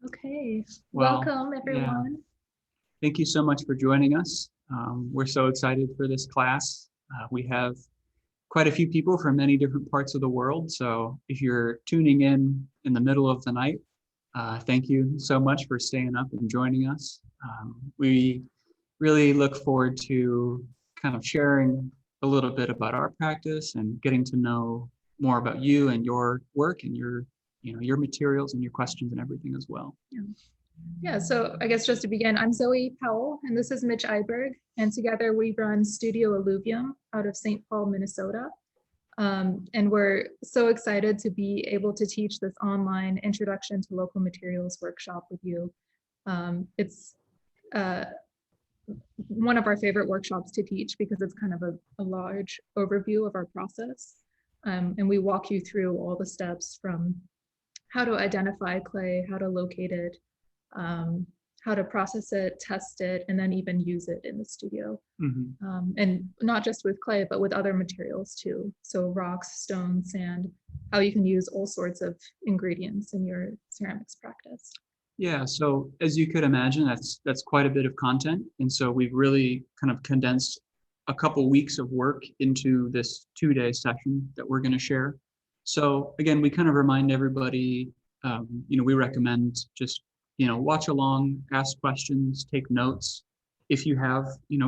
Okay, Well, welcome yeah, everyone. thank you so much for joining us. We're so excited for this class. We have quite a few people from many different parts of the world. So if you're tuning in the middle of the night, thank you so much for staying up and joining us. We really look forward to kind of sharing a little bit about our practice and getting to know more about you and your work and your materials and your questions and everything as well. Yeah, so I guess just to begin, I'm Zoe Powell and this is Mitch Iberg, and together we run Studio Alluvium out of St. Paul, Minnesota. And we're so excited to be able to teach this online Introduction to Local Materials workshop with you. It's one of our favorite workshops to teach because it's kind of a large overview of our process. And we walk you through all the steps from how to identify clay, how to locate it, how to process it, test it, and then even use it in the studio. And not just with clay, but with other materials too. So rocks, stone, sand, how you can use all sorts of ingredients in your ceramics practice. Yeah, so as you could imagine, that's quite a bit of content. And so we've really kind of condensed a couple weeks of work into this 2-day session that we're going to share. So again, we kind of remind everybody, we recommend just, watch along, ask questions, take notes. If you have,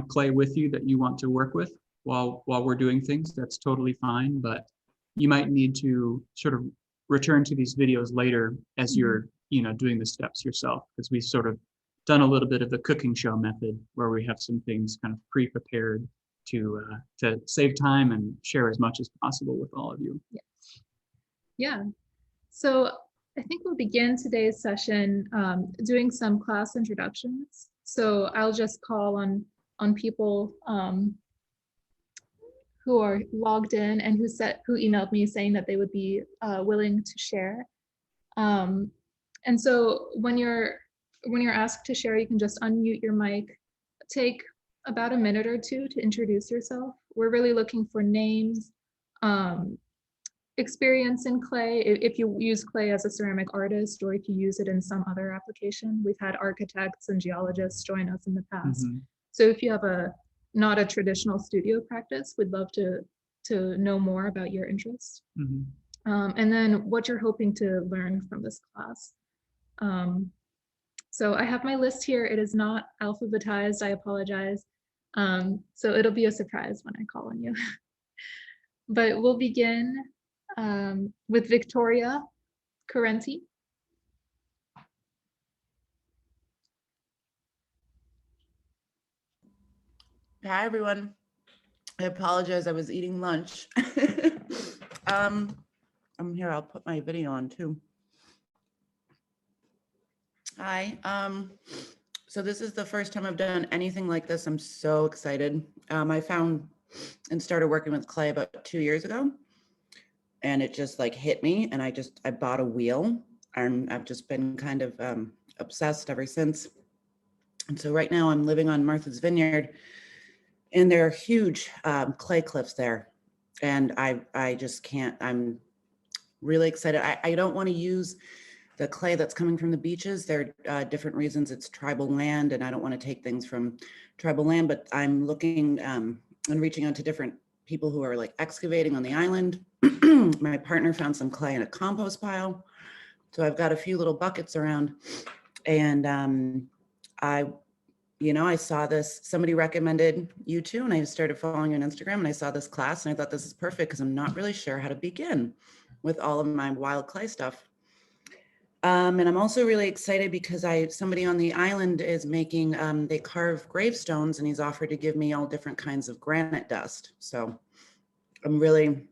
clay with you that you want to work with while we're doing things, that's totally fine. But you might need to sort of return to these videos later as you're doing the steps yourself, because we've sort of done a little bit of the cooking show method where we have some things kind of pre-prepared to save time and share as much as possible with all of you. Yeah. So I think we'll begin today's session doing some class introductions. So I'll just call on people who are logged in and who emailed me saying that they would be willing to share. And so when you're asked to share, you can just unmute your mic, take about a minute or two to introduce yourself. We're really looking for names, experience in clay, if you use clay as a ceramic artist or if you use it in some other application. We've had architects and geologists join us in the past. So if you have not a traditional studio practice, we'd love to know more about your interests. And then what you're hoping to learn from this class. So I have my list here. It is not alphabetized, I apologize. So it'll be a surprise when I call on you. But we'll begin with Victoria Carenti. Hi, everyone. I apologize. I was eating lunch. I'm here. I'll put my video on too. Hi. So this is the first time I've done anything like this. I'm so excited. I found and started working with clay about 2 years ago, and it just like hit me. And I bought a wheel, and I've just been kind of obsessed ever since. And so right now I'm living on Martha's Vineyard, and there are huge clay cliffs there. And I just can't, I'm really excited. I don't want to use the clay that's coming from the beaches. There are different reasons. It's tribal land, and I don't want to take things from tribal land, but I'm looking and reaching out to different people who are like excavating on the island. My partner found some clay in a compost pile. So I've got a few little buckets around, and I saw this, somebody recommended you too, and I started following you on Instagram, and I saw this class, and I thought this is perfect because I'm not really sure how to begin with all of my wild clay stuff. And I'm also really excited because somebody on the island is making, they carve gravestones, and he's offered to give me all different kinds of granite dust. So I'm really,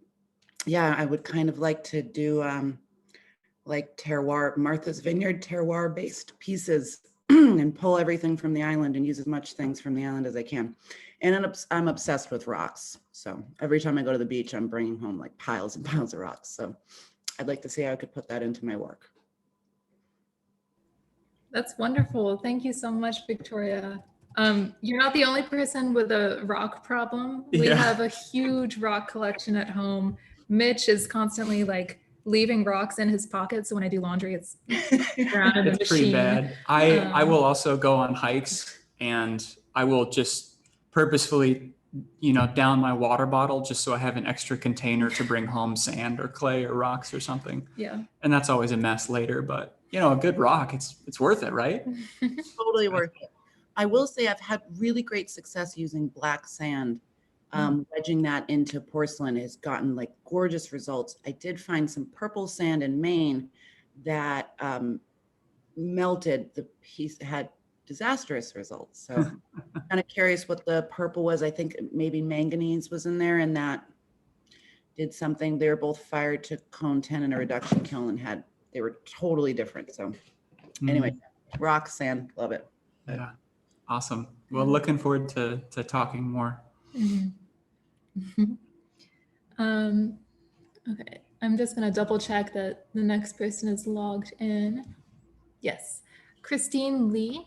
I would kind of like to do like terroir, Martha's Vineyard terroir based pieces and pull everything from the island and use as much things from the island as I can. And I'm obsessed with rocks. So every time I go to the beach, I'm bringing home like piles and piles of rocks. So I'd like to see how I could put that into my work. That's wonderful. Thank you so much, Victoria. You're not the only person with a rock problem. We have a huge rock collection at home. Mitch is constantly like leaving rocks in his pocket. So when I do laundry, it's around in the It's pretty machine. bad. I Um, will also go on hikes, and I will just purposefully, down my water bottle just so I have an extra container to bring home sand or clay or rocks or something. Yeah. And that's always a mess later, but a good rock, it's worth it, right? Totally worth it. I will say I've had really great success using black sand. Wedging that into porcelain has gotten like gorgeous results. I did find some purple sand in Maine that melted. The piece had disastrous results. So kind of curious what the purple was. I think maybe manganese was in there, and that did something. They were both fired to cone 10 in a reduction kiln and they were totally different. So anyway, rock, sand, love it. Yeah. Awesome. Well, looking forward to talking more. Okay, I'm just gonna double check that the next person is logged in. Yes, Christine Lee.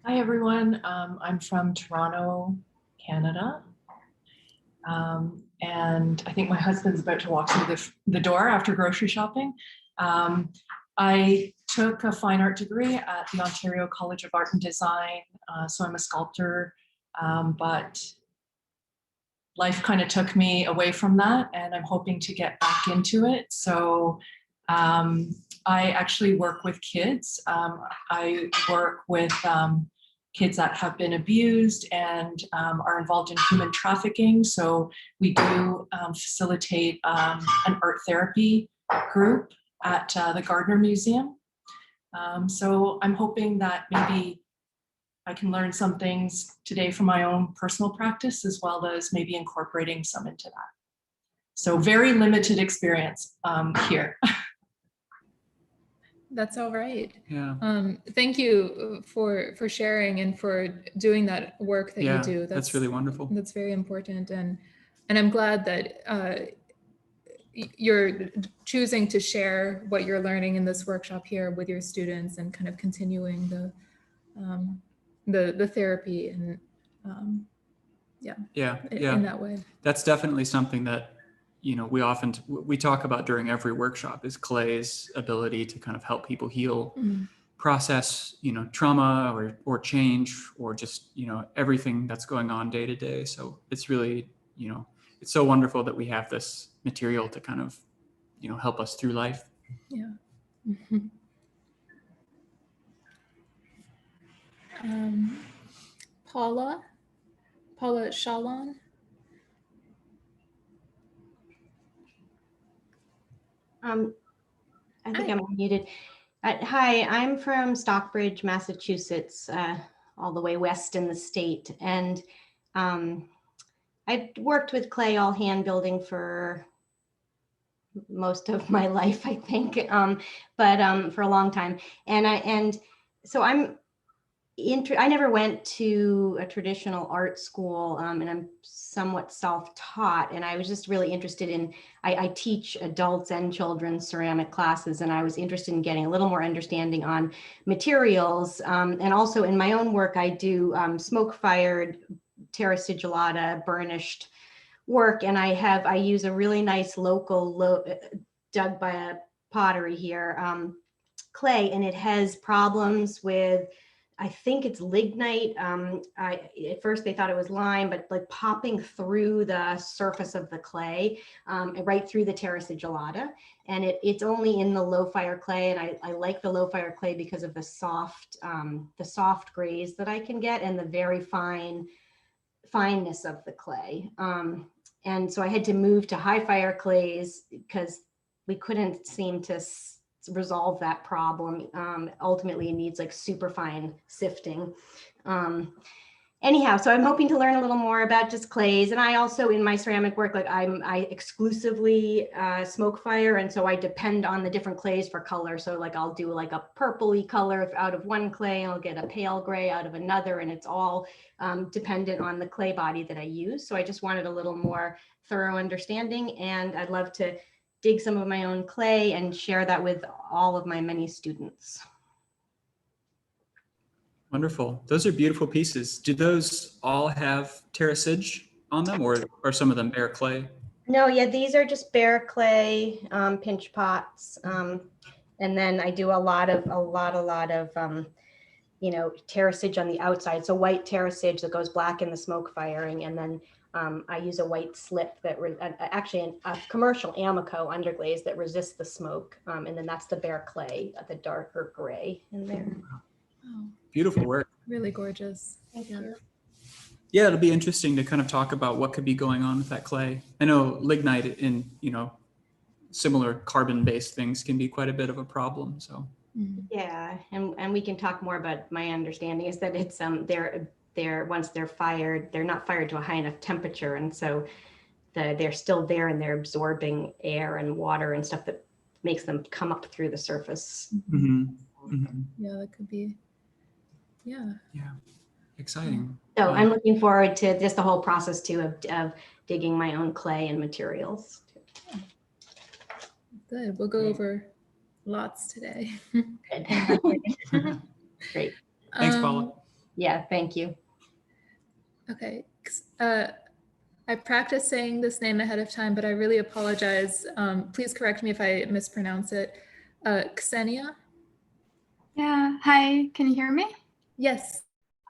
Hi, everyone. I'm from Toronto, Canada. And I think my husband's about to walk through the door after grocery shopping. I took a fine art degree at the Ontario College of Art and Design. So I'm a sculptor, but life kind of took me away from that, and I'm hoping to get back into it. So I actually work with kids. I work with kids that have been abused and are involved in human trafficking. So we do facilitate an art therapy group at the Gardner Museum. So I'm hoping that maybe I can learn some things today from my own personal practice, as well as maybe incorporating some into that. So very limited experience here. That's all right. Yeah. Thank you for sharing and for doing that work that you do. That's really wonderful. That's very important, and I'm glad that you're choosing to share what you're learning in this workshop here with your students and kind of continuing the therapy and in that way. That's definitely something that we talk about during every workshop, is clay's ability to kind of help people heal, process trauma or change, or just everything that's going on day to day. So it's really it's so wonderful that we have this material to kind of help us through life. Yeah. Paula Shalon. I think I'm muted. Hi, I'm from Stockbridge, Massachusetts, all the way west in the state. And I've worked with clay, all hand building, for most of my life, I think, but for a long time. And so I never went to a traditional art school, and I'm somewhat self-taught, and I was just really interested in, I teach adults and children ceramic classes, and I was interested in getting a little more understanding on materials. And also in my own work, I do smoke-fired terra sigillata burnished work, and I use a really nice local dug by a pottery here clay, and it has problems with, I think it's lignite. At first they thought it was lime, but like popping through the surface of the clay, right through the terra sigillata. And it's only in the low fire clay. And I like the low fire clay because of the soft grays that I can get, and the very fineness of the clay. And so I had to move to high fire clays because we couldn't seem to resolve that problem. Ultimately, it needs like super fine sifting. Anyhow, so I'm hoping to learn a little more about just clays. And I also, in my ceramic work, like I exclusively smoke fire. And so I depend on the different clays for color. So like I'll do like a purpley color out of one clay, and I'll get a pale gray out of another. And it's all dependent on the clay body that I use. So I just wanted a little more thorough understanding. And I'd love to dig some of my own clay and share that with all of my many students. Wonderful. Those are beautiful pieces. Do those all have terra sig on them, or are some of them bare clay? No, yeah, these are just bare clay pinch pots. And then I do a lot of terracage on the outside. So white terracage that goes black in the smoke firing. And then I use a white slip that actually a commercial Amoco underglaze that resists the smoke. And then that's the bare clay, the darker gray in there. Oh, Beautiful work. really gorgeous. Thank Yeah. you. Yeah, it'll be interesting to kind of talk about what could be going on with that clay. I know lignite in, similar carbon-based things can be quite a bit of a problem. So Mm. Yeah, and we can talk more, but my understanding is that it's they're once they're fired, they're not fired to a high enough temperature, and so they're still there and they're absorbing air and water and stuff that makes them come up through the surface. Yeah, that could be. Yeah. Exciting. So I'm looking forward to just the whole process too of digging my own clay and materials. Good. We'll go over lots today. Great. Thanks, Paula. Yeah, thank you. Okay. I practiced saying this name ahead of time, but I really apologize. Please correct me if I mispronounce it. Ksenia? Yeah, hi, can you hear me? Yes.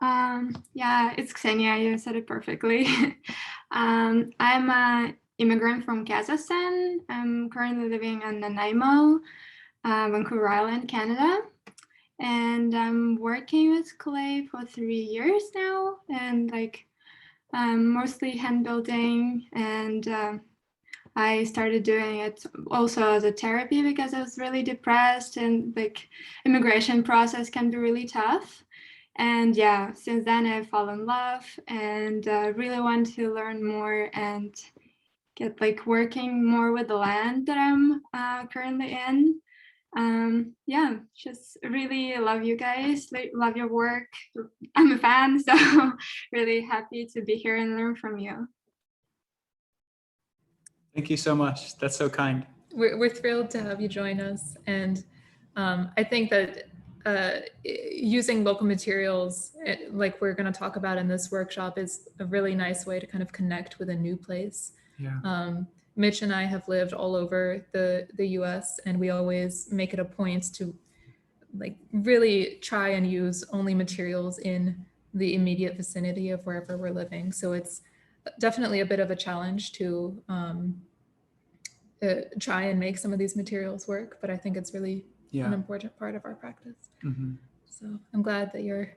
Yeah, it's Ksenia, you said it perfectly. I'm an immigrant from Kazakhstan. I'm currently living in Nanaimo, Vancouver Island, Canada. And I'm working with clay for 3 years now, and mostly hand building, and I started doing it also as a therapy because I was really depressed, and immigration process can be really tough. And yeah, since then I fell in love and really want to learn more and get working more with the land that I'm currently in. Yeah, just really love you guys, love your work. I'm a fan, so really happy to be here and learn from you. Thank you so much. That's so kind. We're thrilled to have you join us. And I think that using local materials, like we're going to talk about in this workshop, is a really nice way to kind of connect with a new place. Yeah. Mitch and I have lived all over the US, and we always make it a point to really try and use only materials in the immediate vicinity of wherever we're living. So it's definitely a bit of a challenge to try and make some of these materials work, but I think it's really an important part of our practice. So I'm glad that you're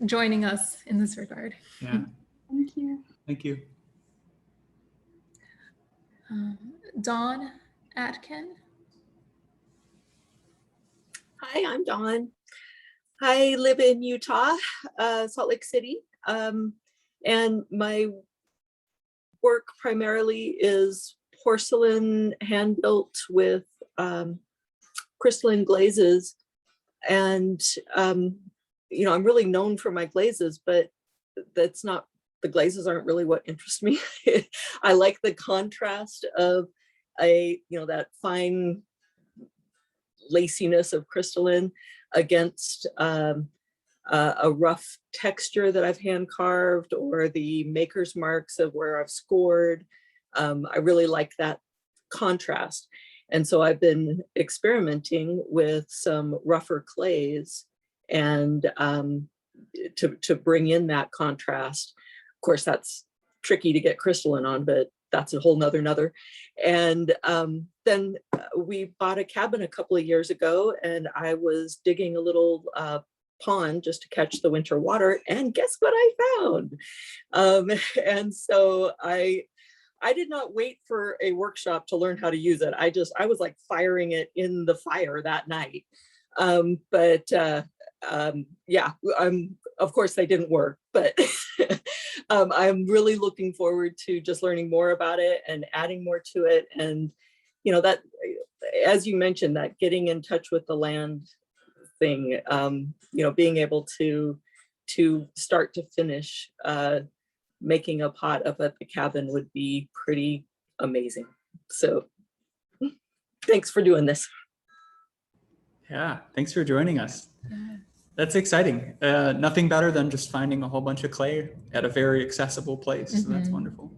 joining us in this regard. Yeah. Thank you. Thank you. Dawn Atkin. Hi, I'm Dawn. I live in Utah, Salt Lake City, and my work primarily is porcelain hand-built with crystalline glazes. And, I'm really known for my glazes, but the glazes aren't really what interest me. I like the contrast of that fine laciness of crystalline against a rough texture that I've hand carved, or the maker's marks of where I've scored. I really like that contrast. And so I've been experimenting with some rougher clays and to bring in that contrast. Of course, that's tricky to get crystalline on, but that's a whole nother. And then we bought a cabin a couple of years ago, and I was digging a little pond just to catch the winter water, and guess what I found? And so I did not wait for a workshop to learn how to use it. I was like firing it in the fire that night. Of course they didn't work, but I'm really looking forward to just learning more about it and adding more to it. And, that, as you mentioned, that getting in touch with the land thing, being able to start to finish, making a pot up at the cabin would be pretty amazing. So thanks for doing this. Yeah, thanks for joining us. Yeah. That's exciting. Nothing better than just finding a whole bunch of clay at a very accessible place. So that's wonderful.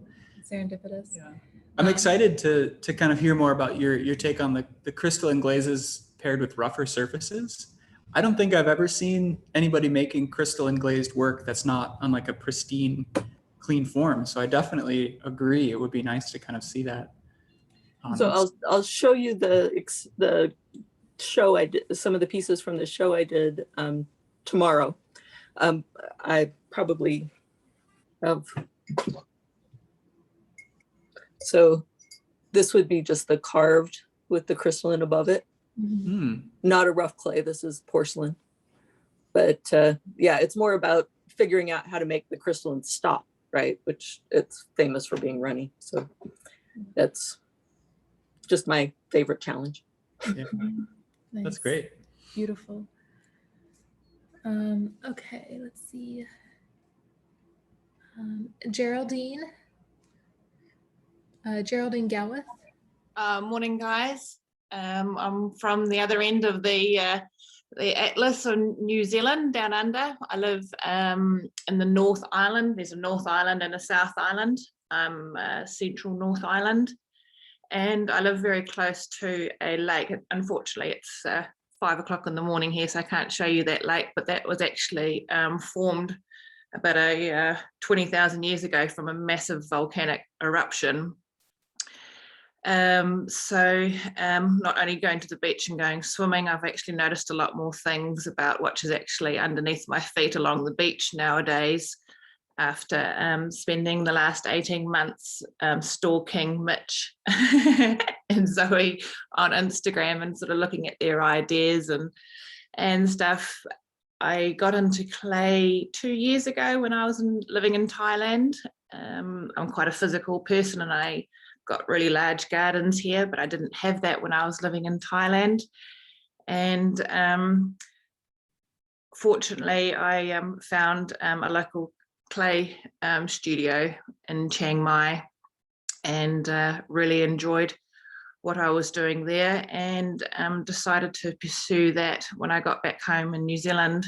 Serendipitous. Yeah. I'm excited to kind of hear more about your take on the crystalline glazes paired with rougher surfaces. I don't think I've ever seen anybody making crystalline glazed work that's not on like a pristine, clean form. So I definitely agree. It would be nice to kind of see that. So I'll show you the show I did, some of the pieces from the show I did tomorrow. I probably have. So this would be just the carved with the crystalline above it. Not a rough clay. This is porcelain. But yeah, it's more about figuring out how to make the crystalline stop, right? Which it's famous for being runny. So that's just my favorite challenge. Yeah. Nice. That's great. Beautiful. Okay, let's see. Geraldine. Geraldine Gowith. Morning, guys. I'm from the other end of the Atlas in New Zealand, down under. I live in the North Island. There's a North Island and a South Island. I'm Central North Island, and I live very close to a lake. Unfortunately, it's 5 o'clock in the morning here, so I can't show you that lake, but that was actually formed about 20,000 years ago from a massive volcanic eruption. So not only going to the beach and going swimming, I've actually noticed a lot more things about what is actually underneath my feet along the beach nowadays, after spending the last 18 months stalking Mitch and Zoe on Instagram and sort of looking at their ideas and stuff. I got into clay 2 years ago when I was living in Thailand. I'm quite a physical person, and I got really large gardens here, but I didn't have that when I was living in Thailand. And fortunately, I found a local clay studio in Chiang Mai, and really enjoyed what I was doing there, and decided to pursue that when I got back home in New Zealand.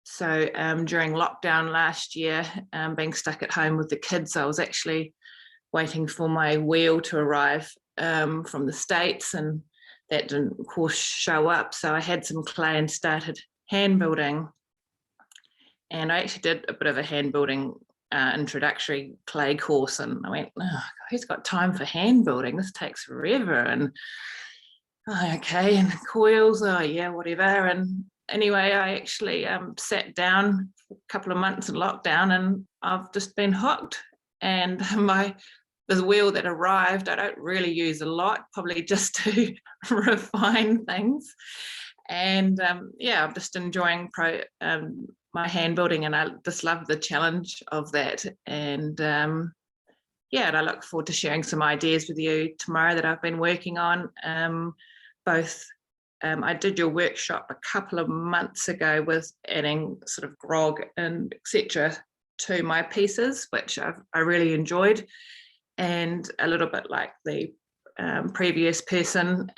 So during lockdown last year, being stuck at home with the kids, I was actually waiting for my wheel to arrive from the States, and that didn't, of course, show up. So I had some clay and started hand building. And I actually did a bit of a hand building introductory clay course, and I went, oh, who's got time for hand building? This takes forever. And oh, okay, and coils, oh yeah, whatever. And anyway, I actually sat down for a couple of months in lockdown, and I've just been hooked. And the wheel that arrived, I don't really use a lot, probably just to refine things. And yeah, I'm just enjoying my hand building, and I just love the challenge of that. And yeah, and I look forward to sharing some ideas with you tomorrow that I've been working on. I did your workshop a couple of months ago with adding sort of grog and etc. to my pieces, which I really enjoyed. And a little bit like the previous person,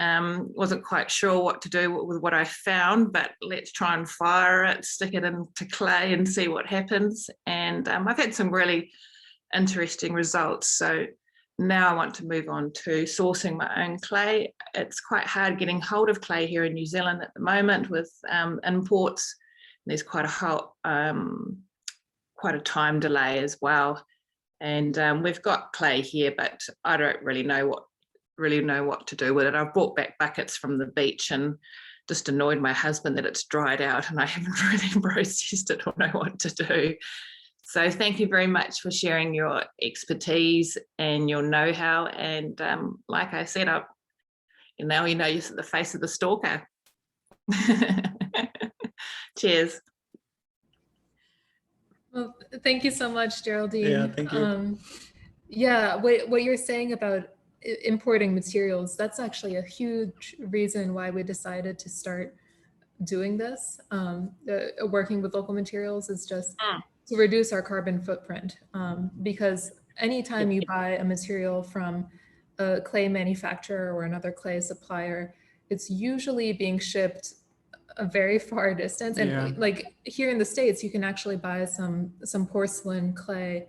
wasn't quite sure what to do with what I found, but let's try and fire it, stick it into clay and see what happens. And I've had some really interesting results. So now I want to move on to sourcing my own clay. It's quite hard getting hold of clay here in New Zealand at the moment with imports. There's quite a time delay as well. And we've got clay here, but I don't really know what to do with it. I've brought back buckets from the beach and just annoyed my husband that it's dried out and I haven't really processed it or know what to do. So thank you very much for sharing your expertise and your know-how. And like I said, now you know you're the face of the stalker. Cheers. Well, thank you so much, Geraldine. Yeah, thank you. Yeah, what you're saying about importing materials, that's actually a huge reason why we decided to start doing this. Working with local materials is just to reduce our carbon footprint, because anytime you buy a material from a clay manufacturer or another clay supplier, it's usually being shipped a very far distance. And like here in the States, you can actually buy some porcelain clay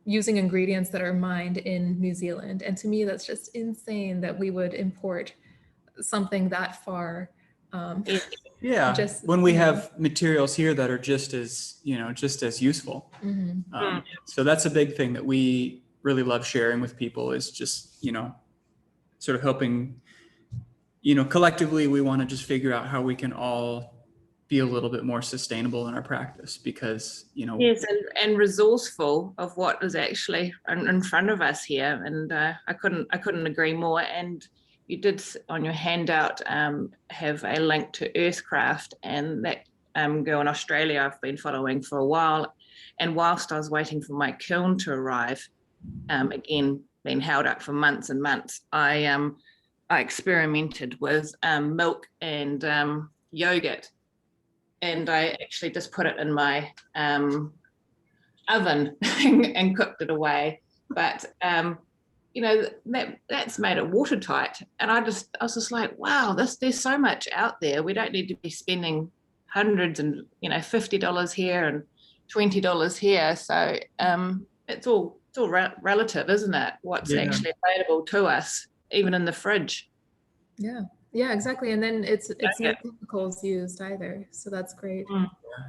using ingredients that are mined in New Zealand. And to me, that's just insane that we would import something that far. Yeah, Just, when we you know. have materials here that are just as, just as useful. Mhm. So that's a big thing that we really love sharing with people, is just, sort of helping, collectively, we want to just figure out how we can all be a little bit more sustainable in our practice, because, Yes, and resourceful of what is actually in front of us here, and I couldn't agree more. And you did on your handout have a link to Earthcraft, and that girl in Australia I've been following for a while. And whilst I was waiting for my kiln to arrive, again been held up for months and months, I experimented with milk and yogurt. And I actually just put it in my oven and cooked it away. But that's made it watertight. And I was just like, wow, there's so much out there. We don't need to be spending hundreds and $50 here and $20 here. So it's all relative, isn't it? What's actually available to us, even in the fridge. Yeah, exactly. And then it's no chemicals used either. So that's great.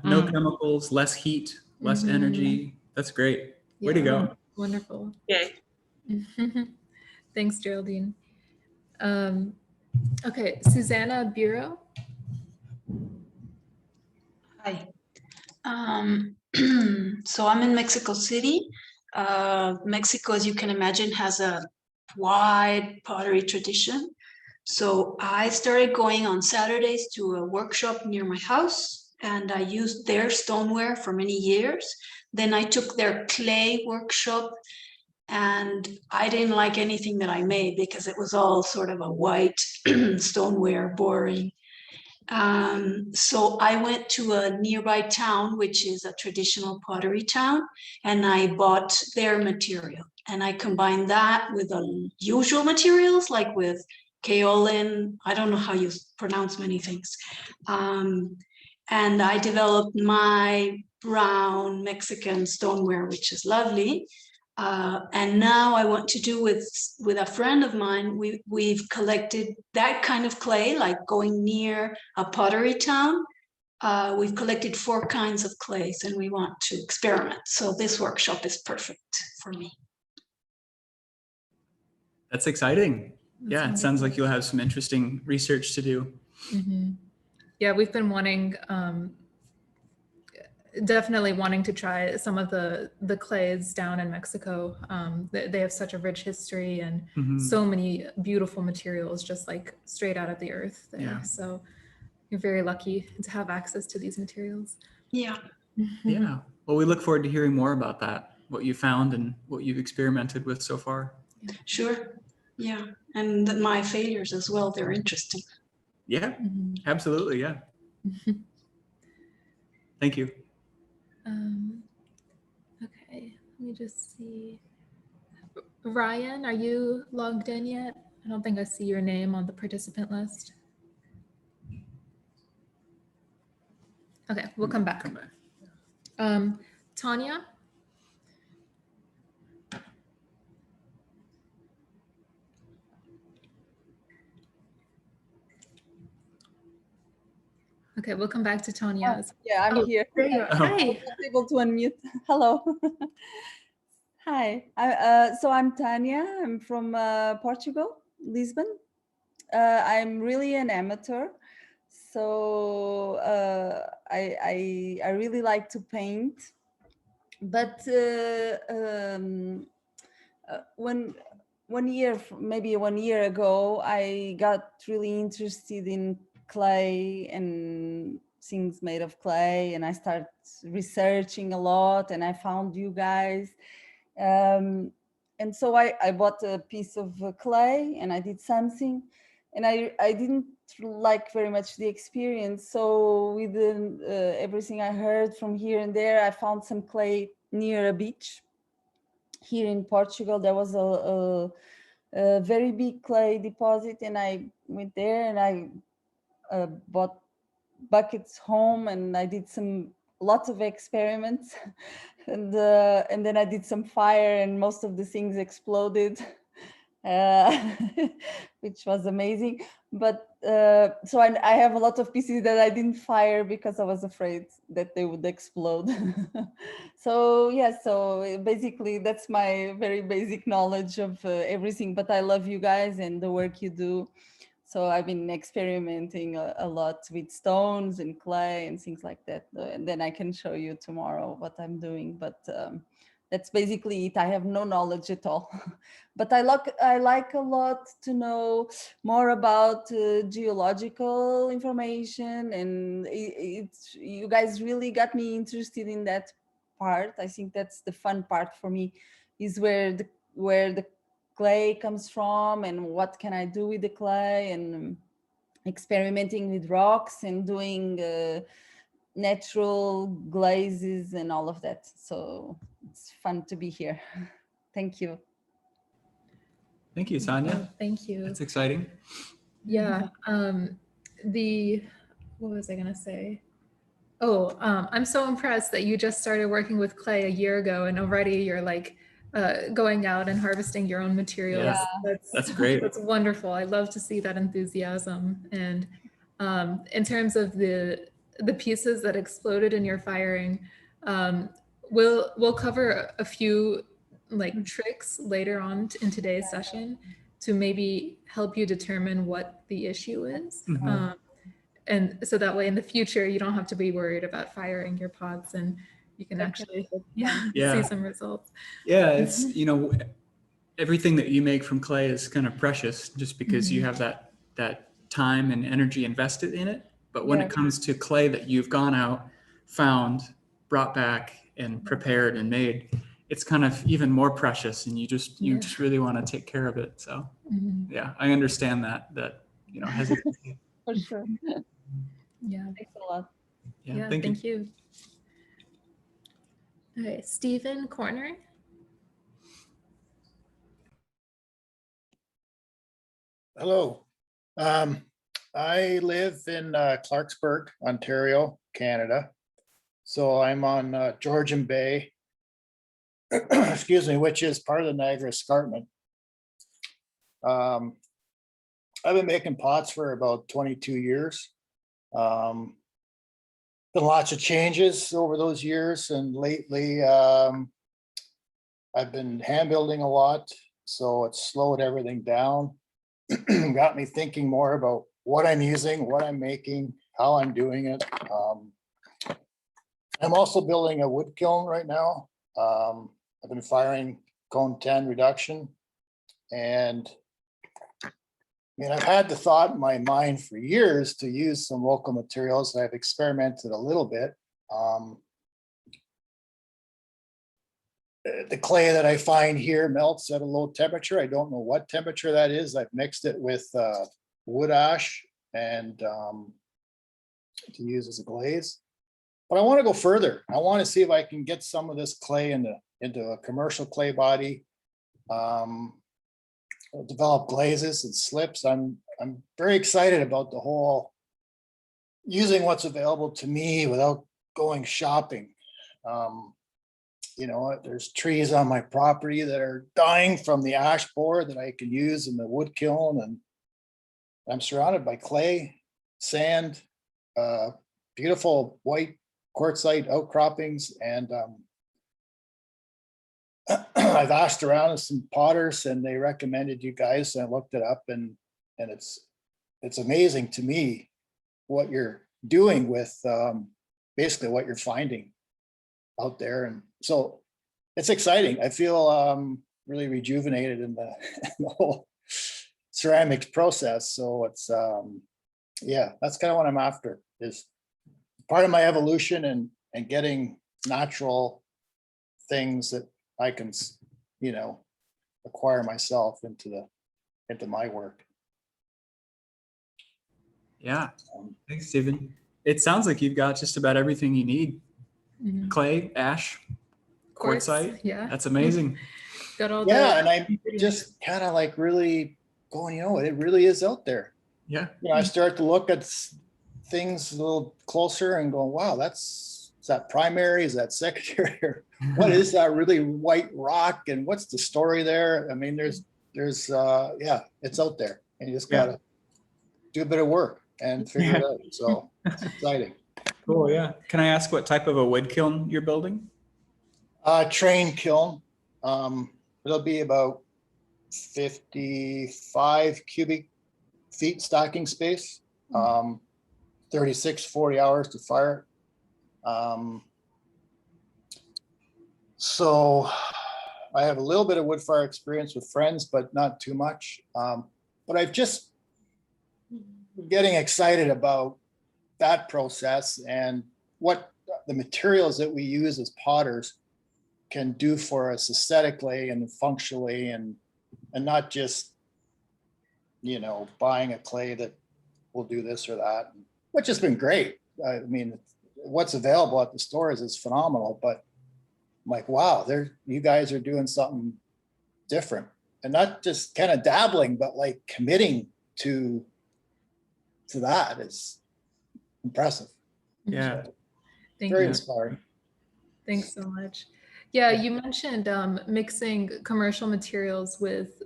No chemicals, less heat, less energy. That's great. Way to go. Wonderful. Yeah. Thanks, Geraldine. Okay, Susanna Bureau. Hi. So I'm in Mexico City. Mexico, as you can imagine, has a wide pottery tradition. So I started going on Saturdays to a workshop near my house, and I used their stoneware for many years. Then I took their clay workshop, and I didn't like anything that I made because it was all sort of a white stoneware, boring. So I went to a nearby town, which is a traditional pottery town, and I bought their material. And I combined that with the usual materials, like with kaolin. I don't know how you pronounce many things. And I developed my brown Mexican stoneware, which is lovely. And now I want to do with a friend of mine, we've collected that kind of clay, like going near a pottery town. We've collected 4 kinds of clays, and we want to experiment. So this workshop is perfect for me. That's exciting. That's Yeah, it wonderful. sounds like you'll have some interesting research to do. Yeah, we've been wanting, definitely wanting to try some of the clays down in Mexico. They have such a rich history and so many beautiful materials, just like straight out of the earth there. Yeah. So you're very lucky to have access to these materials. Yeah. Yeah. Well, we look forward to hearing more about that, what you found and what you've experimented with so far. Sure. Yeah. And my failures as well. They're interesting. Yeah, absolutely. Yeah. Thank you. Okay, let me just see. Ryan, are you logged in yet? I don't think I see your name on the participant list. Okay, we'll come back. Tanya? Okay, we'll come back to Tanya. Yeah, I'm here. There you are. Hi. I was able to unmute. Hello. Hi. So I'm Tanya. I'm from Portugal, Lisbon. I'm really an amateur. So I really like to paint. But maybe 1 year ago, I got really interested in clay and things made of clay, and I started researching a lot, and I found you guys. And so I bought a piece of clay and I did something, and I didn't like very much the experience. So with everything I heard from here and there, I found some clay near a beach. Here in Portugal, there was a very big clay deposit, and I went there and I bought buckets home, and I did some lots of experiments, and then I did some fire, and most of the things exploded, uh, which was amazing. But so I have a lot of pieces that I didn't fire because I was afraid that they would explode. So yeah, so basically that's my very basic knowledge of everything. But I love you guys and the work you do. So I've been experimenting a lot with stones and clay and things like that. And then I can show you tomorrow what I'm doing. But that's basically it. I have no knowledge at all. But I like a lot to know more about geological information. And you guys really got me interested in that part. I think that's the fun part for me, is where the clay comes from and what can I do with the clay, and experimenting with rocks and doing natural glazes and all of that. So it's fun to be here. Thank you. Thank you, Tanya. Oh, thank you. That's exciting. Yeah. What was I gonna say? Oh, I'm so impressed that you just started working with clay a year ago and already you're like going out and harvesting your own materials. Yeah. That's great. That's wonderful. I love to see that enthusiasm. And in terms of the pieces that exploded in your firing, we'll cover a few like tricks later on in today's session to maybe help you determine what the issue is. Mhm. And so that way in the future, you don't have to be worried about firing your pods and you can actually see some results. Yeah, it's, everything that you make from clay is kind of precious just because you have that time and energy invested in it. But when it comes to clay that you've gone out, found, brought back and prepared and made, it's kind of even more precious, and you just really want to take care of it. So yeah, I understand that hesitancy. For sure. Yeah. Thanks a lot. Yeah, thank you. Okay, Stephen Corner. Hello. I live in Clarksburg, Ontario, Canada. So I'm on Georgian Bay, excuse me, which is part of the Niagara Escarpment. I've been making pots for about 22 years. Been lots of changes over those years, and lately I've been hand building a lot, so it's slowed everything down. Got me thinking more about what I'm using, what I'm making, how I'm doing it. I'm also building a wood kiln right now. I've been firing cone 10 reduction, and I've had the thought in my mind for years to use some local materials. I've experimented a little bit. The clay that I find here melts at a low temperature. I don't know what temperature that is. I've mixed it with wood ash and to use as a glaze. But I want to go further. I want to see if I can get some of this clay into a commercial clay body. Develop glazes and slips. I'm very excited about the whole using what's available to me without going shopping. There's trees on my property that are dying from the ash borer that I can use in the wood kiln, and I'm surrounded by clay, sand, beautiful white quartzite outcroppings, and I've asked around with some potters, and they recommended you guys, and I looked it up, and it's amazing to me what you're doing with basically what you're finding out there. And so it's exciting. I feel really rejuvenated in the whole ceramics process. So it's that's kind of what I'm after, is part of my evolution and getting natural things that I can acquire myself into my work. Yeah, thanks, Stephen. It sounds like you've got just about everything you need. Clay, ash, quartzite. Yeah, that's amazing. Got all and I'm just kind of like really going, it really is out there. Yeah. I start to look at things a little closer and go, wow, that's is that primary? Is that secondary? What is that really white rock? And what's the story there? I mean, there's yeah, it's out there, and you just gotta do a bit of work and figure it out. So it's exciting. Cool, yeah. Can I ask what type of a wood kiln you're building? Train kiln. It'll be about 55 cubic feet stocking space. 36, 40 hours to fire. So I have a little bit of wood fire experience with friends, but not too much. But I've just getting excited about that process and what the materials that we use as potters can do for us aesthetically and functionally, and not just, you know, buying a clay that will do this or that, which has been great. I mean, what's available at the stores is phenomenal, but I'm like, wow, you guys are doing something different, and not just kind of dabbling, but like committing to that is impressive. Yeah. So, Thank very you. inspiring. Thanks so much. Yeah, you mentioned mixing commercial materials with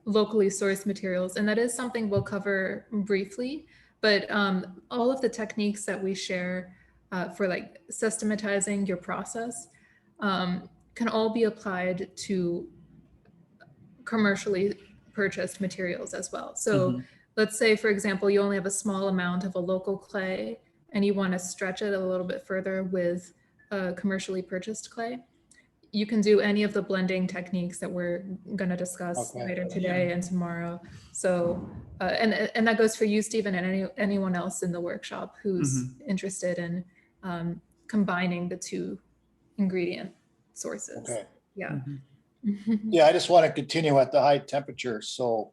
locally sourced materials, and that is something we'll cover briefly. But all of the techniques that we share for like systematizing your process can all be applied to commercially purchased materials as well. So let's say, for example, you only have a small amount of a local clay and you want to stretch it a little bit further with commercially purchased clay. You can do any of the blending techniques that we're going to discuss later today and tomorrow. So, and that goes for you, Stephen, and anyone else in the workshop who's interested in combining the two ingredient sources. Okay. Yeah. Yeah, I just want to continue at the high temperature, so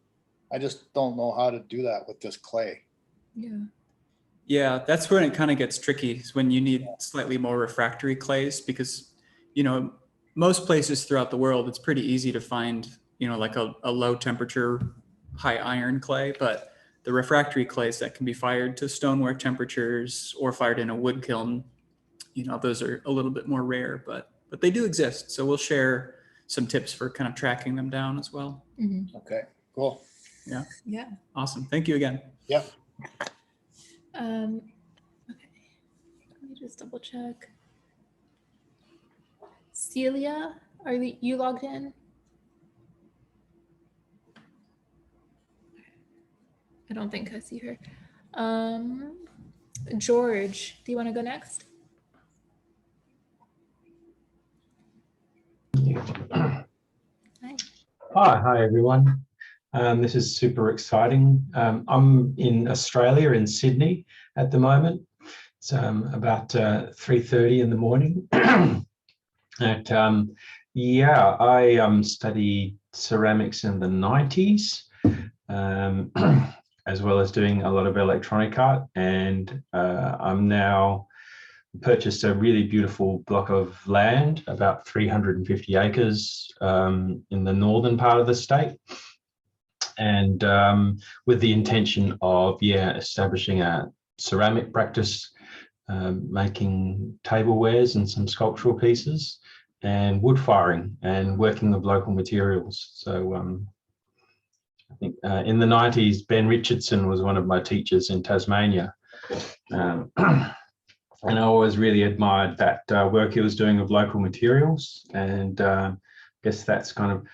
I just don't know how to do that with this clay. Yeah. Yeah, that's when it kind of gets tricky, is when you need slightly more refractory clays, because, you know, most places throughout the world, it's pretty easy to find, you know, like a low temperature, high iron clay, but the refractory clays that can be fired to stonework temperatures or fired in a wood kiln, you know, those are a little bit more rare, but they do exist. So we'll share some tips for kind of tracking them down as well. Okay, cool. Yeah. Yeah. Awesome. Thank you again. Yep. Okay. Let me just double check. Celia, are you logged in? I don't think I see her. George, do you want to go next? Hi everyone. This is super exciting. I'm in Australia, in Sydney at the moment. It's about 3:30 in the morning. I studied ceramics in the 90s, as well as doing a lot of electronic art, and I'm now purchased a really beautiful block of land, about 350 acres in the northern part of the state, and with the intention of establishing a ceramic practice, making tablewares and some sculptural pieces, and wood firing and working with local materials. So I think in the 90s, Ben Richardson was one of my teachers in Tasmania. And I always really admired that work he was doing with local materials. And I guess that's kind of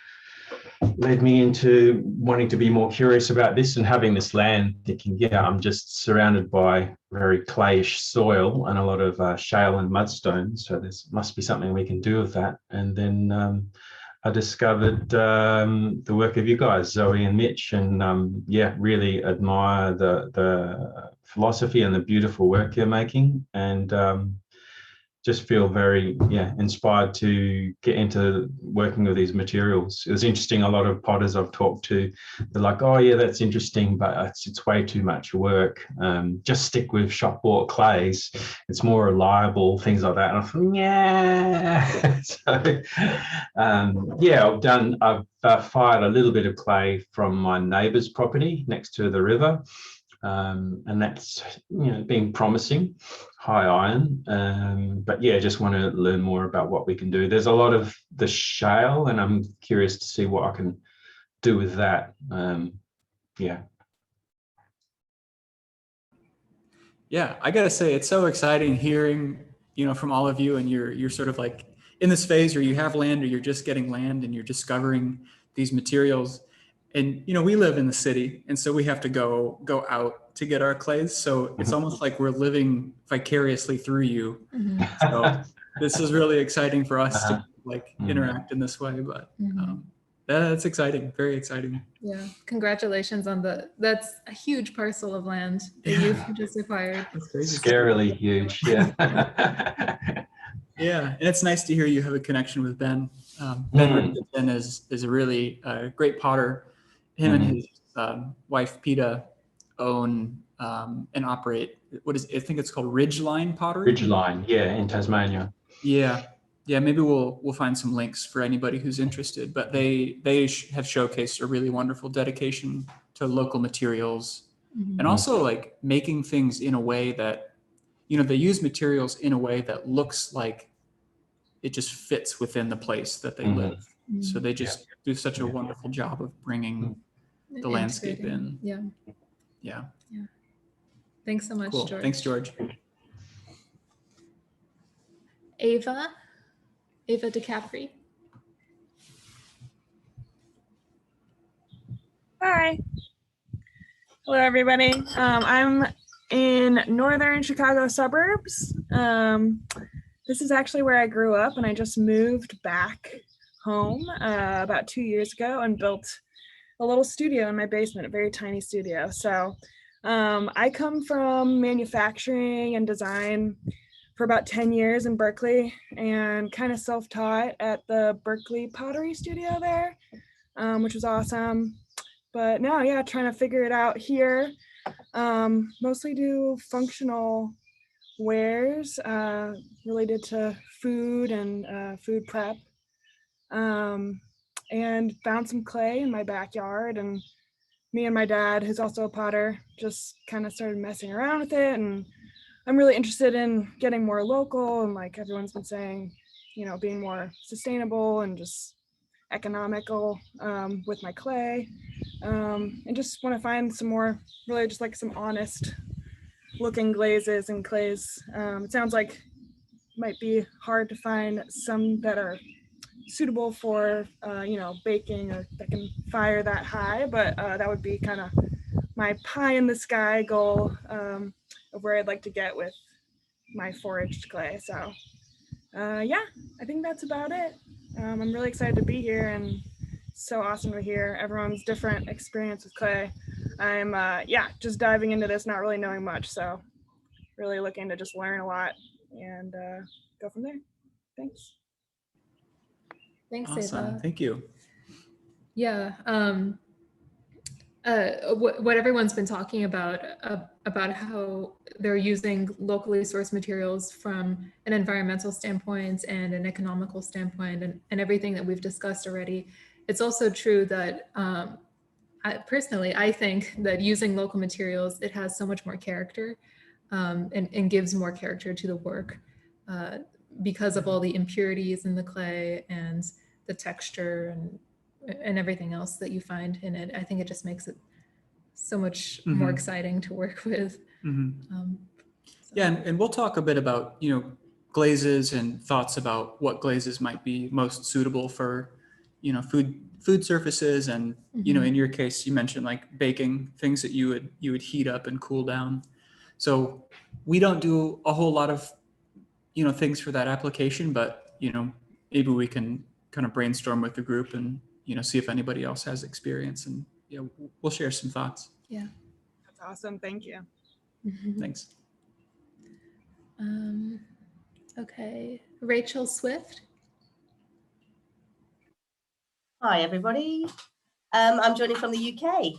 led me into wanting to be more curious about this, and having this land, thinking, yeah, I'm just surrounded by very clayish soil and a lot of shale and mudstone. So there must be something we can do with that. And then I discovered the work of you guys, Zoe and Mitch, and really admire the philosophy and the beautiful work you're making, and just feel very inspired to get into working with these materials. It was interesting, a lot of potters I've talked to, they're like, oh yeah, that's interesting, but it's way too much work. Just stick with shop bought clays, it's more reliable, things like that. And I thought, I've fired a little bit of clay from my neighbour's property next to the river, And that's, you know, been promising, high iron. But yeah, just want to learn more about what we can do. There's a lot of the shale, and I'm curious to see what I can do with that. Yeah. Yeah, I gotta say, it's so exciting hearing, you know, from all of you, and you're sort of like in this phase where you have land or you're just getting land and you're discovering these materials. And you know, we live in the city, and so we have to go out to get our clays. So it's almost like we're living vicariously through you. So this is really exciting for us to like interact in this way. But that's exciting, very exciting. Yeah, congratulations on that's a huge parcel of land that you've just acquired. That's crazy. Scarily huge, yeah. Yeah, and it's nice to hear you have a connection with Ben. Ben Richardson is a really great potter. Him and his wife Peta own and operate, I think it's called Ridgeline Pottery. Ridgeline, yeah, in Tasmania. Yeah, maybe we'll find some links for anybody who's interested. But they have showcased a really wonderful dedication to local materials, and also like making things in a way that, you know, they use materials in a way that looks like it just fits within the place that they live. So they just do such a wonderful job of bringing the landscape in. Yeah. Thanks so much, Cool. George. Thanks, George. Ava DeCapri. Hi. Hello, everybody. I'm in northern Chicago suburbs. This is actually where I grew up, and I just moved back home about 2 years ago and built a little studio in my basement, a very tiny studio. So I come from manufacturing and design for about 10 years in Berkeley, and kind of self-taught at the Berkeley Pottery Studio there, which was awesome. But now, yeah, trying to figure it out here. Mostly do functional wares related to food and food prep, and found some clay in my backyard, and me and my dad, who's also a potter, just kind of started messing around with it. And I'm really interested in getting more local, and like everyone's been saying, you know, being more sustainable and just economical with my clay, and just want to find some more, really just like some honest looking glazes and clays. It sounds like it might be hard to find some that are suitable for you know, baking, or that can fire that high, but that would be kind of my pie in the sky goal of where I'd like to get with my foraged clay. So yeah, I think that's about it. I'm really excited to be here, and so awesome to hear everyone's different experience with clay. I'm yeah, just diving into this, not really knowing much, so really looking to just learn a lot and go from there. Thanks. Thanks, Awesome. Ava. Thank you. Yeah. What everyone's been talking about how they're using locally sourced materials from an environmental standpoint and an economical standpoint, and everything that we've discussed already. It's also true that I think that using local materials, it has so much more character, and gives more character to the work because of all the impurities in the clay and the texture and everything else that you find in it. I think it just makes it so much more exciting to work with. Yeah, and we'll talk a bit about, you know, glazes and thoughts about what glazes might be most suitable for, you know, food surfaces, and you know, in your case, you mentioned like baking, things that you would heat up and cool down. So we don't do a whole lot of, you know, things for that application, but you know, maybe we can kind of brainstorm with the group and, you know, see if anybody else has experience, and you know, we'll share some thoughts. Yeah. That's awesome. Thank you. Thanks. Okay, Rachel Swift. Hi, everybody. I'm joining from the UK.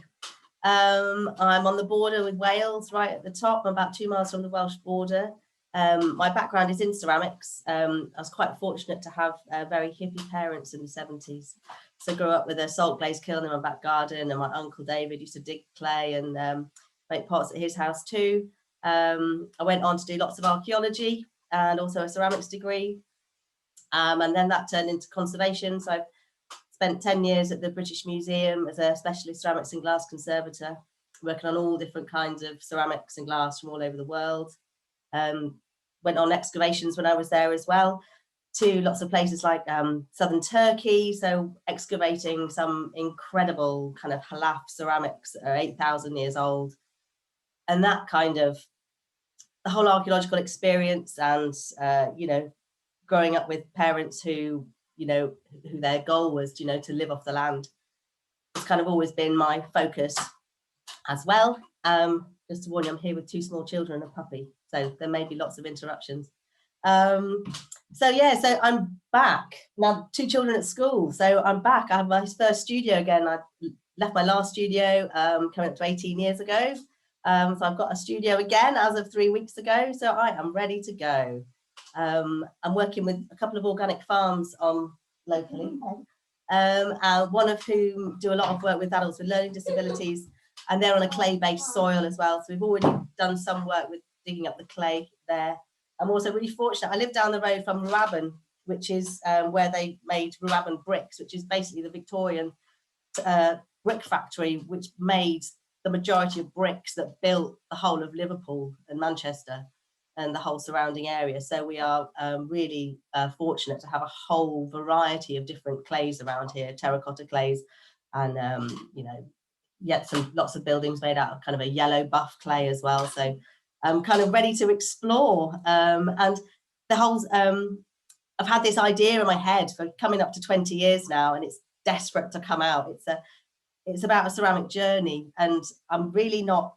I'm on the border with Wales, right at the top. I'm about 2 miles from the Welsh border. My background is in ceramics. I was quite fortunate to have very hippie parents in the 70s. So I grew up with a salt glazed kiln in my back garden, and my uncle David used to dig clay, and make pots at his house too. I went on to do lots of archaeology and also a ceramics degree. And then that turned into conservation. So I've spent 10 years at the British Museum as a specialist ceramics and glass conservator, working on all different kinds of ceramics and glass from all over the world. Went on excavations when I was there as well, to lots of places like southern Turkey, so excavating some incredible kind of halaf ceramics that are 8,000 years old. And that kind of, the whole archaeological experience and, you know, growing up with parents who, you know, who their goal was, you know, to live off the land. It's kind of always been my focus as well. Just to warn you, I'm here with 2 small children and a puppy, so there may be lots of interruptions. So yeah, so I'm back now, 2 children at school, so I'm back. I have my first studio again. I left my last studio coming up to 18 years ago. So I've got a studio again as of 3 weeks ago, so I am ready to go. I'm working with a couple of organic farms locally, and one of whom do a lot of work with adults with learning disabilities, and they're on a clay-based soil as well. So we've already done some work with digging up the clay there. I'm also really fortunate. I live down the road from Ruaben, which is where they made Ruaben bricks, which is basically the Victorian brick factory, which made the majority of bricks that built the whole of Liverpool and Manchester and the whole surrounding area. So we are really fortunate to have a whole variety of different clays around here, terracotta clays, and you know, yet lots of buildings made out of kind of a yellow buff clay as well. So I'm kind of ready to explore. And the whole, I've had this idea in my head for coming up to 20 years now, and it's desperate to come out. It's about a ceramic journey, and I'm really not,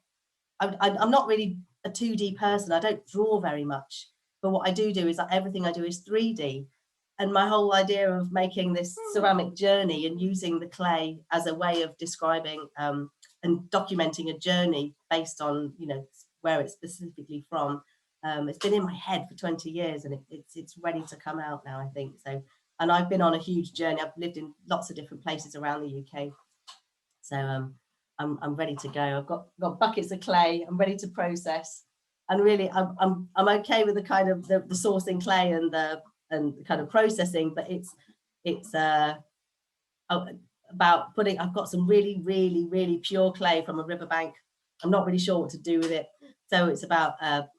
I'm not really a 2D person. I don't draw very much, but what I do is that everything I do is 3D. And my whole idea of making this ceramic journey and using the clay as a way of describing and documenting a journey based on, you know, where it's specifically from, it's been in my head for 20 years, and it's ready to come out now, I think. So, and I've been on a huge journey. I've lived in lots of different places around the UK. So I'm ready to go. I've got buckets of clay. I'm ready to process, and really I'm okay with the kind of the sourcing clay and the kind of processing, but it's about putting. I've got some really pure clay from a riverbank. I'm not really sure what to do with it, so it's about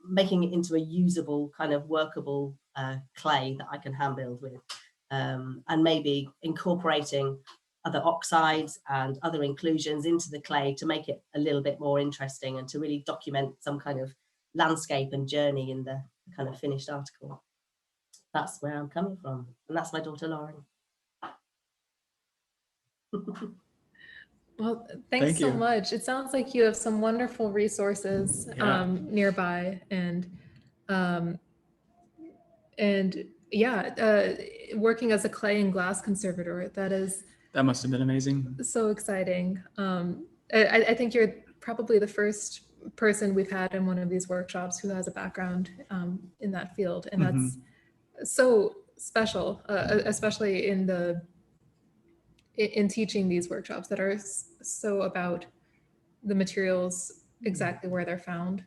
making it into a usable kind of workable clay that I can hand build with, and maybe incorporating other oxides and other inclusions into the clay to make it a little bit more interesting and to really document some kind of landscape and journey in the kind of finished article. That's where I'm coming from, and that's my daughter Lauren. Well, thanks so much. It sounds like you have some wonderful resources nearby, and yeah, working as a clay and glass conservator, that must have been amazing. So exciting. I think you're probably the first person we've had in one of these workshops who has a background in that field, and that's so special, especially in teaching these workshops that are so about the materials exactly where they're found,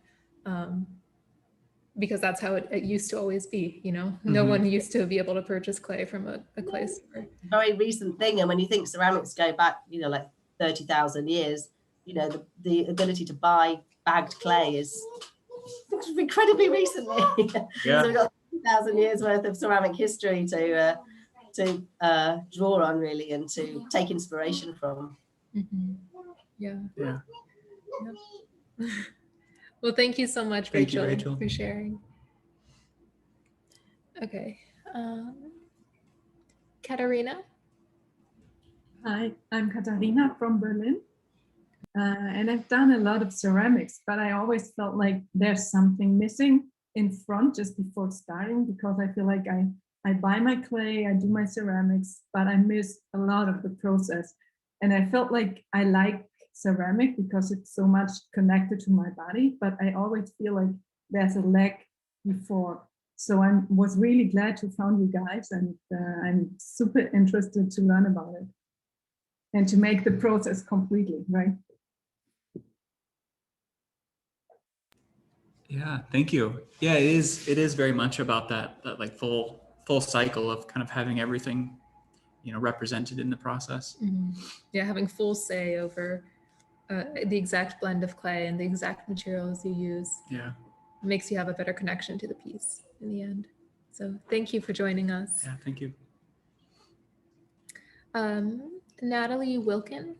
because that's how it used to always be, you know. No one used to be able to purchase clay from a clay store. Very recent thing, and when you think ceramics go back, you know, like 30,000 years, you know, the ability to buy bagged clay is incredibly recently. Yeah. So we've got 1,000 years worth of ceramic history to draw on, really, and to take inspiration from. Yeah. Yeah. Yep. Well, thank you so much, Thank Rachel, you, Rachel, for sharing. Okay. Katarina? Hi, I'm Katarina from Berlin. And I've done a lot of ceramics, but I always felt like there's something missing in front just before starting, because I feel like I buy my clay, I do my ceramics, but I miss a lot of the process. And I felt like I like ceramic because it's so much connected to my body, but I always feel like there's a lack before. So I was really glad to found you guys, and I'm super interested to learn about it and to make the process completely, right? Yeah, thank you. Yeah, it is very much about that like full cycle of kind of having everything, represented in the process. Yeah, having full say over the exact blend of clay and the exact materials you use Yeah. makes you have a better connection to the piece in the end. So thank you for joining us. Yeah, thank you. Natalie Wilkin.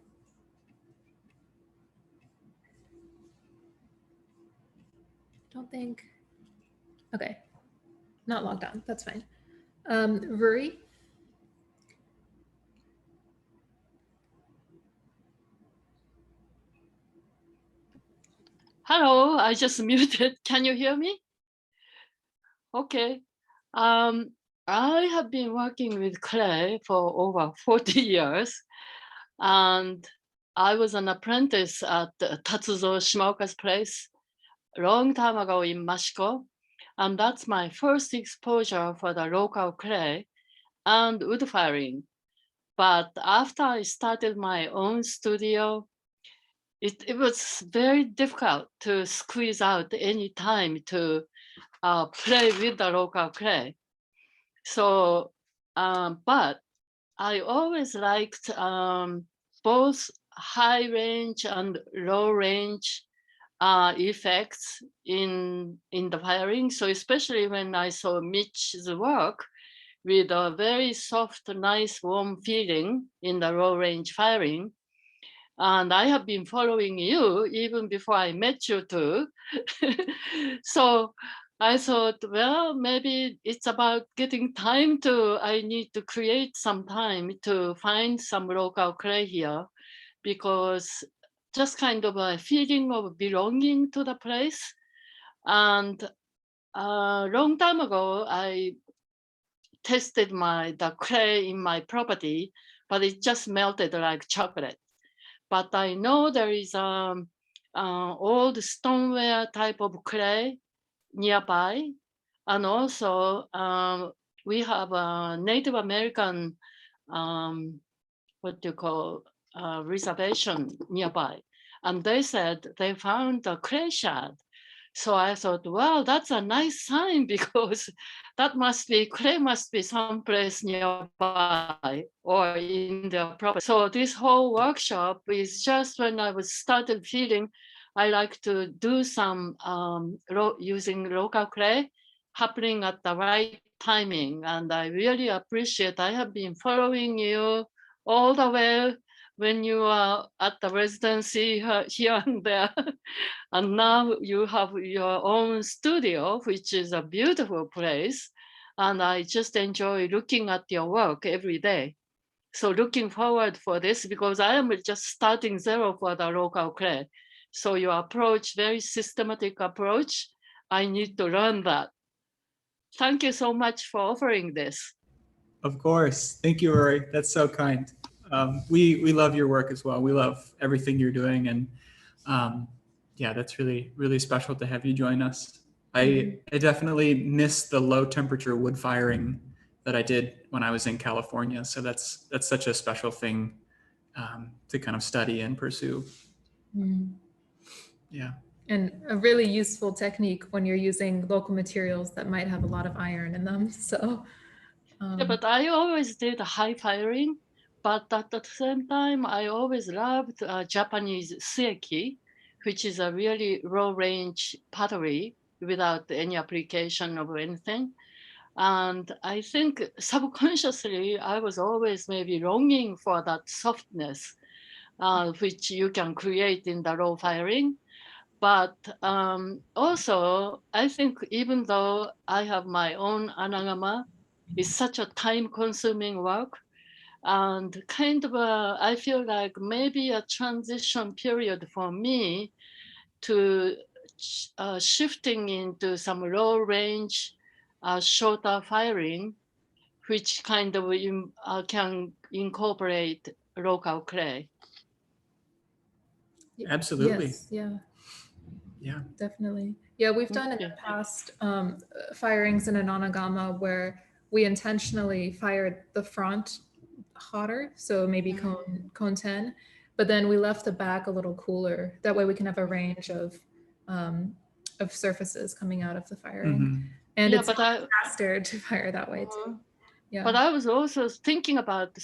Don't think. Okay, not logged on. That's fine. Ruri. Hello, I just muted. Can you hear me? Okay. I have been working with clay for over 40 years, and I was an apprentice at Tatsuzo Shimaoka's place a long time ago in Mexico, and that's my first exposure for the local clay and wood firing. But after I started my own studio, it was very difficult to squeeze out any time to play with the local clay. So, but I always liked both high range and low range effects in the firing. So especially when I saw Mitch's work with a very soft, nice, warm feeling in the low range firing. And I have been following you even before I met you two. So I thought, well, maybe it's about getting time I need to create some time to find some local clay here, because just kind of a feeling of belonging to the place. And a long time ago, I tested the clay in my property, but it just melted like chocolate. But I know there is old stoneware type of clay nearby. And also we have a Native American, what do you call, reservation nearby. And they said they found a clay shard. So I thought, wow, that's a nice sign, because clay must be someplace nearby or in their property. So this whole workshop is just when I was started feeling I like to do some using local clay happening at the right timing. And I really appreciate, I have been following you all the way when you are at the residency here and there. And now you have your own studio, which is a beautiful place. And I just enjoy looking at your work every day. So looking forward for this, because I am just starting zero for the local clay. So your approach, very systematic approach, I need to learn that. Thank you so much for offering this. Of course. Thank you, Rory. That's so kind. We love your work as well. We love everything you're doing. And yeah, that's really, really special to have you join us. I definitely miss the low temperature wood firing that I did when I was in California. So that's such a special thing to kind of study and pursue. Yeah. And a really useful technique when you're using local materials that might have a lot of iron in them. So yeah, but I always did high firing, but at the same time, I always loved Japanese sueki, which is a really low range pottery without any application of anything. And I think subconsciously, I was always maybe longing for that softness, which you can create in the low firing. But also, I think even though I have my own anagama, it's such a time-consuming work. And kind of I feel like maybe a transition period for me to shifting into some low range, shorter firing, which kind of can incorporate local clay. Absolutely. Yes, yeah. Yeah. Definitely. Yeah, we've done in the past firings in an onagama where we intentionally fired the front hotter, so maybe cone 10, but then we left the back a little cooler. That way we can have a range of of surfaces coming out of the firing. Mhm. And Yeah, it's but I, faster to fire that way too. Yeah. but I was also thinking about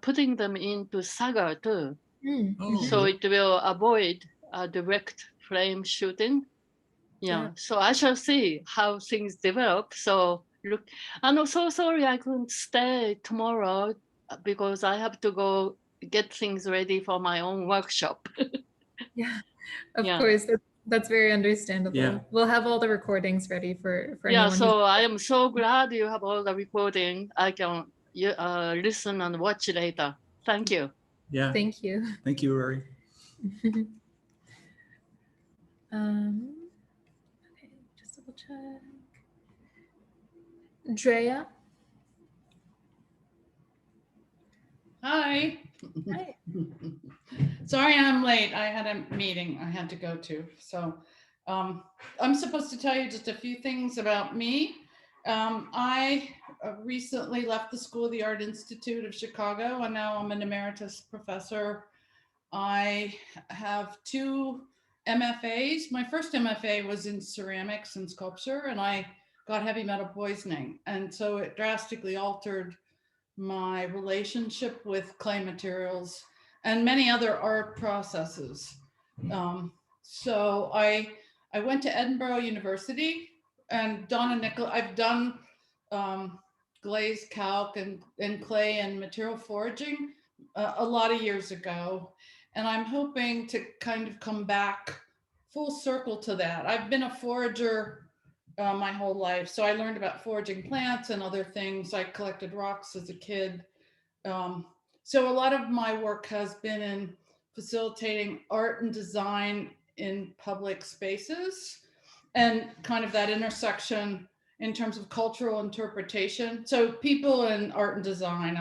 putting them into Saga too. Mm. Oh, So it will avoid direct flame shooting. Yeah. Yeah. So I shall see how things develop. So look, I'm so sorry I couldn't stay tomorrow because I have to go get things ready for my own workshop. Yeah, of Yeah. course. That's very understandable. Yeah. We'll have all the recordings ready for Yeah, anyone. so I am so glad you have all the recording. I can listen and watch later. Thank you. Yeah. Thank you. Thank you, Rory. Okay, just double check. Drea. Hi. Hi. Sorry I'm late. I had a meeting I had to go to. So I'm supposed to tell you just a few things about me. I recently left the School of the Art Institute of Chicago, and now I'm an emeritus professor. I have 2 MFAs. My first MFA was in ceramics and sculpture, and I got heavy metal poisoning. And so it drastically altered my relationship with clay materials and many other art processes. So I went to Edinburgh University, and I've done glazed calc and clay and material foraging a lot of years ago. And I'm hoping to kind of come back full circle to that. I've been a forager my whole life. So I learned about foraging plants and other things. I collected rocks as a kid. So a lot of my work has been in facilitating art and design in public spaces and kind of that intersection in terms of cultural interpretation. So people in art and design,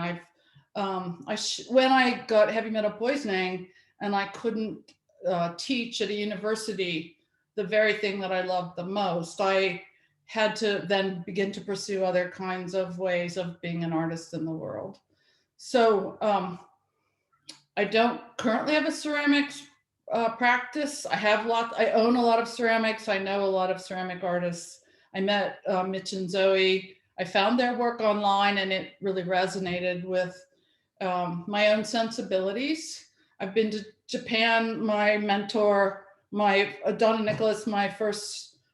when I got heavy metal poisoning and I couldn't teach at a university, the very thing that I loved the most, I had to then begin to pursue other kinds of ways of being an artist in the world. So I don't currently have a ceramics practice. I own a lot of ceramics. I know a lot of ceramic artists. I met Mitch and Zoe. I found their work online and it really resonated with my own sensibilities. I've been to Japan. My mentor, Donna Nicholas,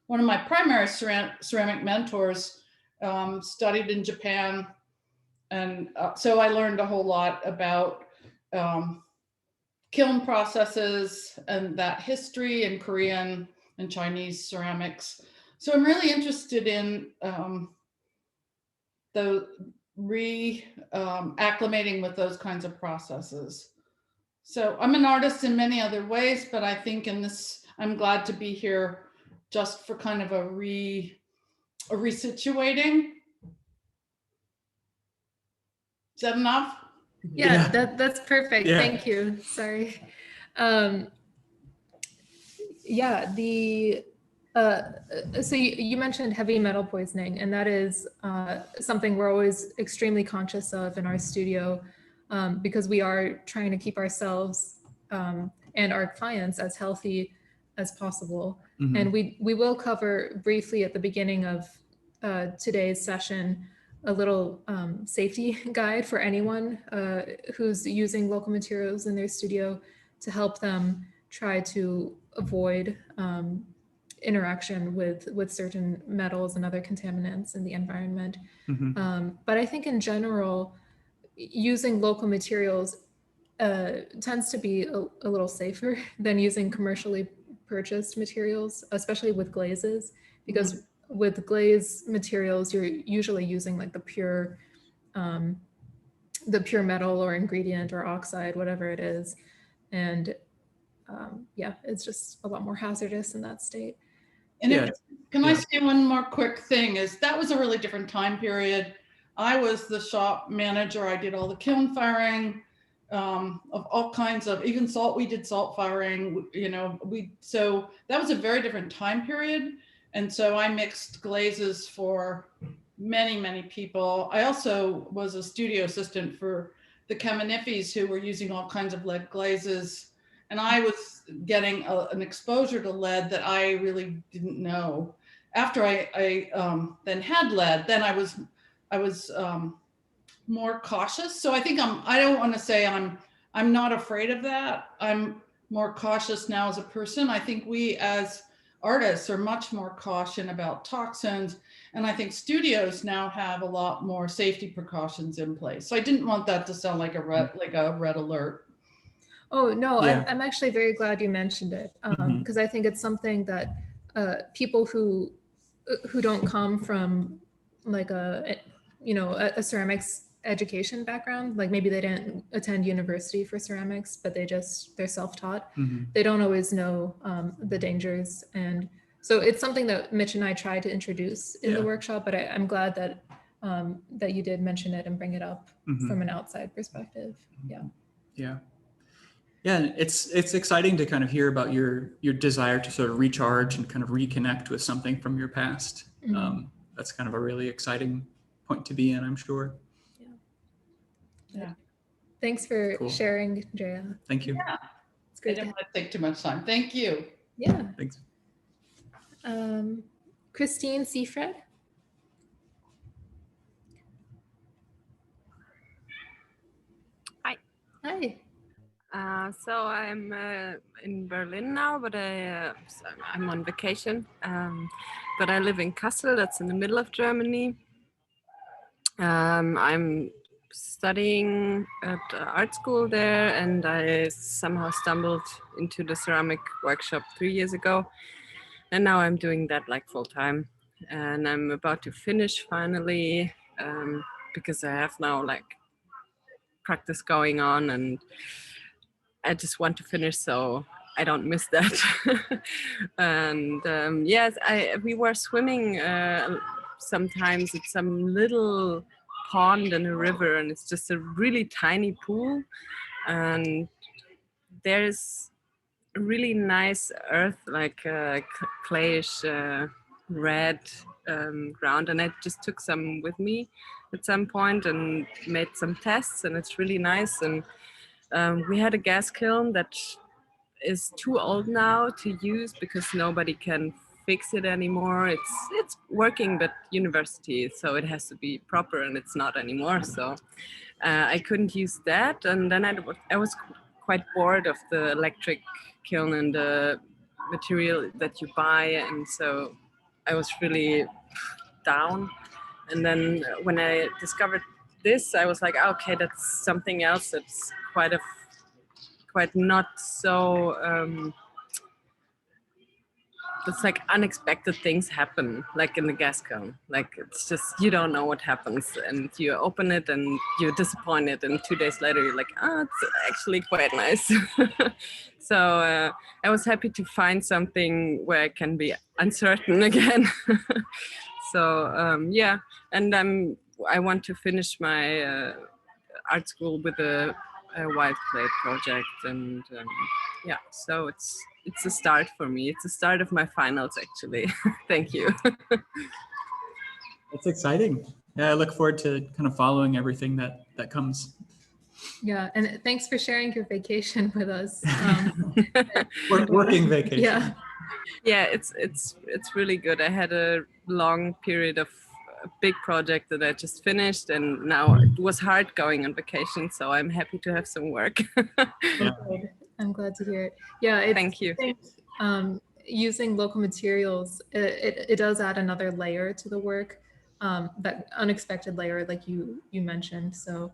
one of my primary ceramic mentors, studied in Japan. And so I learned a whole lot about kiln processes and that history in Korean and Chinese ceramics. So I'm really interested in the acclimating with those kinds of processes. So I'm an artist in many other ways, but I think in this, I'm glad to be here just for kind of a resituating. Is that enough? Yeah, that's perfect. Yeah. Thank you. Sorry. Yeah, so you mentioned heavy metal poisoning, and that is something we're always extremely conscious of in our studio because we are trying to keep ourselves and our clients as healthy as possible. Mhm. And we will cover briefly at the beginning of today's session a little safety guide for anyone who's using local materials in their studio to help them try to avoid interaction with certain metals and other contaminants in the environment. Mhm. But I think in general, using local materials tends to be a little safer than using commercially purchased materials, especially with glazes, because with glaze materials, you're usually using like the pure metal or ingredient or oxide, whatever it is. And yeah, it's just a lot more hazardous in that state. And Yeah. can I say one more quick thing? That was a really different time period. I was the shop manager. I did all the kiln firing of all kinds of, even salt. We did salt firing. So that was a very different time period. And so I mixed glazes for many, many people. I also was a studio assistant for the Caminifis who were using all kinds of lead glazes. And I was getting an exposure to lead that I really didn't know. After I then had lead, then I was more cautious. So I think I don't want to say I'm not afraid of that. I'm more cautious now as a person. I think we as artists are much more cautious about toxins. And I think studios now have a lot more safety precautions in place. So I didn't want that to sound like a red alert. Oh, no, Yeah. I'm actually very glad you mentioned it, because I think it's something that people who don't come from like a ceramics education background, like maybe they didn't attend university for ceramics, but they're self-taught. They don't always know the dangers. And so it's something that Mitch and I tried to introduce in the workshop, but I'm glad that that you did mention it and bring it up from an outside perspective. Yeah. Yeah. Yeah, it's exciting to kind of hear about your desire to sort of recharge and kind of reconnect with something from your past. That's kind of a really exciting point to be in, I'm sure. Yeah. Thanks for sharing, Drea. Thank you. Yeah. It's great. I didn't want to take too much time. Thank you. Yeah. Thanks. Christine Seafred. Hi. Hi. So I'm in Berlin now, but I'm on vacation. But I live in Kassel, that's in the middle of Germany. I'm studying at art school there, and I somehow stumbled into the ceramic workshop 3 years ago. And now I'm doing that like full time. And I'm about to finish finally, because I have now like practice going on, and I just want to finish so I don't miss that. And yes, we were swimming sometimes at some little pond in a river, and it's just a really tiny pool, and there's a really nice earth, like clayish red ground, and I just took some with me at some point and made some tests, and it's really nice. And we had a gas kiln that is too old now to use because nobody can fix it anymore. It's working, but university, so it has to be proper, and it's not anymore. So I couldn't use that, and then I was quite bored of the electric kiln and the material that you buy, and so I was really down. And then when I discovered this, I was like, okay, that's something else that's quite not so it's like unexpected things happen, like in the gas cone. Like it's just, you don't know what happens, and you open it and you're disappointed, and 2 days later you're like, oh, it's actually quite nice. So I was happy to find something where I can be uncertain again. So yeah, and I want to finish my art school with a white clay project, and yeah, so it's a start for me. It's the start of my finals, actually. Thank you. That's exciting. Yeah, I look forward to kind of following everything that comes. Yeah, and thanks for sharing your vacation with us. Working vacation. Yeah. Yeah, it's really good. I had a long period of a big project that I just finished, and now it was hard going on vacation, so I'm happy to have some work. Yeah. I'm glad to hear it. Yeah, Thank you. Using local materials, it does add another layer to the work, that unexpected layer, like you mentioned. So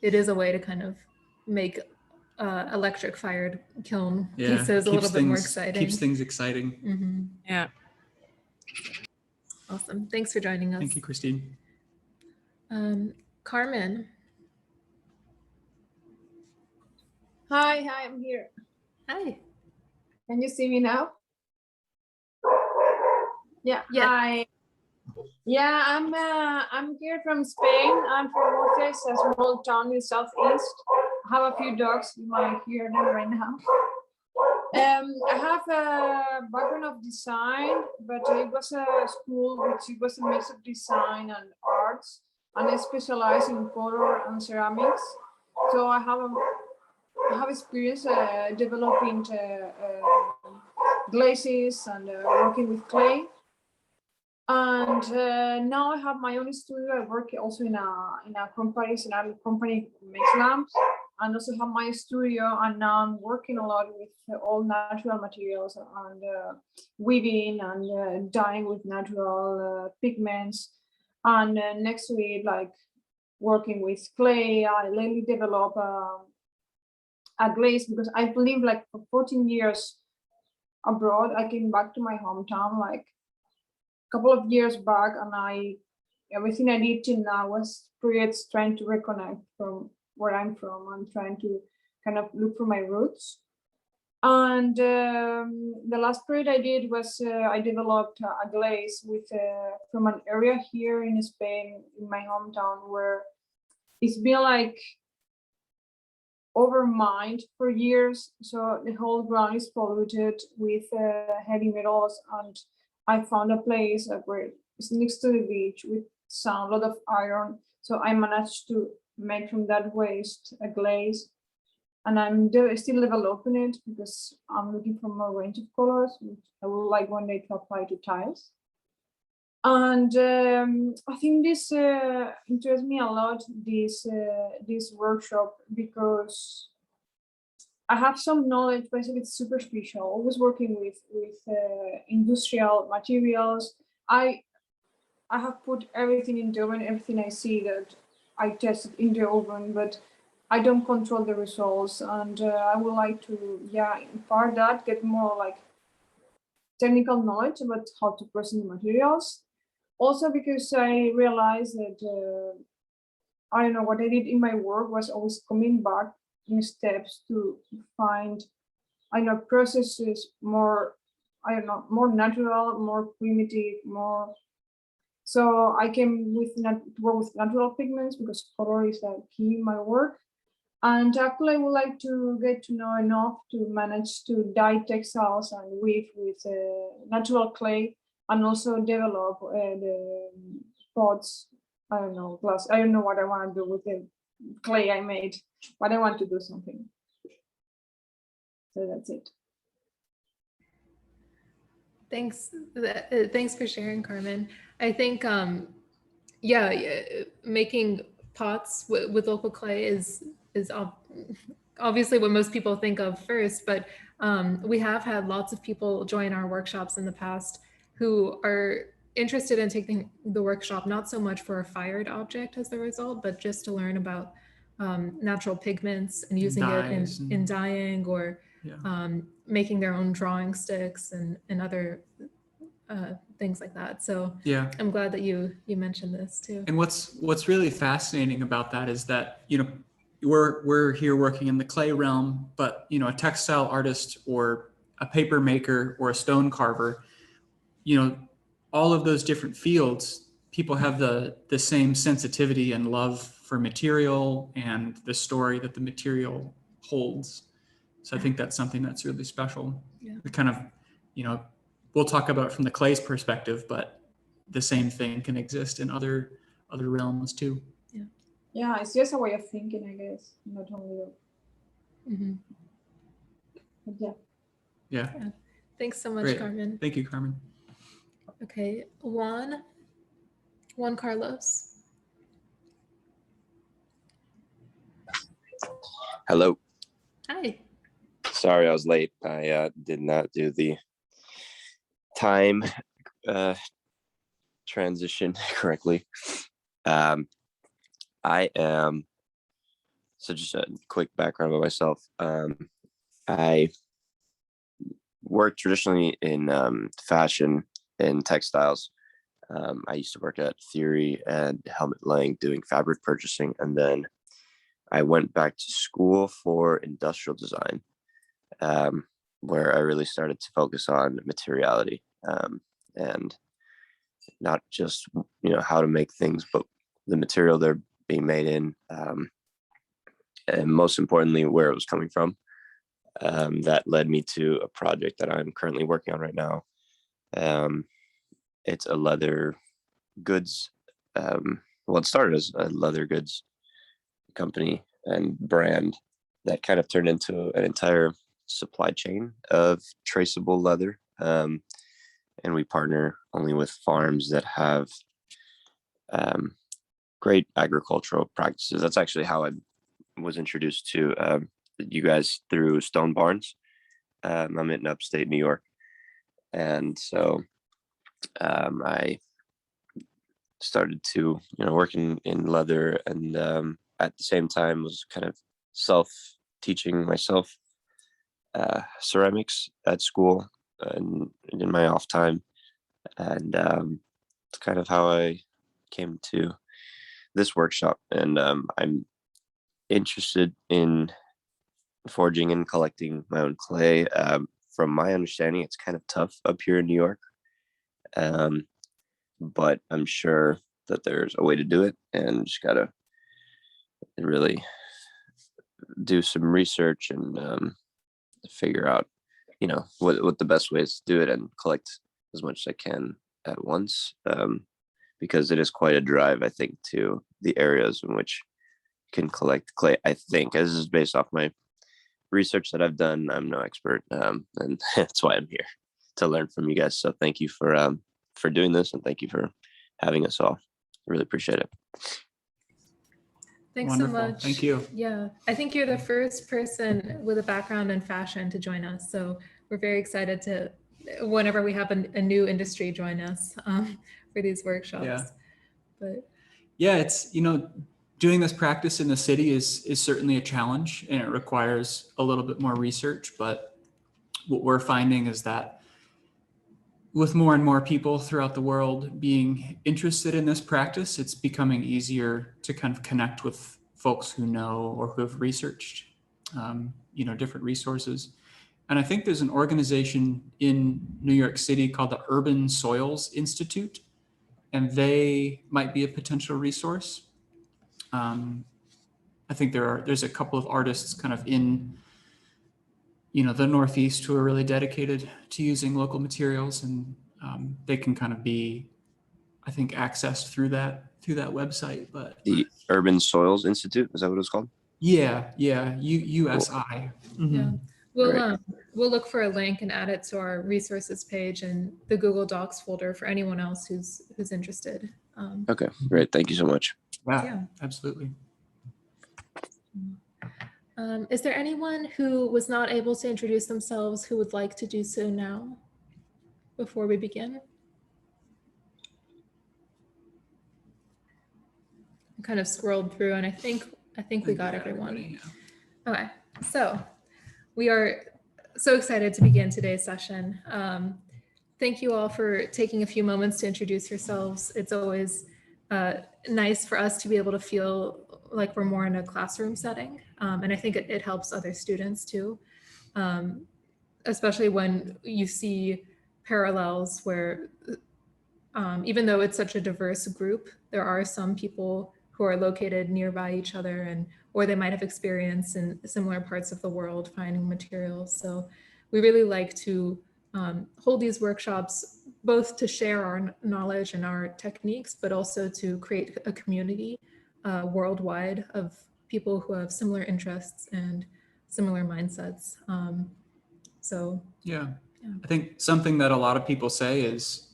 it is a way to kind of make electric fired kiln pieces a little bit more exciting. Keeps things exciting. Yeah. Awesome. Thanks for joining us. Thank you, Christine. Carmen. Hi, I'm here. Hi. Can you see me now? Yeah. Yeah. Yeah, I'm here from Spain. I'm from Mortes, a small town in southeast. I have a few dogs. You might hear them right now. I have a background of design, but it was a school which it was a mix of design and arts, and I specialize in color and ceramics. So I have have experience developing glazes and working with clay. And now I have my own studio. I work also in a company, makes lamps, and also have my studio. And now I'm working a lot with all natural materials and weaving and dyeing with natural pigments. And next to it, like working with clay, I lately develop a glaze because I've lived like for 14 years abroad. I came back to my hometown like couple of years back, and everything I did till now was periods trying to reconnect from where I'm from and trying to kind of look for my roots. And the last period I did was I developed a glaze with from an area here in Spain, in my hometown, where it's been like overmined for years. So the whole ground is polluted with heavy metals, and I found a place where it's next to the beach with a lot of iron. So I managed to make from that waste a glaze, and I'm still developing it because I'm looking for more range of colors, which I would like one day to apply to tiles. And I think this interests me a lot, this workshop, because I have some knowledge, but it's superficial. Always working with industrial materials. I have put everything in the oven, everything I see that I tested in the oven, but I don't control the results. And I would like to, impart that, get more like technical knowledge about how to present the materials. Also because I realized that I don't know, what I did in my work was always coming back in steps to find, I know, processes more, I don't know, more natural, more primitive, more. So I came with work with natural pigments because color is a key in my work. And actually, I would like to get to know enough to manage to dye textiles and weave with natural clay, and also develop the pots. I don't know, glass. I don't know what I want to do with the clay I made, but I want to do something. So that's it. Thanks. Thanks for sharing, Carmen. I think, making pots with local clay is obviously what most people think of first, but we have had lots of people join our workshops in the past who are interested in taking the workshop, not so much for a fired object as the result, but just to learn about natural pigments and using it in dyeing or making their own drawing sticks and other things like that. So yeah, I'm glad that you mentioned this too. And what's really fascinating about that is that, we're here working in the clay realm, but a textile artist or a paper maker or a stone carver, all of those different fields, people have the same sensitivity and love for material and the story that the material holds. So I think that's something that's really special. Yeah. We kind of, we'll talk about it from the clay's perspective, but the same thing can exist in other realms too. Yeah, it's just a way of thinking, I guess, not only. Yeah. Thanks so much, Great. Carmen. Thank you, Carmen. Okay, Juan Carlos. Hello. Hi. Sorry I was late. I did not do the time transition correctly. I am, so just a quick background about myself. I work traditionally in fashion and textiles. I used to work at Theory and Helmet Lang doing fabric purchasing, and then I went back to school for industrial design, where I really started to focus on materiality and not just how to make things, but the material they're being made in, and most importantly where it was coming from. That led me to a project that I'm currently working on right now. It's a leather goods. It started as a leather goods company and brand that kind of turned into an entire supply chain of traceable leather. And we partner only with farms that have great agricultural practices. That's actually how I was introduced to you guys, through Stone Barns. I'm in upstate New York. And so I started to, working in leather, and at the same time was kind of self-teaching myself ceramics at school and in my off time. And it's kind of how I came to this workshop. And I'm interested in forging and collecting my own clay. From my understanding, it's kind of tough up here in New York. But I'm sure that there's a way to do it, and just gotta really do some research and figure out, what the best way is to do it, and collect as much as I can at once. Because it is quite a drive, I think, to the areas in which you can collect clay. I think, as is based off my research that I've done. I'm no expert, and that's why I'm here, to learn from you guys. So thank you for doing this, and thank you for having us all. Really appreciate it. Thanks Wonderful. so much. Thank you. Yeah, I think you're the first person with a background in fashion to join us. So we're very excited to, whenever we have a new industry join us for these workshops. Yeah. But yeah, it's, doing this practice in the city is certainly a challenge, and it requires a little bit more research. But what we're finding is that with more and more people throughout the world being interested in this practice, it's becoming easier to kind of connect with folks who know or who have researched, different resources. And I think there's an organization in New York City called the Urban Soils Institute, and they might be a potential resource. I think there's a couple of artists kind of in the Northeast who are really dedicated to using local materials, and they can kind of be, I think, accessed through that website. But The Urban Soils Institute, is that what it's called? Yeah, USI. Mm-hmm. yeah, we'll look for a link and add it to our resources page and the Google Docs folder for anyone else who's interested. Okay, great. Thank you so much. Yeah, absolutely. Is there anyone who was not able to introduce themselves who would like to do so now before we begin? I kind of scrolled through, and I think we got everyone. Yeah. Okay, so we are so excited to begin today's session. Thank you all for taking a few moments to introduce yourselves. It's always nice for us to be able to feel like we're more in a classroom setting. And I think it helps other students too, especially when you see parallels where even though it's such a diverse group, there are some people who are located nearby each other, or they might have experience in similar parts of the world finding materials. So we really like to hold these workshops both to share our knowledge and our techniques, but also to create a community worldwide of people who have similar interests and similar mindsets. Yeah, I think something that a lot of people say is,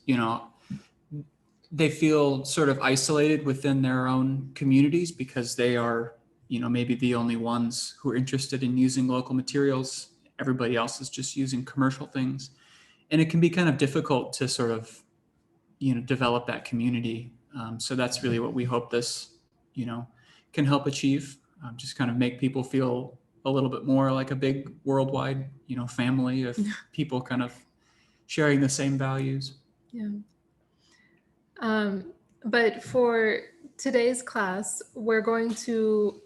they feel sort of isolated within their own communities because they are, maybe the only ones who are interested in using local materials. Everybody else is just using commercial things. And it can be kind of difficult to sort of, develop that community. So that's really what we hope this, can help achieve. Just kind of make people feel a little bit more like a big worldwide, family of people kind of sharing the same values. Yeah. But for today's class, we're going to,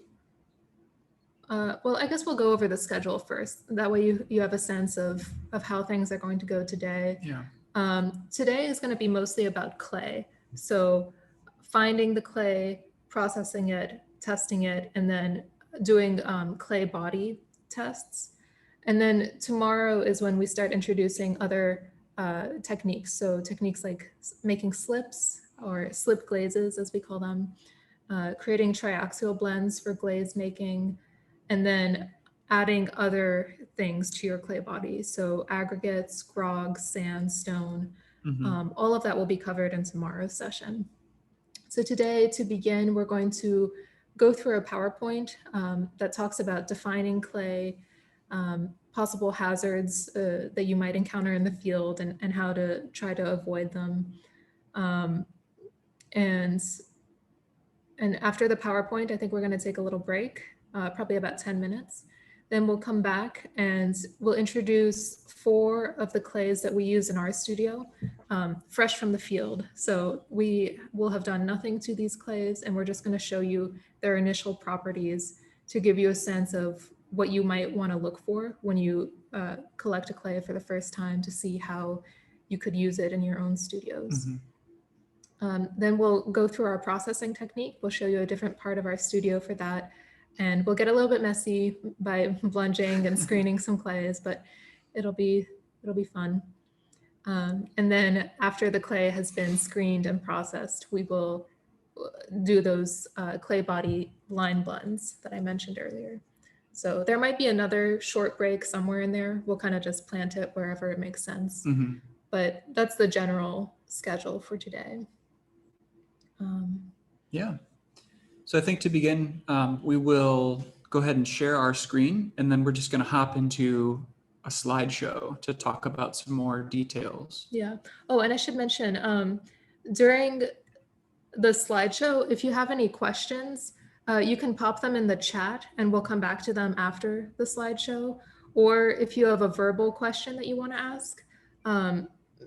well, I guess we'll go over the schedule first. That way you have a sense of how things are going to go today. Yeah. Today is going to be mostly about clay. So finding the clay, processing it, testing it, and then doing clay body tests. And then tomorrow is when we start introducing other techniques. So techniques like making slips or slip glazes, as we call them, creating triaxial blends for glaze making. And then adding other things to your clay body. So aggregates, grog, sand, stone, all of that will be covered in tomorrow's session. So today, to begin, we're going to go through a PowerPoint that talks about defining clay, possible hazards that you might encounter in the field, and how to try to avoid them. And after the PowerPoint, I think we're going to take a little break, probably about 10 minutes. Then we'll come back and we'll introduce 4 of the clays that we use in our studio, fresh from the field. So we will have done nothing to these clays, and we're just going to show you their initial properties to give you a sense of what you might want to look for when you collect a clay for the first time, to see how you could use it in your own studios. Then we'll go through our processing technique. We'll show you a different part of our studio for that. And we'll get a little bit messy by blunging and screening some clays, but it'll be fun. And then after the clay has been screened and processed, we will do those clay body line blends that I mentioned earlier. So there might be another short break somewhere in there. We'll kind of just plant it wherever it makes sense. But that's the general schedule for today. Yeah. So I think to begin, we will go ahead and share our screen, and then we're just going to hop into a slideshow to talk about some more details. Yeah. Oh, and I should mention, during the slideshow, if you have any questions, you can pop them in the chat and we'll come back to them after the slideshow. Or if you have a verbal question that you want to ask,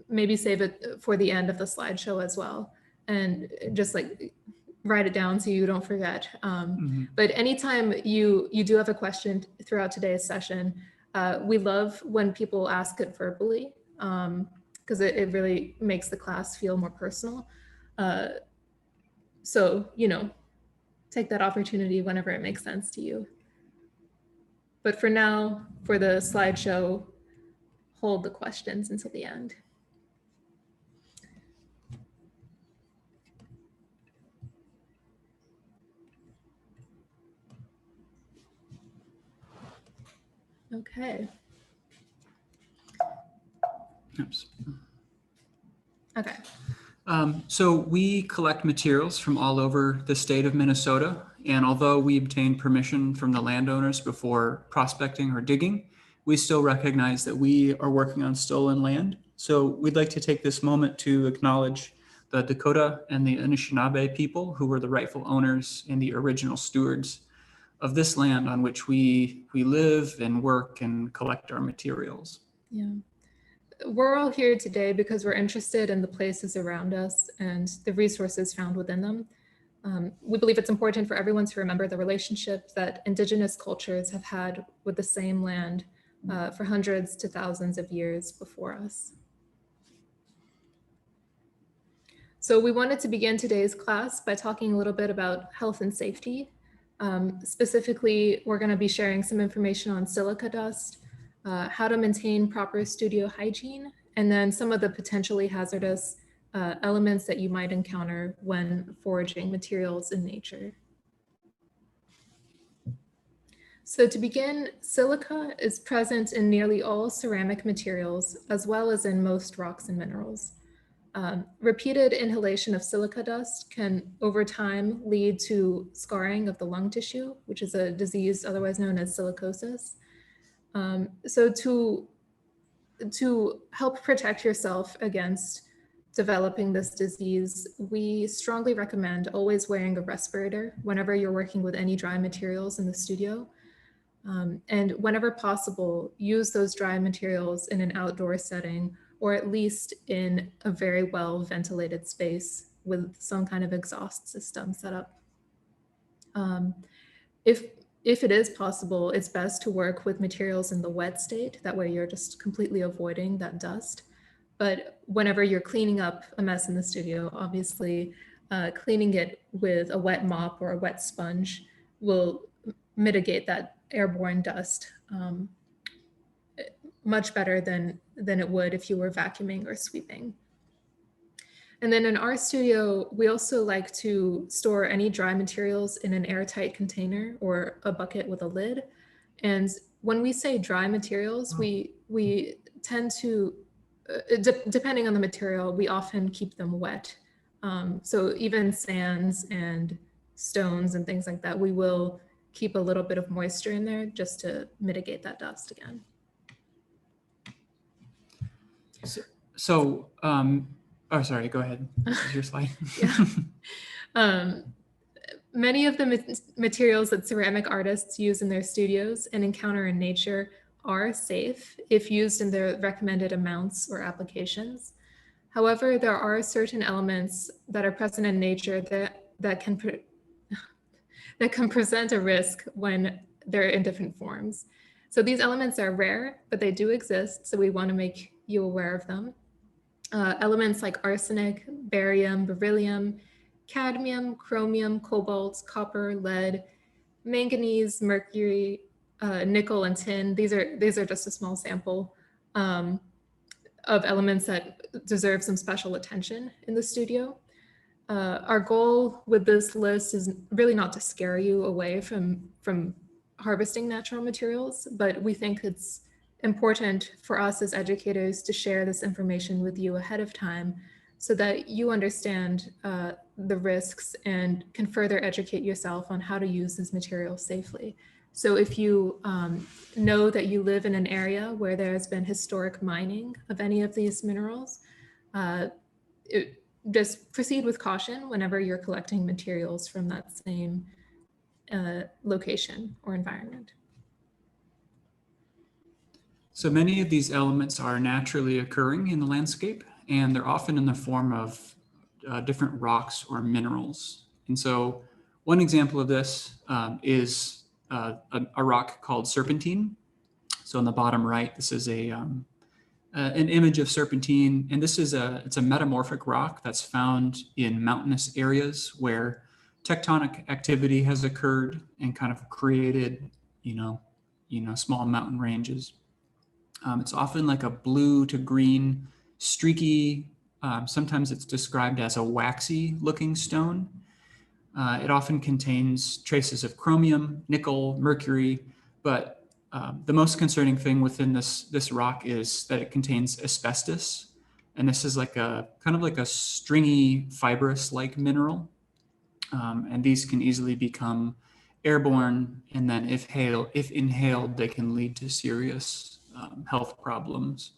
maybe save it for the end of the slideshow as well. And just like write it down so you don't forget. But anytime you do have a question throughout today's session, we love when people ask it verbally, because it really makes the class feel more personal. So, take that opportunity whenever it makes sense to you. But for now, for the slideshow, hold the questions until the end. Okay. Oops. Okay. So we collect materials from all over the state of Minnesota, and although we obtain permission from the landowners before prospecting or digging, we still recognize that we are working on stolen land. So we'd like to take this moment to acknowledge the Dakota and the Anishinaabe people, who were the rightful owners and the original stewards of this land on which we live and work and collect our materials. Yeah. We're all here today because we're interested in the places around us and the resources found within them. We believe it's important for everyone to remember the relationship that Indigenous cultures have had with the same land for hundreds to thousands of years before us. So we wanted to begin today's class by talking a little bit about health and safety. Specifically, we're going to be sharing some information on silica dust, how to maintain proper studio hygiene, and then some of the potentially hazardous elements that you might encounter when foraging materials in nature. So to begin, silica is present in nearly all ceramic materials, as well as in most rocks and minerals. Repeated inhalation of silica dust can, over time, lead to scarring of the lung tissue, which is a disease otherwise known as silicosis. So to help protect yourself against developing this disease, we strongly recommend always wearing a respirator whenever you're working with any dry materials in the studio. And whenever possible, use those dry materials in an outdoor setting, or at least in a very well ventilated space with some kind of exhaust system set up. If it is possible, it's best to work with materials in the wet state. That way you're just completely avoiding that dust. But whenever you're cleaning up a mess in the studio, obviously cleaning it with a wet mop or a wet sponge will mitigate that airborne dust much better than it would if you were vacuuming or sweeping. And then in our studio, we also like to store any dry materials in an airtight container or a bucket with a lid. And when we say dry materials, we tend to, depending on the material, we often keep them wet. So even sands and stones and things like that, we will keep a little bit of moisture in there just to mitigate that dust again. So, oh, sorry, go ahead. This is your slide. Many of the materials that ceramic artists use in their studios and encounter in nature are safe if used in their recommended amounts or applications. However, there are certain elements that are present in nature that can present a risk when they're in different forms. So these elements are rare, but they do exist, so we want to make you aware of them. Elements like arsenic, barium, beryllium, cadmium, chromium, cobalt, copper, lead, manganese, mercury, nickel, and tin. These are just a small sample of elements that deserve some special attention in the studio. Our goal with this list is really not to scare you away from harvesting natural materials, but we think it's important for us as educators to share this information with you ahead of time so that you understand the risks and can further educate yourself on how to use this material safely. So if you know that you live in an area where there has been historic mining of any of these minerals, just proceed with caution whenever you're collecting materials from that same location or environment. So many of these elements are naturally occurring in the landscape, and they're often in the form of different rocks or minerals. And so one example of this is a rock called serpentine. So on the bottom right, this is an image of serpentine, and this is it's a metamorphic rock that's found in mountainous areas where tectonic activity has occurred and kind of created, small mountain ranges. It's often like a blue to green, streaky, sometimes it's described as a waxy looking stone. It often contains traces of chromium, nickel, mercury, but the most concerning thing within this rock is that it contains asbestos. And this is like a kind of like a stringy fibrous like mineral. And these can easily become airborne. And then if inhaled, they can lead to serious health problems.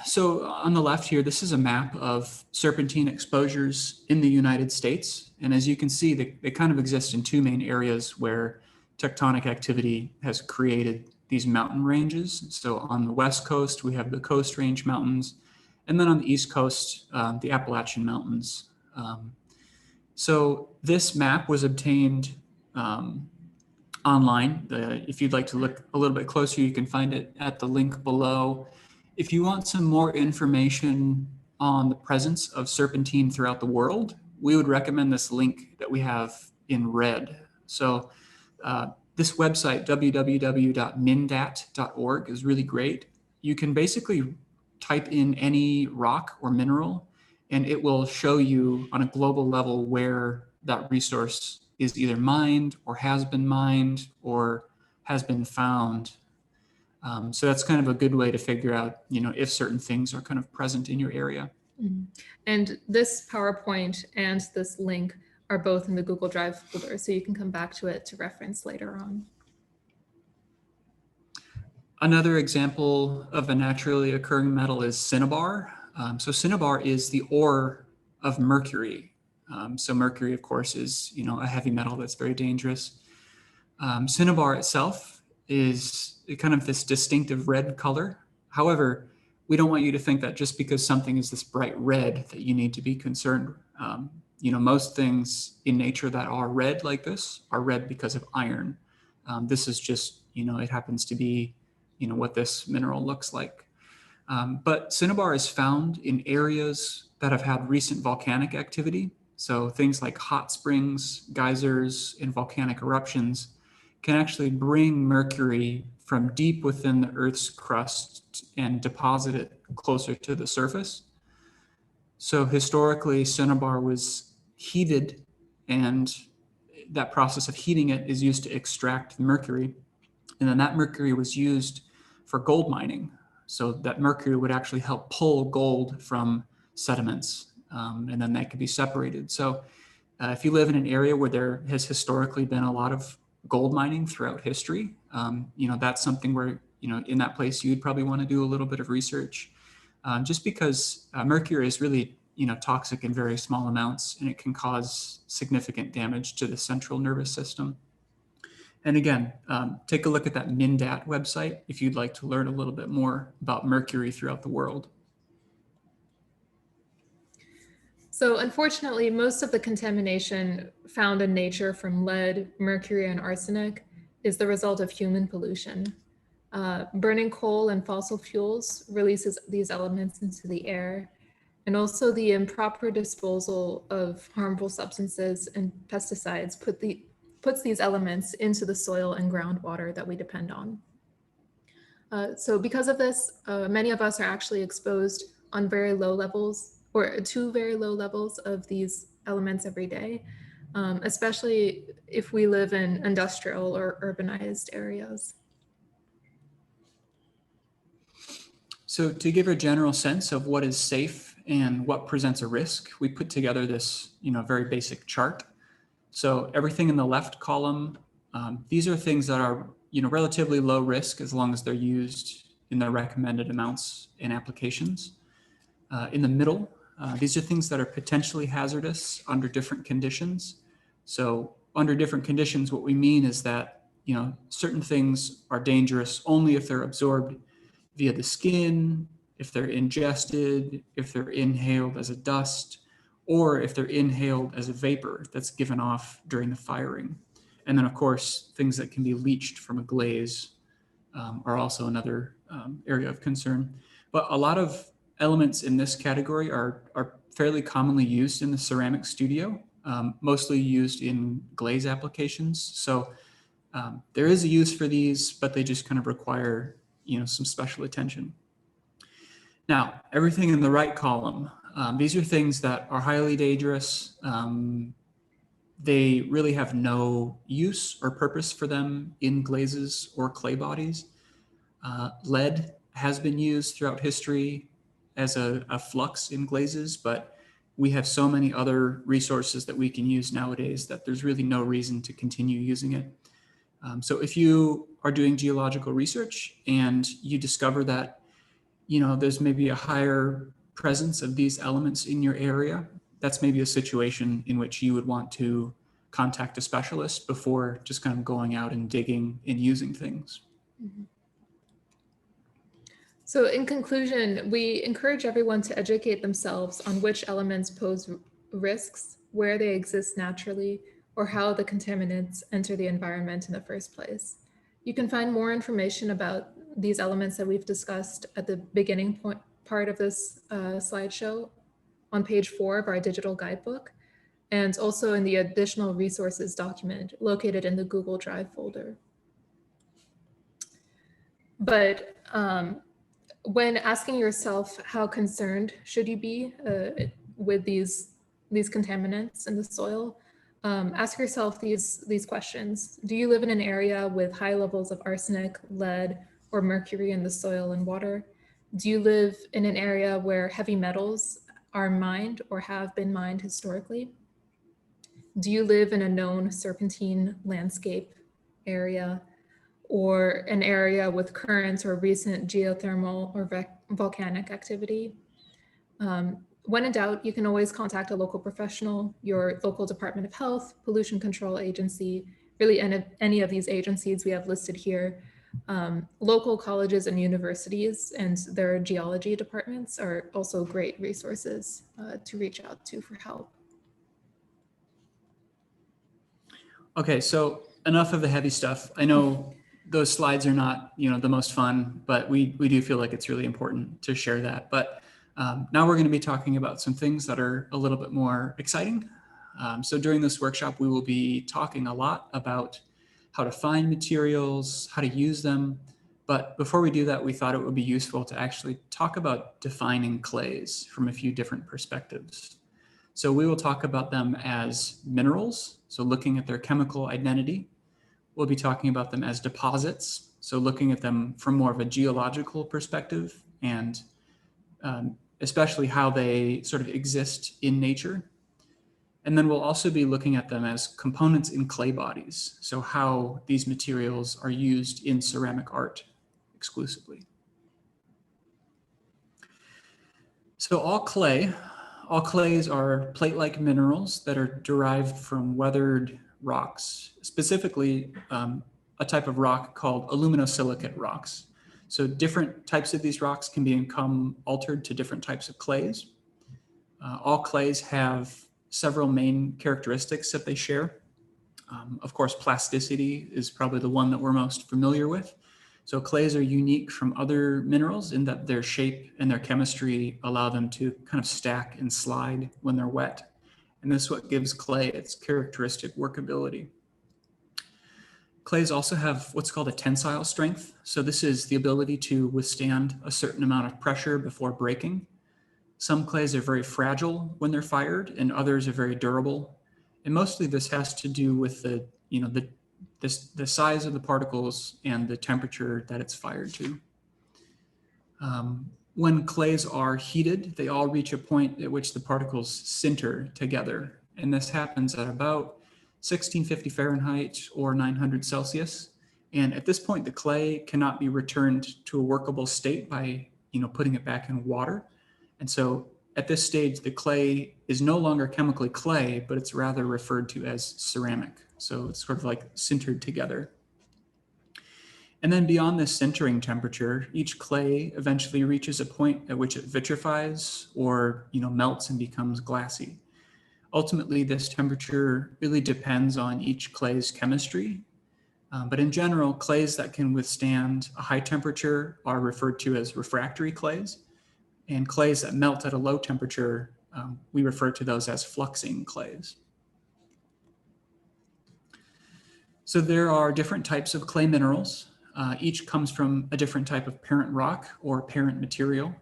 So on the left here, this is a map of serpentine exposures in the United States. And as you can see, they kind of exist in two main areas where tectonic activity has created these mountain ranges. So on the West Coast, we have the Coast Range Mountains, and then on the East Coast, the Appalachian Mountains. So this map was obtained online. If you'd like to look a little bit closer, you can find it at the link below. If you want some more information on the presence of serpentine throughout the world, we would recommend this link that we have in red. So this website, www.mindat.org, is really great. You can basically type in any rock or mineral, and it will show you on a global level where that resource is either mined or has been mined or has been found. So that's kind of a good way to figure out, if certain things are kind of present in your area. Mm-hmm. And this PowerPoint and this link are both in the Google Drive folder, so you can come back to it to reference later on. Another example of a naturally occurring metal is cinnabar. So cinnabar is the ore of mercury. So mercury, of course, is a heavy metal that's very dangerous. Cinnabar itself is kind of this distinctive red color. However, we don't want you to think that just because something is this bright red that you need to be concerned. Most things in nature that are red like this are red because of iron. This is just, it happens to be, what this mineral looks like. But cinnabar is found in areas that have had recent volcanic activity. So things like hot springs, geysers, and volcanic eruptions can actually bring mercury from deep within the Earth's crust and deposit it closer to the surface. So historically, cinnabar was heated, and that process of heating it is used to extract the mercury. And then that mercury was used for gold mining. So that mercury would actually help pull gold from sediments, and then that could be separated. So if you live in an area where there has historically been a lot of gold mining throughout history, that's something where, in that place, you'd probably want to do a little bit of research, just because mercury is really, toxic in very small amounts, and it can cause significant damage to the central nervous system. And again, take a look at that MINDAT website if you'd like to learn a little bit more about mercury throughout the world. So unfortunately, most of the contamination found in nature from lead, mercury, and arsenic is the result of human pollution. Burning coal and fossil fuels releases these elements into the air, and also the improper disposal of harmful substances and pesticides puts these elements into the soil and groundwater that we depend on. So because of this, many of us are actually exposed on very low levels or to very low levels of these elements every day, especially if we live in industrial or urbanized areas. So to give a general sense of what is safe and what presents a risk, we put together this, very basic chart. So everything in the left column, these are things that are, relatively low risk as long as they're used in the recommended amounts in applications. In the middle, these are things that are potentially hazardous under different conditions. So under different conditions, what we mean is that, certain things are dangerous only if they're absorbed via the skin, if they're ingested, if they're inhaled as a dust, or if they're inhaled as a vapor that's given off during the firing. And then of course, things that can be leached from a glaze are also another area of concern. But a lot of elements in this category are fairly commonly used in the ceramic studio, mostly used in glaze applications. So there is a use for these, but they just kind of require some special attention. Now, everything in the right column, these are things that are highly dangerous. They really have no use or purpose for them in glazes or clay bodies. Lead has been used throughout history as a flux in glazes, but we have so many other resources that we can use nowadays that there's really no reason to continue using it. So if you are doing geological research and you discover that, there's maybe a higher presence of these elements in your area, that's maybe a situation in which you would want to contact a specialist before just kind of going out and digging and using things. Mm-hmm. So in conclusion, we encourage everyone to educate themselves on which elements pose risks, where they exist naturally, or how the contaminants enter the environment in the first place. You can find more information about these elements that we've discussed at the beginning part of this slideshow on page 4 of our digital guidebook, and also in the additional resources document located in the Google Drive folder. But when asking yourself how concerned should you be with these contaminants in the soil, ask yourself these questions. Do you live in an area with high levels of arsenic, lead, or mercury in the soil and water? Do you live in an area where heavy metals are mined or have been mined historically? Do you live in a known serpentine landscape area, or an area with current or recent geothermal or volcanic activity? When in doubt, you can always contact a local professional, your local Department of Health, Pollution Control Agency, really any of these agencies we have listed here. Local colleges and universities and their geology departments are also great resources to reach out to for help. Okay, so enough of the heavy stuff. I know those slides are not, the most fun, but we do feel like it's really important to share that. But now we're going to be talking about some things that are a little bit more exciting. So during this workshop, we will be talking a lot about how to find materials, how to use them. But before we do that, we thought it would be useful to actually talk about defining clays from a few different perspectives. So we will talk about them as minerals, so looking at their chemical identity, we'll be talking about them as deposits. So looking at them from more of a geological perspective and especially how they sort of exist in nature. And then we'll also be looking at them as components in clay bodies. So how these materials are used in ceramic art exclusively. So all clays are plate-like minerals that are derived from weathered rocks, specifically a type of rock called aluminosilicate rocks. So different types of these rocks can become altered to different types of clays. All clays have several main characteristics that they share. Of course, plasticity is probably the one that we're most familiar with. So clays are unique from other minerals in that their shape and their chemistry allow them to kind of stack and slide when they're wet. And this is what gives clay its characteristic workability. Clays also have what's called a tensile strength. So this is the ability to withstand a certain amount of pressure before breaking. Some clays are very fragile when they're fired and others are very durable. And mostly this has to do with the size of the particles and the temperature that it's fired to. When clays are heated, they all reach a point at which the particles sinter together. And this happens at about 1650 Fahrenheit or 900 Celsius. And at this point, the clay cannot be returned to a workable state by putting it back in water. And so at this stage, the clay is no longer chemically clay, but it's rather referred to as ceramic. So it's sort of like sintered together. And then beyond this sintering temperature, each clay eventually reaches a point at which it vitrifies or melts and becomes glassy. Ultimately, this temperature really depends on each clay's chemistry. But in general, clays that can withstand a high temperature are referred to as refractory clays. And clays that melt at a low temperature, we refer to those as fluxing clays. So there are different types of clay minerals. Each comes from a different type of parent rock or parent material.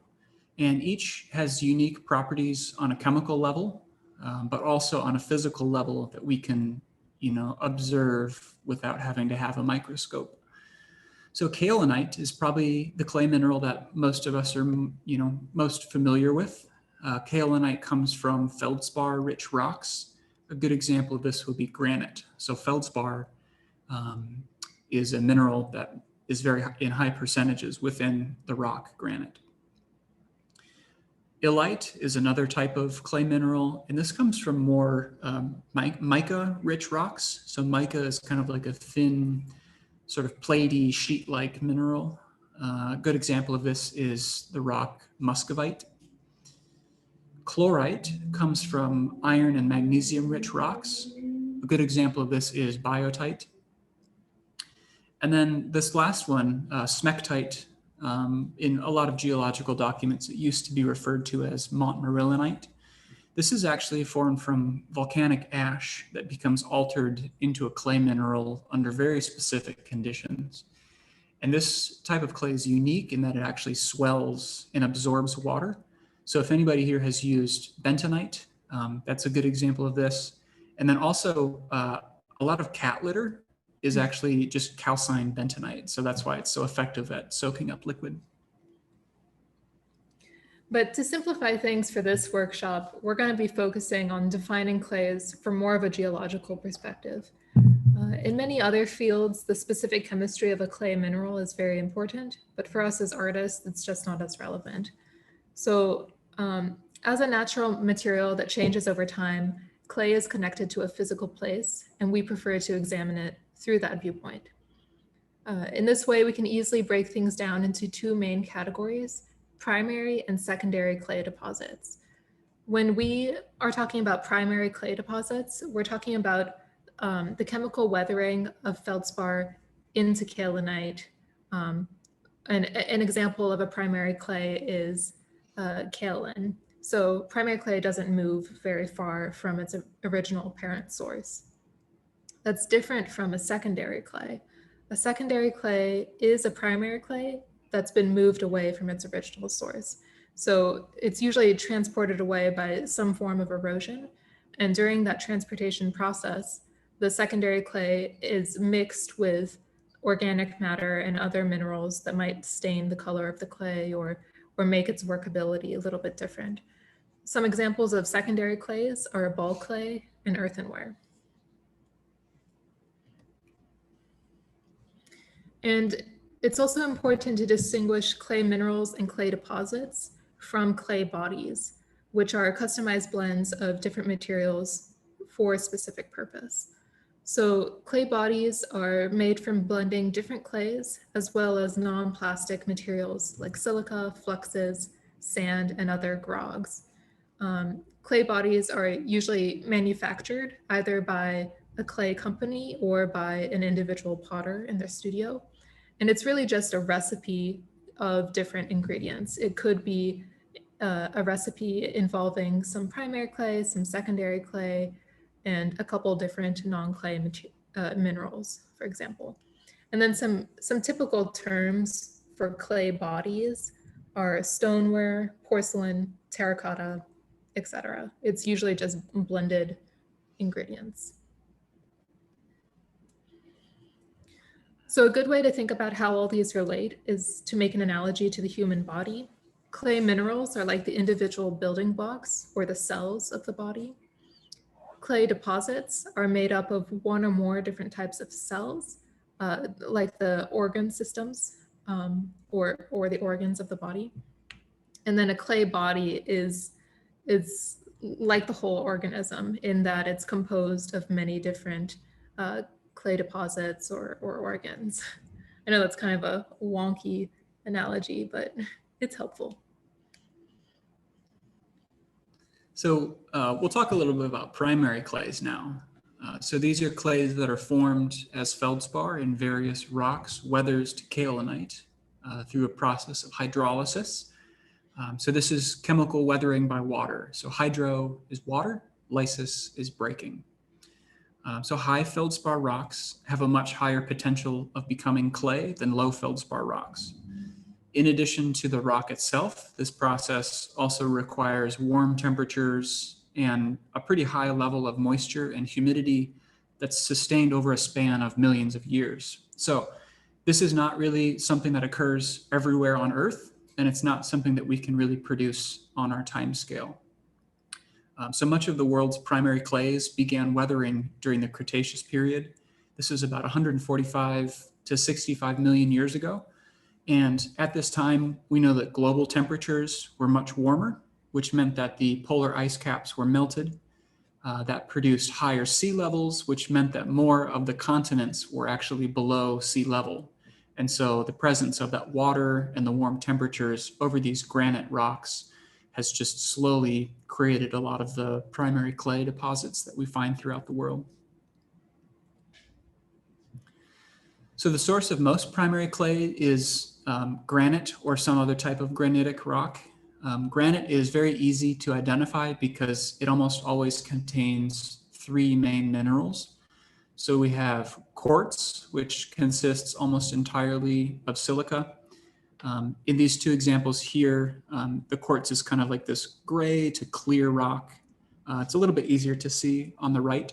And each has unique properties on a chemical level, but also on a physical level that we can observe without having to have a microscope. So kaolinite is probably the clay mineral that most of us are most familiar with. Kaolinite comes from feldspar-rich rocks. A good example of this would be granite. So feldspar is a mineral that is in high percentages within the rock granite. Illite is another type of clay mineral, and this comes from more mica-rich rocks. So mica is kind of like a thin, sort of platey, sheet-like mineral. A good example of this is the rock muscovite. Chlorite comes from iron and magnesium-rich rocks. A good example of this is biotite. And then this last one, smectite, in a lot of geological documents, it used to be referred to as montmorillonite. This is actually formed from volcanic ash that becomes altered into a clay mineral under very specific conditions. And this type of clay is unique in that it actually swells and absorbs water. So if anybody here has used bentonite, that's a good example of this. And then also a lot of cat litter is actually just calcined bentonite. So that's why it's so effective at soaking up liquid. But to simplify things for this workshop, we're going to be focusing on defining clays from more of a geological perspective. In many other fields, the specific chemistry of a clay mineral is very important, but for us as artists, it's just not as relevant. So as a natural material that changes over time, clay is connected to a physical place, and we prefer to examine it through that viewpoint. In this way, we can easily break things down into two main categories: primary and secondary clay deposits. When we are talking about primary clay deposits, we're talking about the chemical weathering of feldspar into kaolinite. And an example of a primary clay is kaolin. So primary clay doesn't move very far from its original parent source. That's different from a secondary clay. A secondary clay is a primary clay that's been moved away from its original source. So it's usually transported away by some form of erosion. And during that transportation process, the secondary clay is mixed with organic matter and other minerals that might stain the color of the clay or make its workability a little bit different. Some examples of secondary clays are ball clay and earthenware. And it's also important to distinguish clay minerals and clay deposits from clay bodies, which are customized blends of different materials for a specific purpose. So clay bodies are made from blending different clays as well as non-plastic materials like silica, fluxes, sand, and other grogs. Clay bodies are usually manufactured either by a clay company or by an individual potter in their studio. And it's really just a recipe of different ingredients. It could be a recipe involving some primary clay, some secondary clay, and a couple different non-clay minerals, for example. And then some typical terms for clay bodies are stoneware, porcelain, terracotta, etc. It's usually just blended ingredients. So a good way to think about how all these relate is to make an analogy to the human body. Clay minerals are like the individual building blocks or the cells of the body. Clay deposits are made up of one or more different types of cells, like the organ systems or the organs of the body. And then a clay body is like the whole organism in that it's composed of many different clay deposits or organs. I know that's kind of a wonky analogy, but it's helpful. So we'll talk a little bit about primary clays now. So these are clays that are formed as feldspar in various rocks, weathers to kaolinite through a process of hydrolysis. So this is chemical weathering by water. So hydro is water, lysis is breaking. So high feldspar rocks have a much higher potential of becoming clay than low feldspar rocks. In addition to the rock itself, this process also requires warm temperatures and a pretty high level of moisture and humidity that's sustained over a span of millions of years. So this is not really something that occurs everywhere on Earth, and it's not something that we can really produce on our time scale. So much of the world's primary clays began weathering during the Cretaceous period. This is about 145 to 65 million years ago. And at this time, we know that global temperatures were much warmer, which meant that the polar ice caps were melted. That produced higher sea levels, which meant that more of the continents were actually below sea level. And so the presence of that water and the warm temperatures over these granite rocks has just slowly created a lot of the primary clay deposits that we find throughout the world. So the source of most primary clay is granite or some other type of granitic rock. Granite is very easy to identify because it almost always contains three main minerals. So we have quartz, which consists almost entirely of silica. In these two examples here, the quartz is kind of like this gray to clear rock. It's a little bit easier to see on the right.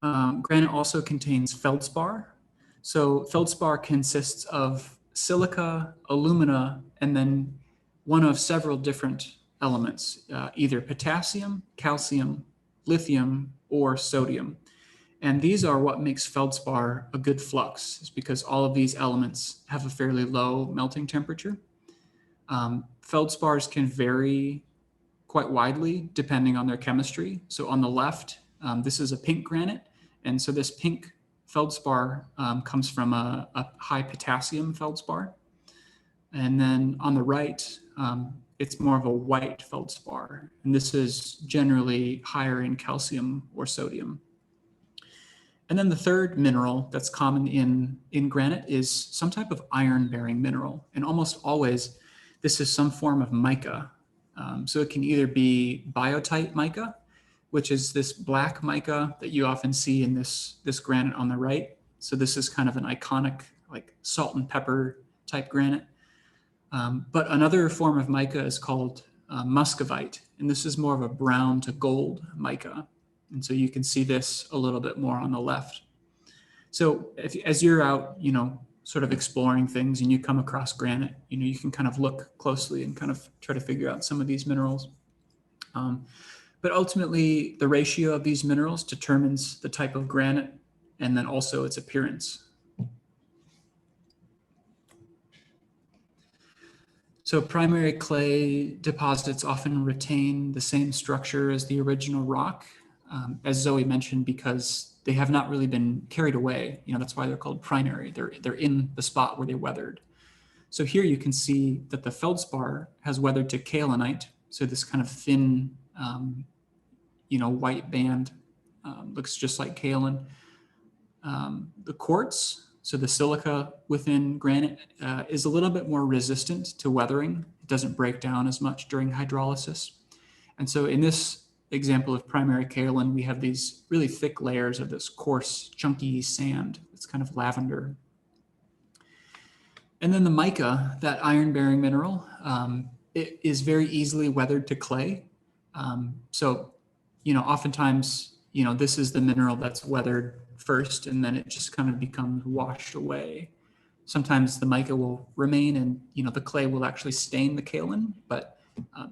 Granite also contains feldspar. So feldspar consists of silica, alumina, and then one of several different elements, either potassium, calcium, lithium, or sodium. And these are what makes feldspar a good flux, is because all of these elements have a fairly low melting temperature. Feldspars can vary quite widely depending on their chemistry. So on the left, this is a pink granite. And so this pink feldspar comes from a high potassium feldspar. And then on the right, it's more of a white feldspar. And this is generally higher in calcium or sodium. And then the third mineral that's common in granite is some type of iron-bearing mineral. And almost always, this is some form of mica. So it can either be biotite mica, which is this black mica that you often see in this granite on the right. So this is kind of an iconic, like salt and pepper type granite. But another form of mica is called muscovite. And this is more of a brown to gold mica. And so you can see this a little bit more on the left. So as you're out, sort of exploring things and you come across granite, you can kind of look closely and kind of try to figure out some of these minerals. But ultimately, the ratio of these minerals determines the type of granite and then also its appearance. So primary clay deposits often retain the same structure as the original rock, as Zoe mentioned, because they have not really been carried away. That's why they're called primary. They're in the spot where they weathered. So here you can see that the feldspar has weathered to kaolinite. So this kind of thin, white band looks just like kaolin. The quartz, so the silica within granite, is a little bit more resistant to weathering. It doesn't break down as much during hydrolysis. And so in this example of primary kaolin, we have these really thick layers of this coarse, chunky sand. It's kind of lavender. And then the mica, that iron-bearing mineral, it is very easily weathered to clay. So, oftentimes, this is the mineral that's weathered first, and then it just kind of becomes washed away. Sometimes the mica will remain and, the clay will actually stain the kaolin, but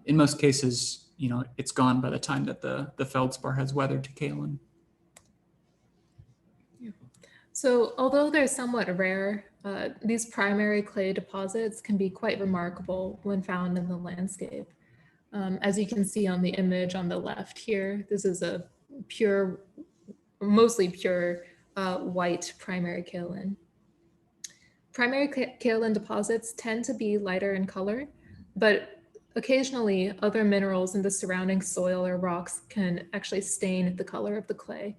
in most cases, it's gone by the time that the feldspar has weathered to kaolin. So although they're somewhat rare, these primary clay deposits can be quite remarkable when found in the landscape. As you can see on the image on the left here, this is a pure, mostly pure white primary kaolin. Primary kaolin deposits tend to be lighter in color, but occasionally other minerals in the surrounding soil or rocks can actually stain the color of the clay.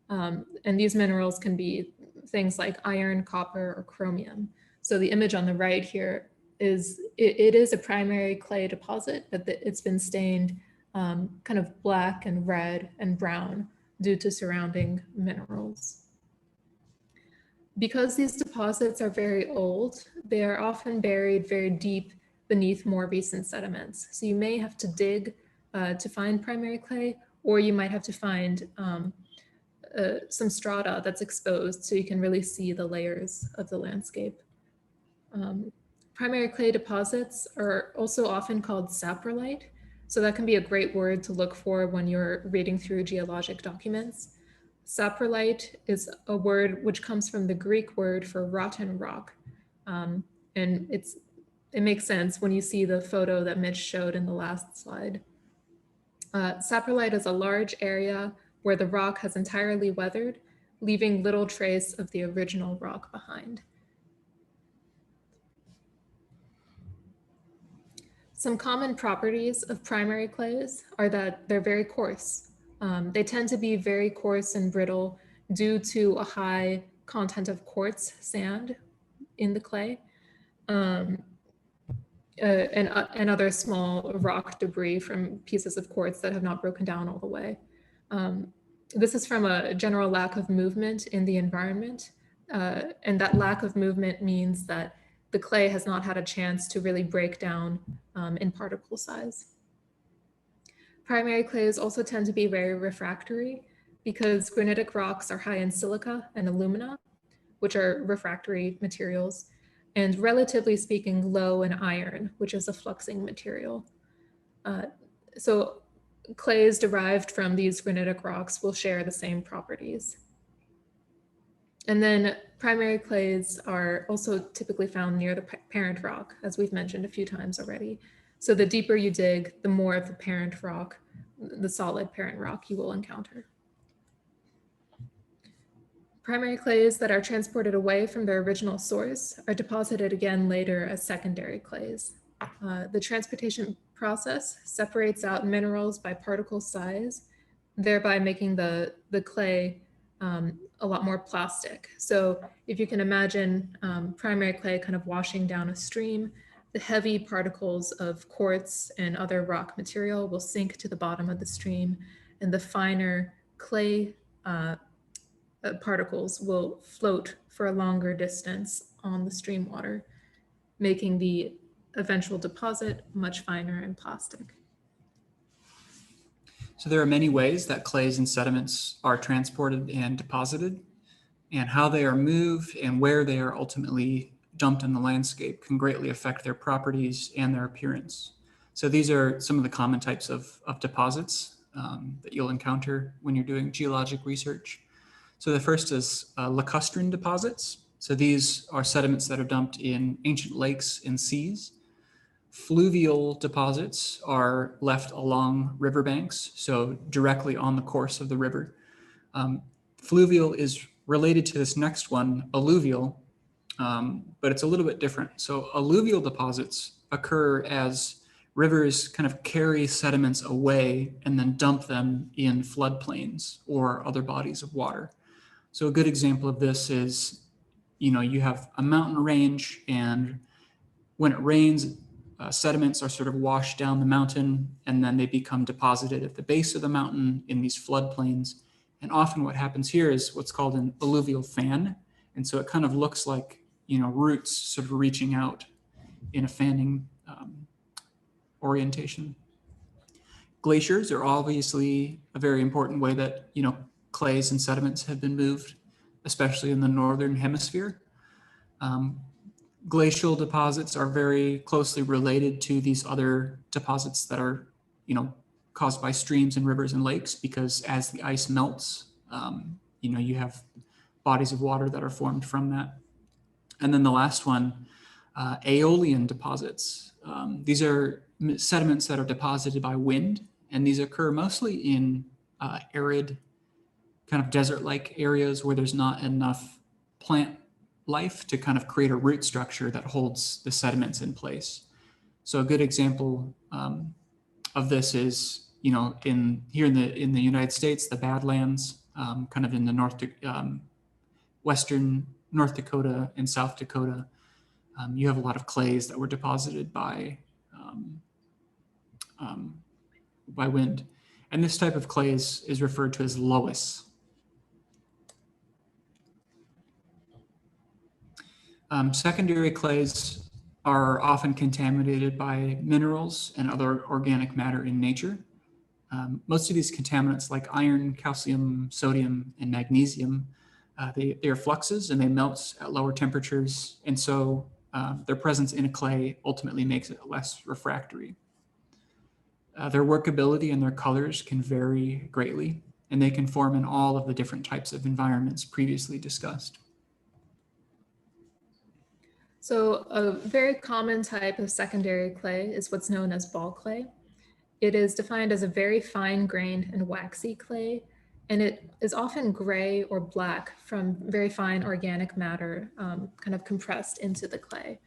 And these minerals can be things like iron, copper, or chromium. So the image on the right here is, it is a primary clay deposit, but it's been stained kind of black and red and brown due to surrounding minerals. Because these deposits are very old, they are often buried very deep beneath more recent sediments. So you may have to dig to find primary clay, or you might have to find some strata that's exposed so you can really see the layers of the landscape. Primary clay deposits are also often called saprolite. So that can be a great word to look for when you're reading through geologic documents. Saprolite is a word which comes from the Greek word for rotten rock. And it makes sense when you see the photo that Mitch showed in the last slide. Saprolite is a large area where the rock has entirely weathered, leaving little trace of the original rock behind. Some common properties of primary clays are that they're very coarse. They tend to be very coarse and brittle due to a high content of quartz sand in the clay and other small rock debris from pieces of quartz that have not broken down all the way. This is from a general lack of movement in the environment. And that lack of movement means that the clay has not had a chance to really break down in particle size. Primary clays also tend to be very refractory because granitic rocks are high in silica and alumina, which are refractory materials, and relatively speaking, low in iron, which is a fluxing material. So clays derived from these granitic rocks will share the same properties. And then primary clays are also typically found near the parent rock, as we've mentioned a few times already. So the deeper you dig, the more of the parent rock, the solid parent rock you will encounter. Primary clays that are transported away from their original source are deposited again later as secondary clays. The transportation process separates out minerals by particle size, thereby making the clay a lot more plastic. So if you can imagine primary clay kind of washing down a stream, the heavy particles of quartz and other rock material will sink to the bottom of the stream, and the finer clay particles will float for a longer distance on the stream water, making the eventual deposit much finer and plastic. So there are many ways that clays and sediments are transported and deposited, and how they are moved and where they are ultimately dumped in the landscape can greatly affect their properties and their appearance. So these are some of the common types of deposits that you'll encounter when you're doing geologic research. So the first is lacustrine deposits. So these are sediments that are dumped in ancient lakes and seas. Fluvial deposits are left along riverbanks, so directly on the course of the river. Fluvial is related to this next one, alluvial, but it's a little bit different. So alluvial deposits occur as rivers kind of carry sediments away and then dump them in floodplains or other bodies of water. So a good example of this is, you have a mountain range, and when it rains, sediments are sort of washed down the mountain, and then they become deposited at the base of the mountain in these floodplains. And often what happens here is what's called an alluvial fan. And so it kind of looks like, roots sort of reaching out in a fanning orientation. Glaciers are obviously a very important way that, clays and sediments have been moved, especially in the northern hemisphere. Glacial deposits are very closely related to these other deposits that are, caused by streams and rivers and lakes, because as the ice melts, you have bodies of water that are formed from that. And then the last one, aeolian deposits. These are sediments that are deposited by wind, and these occur mostly in arid, kind of desert-like areas where there's not enough plant life to kind of create a root structure that holds the sediments in place. So a good example of this is, in the United States, the Badlands, kind of in the western North Dakota and South Dakota. You have a lot of clays that were deposited by wind. And this type of clay is referred to as loess. Secondary clays are often contaminated by minerals and other organic matter in nature. Most of these contaminants, like iron, calcium, sodium, and magnesium, they are fluxes and they melt at lower temperatures. And so their presence in a clay ultimately makes it less refractory. Their workability and their colors can vary greatly, and they can form in all of the different types of environments previously discussed. So a very common type of secondary clay is what's known as ball clay. It is defined as a very fine-grained and waxy clay, and it is often gray or black from very fine organic matter kind of compressed into the clay.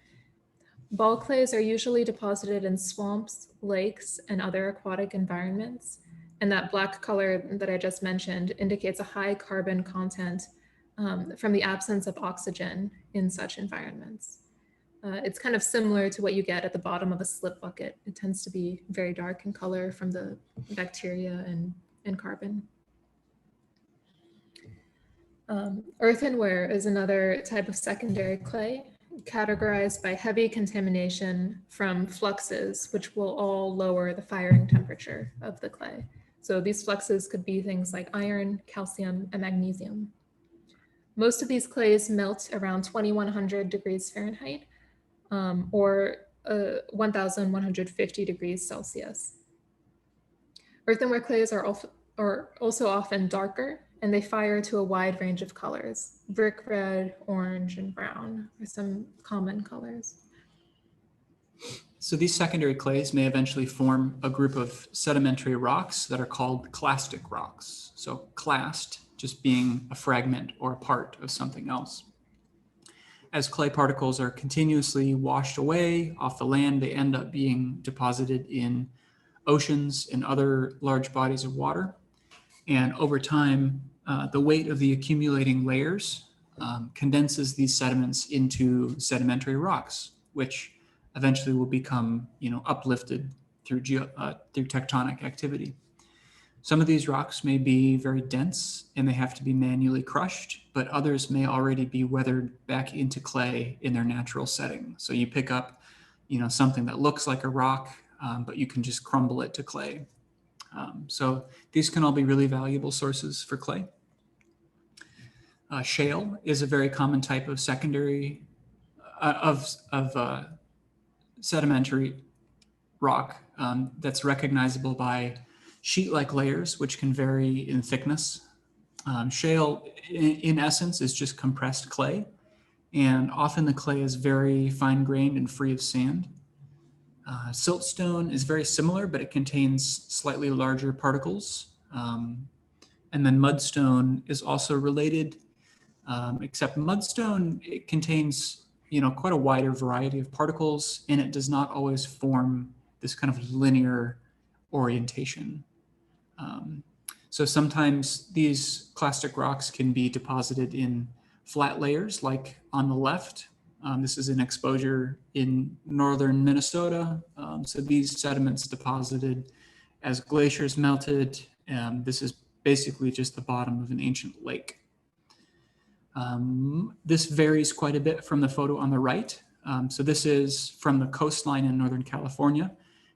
Ball clays are usually deposited in swamps, lakes, and other aquatic environments. And that black color that I just mentioned indicates a high carbon content from the absence of oxygen in such environments. It's kind of similar to what you get at the bottom of a slip bucket. It tends to be very dark in color from the bacteria and carbon. Earthenware is another type of secondary clay, categorized by heavy contamination from fluxes, which will all lower the firing temperature of the clay. So these fluxes could be things like iron, calcium, and magnesium. Most of these clays melt around 2100 degrees Fahrenheit, or 1150 degrees Celsius. Earthenware clays are also often darker, and they fire to a wide range of colors. Brick red, orange, and brown are some common colors. So these secondary clays may eventually form a group of sedimentary rocks that are called clastic rocks. So clast just being a fragment or a part of something else. As clay particles are continuously washed away off the land, they end up being deposited in oceans and other large bodies of water. And over time, the weight of the accumulating layers condenses these sediments into sedimentary rocks, which eventually will become, uplifted through tectonic activity. Some of these rocks may be very dense and they have to be manually crushed, but others may already be weathered back into clay in their natural setting. So you pick up, something that looks like a rock, but you can just crumble it to clay. So these can all be really valuable sources for clay. Shale is a very common type of secondary sedimentary rock that's recognizable by sheet-like layers, which can vary in thickness. Shale, in essence, is just compressed clay, and often the clay is very fine-grained and free of sand. Siltstone is very similar, but it contains slightly larger particles. And then mudstone is also related, except mudstone, it contains quite a wider variety of particles, and it does not always form this kind of linear orientation. So sometimes these clastic rocks can be deposited in flat layers, like on the left. This is an exposure in northern Minnesota. So these sediments deposited as glaciers melted. This is basically just the bottom of an ancient lake. This varies quite a bit from the photo on the right. So this is from the coastline in Northern California,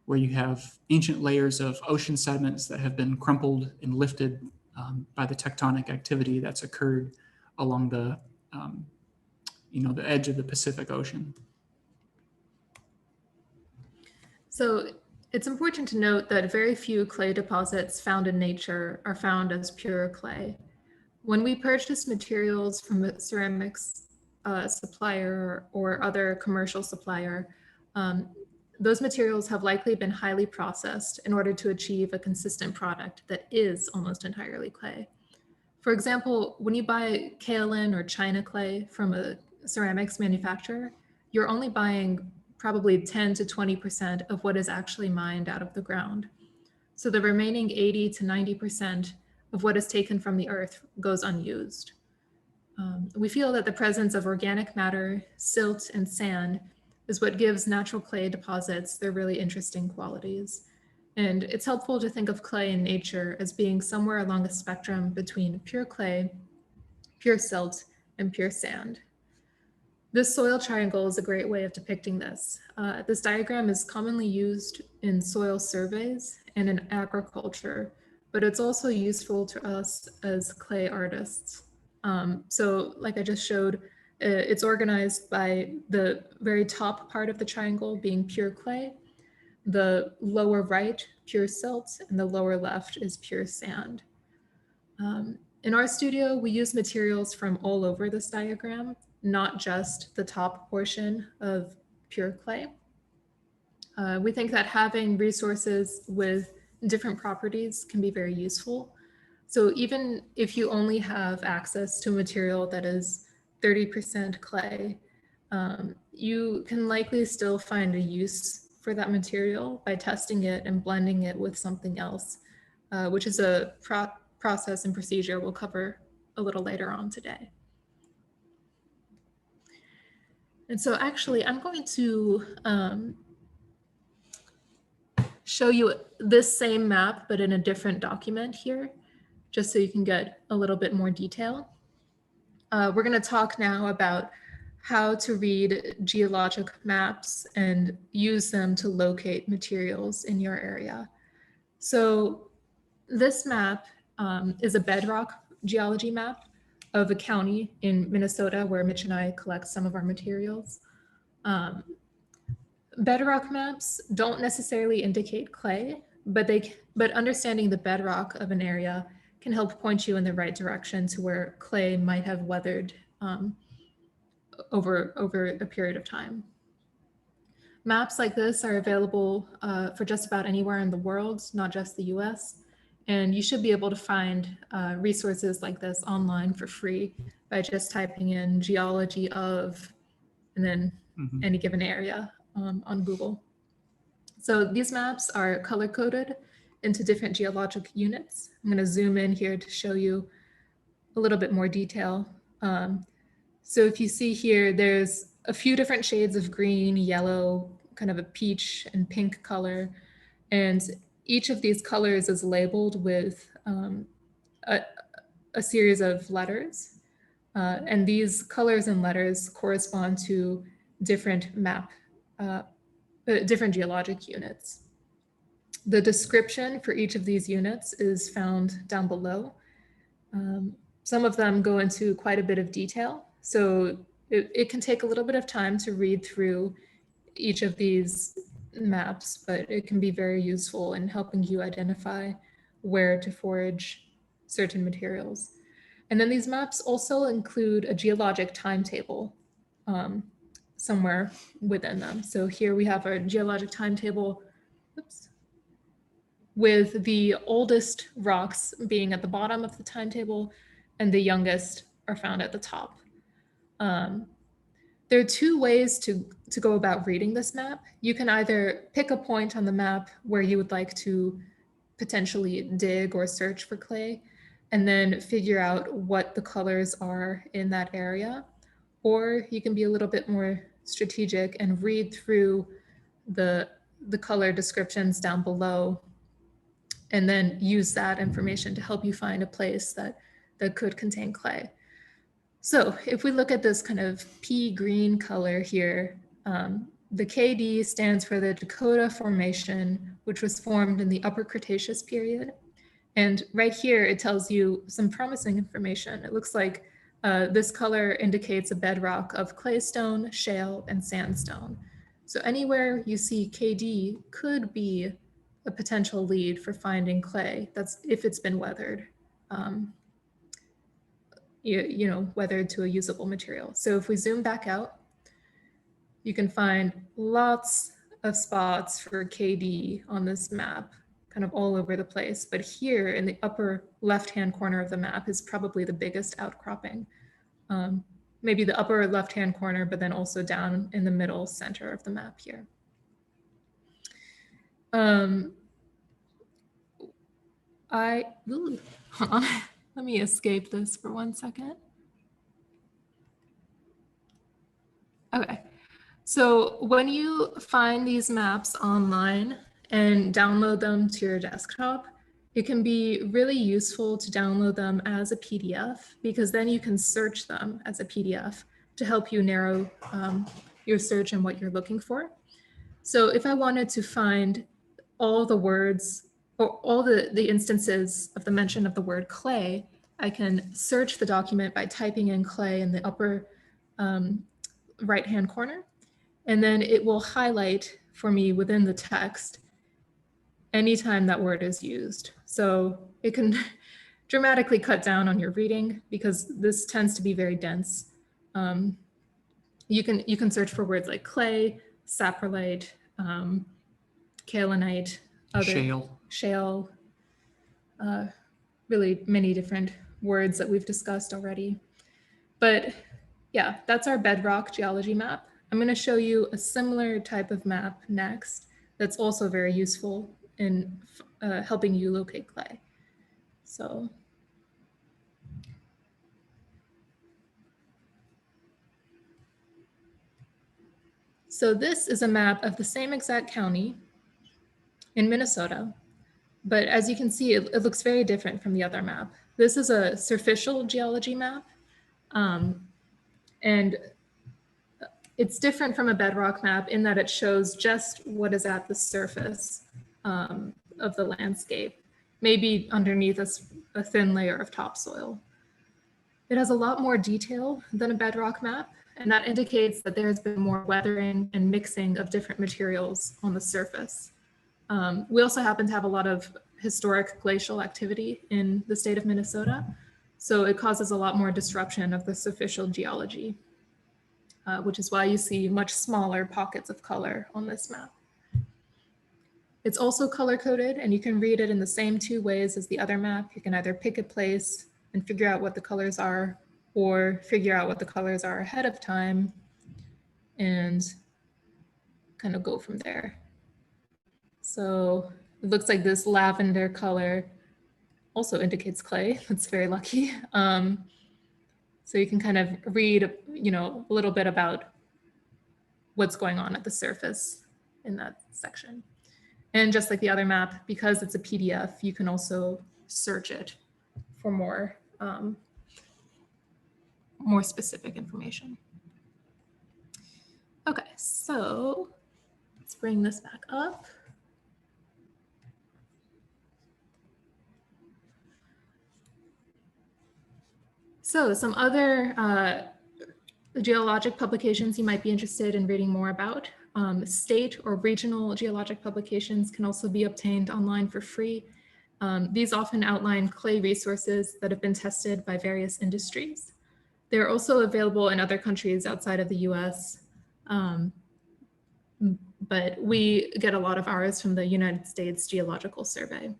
where you have ancient layers of ocean sediments that have been crumpled and lifted by the tectonic activity that's occurred along the edge of the Pacific Ocean. So it's important to note that very few clay deposits found in nature are found as pure clay. When we purchase materials from a ceramics supplier or other commercial supplier, those materials have likely been highly processed in order to achieve a consistent product that is almost entirely clay. For example, when you buy kaolin or china clay from a ceramics manufacturer, you're only buying probably 10 to 20% of what is actually mined out of the ground. So the remaining 80 to 90% of what is taken from the earth goes unused. We feel that the presence of organic matter, silt, and sand is what gives natural clay deposits their really interesting qualities. And it's helpful to think of clay in nature as being somewhere along a spectrum between pure clay, pure silt, and pure sand. This soil triangle is a great way of depicting this. This diagram is commonly used in soil surveys and in agriculture, but it's also useful to us as clay artists. So like I just showed, it's organized by the very top part of the triangle being pure clay, the lower right, pure silt, and the lower left is pure sand. In our studio, we use materials from all over this diagram, not just the top portion of pure clay. We think that having resources with different properties can be very useful. So even if you only have access to a material that is 30% clay, you can likely still find a use for that material by testing it and blending it with something else, which is a process and procedure we'll cover a little later on today. And so actually, I'm going to show you this same map, but in a different document here, just so you can get a little bit more detail. We're going to talk now about how to read geologic maps and use them to locate materials in your area. So this map is a bedrock geology map of a county in Minnesota where Mitch and I collect some of our materials. Bedrock maps don't necessarily indicate clay, but understanding the bedrock of an area can help point you in the right direction to where clay might have weathered over a period of time. Maps like this are available for just about anywhere in the world, not just the US. And you should be able to find resources like this online for free by just typing in geology of, and then any given area on Google. So these maps are color coded into different geologic units. I'm going to zoom in here to show you a little bit more detail. So if you see here, there's a few different shades of green, yellow, kind of a peach and pink color. And each of these colors is labeled with a series of letters. And these colors and letters correspond to different different geologic units. The description for each of these units is found down below. Some of them go into quite a bit of detail, so it can take a little bit of time to read through each of these maps, but it can be very useful in helping you identify where to forage certain materials. And then these maps also include a geologic timetable somewhere within them. So here we have our geologic timetable, oops, with the oldest rocks being at the bottom of the timetable and the youngest are found at the top. There are two ways to go about reading this map. You can either pick a point on the map where you would like to potentially dig or search for clay, and then figure out what the colors are in that area. Or you can be a little bit more strategic and read through the color descriptions down below, and then use that information to help you find a place that could contain clay. So if we look at this kind of pea green color here, the KD stands for the Dakota Formation, which was formed in the Upper Cretaceous period. And right here, it tells you some promising information. It looks like this color indicates a bedrock of claystone, shale, and sandstone. So anywhere you see KD could be a potential lead for finding clay. That's if it's been weathered. You know, weathered to a usable material. So if we zoom back out, you can find lots of spots for KD on this map, kind of all over the place. But here in the upper left-hand corner of the map is probably the biggest outcropping. Maybe the upper left-hand corner, but then also down in the middle center of the map here. Let me escape this for 1 second. Okay, so when you find these maps online and download them to your desktop, it can be really useful to download them as a PDF, because then you can search them as a PDF to help you narrow your search and what you're looking for. So if I wanted to find all the words or all the instances of the mention of the word clay, I can search the document by typing in clay in the upper right-hand corner, and then it will highlight for me within the text anytime that word is used. So it can dramatically cut down on your reading because this tends to be very dense. You can search for words like clay, saprolite, kaolinite, shale, really many different words that we've discussed already. But yeah, that's our bedrock geology map. I'm going to show you a similar type of map next that's also very useful in helping you locate clay. So this is a map of the same exact county in Minnesota, but as you can see, it looks very different from the other map. This is a superficial geology map, and it's different from a bedrock map in that it shows just what is at the surface of the landscape, maybe underneath a thin layer of topsoil. It has a lot more detail than a bedrock map, and that indicates that there has been more weathering and mixing of different materials on the surface. We also happen to have a lot of historic glacial activity in the state of Minnesota, so it causes a lot more disruption of the superficial geology, which is why you see much smaller pockets of color on this map. It's also color-coded, and you can read it in the same two ways as the other map. You can either pick a place and figure out what the colors are, or figure out what the colors are ahead of time and kind of go from there. So it looks like this lavender color also indicates clay. That's very lucky. So you can kind of read, a little bit about what's going on at the surface in that section. And just like the other map, because it's a PDF, you can also search it for more specific information. Okay, so let's bring this back up. So some other geologic publications you might be interested in reading more about. State or regional geologic publications can also be obtained online for free. These often outline clay resources that have been tested by various industries. They're also available in other countries outside of the US, but we get a lot of ours from the United States Geological Survey.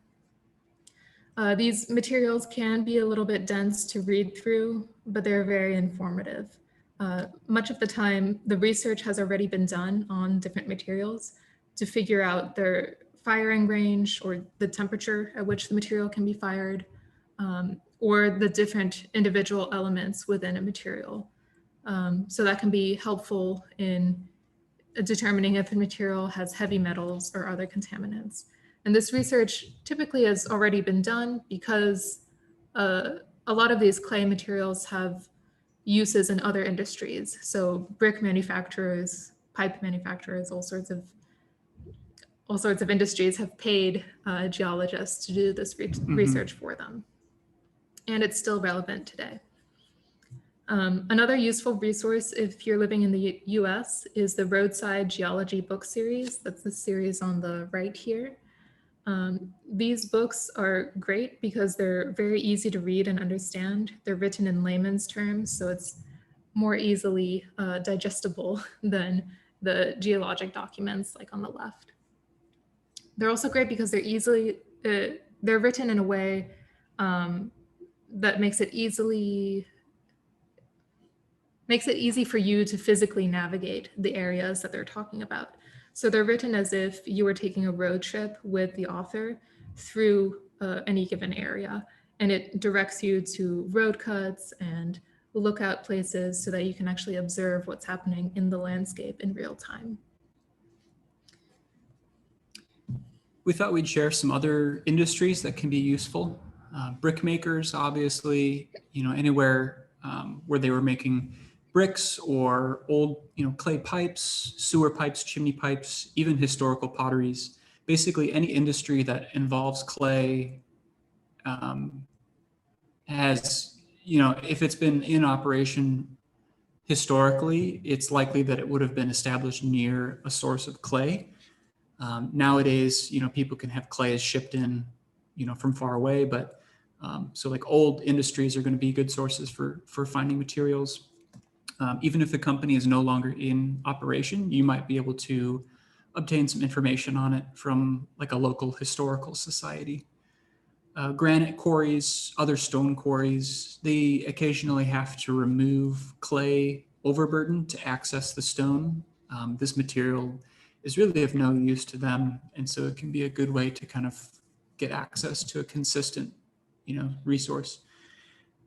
These materials can be a little bit dense to read through, but they're very informative. Much of the time, the research has already been done on different materials to figure out their firing range or the temperature at which the material can be fired, or the different individual elements within a material. So that can be helpful in determining if a material has heavy metals or other contaminants. And this research typically has already been done because a lot of these clay materials have uses in other industries. So brick manufacturers, pipe manufacturers, all sorts of industries have paid geologists to do this research for them. And it's still relevant today. Another useful resource if you're living in the US is the Roadside Geology book series. That's the series on the right here. These books are great because they're very easy to read and understand. They're written in layman's terms, so it's more easily digestible than the geologic documents like on the left. They're also great because they're written in a way that makes it easy for you to physically navigate the areas that they're talking about. So they're written as if you were taking a road trip with the author through any given area, and it directs you to road cuts and lookout places so that you can actually observe what's happening in the landscape in real time. We thought we'd share some other industries that can be useful. Brick makers, obviously, anywhere where they were making bricks or old, clay pipes, sewer pipes, chimney pipes, even historical potteries. Basically, any industry that involves clay has, if it's been in operation historically, it's likely that it would have been established near a source of clay. Nowadays, people can have clay shipped in, from far away, but so like old industries are going to be good sources for finding materials. Even if the company is no longer in operation, you might be able to obtain some information on it from like a local historical society. Granite quarries, other stone quarries, they occasionally have to remove clay overburden to access the stone. This material is really of no use to them, and so it can be a good way to kind of get access to a consistent, resource.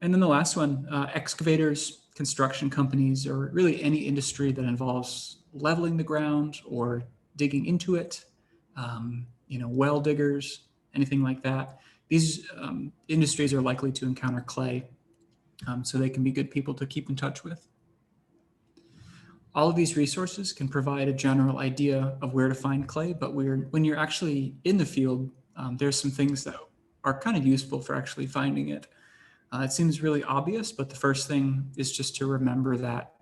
And then the last one, excavators, construction companies, or really any industry that involves leveling the ground or digging into it, well diggers, anything like that. These industries are likely to encounter clay, so they can be good people to keep in touch with. All of these resources can provide a general idea of where to find clay, but when you're actually in the field, there's some things that are kind of useful for actually finding it. It seems really obvious, but the first thing is just to remember that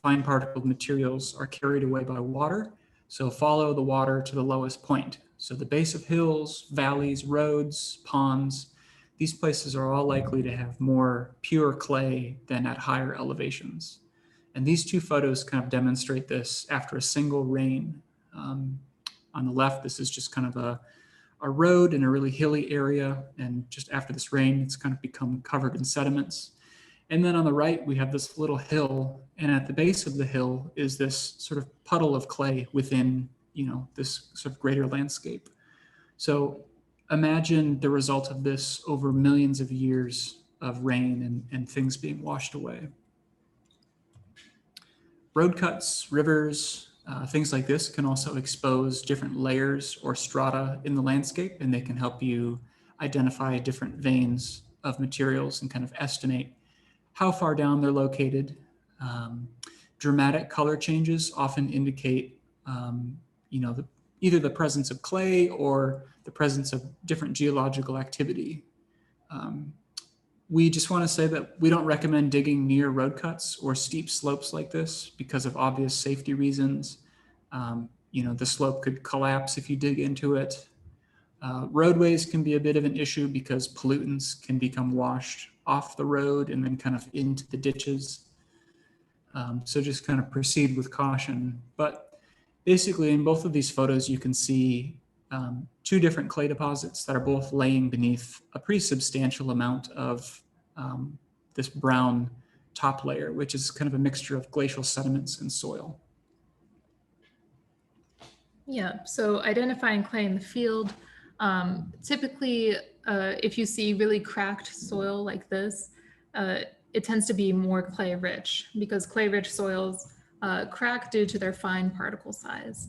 fine particled materials are carried away by water. So follow the water to the lowest point. So the base of hills, valleys, roads, ponds, these places are all likely to have more pure clay than at higher elevations. And these two photos kind of demonstrate this after a single rain. On the left, this is just kind of a road in a really hilly area. And just after this rain, it's kind of become covered in sediments. And then on the right, we have this little hill. And at the base of the hill is this sort of puddle of clay within, this sort of greater landscape. So imagine the result of this over millions of years of rain and things being washed away. Road cuts, rivers, things like this can also expose different layers or strata in the landscape, and they can help you identify different veins of materials and kind of estimate how far down they're located. Dramatic color changes often indicate, either the presence of clay or the presence of different geological activity. We just want to say that we don't recommend digging near road cuts or steep slopes like this because of obvious safety reasons. The slope could collapse if you dig into it. Roadways can be a bit of an issue because pollutants can become washed off the road and then kind of into the ditches. So just kind of proceed with caution. But basically in both of these photos, you can see two different clay deposits that are both laying beneath a pretty substantial amount of this brown top layer, which is kind of a mixture of glacial sediments and soil. Yeah, so identifying clay in the field, typically if you see really cracked soil like this, it tends to be more clay rich because clay rich soils crack due to their fine particle size.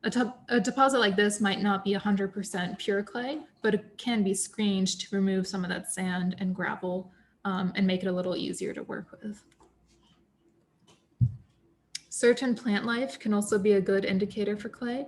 A deposit like this might not be 100% pure clay, but it can be screened to remove some of that sand and gravel and make it a little easier to work with. Certain plant life can also be a good indicator for clay.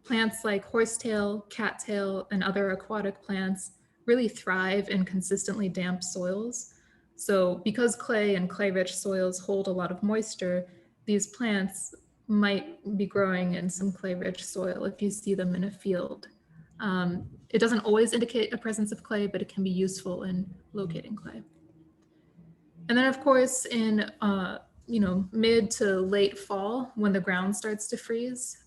Plants like horsetail, cattail, and other aquatic plants really thrive in consistently damp soils. So because clay and clay-rich soils hold a lot of moisture, these plants might be growing in some clay-rich soil if you see them in a field. It doesn't always indicate a presence of clay, but it can be useful in locating clay. And then of course, in mid to late fall, when the ground starts to freeze,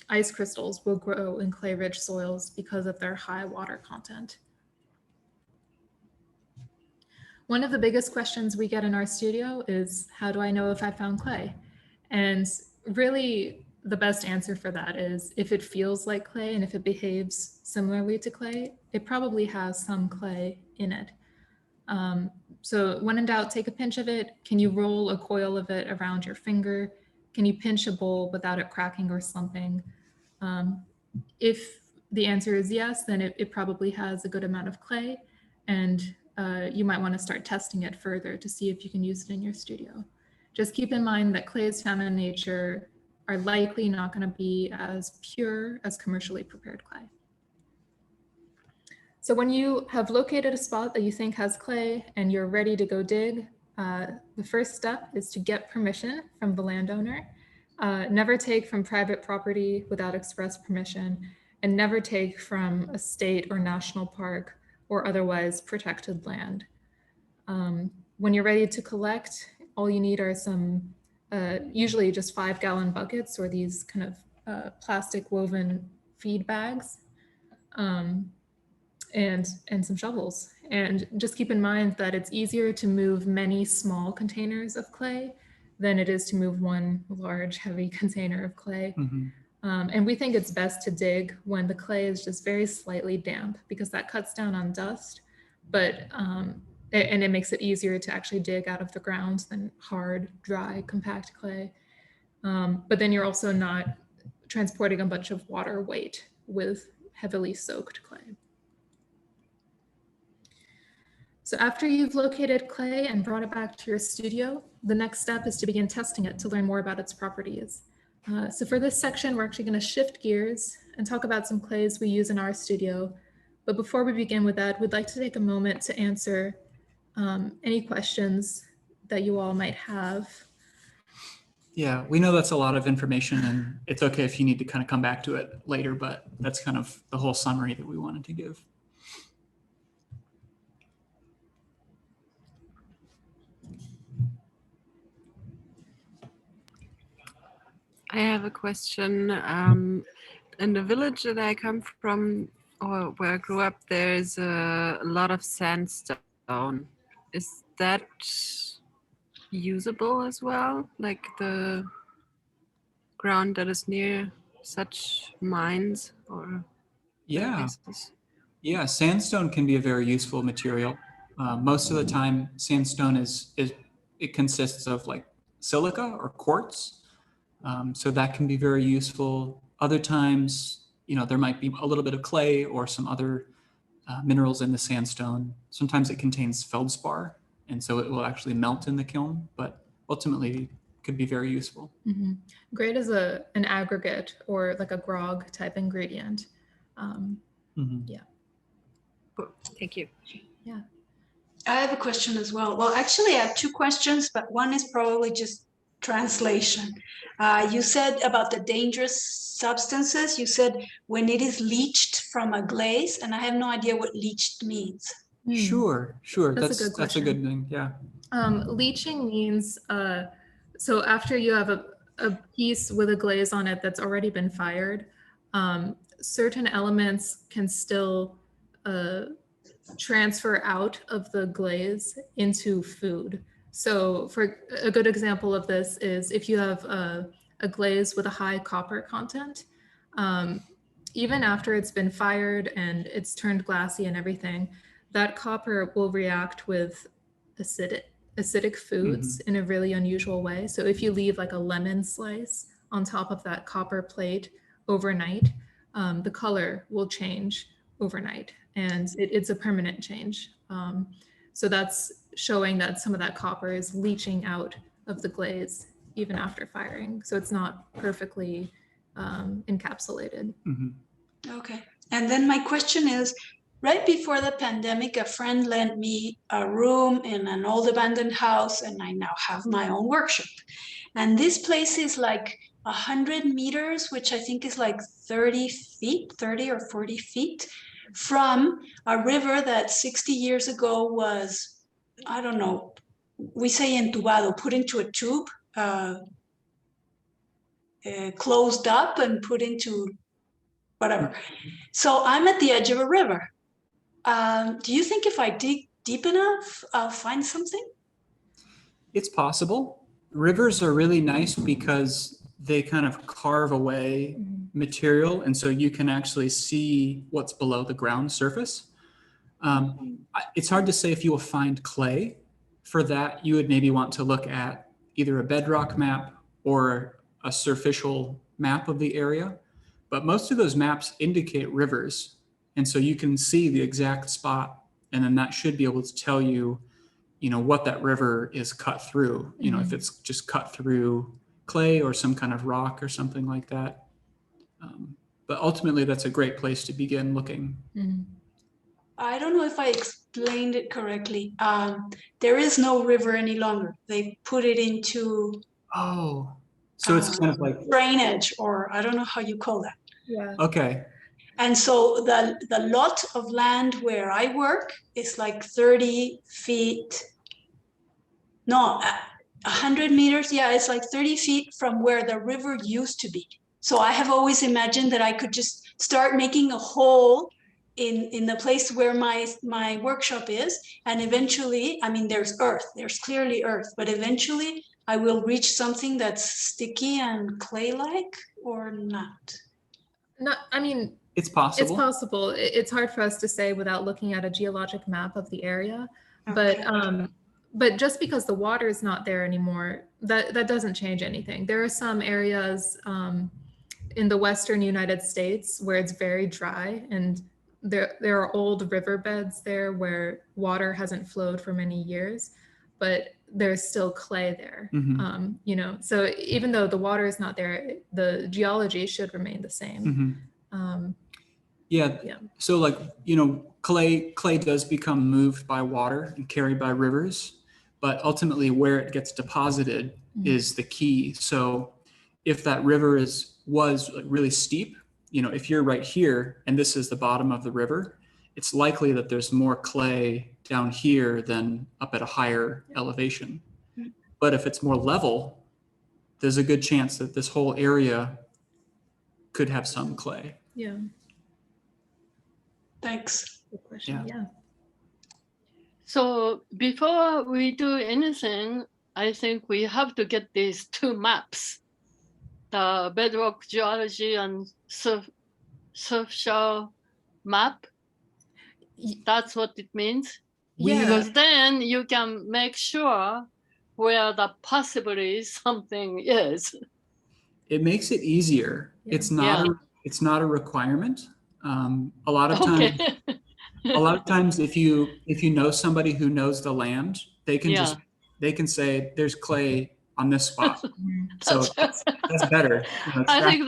ice crystals will grow in clay-rich soils because of their high water content. One of the biggest questions we get in our studio is, how do I know if I found clay? And really the best answer for that is if it feels like clay and if it behaves similarly to clay, it probably has some clay in it. So when in doubt, take a pinch of it. Can you roll a coil of it around your finger? Can you pinch a bowl without it cracking or slumping? If the answer is yes, then it probably has a good amount of clay, and you might want to start testing it further to see if you can use it in your studio. Just keep in mind that clays found in nature are likely not going to be as pure as commercially prepared clay. So when you have located a spot that you think has clay and you're ready to go dig, the first step is to get permission from the landowner. Never take from private property without express permission, and never take from a state or national park or otherwise protected land. When you're ready to collect, all you need are some, usually just 5-gallon buckets or these kind of plastic woven feed bags. And some shovels. And just keep in mind that it's easier to move many small containers of clay than it is to move one large, heavy container of clay. Mm-hmm. And we think it's best to dig when the clay is just very slightly damp because that cuts down on dust, but and it makes it easier to actually dig out of the ground than hard, dry, compact clay. But then you're also not transporting a bunch of water weight with heavily soaked clay. So after you've located clay and brought it back to your studio, the next step is to begin testing it to learn more about its properties. So for this section, we're actually going to shift gears and talk about some clays we use in our studio. But before we begin with that, we'd like to take a moment to answer any questions that you all might have. Yeah, we know that's a lot of information and it's okay if you need to kind of come back to it later, but that's kind of the whole summary that we wanted to give. I have a question. In the village that I come from, or where I grew up, there's a lot of sandstone. Is that usable as well? Like the ground that is near such mines or places? Yeah, sandstone can be a very useful material. Most of the time, sandstone it consists of like silica or quartz. So that can be very useful. Other times, there might be a little bit of clay or some other minerals in the sandstone. Sometimes it contains feldspar, and so it will actually melt in the kiln, but ultimately could be very useful. Mm-hmm. Grate is an aggregate or like a grog type ingredient. Mm-hmm. Yeah. Thank you. Yeah. I have a question as well. Well, actually, I have two questions, but one is probably just translation. You said about the dangerous substances. You said when it is leached from a glaze, and I have no idea what leached means. Sure. That's a good That's a question. good thing. Yeah. Leaching means, so after you have a piece with a glaze on it that's already been fired, certain elements can still transfer out of the glaze into food. So for a good example of this is if you have a glaze with a high copper content, even after it's been fired and it's turned glassy and everything, that copper will react with acidic foods in a really unusual way. So if you leave like a lemon slice on top of that copper plate overnight, the color will change overnight, and it's a permanent change. So that's showing that some of that copper is leaching out of the glaze even after firing. So it's not perfectly encapsulated. Okay. And then my question is, right before the pandemic, a friend lent me a room in an old abandoned house, and I now have my own workshop. And this place is like 100 meters, which I think is like 30 or 40 feet from a river that 60 years ago was, I don't know, we say entubado, put into a tube, closed up and put into whatever. So I'm at the edge of a river. Do you think if I dig deep enough, I'll find something? It's possible. Rivers are really nice because they kind of carve away material, and so you can actually see what's below the ground surface. It's hard to say if you will find clay. For that, you would maybe want to look at either a bedrock map or a surficial map of the area. But most of those maps indicate rivers, and so you can see the exact spot, and then that should be able to tell you, what that river is cut through. If it's just cut through clay or some kind of rock or something like that. But ultimately, that's a great place to begin looking. I don't know if I explained it correctly. There is no river any longer. They put it into So it's kind of like drainage, or I don't know how you call that. Yeah. Okay. And so the lot of land where I work is like 30 feet, no, 100 meters. Yeah, it's like 30 feet from where the river used to be. So I have always imagined that I could just start making a hole in the place where my workshop is. And eventually, I mean, there's earth, there's clearly earth, but eventually I will reach something that's sticky and clay-like, or not. I mean, it's possible. It's possible. It's hard for us to say without looking at a geologic map of the area. Okay. But just because the water is not there anymore, that doesn't change anything. There are some areas in the Western United States where it's very dry, and there are old riverbeds there where water hasn't flowed for many years, but there's still clay there. So even though the water is not there, the geology should remain the same. Yeah. So like, clay does become moved by water and carried by rivers, but ultimately where it gets deposited is the key. So if that river was really steep, if you're right here and this is the bottom of the river, it's likely that there's more clay down here than up at a higher elevation. But if it's more level, there's a good chance that this whole area could have some clay. Yeah. Thanks. Good question. Yeah. So before we do anything, I think we have to get these two maps, the bedrock geology and surficial map. That's what it means. Because then you can make sure where the possibly something is. It makes it easier. It's not a requirement. A lot of times, if you know somebody who knows the land, they can say there's clay on this spot. So that's better. I think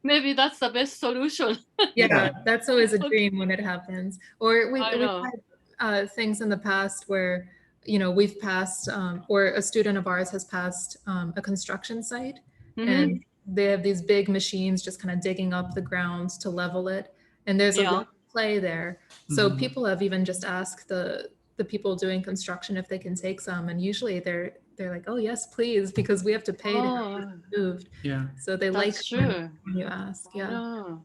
maybe that's the best solution. Yeah, that's always a dream when it happens. Or we've had things in the past where, you know, we've passed, or a student of ours has passed a construction site, and they have these big machines just kind of digging up the ground to level it. And there's a lot of clay there. So people have even just asked the people doing construction if they can take some. And usually they're like, oh yes, please, because we have to pay to have it moved. Yeah. So they like That's true. when you ask. Yeah. Yeah.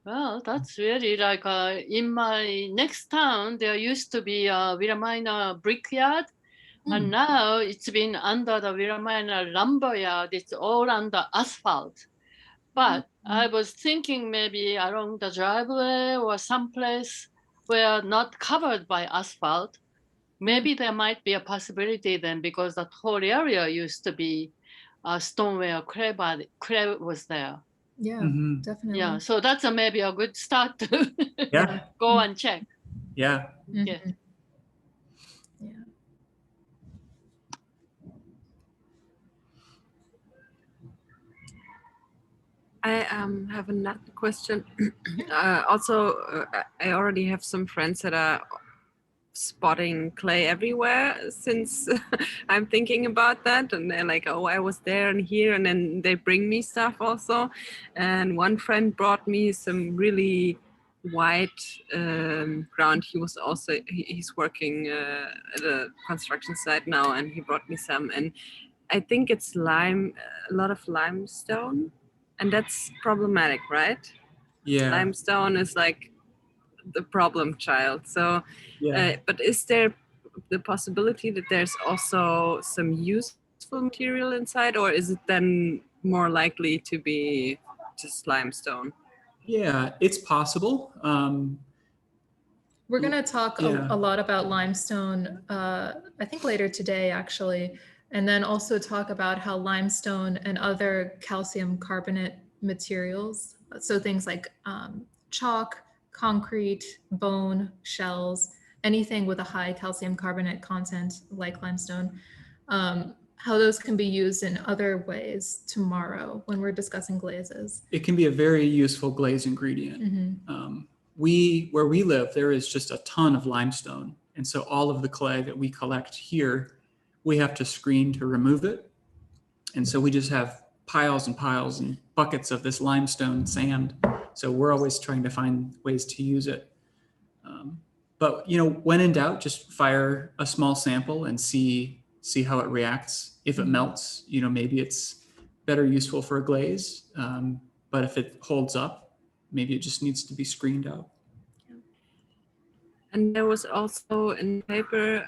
Well, that's really like in my next town, there used to be a Wilhelmina brickyard. And now it's been under the Wilhelmina lumber yard. It's all under asphalt. But I was thinking maybe along the driveway or someplace where not covered by asphalt, maybe there might be a possibility then, because that whole area used to be stoneware clay, but clay was there. Yeah, definitely. Yeah, so that's maybe a good start to Yeah. go and check. Yeah. Yeah. I have another question. I already have some friends that are spotting clay everywhere since I'm thinking about that, and they're like, oh, I was there and here, and then they bring me stuff also. And one friend brought me some really white ground. He was also, he's working at a construction site now, and he brought me some, and I think it's a lot of limestone. And that's problematic, right? Yeah. Limestone is like the problem child. So, but is there the possibility that there's also some useful material inside, or is it then more likely to be just limestone? Yeah, it's possible. We're going to talk Yeah. a lot about limestone, I think later today, actually, and then also talk about how limestone and other calcium carbonate materials, so things like chalk, concrete, bone, shells, anything with a high calcium carbonate content like limestone, how those can be used in other ways tomorrow when we're discussing glazes. It can be a very useful glaze ingredient. Where we live, there is just a ton of limestone. And so all of the clay that we collect here, we have to screen to remove it. And so we just have piles and piles and buckets of this limestone sand. So we're always trying to find ways to use it. But you know, when in doubt, just fire a small sample and see how it reacts. If it melts, you know, maybe it's better useful for a glaze. But if it holds up, maybe it just needs to be screened out. And there was also in the paper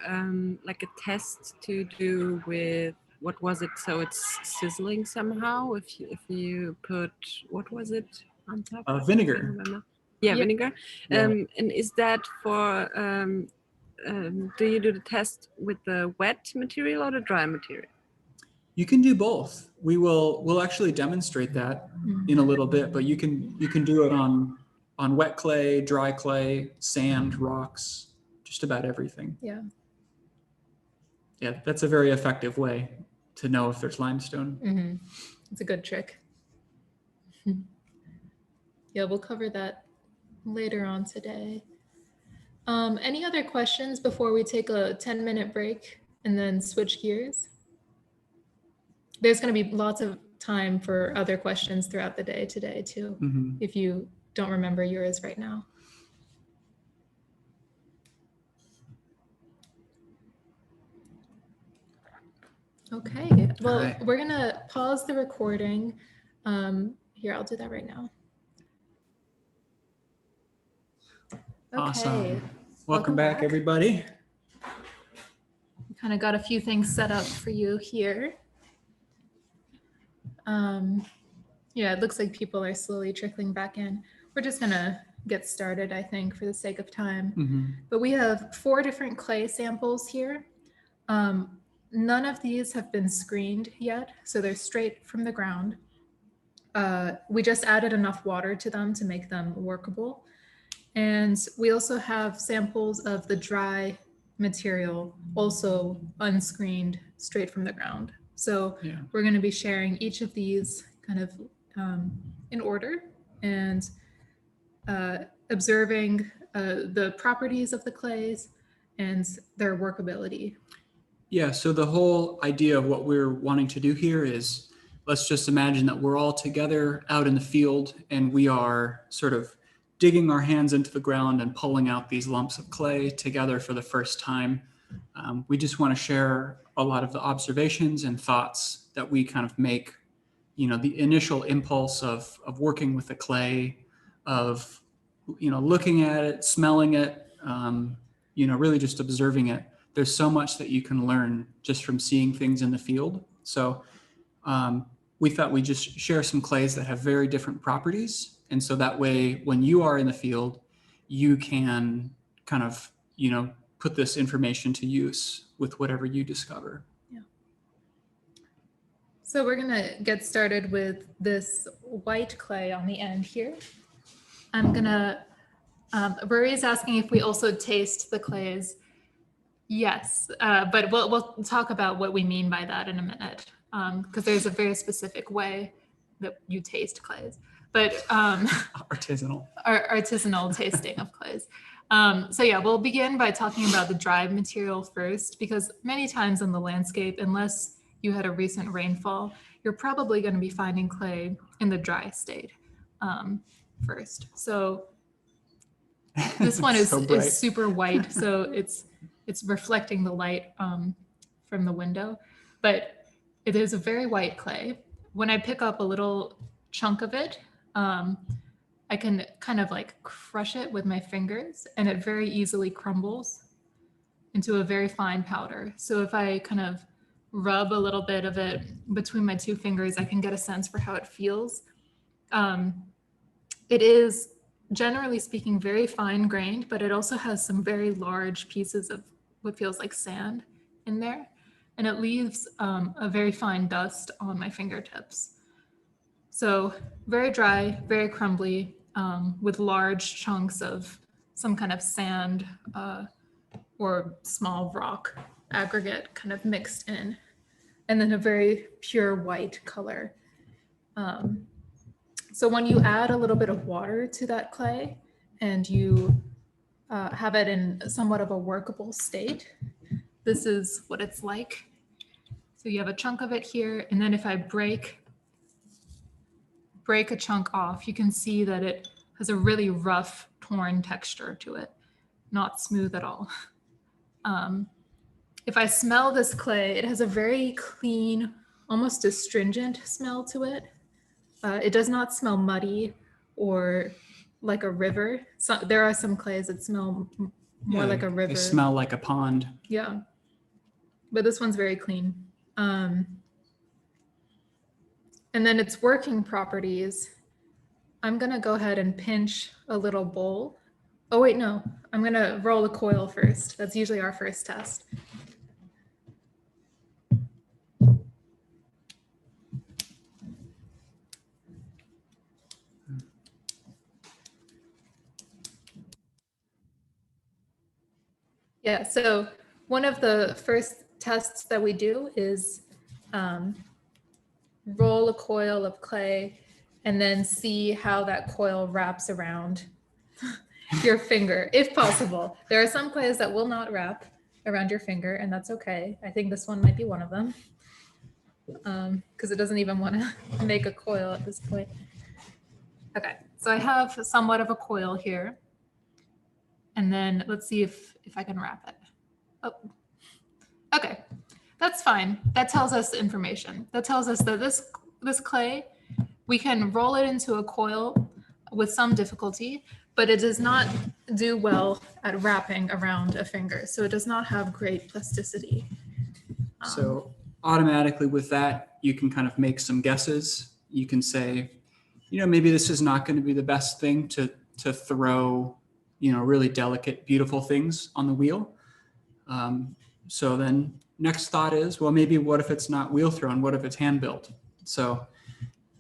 like a test to do with, what was it? So it's sizzling somehow if you put, what was it on top? Vinegar. Yeah, vinegar. Yeah. And is that for, do you do the test with the wet material or the dry material? You can do both. We'll actually demonstrate that in a little bit, but you can do it on wet clay, dry clay, sand, rocks, just about everything. Yeah. Yeah, that's a very effective way to know if there's limestone. It's a good trick. Yeah, we'll cover that later on today. Any other questions before we take a 10-minute break and then switch gears? There's going to be lots of time for other questions throughout the day today too, if you don't remember yours right now. Okay, well, we're going to pause the recording. Here, I'll do that right now. Okay. Awesome. Welcome back, everybody. Kind of got a few things set up for you here. Yeah, it looks like people are slowly trickling back in. We're just gonna get started, I think, for the sake of time. But we have 4 different clay samples here. None of these have been screened yet, so they're straight from the ground. We just added enough water to them to make them workable. And we also have samples of the dry material, also unscreened, straight from the ground. So we're going to be sharing each of these kind of in order and observing the properties of the clays, and their workability? Yeah, so the whole idea of what we're wanting to do here is, let's just imagine that we're all together out in the field and we are sort of digging our hands into the ground and pulling out these lumps of clay together for the first time. We just want to share a lot of the observations and thoughts that we kind of make, you know, the initial impulse of working with the clay, of, you know, looking at it, smelling it, you know, really just observing it. There's so much that you can learn just from seeing things in the field. So we thought we'd just share some clays that have very different properties. And so that way, when you are in the field, you can kind of, you know, put this information to use with whatever you discover. Yeah. So we're gonna get started with this white clay on the end here. I'm gonna, Rory's asking if we also taste the clays. Yes, but we'll talk about what we mean by that in a minute, because there's a very specific way that you taste clays. But artisanal tasting of clays. So yeah, we'll begin by talking about the dry material first, because many times in the landscape, unless you had a recent rainfall, you're probably going to be finding clay in the dry state first. So this one is super white, so it's reflecting the light from the window, but it is a very white clay. When I pick up a little chunk of it, I can kind of like crush it with my fingers, and it very easily crumbles into a very fine powder. So if I kind of rub a little bit of it between my two fingers, I can get a sense for how it feels. It is, generally speaking, very fine grained, but it also has some very large pieces of what feels like sand in there. And it leaves a very fine dust on my fingertips. So very dry, very crumbly, with large chunks of some kind of sand or small rock aggregate kind of mixed in. And then a very pure white color. So when you add a little bit of water to that clay and you have it in somewhat of a workable state, this is what it's like. So you have a chunk of it here, and then if I break a chunk off, you can see that it has a really rough, torn texture to it, not smooth at all. If I smell this clay, it has a very clean, almost astringent smell to it. It does not smell muddy or like a river. So there are some clays that smell more like a river. They smell like a pond. Yeah, but this one's very clean. And then its working properties, I'm gonna go ahead and pinch a little bowl. Oh wait, no, I'm gonna roll a coil first. That's usually our first test. Yeah, so one of the first tests that we do is roll a coil of clay and then see how that coil wraps around your finger, if possible. There are some clays that will not wrap around your finger, and that's okay. I think this one might be one of them, because it doesn't even want to make a coil at this point. Okay, so I have somewhat of a coil here. And then let's see if I can wrap it. Oh, okay, that's fine. That tells us information. That tells us that this clay, we can roll it into a coil with some difficulty, but it does not do well at wrapping around a finger. So it does not have great plasticity. So automatically with that, you can kind of make some guesses. You can say, you know, maybe this is not going to be the best thing to throw, you know, really delicate, beautiful things on the wheel. So then next thought is, well, maybe what if it's not wheel thrown? What if it's hand built? So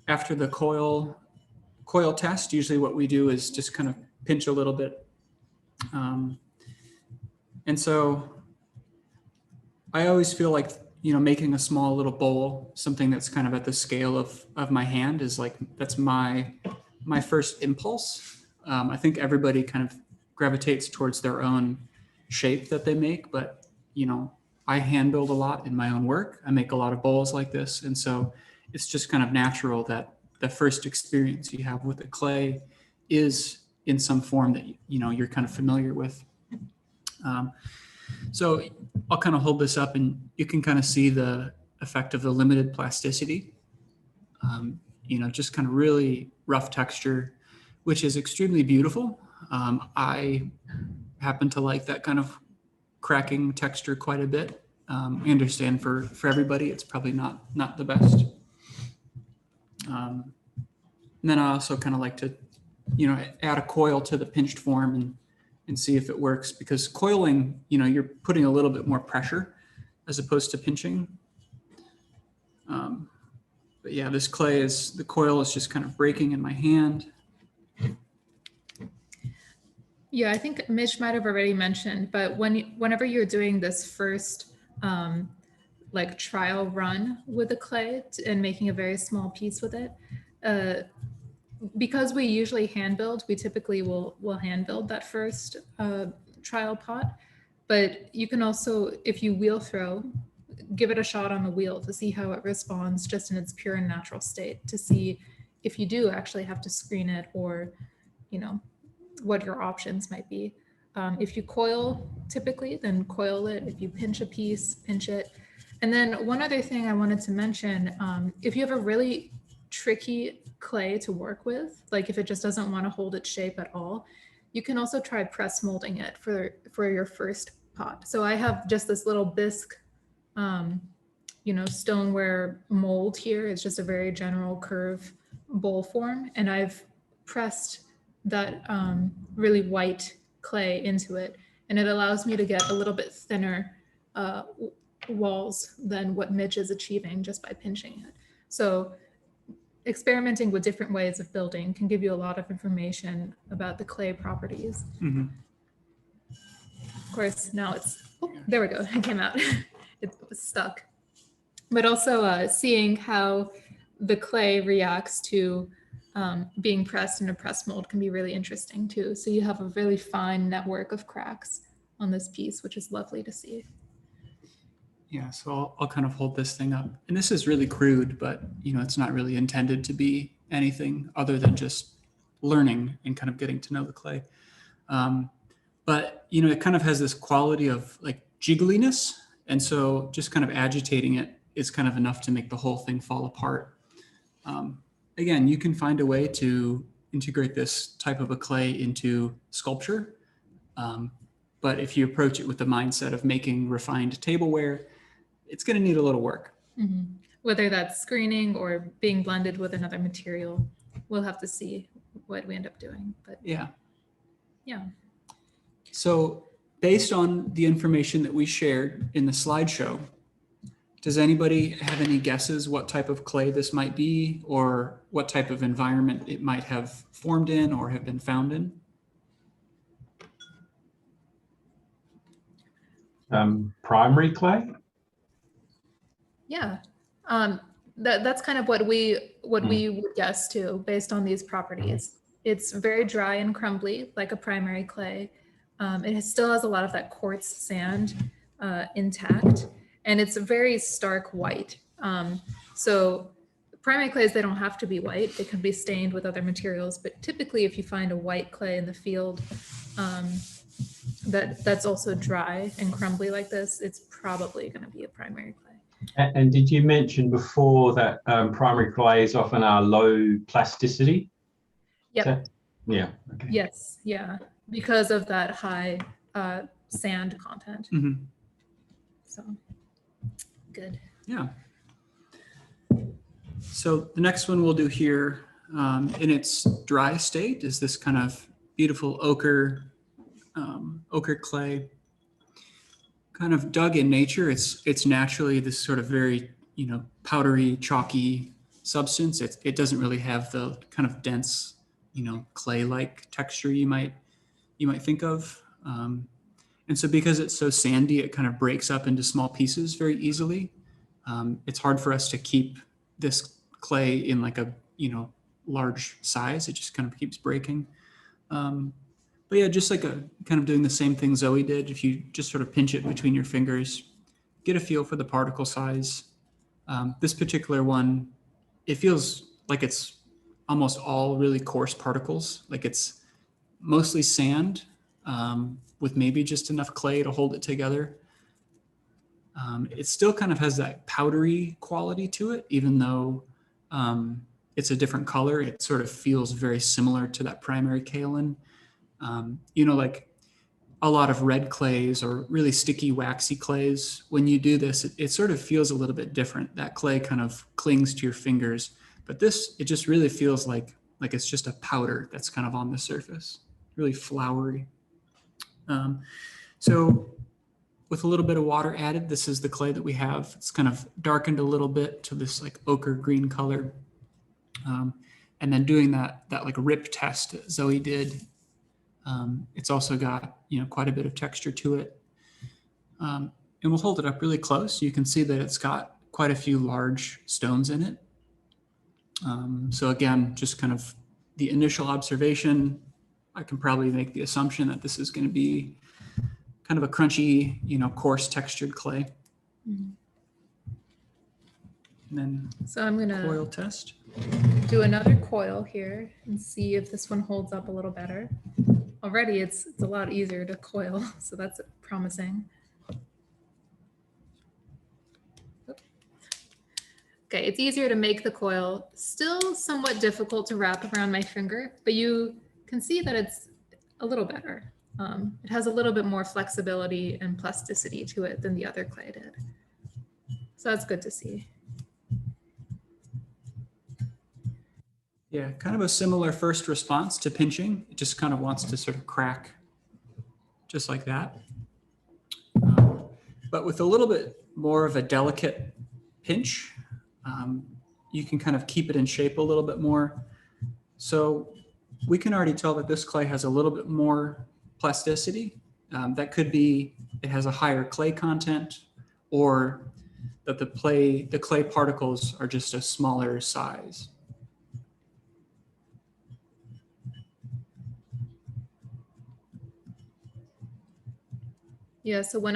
after the coil test, usually what we do is just kind of pinch a little bit. And so I always feel like, you know, making a small little bowl, something that's kind of at the scale of my hand is like, that's my first impulse. I think everybody kind of gravitates towards their own shape that they make, but you know, I hand build a lot in my own work. I make a lot of bowls like this. And so it's just kind of natural that the first experience you have with the clay is in some form that, you know, you're kind of familiar with. So I'll kind of hold this up and you can kind of see the effect of the limited plasticity. You know, just kind of really rough texture, which is extremely beautiful. I happen to like that kind of cracking texture quite a bit. I understand for everybody, it's probably not the best. And then I also kind of like to, you know, add a coil to the pinched form and see if it works, because coiling, you know, you're putting a little bit more pressure as opposed to pinching. But yeah, this clay is, the coil is just kind of breaking in my hand. Yeah, I think Mitch might have already mentioned, but whenever you're doing this first like trial run with the clay and making a very small piece with it, because we usually hand build, we typically will hand build that first trial pot. But you can also, if you wheel throw, give it a shot on the wheel to see how it responds just in its pure and natural state, to see if you do actually have to screen it, or, you know, what your options might be. If you coil typically, then coil it. If you pinch a piece, pinch it. And then one other thing I wanted to mention, if you have a really tricky clay to work with, like if it just doesn't want to hold its shape at all, you can also try press molding it for your first pot. So I have just this little bisque, you know, stoneware mold here. It's just a very general curve bowl form. And I've pressed that really white clay into it. And it allows me to get a little bit thinner walls than what Mitch is achieving just by pinching it. So experimenting with different ways of building can give you a lot of information about the clay properties. Mm-hmm. Of course, now it's, oh, there we go, it came out. It was stuck. But also seeing how the clay reacts to being pressed in a press mold can be really interesting too. So you have a really fine network of cracks on this piece, which is lovely to see. Yeah, so I'll kind of hold this thing up. And this is really crude, but you know, it's not really intended to be anything other than just learning and kind of getting to know the clay. But you know, it kind of has this quality of like jiggliness. And so just kind of agitating it is kind of enough to make the whole thing fall apart. Again, you can find a way to integrate this type of a clay into sculpture. But if you approach it with the mindset of making refined tableware, it's going to need a little work. Mm-hmm. Whether that's screening or being blended with another material, we'll have to see what we end up doing. But yeah. So based on the information that we shared in the slideshow, does anybody have any guesses what type of clay this might be, or what type of environment it might have formed in or have been found in? Primary clay? yeah, that's kind of what we would guess too, based on these properties. It's very dry and crumbly, like a primary clay. It still has a lot of that quartz sand intact, and it's very stark white. So primary clays, they don't have to be white. They can be stained with other materials, but typically if you find a white clay in the field that's also dry and crumbly like this, it's probably going to be a primary clay. And did you mention before that primary clays often are low plasticity? Yep. Yeah. Okay. Yes. Yeah. Because of that high sand content. Mm-hmm. So good. Yeah. So the next one we'll do here in its dry state is this kind of beautiful ochre clay, kind of dug in nature. It's naturally this sort of very, you know, powdery, chalky substance. It doesn't really have the kind of dense, you know, clay-like texture you might think of. And so because it's so sandy, it kind of breaks up into small pieces very easily. It's hard for us to keep this clay in like a, you know, large size. It just kind of keeps breaking. But But yeah, just like a kind of doing the same thing Zoe did. If you just sort of pinch it between your fingers, get a feel for the particle size. This particular one, it feels like it's almost all really coarse particles. Like it's mostly sand with maybe just enough clay to hold it together. It still kind of has that powdery quality to it, even though it's a different color. It sort of feels very similar to that primary kaolin. You know, like a lot of red clays or really sticky, waxy clays, when you do this, it sort of feels a little bit different. That clay kind of clings to your fingers, but this, it just really feels like it's just a powder that's kind of on the surface, really flowery. So with a little bit of water added, this is the clay that we have. It's kind of darkened a little bit to this like ochre green color. And then doing that like rip test that Zoe did, it's also got, you know, quite a bit of texture to it. And we'll hold it up really close. You can see that it's got quite a few large stones in it. So again, just kind of the initial observation, I can probably make the assumption that this is going to be kind of a crunchy, you know, coarse textured clay. Mm-hmm. And then so I'm going to coil test. Do another coil here and see if this one holds up a little better. Already it's a lot easier to coil, so that's promising. Okay, it's easier to make the coil, still somewhat difficult to wrap around my finger, but you can see that it's a little better. It has a little bit more flexibility and plasticity to it than the other clay did. So that's good to see. Yeah, kind of a similar first response to pinching. It just kind of wants to sort of crack just like that. But with a little bit more of a delicate pinch, you can kind of keep it in shape a little bit more. So we can already tell that this clay has a little bit more plasticity. That could be it has a higher clay content, or that the clay particles are just a smaller size. Yeah, so when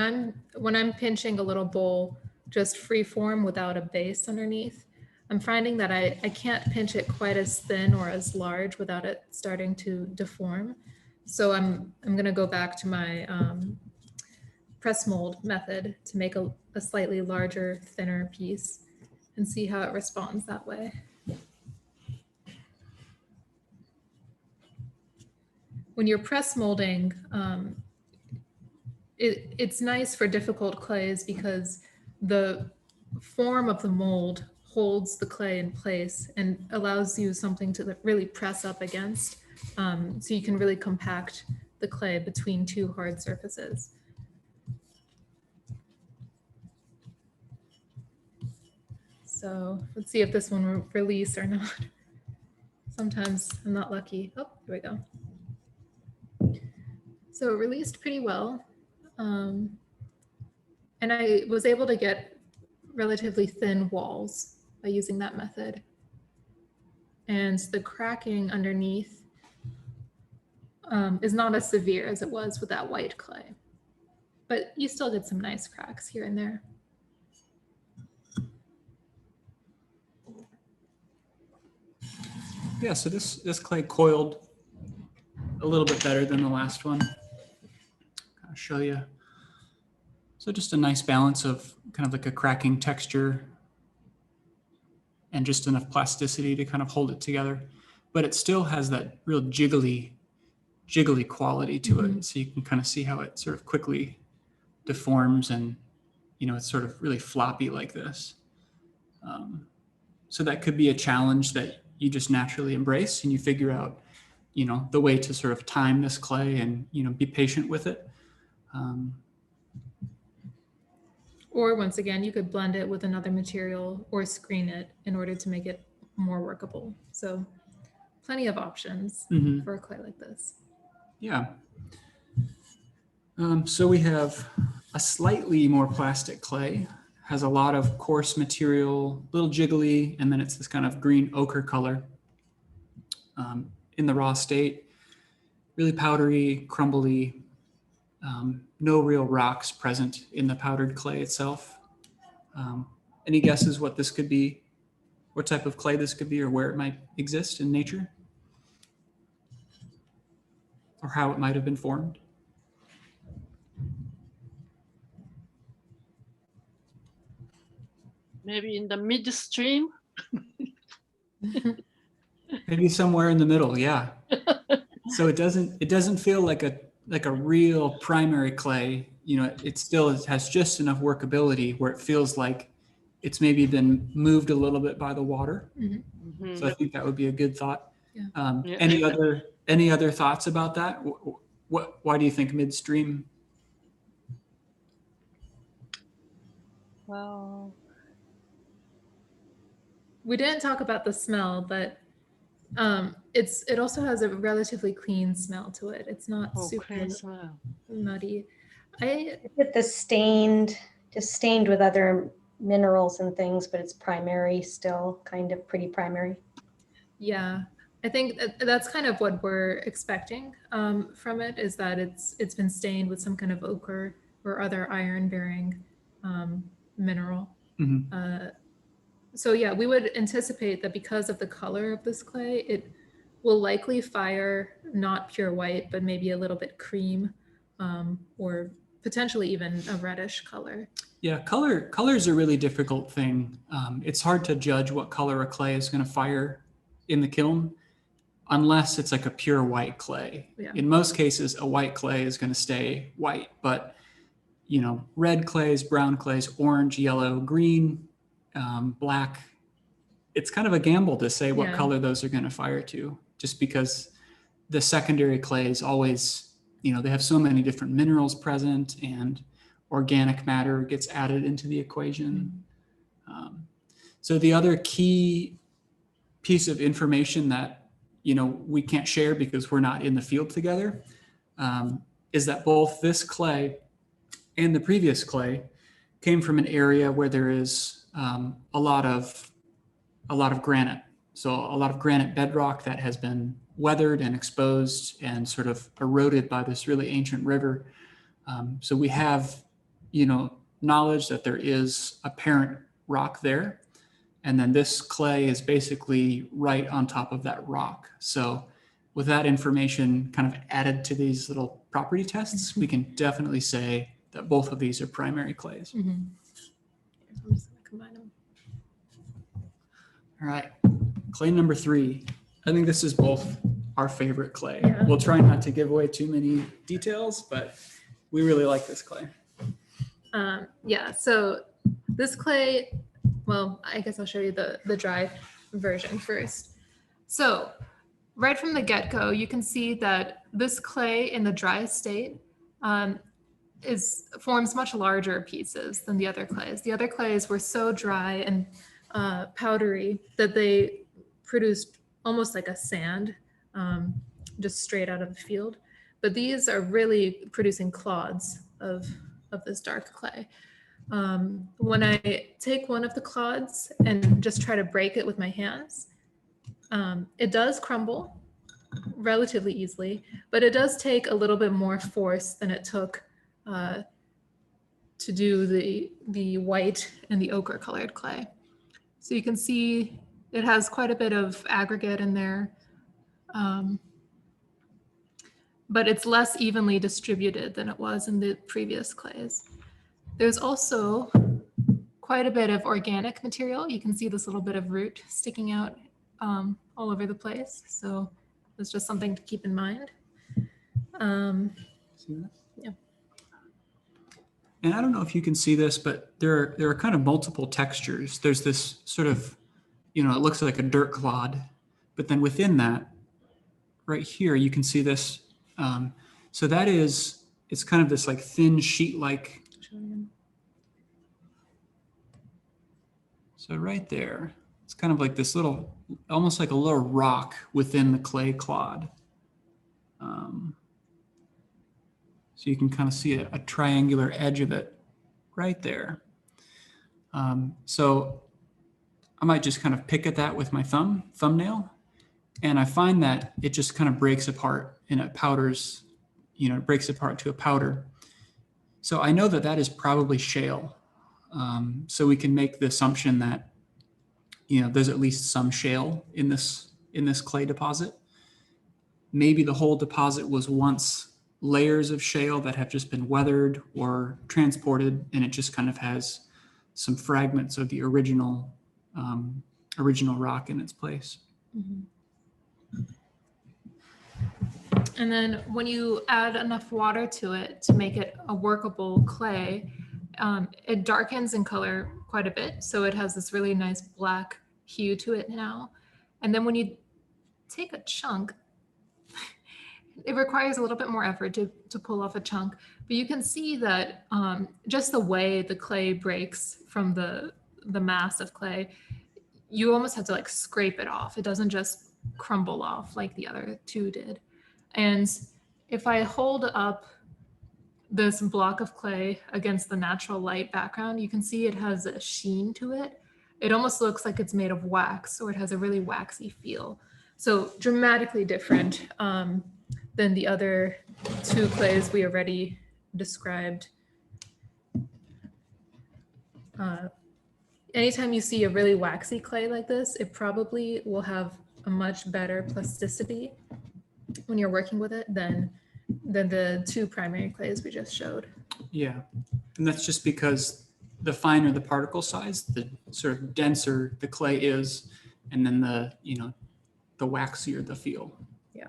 I'm pinching a little bowl just free form without a base underneath, I'm finding that I can't pinch it quite as thin or as large without it starting to deform. So I'm gonna go back to my press mold method to make a slightly larger, thinner piece and see how it responds that way. When you're press molding, it's nice for difficult clays because the form of the mold holds the clay in place and allows you something to really press up against. So you can really compact the clay between two hard surfaces. So let's see if this one will release or not. Sometimes I'm not lucky. Oh, here we go. So it released pretty well. And I was able to get relatively thin walls by using that method. And the cracking underneath is not as severe as it was with that white clay, but you still get some nice cracks here and there. Yeah, so this clay coiled a little bit better than the last one. I'll show you. So just a nice balance of kind of like a cracking texture and just enough plasticity to kind of hold it together. But it still has that real jiggly quality to it. So you can kind of see how it sort of quickly deforms and, you know, it's sort of really floppy like this. So that could be a challenge that you just naturally embrace and you figure out, you know, the way to sort of time this clay and, you know, be patient with it. Or once again, you could blend it with another material or screen it in order to make it more workable. So plenty of options for a clay like this. Yeah. So we have a slightly more plastic clay, has a lot of coarse material, little jiggly, and then it's this kind of green ochre color in the raw state. really powdery, crumbly, no real rocks present in the powdered clay itself. Any guesses what this could be, what type of clay this could be, or where it might exist in nature? Or how it might have been formed? Maybe in the midstream. Maybe somewhere in the middle, yeah. So it doesn't feel like a real primary clay. You know, it still has just enough workability where it feels like it's maybe been moved a little bit by the water. So I think that would be a good thought. Yeah. Yeah. Any other thoughts about that? Why do you think midstream? Well, We didn't talk about the smell, but it also has a relatively clean smell to it. It's not super clean smell. muddy. With the just stained with other minerals and things, but it's primary still, kind of pretty primary. Yeah, I think that's kind of what we're expecting from it, is that it's been stained with some kind of ochre or other iron-bearing mineral. So yeah, we would anticipate that because of the color of this clay, it will likely fire not pure white, but maybe a little bit cream, or potentially even a reddish color. Yeah, color is a really difficult thing. It's hard to judge what color a clay is going to fire in the kiln unless it's like a pure white clay. Yeah. In most cases, a white clay is going to stay white, but you know, red clays, brown clays, orange, yellow, green, black, it's kind of a gamble to say what color those are going to fire to, just because the secondary clays always, you know, they have so many different minerals present and organic matter gets added into the equation. So the other key piece of information that, you know, we can't share because we're not in the field together, is that both this clay and the previous clay came from an area where there is a lot of granite. So a lot of granite bedrock that has been weathered and exposed and sort of eroded by this really ancient river. So we have, you know, knowledge that there is a parent rock there. And then this clay is basically right on top of that rock. So with that information kind of added to these little property tests, we can definitely say that both of these are primary clays. I'm just gonna combine them. All right, clay number 3. I think this is both our favorite clay. Yeah. We'll try not to give away too many details, but we really like this clay. Yeah, so this clay, well, I guess I'll show you the dry version first. So right from the get-go, you can see that this clay in the dry state forms much larger pieces than the other clays. The other clays were so dry and powdery that they produced almost like a sand, just straight out of the field. But these are really producing clods of this dark clay. When I take one of the clods and just try to break it with my hands, it does crumble relatively easily, but it does take a little bit more force than it took to do the white and the ochre colored clay. So you can see it has quite a bit of aggregate in there, but it's less evenly distributed than it was in the previous clays. There's also quite a bit of organic material. You can see this little bit of root sticking out all over the place. So it's just something to keep in mind. Yeah. And I don't know if you can see this, but there are kind of multiple textures. There's this sort of, you know, it looks like a dirt clod, but then within that, right here, you can see this. So that is, it's kind of this like thin sheet-like. So right there, it's kind of like this little, almost like a little rock within the clay clod. So you can kind of see a triangular edge of it right there. So I might just kind of pick at that with my thumbnail, and I find that it just kind of breaks apart and it powders, it breaks apart to a powder. So I know that that is probably shale. So we can make the assumption that, there's at least some shale in this clay deposit. Maybe the whole deposit was once layers of shale that have just been weathered or transported, and it just kind of has some fragments of the original rock in its place. Mm-hmm. And then when you add enough water to it to make it a workable clay, it darkens in color quite a bit. So it has this really nice black hue to it now. And then when you take a chunk, it requires a little bit more effort to pull off a chunk, but you can see that just the way the clay breaks from the mass of clay, you almost have to like scrape it off. It doesn't just crumble off like the other two did. And if I hold up this block of clay against the natural light background, you can see it has a sheen to it. It almost looks like it's made of wax, or it has a really waxy feel. So dramatically different than the other two clays we already described. Anytime you see a really waxy clay like this, it probably will have a much better plasticity when you're working with it than the two primary clays we just showed. Yeah, and that's just because the finer the particle size, the sort of denser the clay is, and then the waxier the feel. Yeah.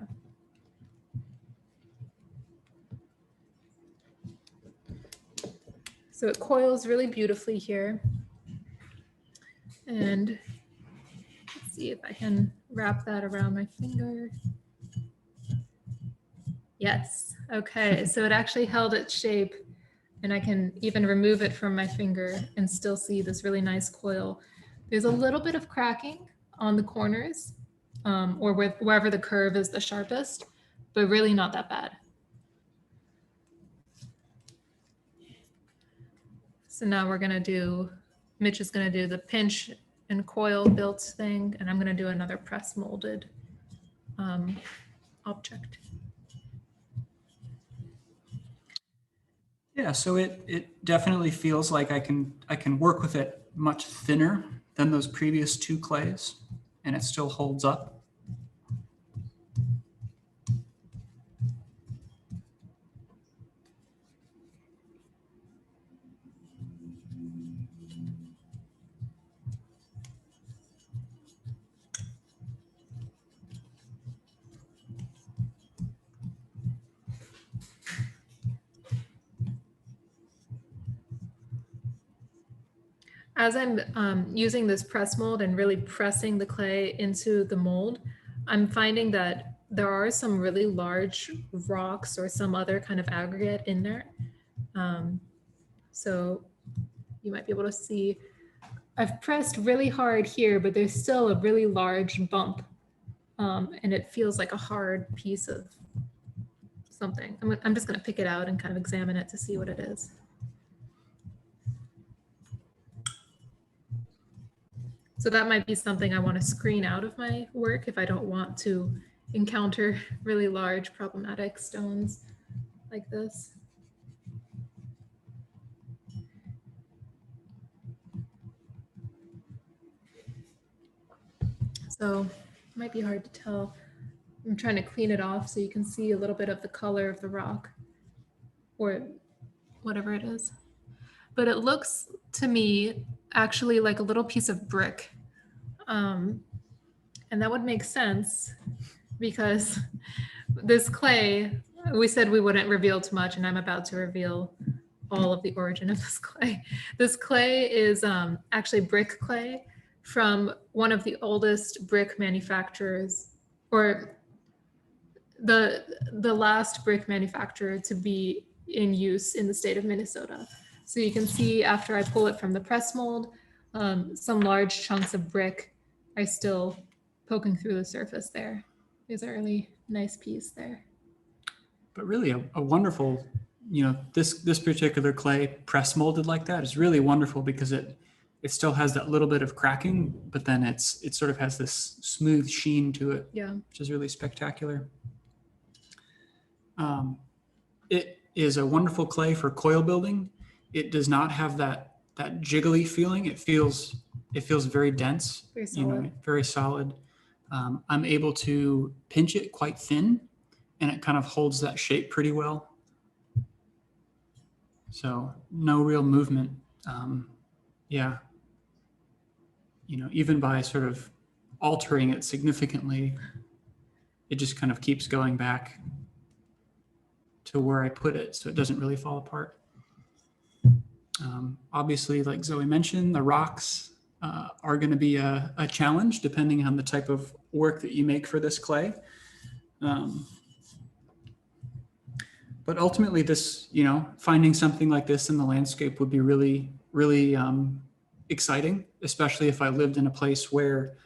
So it coils really beautifully here. And let's see if I can wrap that around my finger. Yes, okay, so it actually held its shape, and I can even remove it from my finger and still see this really nice coil. There's a little bit of cracking on the corners, or wherever the curve is the sharpest, but really not that bad. So now Mitch is gonna do the pinch and coil built thing, and I'm gonna do another press molded object. Yeah, so it definitely feels like I can work with it much thinner than those previous two clays, and it still holds up. As I'm using this press mold and really pressing the clay into the mold, I'm finding that there are some really large rocks or some other kind of aggregate in there. So you might be able to see, I've pressed really hard here, but there's still a really large bump. And it feels like a hard piece of something. I'm just gonna pick it out and kind of examine it to see what it is. So that might be something I want to screen out of my work if I don't want to encounter really large problematic stones like this. So it might be hard to tell. I'm trying to clean it off so you can see a little bit of the color of the rock or whatever it is. But it looks to me actually like a little piece of brick. And that would make sense because this clay, we said we wouldn't reveal too much, and I'm about to reveal all of the origin of this clay. This clay is actually brick clay from one of the oldest brick manufacturers, or the last brick manufacturer to be in use in the state of Minnesota. So you can see after I pull it from the press mold, some large chunks of brick are still poking through the surface there. There's a really nice piece there. But really a wonderful, this particular clay press molded like that is really wonderful because it still has that little bit of cracking, but then it sort of has this smooth sheen to it, yeah, which is really spectacular. It is a wonderful clay for coil building. It does not have that jiggly feeling. It feels very dense, Very you know, solid. very solid. I'm able to pinch it quite thin, and it kind of holds that shape pretty well. So no real movement. Yeah. You know, even by sort of altering it significantly, it just kind of keeps going back to where I put it, so it doesn't really fall apart. Obviously, like Zoe mentioned, the rocks are going to be a challenge depending on the type of work that you make for this clay. But ultimately, this, you know, finding something like this in the landscape would be really, really exciting, especially if I lived in a place where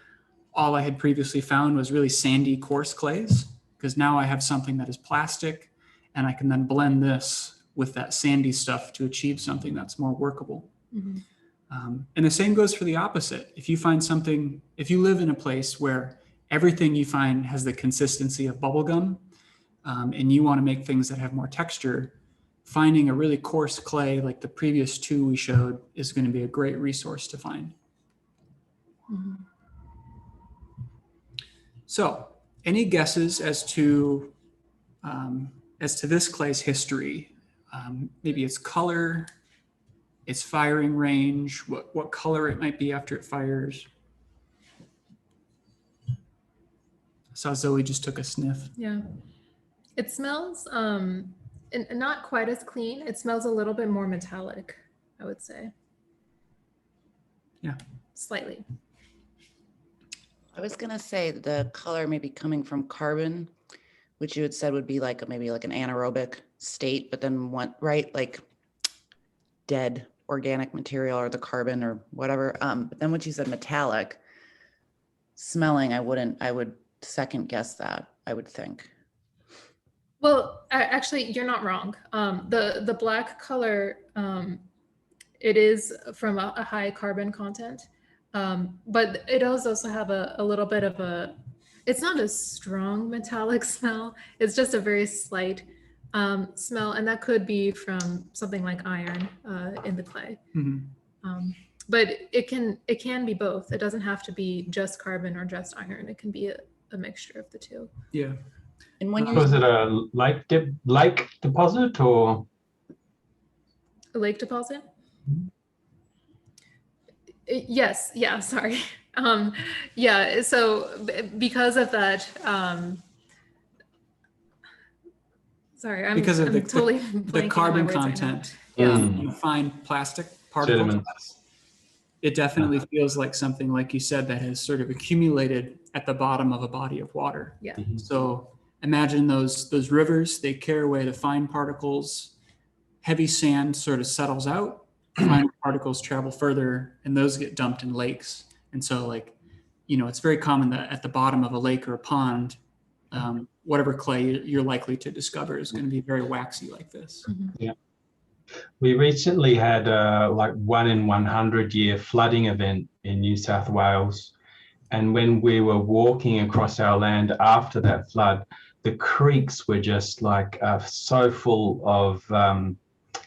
all I had previously found was really sandy, coarse clays, because now I have something that is plastic, and I can then blend this with that sandy stuff to achieve something that's more workable. Mhm. And the same goes for the opposite. If you find something, if you live in a place where everything you find has the consistency of bubblegum, and you want to make things that have more texture, finding a really coarse clay like the previous two we showed is going to be a great resource to find. Mhm. So, any guesses as to this clay's history? Maybe its color, its firing range, what color it might be after it fires. I saw Zoe just took a sniff. Yeah. It smells and not quite as clean. It smells a little bit more metallic, I would say. Yeah. Slightly. I was gonna say the color may be coming from carbon, which you had said would be like maybe like an anaerobic state, but then what, right? Like dead organic material or the carbon or whatever. But then when you said metallic smelling, I would second guess that, I would think. Well, actually, you're not wrong. The black color, it is from a high carbon content, but it does also have a little bit of a, it's not a strong metallic smell. It's just a very slight smell, and that could be from something like iron in the clay. Mm-hmm. But it can be both. It doesn't have to be just carbon or just iron. It can be a mixture of the two. Yeah. And when Was it a lake deposit or? A lake deposit? Yes. Yeah. Sorry. Yeah. So because of that, sorry, I'm Because of I'm totally the blanking carbon on my words content right now. in fine plastic particles. Sediments. It definitely feels like something, like you said, that has sort of accumulated at the bottom of a body of water. Yeah. So imagine those rivers, they carry away the fine particles, heavy sand sort of settles out, fine particles travel further, and those get dumped in lakes. And so, like, you know, it's very common that at the bottom of a lake or a pond, whatever clay you're likely to discover is going to be very waxy like this. Mm-hmm. Yeah. We recently had like 1 in 100 year flooding event in New South Wales. And when we were walking across our land after that flood, the creeks were just like so full of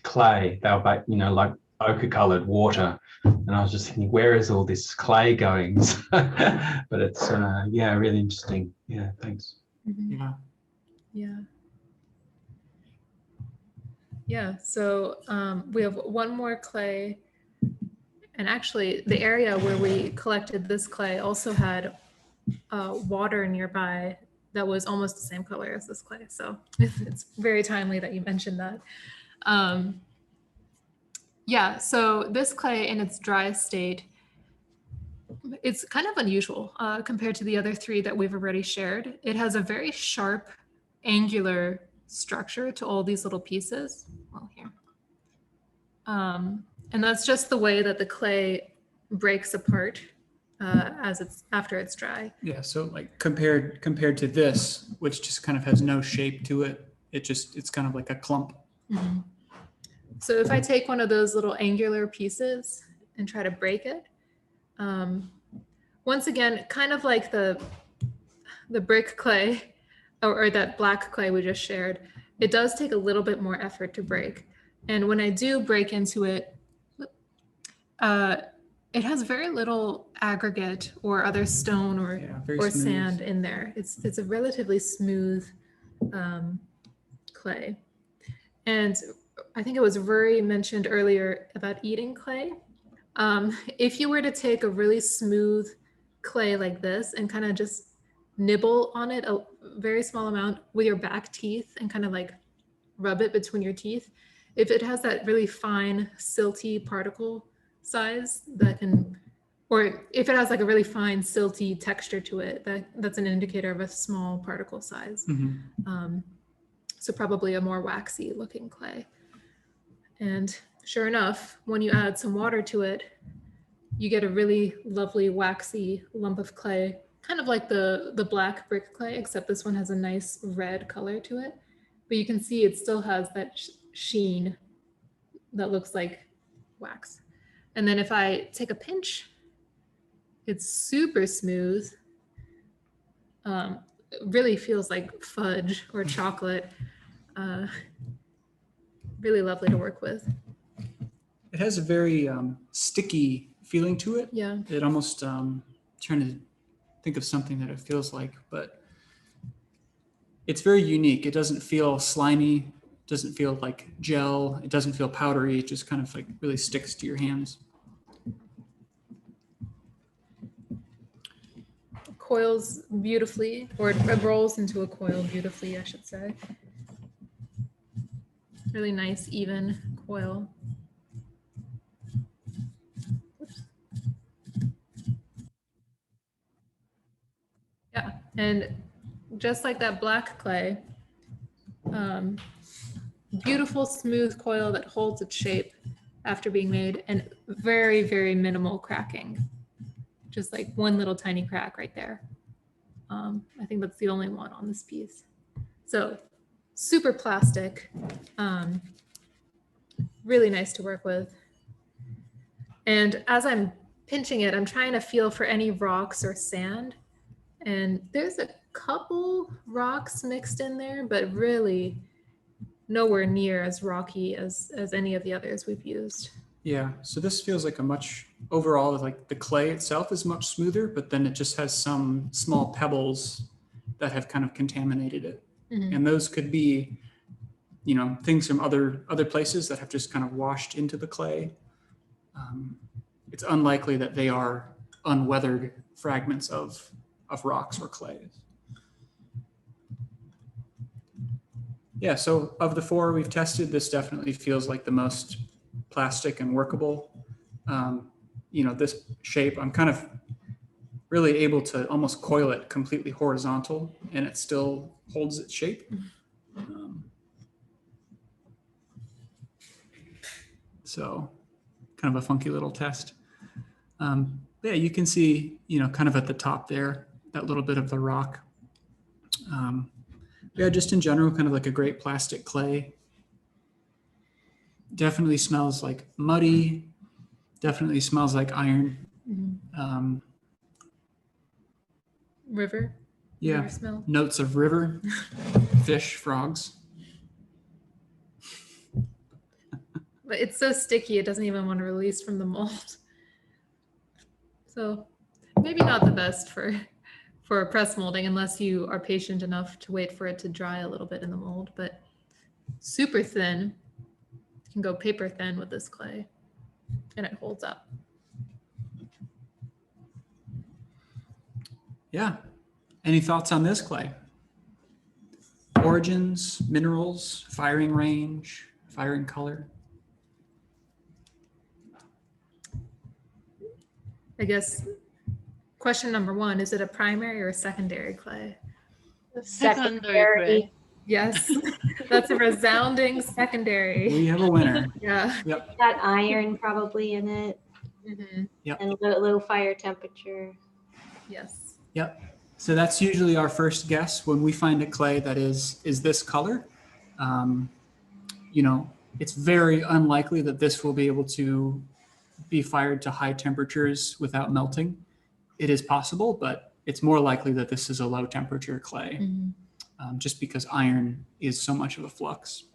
clay. They were, you know, like ochre colored water. And I was just thinking, where is all this clay going? But it's, yeah, really interesting. Yeah, thanks. Mm-hmm. Yeah. Yeah. Yeah. So we have one more clay. And actually, the area where we collected this clay also had water nearby that was almost the same color as this clay. So it's very timely that you mentioned that. Yeah, so this clay in its dry state, it's kind of unusual compared to the other three that we've already shared. It has a very sharp, angular structure to all these little pieces. Well, here. And that's just the way that the clay breaks apart as it's after it's dry. Yeah. So like compared to this, which just kind of has no shape to it, it's kind of like a clump. Mm-hmm. So if I take one of those little angular pieces and try to break it, once again, kind of like the brick clay or that black clay we just shared, it does take a little bit more effort to break. And when I do break into it, it has very little aggregate or other stone very or smooth. sand in there. It's a relatively smooth clay. And I think it was Rory mentioned earlier about eating clay. If you were to take a really smooth clay like this and kind of just nibble on it a very small amount with your back teeth and kind of like rub it between your teeth, if it has that really fine silty particle size that can, or if it has like a really fine silty texture to it, that's an indicator of a small particle size. So probably a more waxy looking clay. And sure enough, when you add some water to it, you get a really lovely waxy lump of clay, kind of like the black brick clay, except this one has a nice red color to it. But you can see it still has that sheen that looks like wax. And then if I take a pinch, it's super smooth. It really feels like fudge or chocolate. Really lovely to work with. It has a very sticky feeling to it. Yeah. It almost, trying to think of something that it feels like, but it's very unique. It doesn't feel slimy, doesn't feel like gel, it doesn't feel powdery, it just kind of like really sticks to your hands. Coils beautifully, or it rolls into a coil beautifully, I should say. Really nice, even coil. Oops. Yeah, and just like that black clay, beautiful smooth coil that holds its shape after being made, and very, very minimal cracking. Just like one little tiny crack right there. I think that's the only one on this piece. So super plastic, really nice to work with. And as I'm pinching it, I'm trying to feel for any rocks or sand. And there's a couple rocks mixed in there, but really nowhere near as rocky as any of the others we've used. Yeah, so this feels like a much, overall, like the clay itself is much smoother, but then it just has some small pebbles that have kind of contaminated it. Mhm. And those could be, you know, things from other places that have just kind of washed into the clay. It's unlikely that they are unweathered fragments of rocks or clays. Yeah, so of the four we've tested, this definitely feels like the most plastic and workable. You know, this shape, I'm kind of really able to almost coil it completely horizontal and it still holds its shape. So kind of a funky little test. Yeah, you can see, you know, kind of at the top there, that little bit of the rock. Yeah, just in general, kind of like a great plastic clay. Definitely smells like muddy, definitely smells like iron. Mhm. River? Yeah, River smell. notes of river, fish, frogs. But it's so sticky, it doesn't even want to release from the mold. So maybe not the best for press molding unless you are patient enough to wait for it to dry a little bit in the mold, but super thin. You can go paper thin with this clay and it holds up. Yeah. Any thoughts on this clay? Origins, minerals, firing range, firing color? I guess question number one, is it a primary or a secondary clay? Secondary clay. Yes, that's a resounding secondary. We have a winner. Yeah. Yep. Got iron probably in it. Yep. And low fire temperature. Yes. Yep. So that's usually our first guess when we find a clay that is this color. You know, it's very unlikely that this will be able to be fired to high temperatures without melting. It is possible, but it's more likely that this is a low temperature clay. just because iron is so much of a flux.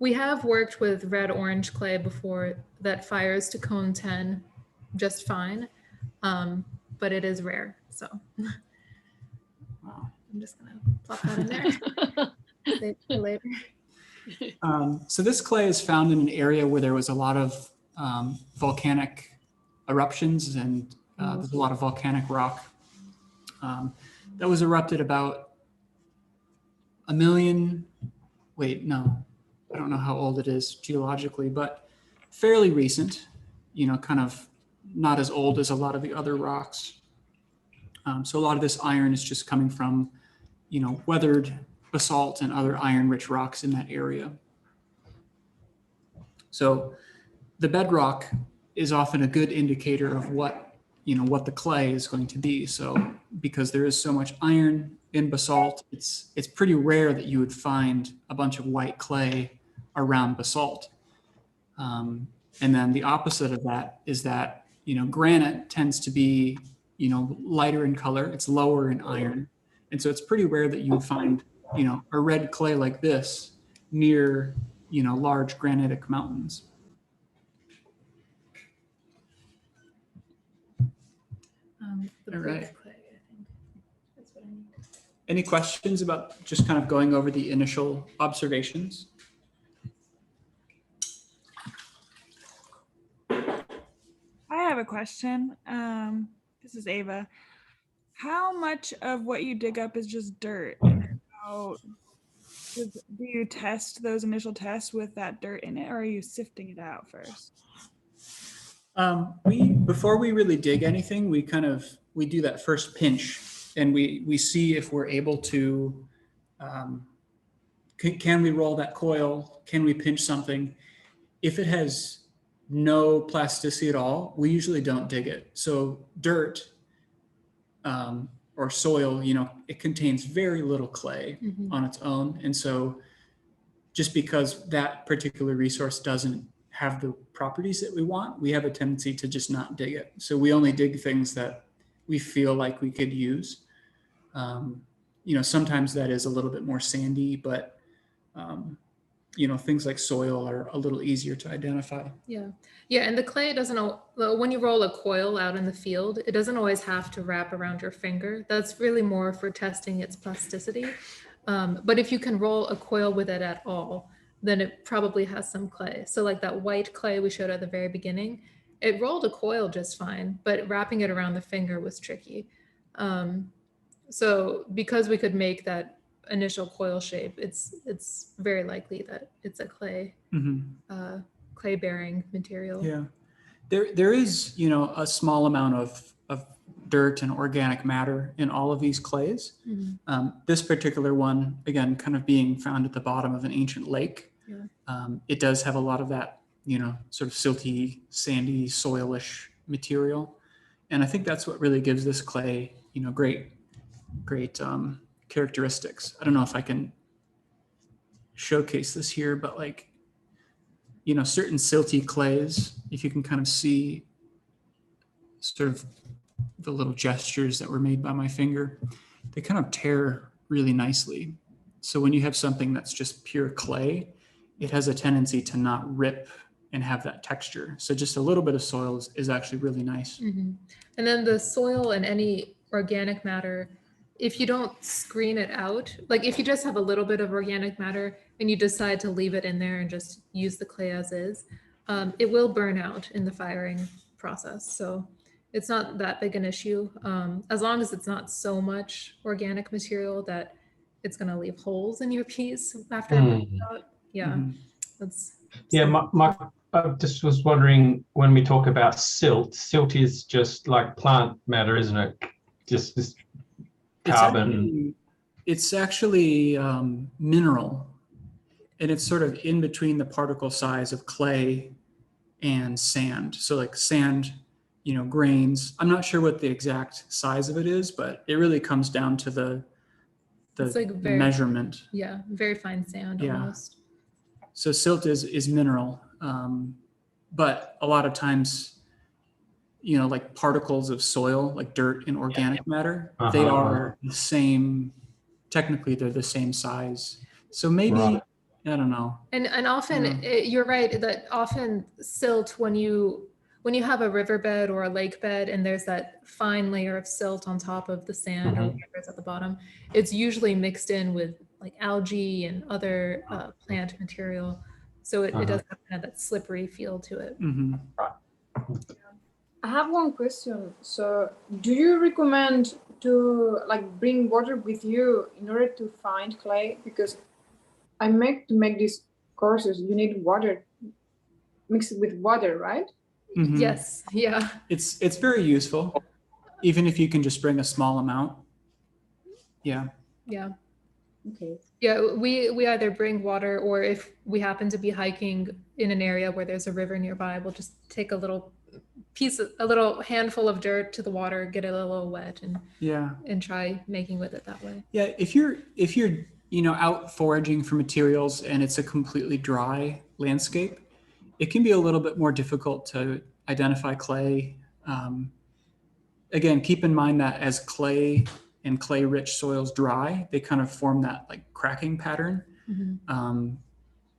We have worked with red orange clay before that fires to cone 10 just fine, but it is rare. So I'm just gonna plop that in there. Save it for later. So this clay is found in an area where there was a lot of volcanic eruptions, and there's a lot of volcanic rock that was erupted about a million. Wait, no, I don't know how old it is geologically, but fairly recent. You know, kind of not as old as a lot of the other rocks. So a lot of this iron is just coming from, you know, weathered basalt and other iron-rich rocks in that area. So the bedrock is often a good indicator of what, you know, what the clay is going to be. So because there is so much iron in basalt, it's pretty rare that you would find a bunch of white clay around basalt. And then the opposite of that is that, you know, granite tends to be, you know, lighter in color, it's lower in iron. And so it's pretty rare that you would find, you know, a red clay like this near, you know, large granitic mountains. All right. Any questions about just kind of going over the initial observations? I have a question. This is Ava. How much of what you dig up is just dirt? And how do you test those initial tests with that dirt in it, or are you sifting it out first? Before we really dig anything, we do that first pinch, and we see if we're able to, can we roll that coil? Can we pinch something? If it has no plasticity at all, we usually don't dig it. So dirt or soil, you know, it contains very little clay on its own. And so just because that particular resource doesn't have the properties that we want, we have a tendency to just not dig it. So we only dig things that we feel like we could use. You know, sometimes that is a little bit more sandy, but you know, things like soil are a little easier to identify. Yeah. Yeah. And the clay doesn't, when you roll a coil out in the field, it doesn't always have to wrap around your finger. That's really more for testing its plasticity. But if you can roll a coil with it at all, then it probably has some clay. So like that white clay we showed at the very beginning, it rolled a coil just fine, but wrapping it around the finger was tricky. So because we could make that initial coil shape, it's very likely that it's a clay, clay bearing material. Yeah, there is, you know, a small amount of dirt and organic matter in all of these clays. This particular one, again, kind of being found at the bottom of an ancient lake, it does have a lot of that, you know, sort of silty, sandy, soilish material. And I think that's what really gives this clay, you know, great characteristics. I don't know if I can showcase this here, but like, you know, certain silty clays, if you can kind of see sort of the little gestures that were made by my finger, they kind of tear really nicely. So when you have something that's just pure clay, it has a tendency to not rip and have that texture. So just a little bit of soil is actually really nice. And then the soil and any organic matter, if you don't screen it out, like if you just have a little bit of organic matter and you decide to leave it in there and just use the clay as is, it will burn out in the firing process. So it's not that big an issue, as long as it's not so much organic material that it's going to leave holes in your piece after it burns out. Yeah, that's. Yeah, I just was wondering, when we talk about silt is just like plant matter, isn't it? Just this carbon. It's actually mineral, and it's sort of in between the particle size of clay and sand. So like sand, you know, grains. I'm not sure what the exact size of it is, but it really comes down to the like very, measurement. Yeah, very fine sand almost. So silt is mineral, but a lot of times, you know, like particles of soil, like dirt and organic matter, they are the same technically they're the same size. So maybe, Right. I don't know. And often you're right that often silt, when you have a riverbed or a lake bed and there's that fine layer of silt on top of the sand or whatever's at the bottom, it's usually mixed in with like algae and other plant material. So it does have kind of that slippery feel to it. I have one question. So do you recommend to like bring water with you in order to find clay? Because to make these courses, you need water mixed with water, right? Yes. Yeah. It's very useful, even if you can just bring a small amount. Yeah. Yeah. Okay. Yeah, we either bring water, or if we happen to be hiking in an area where there's a river nearby, we'll just take a little handful of dirt to the water, get it a little wet, and try making with it that way. Yeah, if you're out foraging for materials and it's a completely dry landscape, it can be a little bit more difficult to identify clay. Again, keep in mind that as clay and clay-rich soils dry, they kind of form that like cracking pattern.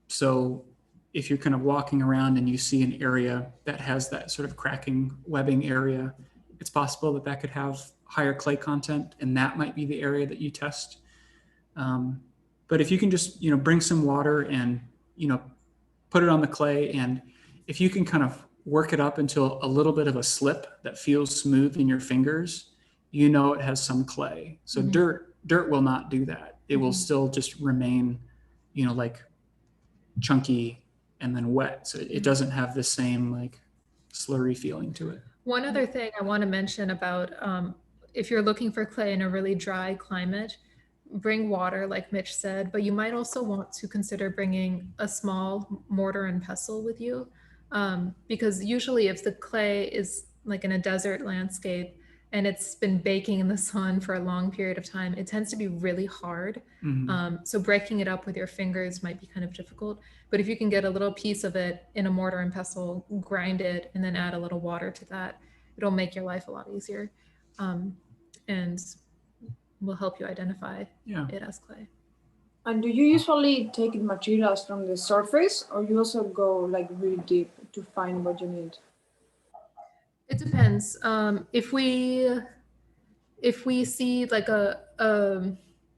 So if you're kind of walking around and you see an area that has that sort of cracking webbing area, it's possible that that could have higher clay content, and that might be the area that you test. But if you can just, bring some water and, put it on the clay, and if you can kind of work it up until a little bit of a slip that feels smooth in your fingers, it has some clay. So dirt will not do that. It will still just remain, like chunky and then wet. So it doesn't have the same like slurry feeling to it. One other thing I want to mention about if you're looking for clay in a really dry climate, bring water, like Mitch said, but you might also want to consider bringing a small mortar and pestle with you, because usually if the clay is like in a desert landscape and it's been baking in the sun for a long period of time, it tends to be really hard. So breaking it up with your fingers might be kind of difficult. But if you can get a little piece of it in a mortar and pestle, grind it, and then add a little water to that, it'll make your life a lot easier, and will help you identify it as clay. And do you usually take materials from the surface, or you also go like really deep to find what you need? It depends. If we see like a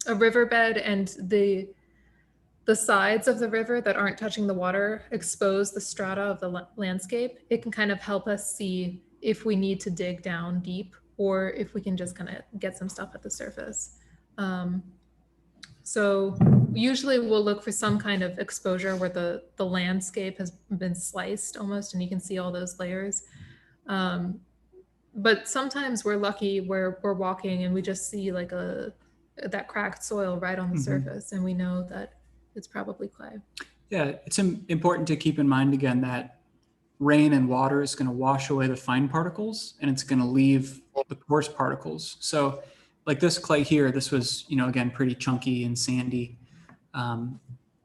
riverbed and the sides of the river that aren't touching the water expose the strata of the landscape, it can kind of help us see if we need to dig down deep or if we can just kind of get some stuff at the surface. So usually we'll look for some kind of exposure where the landscape has been sliced almost, and you can see all those layers. But sometimes we're lucky where we're walking and we just see like that cracked soil right on the surface, and we know that it's probably clay. Yeah, it's important to keep in mind again that rain and water is going to wash away the fine particles and it's going to leave the coarse particles. So like this clay here, this was, again, pretty chunky and sandy.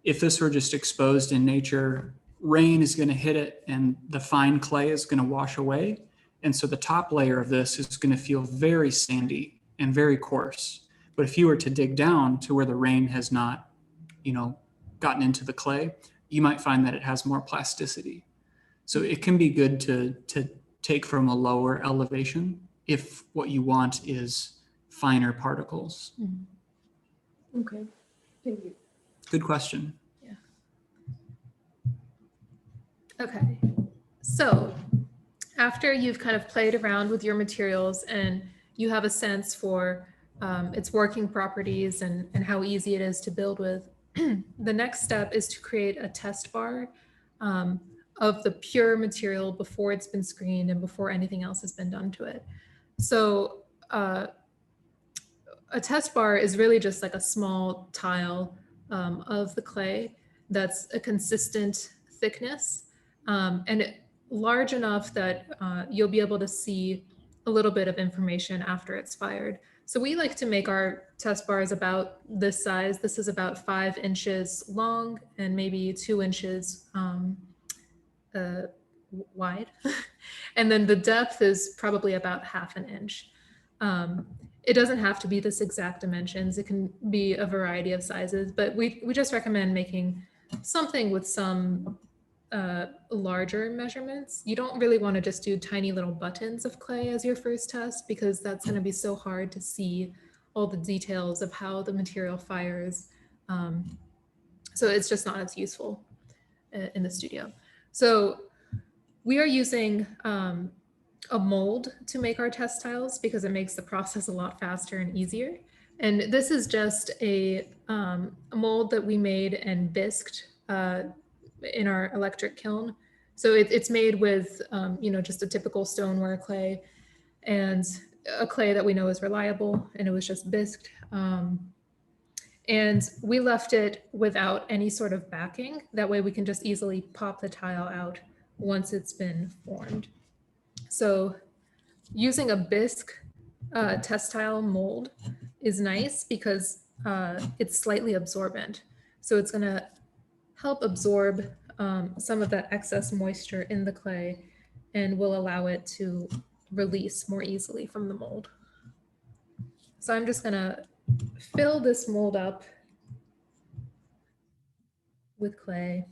If this were just exposed in nature, rain is going to hit it and the fine clay is going to wash away. And so the top layer of this is going to feel very sandy and very coarse. But if you were to dig down to where the rain has not, gotten into the clay, you might find that it has more plasticity. So it can be good to take from a lower elevation if what you want is finer particles. Okay, thank you. Good question. Yeah. Okay, so after you've kind of played around with your materials and you have a sense for its working properties and how easy it is to build with, the next step is to create a test bar of the pure material before it's been screened and before anything else has been done to it. So a test bar is really just like a small tile of the clay that's a consistent thickness and large enough that you'll be able to see a little bit of information after it's fired. So we like to make our test bars about this size. This is about 5 inches long and maybe 2 inches wide. And then the depth is probably about 1/2 inch. it doesn't have to be this exact dimensions. It can be a variety of sizes, but we just recommend making something with some larger measurements. You don't really want to just do tiny little buttons of clay as your first test, because that's going to be so hard to see all the details of how the material fires. So it's just not as useful in the studio. So we are using a mold to make our test tiles because it makes the process a lot faster and easier. And this is just a mold that we made and bisqued in our electric kiln. So it's made with, just a typical stoneware clay, and a clay that we know is reliable, and it was just bisqued. And we left it without any sort of backing. That way we can just easily pop the tile out once it's been formed. So using a bisque test tile mold is nice because it's slightly absorbent. So it's gonna help absorb some of that excess moisture in the clay and will allow it to release more easily from the mold. So I'm just gonna fill this mold up with clay.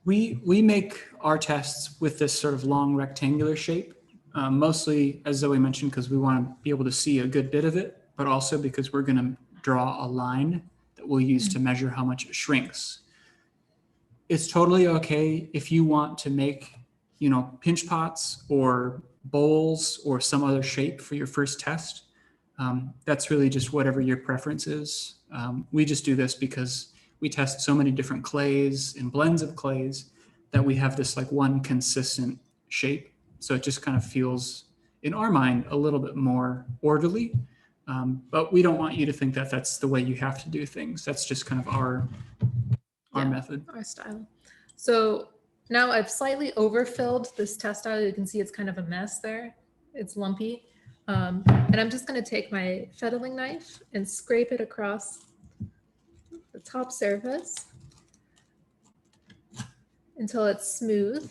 We make our tests with this sort of long rectangular shape, mostly, as Zoe mentioned, because we want to be able to see a good bit of it, but also because we're going to draw a line that we'll use to measure how much it shrinks. It's totally okay if you want to make, pinch pots or bowls or some other shape for your first test. That's really just whatever your preference is. We just do this because we test so many different clays and blends of clays that we have this like one consistent shape. So it just kind of feels, in our mind, a little bit more orderly. But we don't want you to think that that's the way you have to do things. That's just kind of our method. Our style. So now I've slightly overfilled this test tile. You can see it's kind of a mess there. It's lumpy. And I'm just going to take my fettling knife and scrape it across the top surface until it's smooth.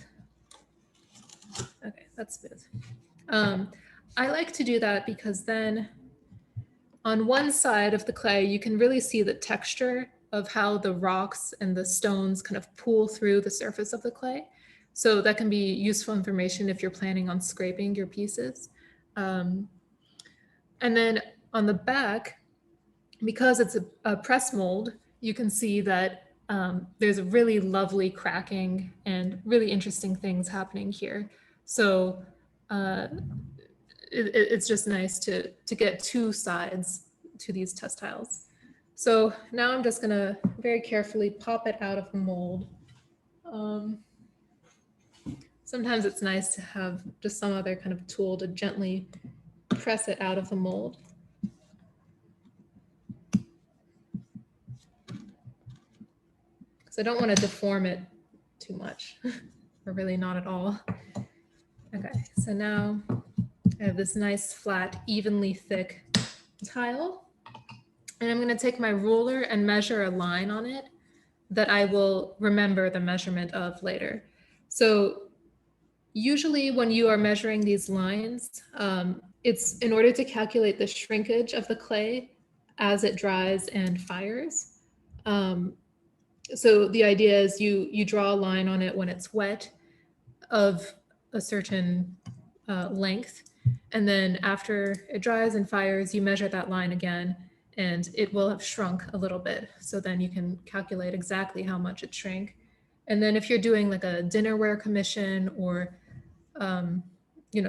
Okay, that's smooth. I like to do that because then on one side of the clay, you can really see the texture of how the rocks and the stones kind of pool through the surface of the clay. So that can be useful information if you're planning on scraping your pieces. And then on the back, because it's a press mold, you can see that there's a really lovely cracking and really interesting things happening here. So it's just nice to get two sides to these test tiles. So now I'm just gonna very carefully pop it out of the mold. Sometimes it's nice to have just some other kind of tool to gently press it out of the mold. Because I don't want to deform it too much, or really not at all. Okay, so now I have this nice, flat, evenly thick tile. And I'm going to take my ruler and measure a line on it that I will remember the measurement of later. So usually when you are measuring these lines, it's in order to calculate the shrinkage of the clay as it dries and fires. So the idea is you draw a line on it when it's wet of a certain length. And then after it dries and fires, you measure that line again, and it will have shrunk a little bit. So then you can calculate exactly how much it shrank. And then if you're doing like a dinnerware commission or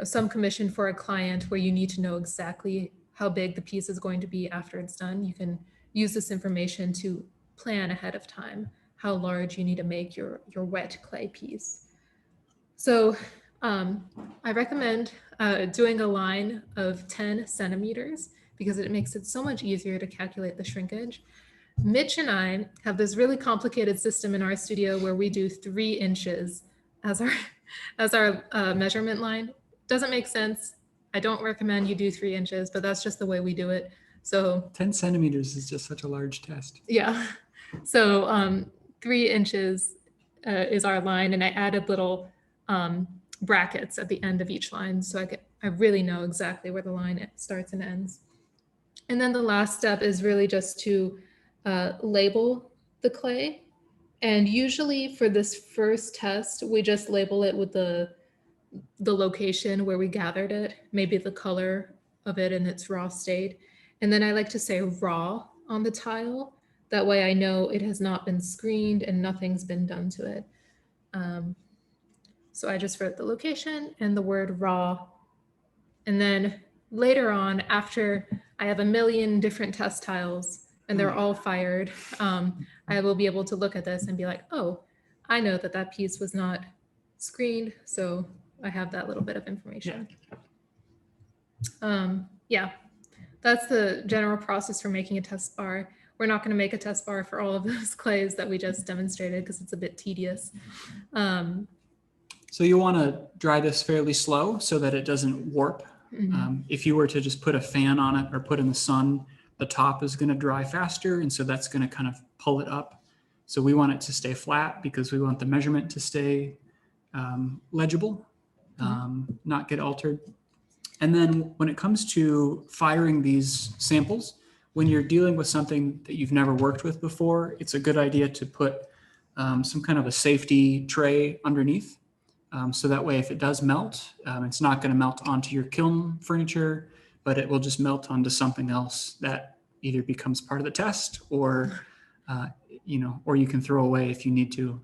some commission for a client where you need to know exactly how big the piece is going to be after it's done, you can use this information to plan ahead of time how large you need to make your wet clay piece. So I recommend doing a line of 10 centimeters because it makes it so much easier to calculate the shrinkage. Mitch and I have this really complicated system in our studio where we do 3 inches as our measurement line. Doesn't make sense. I don't recommend you do 3 inches, but that's just the way we do it. So 10 centimeters is just such a large test. yeah. So 3 inches is our line, and I added little brackets at the end of each line so I really know exactly where the line starts and ends. And then the last step is really just to label the clay. And usually for this first test, we just label it with the location where we gathered it, maybe the color of it in its raw state. And then I like to say raw on the tile. That way I know it has not been screened and nothing's been done to it. So I just wrote the location and the word raw. And then later on, after I have a million different test tiles and they're all fired, I will be able to look at this and be like, oh, I know that that piece was not screened. So I have that little bit of information. Yeah, that's the general process for making a test bar. We're not going to make a test bar for all of those clays that we just demonstrated because it's a bit tedious. So you want to dry this fairly slow so that it doesn't warp. If you were to just put a fan on it or put in the sun, the top is going to dry faster. And so that's going to kind of pull it up. So we want it to stay flat because we want the measurement to stay legible, not get altered. And then when it comes to firing these samples, when you're dealing with something that you've never worked with before, it's a good idea to put some kind of a safety tray underneath. So that way, if it does melt, it's not going to melt onto your kiln furniture, but it will just melt onto something else that either becomes part of the test or, or you can throw away if you need to,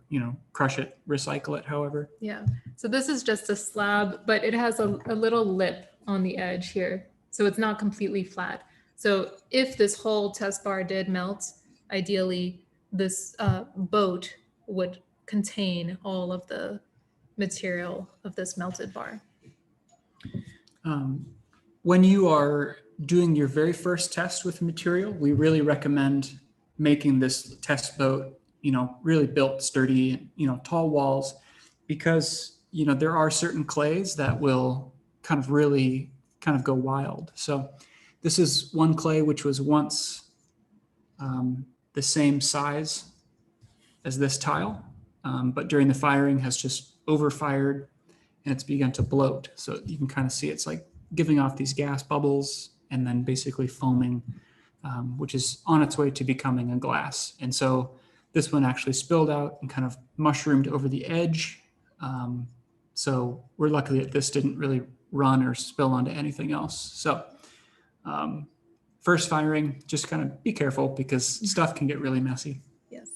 crush it, recycle it, however. Yeah. So this is just a slab, but it has a little lip on the edge here. So it's not completely flat. So if this whole test bar did melt, ideally this boat would contain all of the material of this melted bar. When you are doing your very first test with material, we really recommend making this test boat, really built sturdy, tall walls, because, there are certain clays that will really go wild. So this is one clay which was once the same size as this tile, but during the firing has just overfired and it's begun to bloat. So you can kind of see it's like giving off these gas bubbles and then basically foaming, which is on its way to becoming a glass. And so this one actually spilled out and kind of mushroomed over the edge. So we're lucky that this didn't really run or spill onto anything else. So first firing, just kind of be careful because stuff can get really messy. Yes.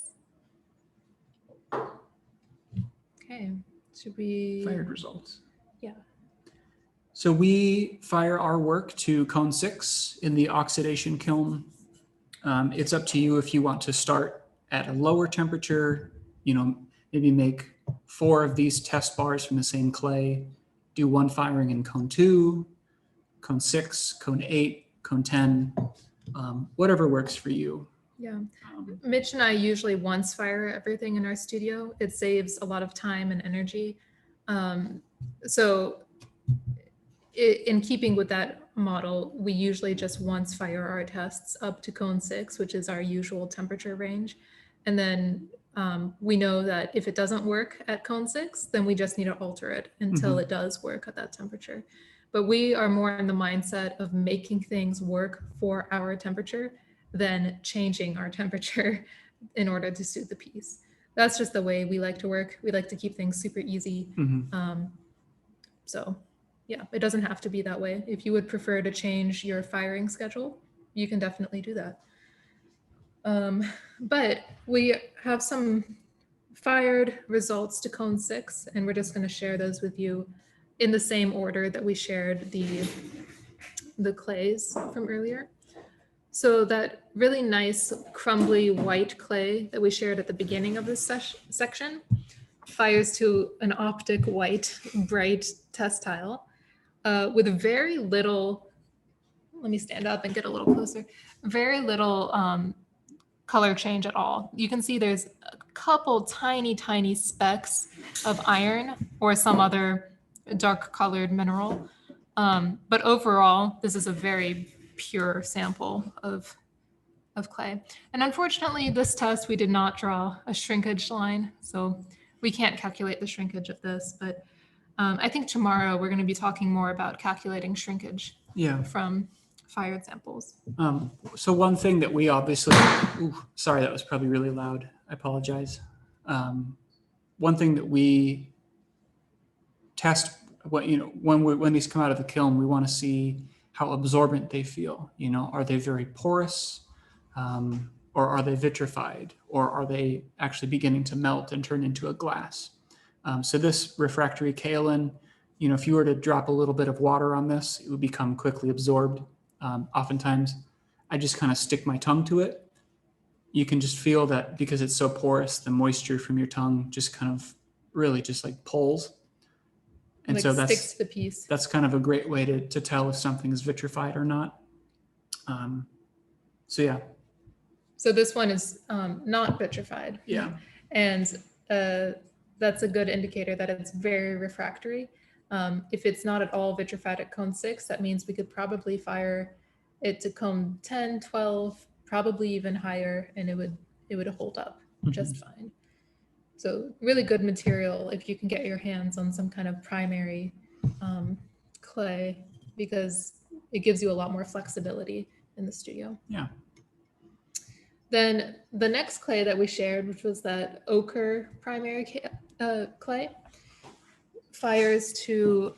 Okay, should we? Fired results. Yeah. So we fire our work to cone 6 in the oxidation kiln. It's up to you if you want to start at a lower temperature, maybe make 4 of these test bars from the same clay, do 1 firing in cone 2, cone 6, cone 8, cone 10, whatever works for you. Yeah, Mitch and I usually once fire everything in our studio. It saves a lot of time and energy. So in keeping with that model, we usually just once fire our tests up to cone 6, which is our usual temperature range. And then we know that if it doesn't work at cone 6, then we just need to alter it until it does work at that temperature. But we are more in the mindset of making things work for our temperature than changing our temperature in order to suit the piece. That's just the way we like to work. We like to keep things super easy. So yeah, it doesn't have to be that way. If you would prefer to change your firing schedule, you can definitely do that. But we have some fired results to cone 6, and we're just going to share those with you in the same order that we shared the clays from earlier. So that really nice crumbly white clay that we shared at the beginning of this section fires to an optic white, bright test tile with very little, let me stand up and get a little closer, very little color change at all. You can see there's a couple tiny specks of iron or some other dark colored mineral. But overall, this is a very pure sample of clay. And unfortunately, this test, we did not draw a shrinkage line. So we can't calculate the shrinkage of this, but I think tomorrow we're going to be talking more about calculating shrinkage Yeah. from fired samples. So one thing that we obviously, sorry, that was probably really loud. I apologize. One thing that we test, when these come out of the kiln, we want to see how absorbent they feel. Are they very porous, or are they vitrified, or are they actually beginning to melt and turn into a glass? So this refractory kaolin, if you were to drop a little bit of water on this, it would become quickly absorbed. Oftentimes, I just kind of stick my tongue to it. You can just feel that because it's so porous, the moisture from your tongue just kind of really just like pulls. And like so sticks to the piece. that's kind of a great way to tell if something is vitrified or not. So yeah. So this one is not vitrified. Yeah. And that's a good indicator that it's very refractory. If it's not at all vitrified at cone 6, that means we could probably fire it to cone 10, 12, probably even higher, and it would hold up just fine. So really good material if you can get your hands on some kind of primary clay, because it gives you a lot more flexibility in the studio. Yeah. Then the next clay that we shared, which was that ochre primary clay, fires to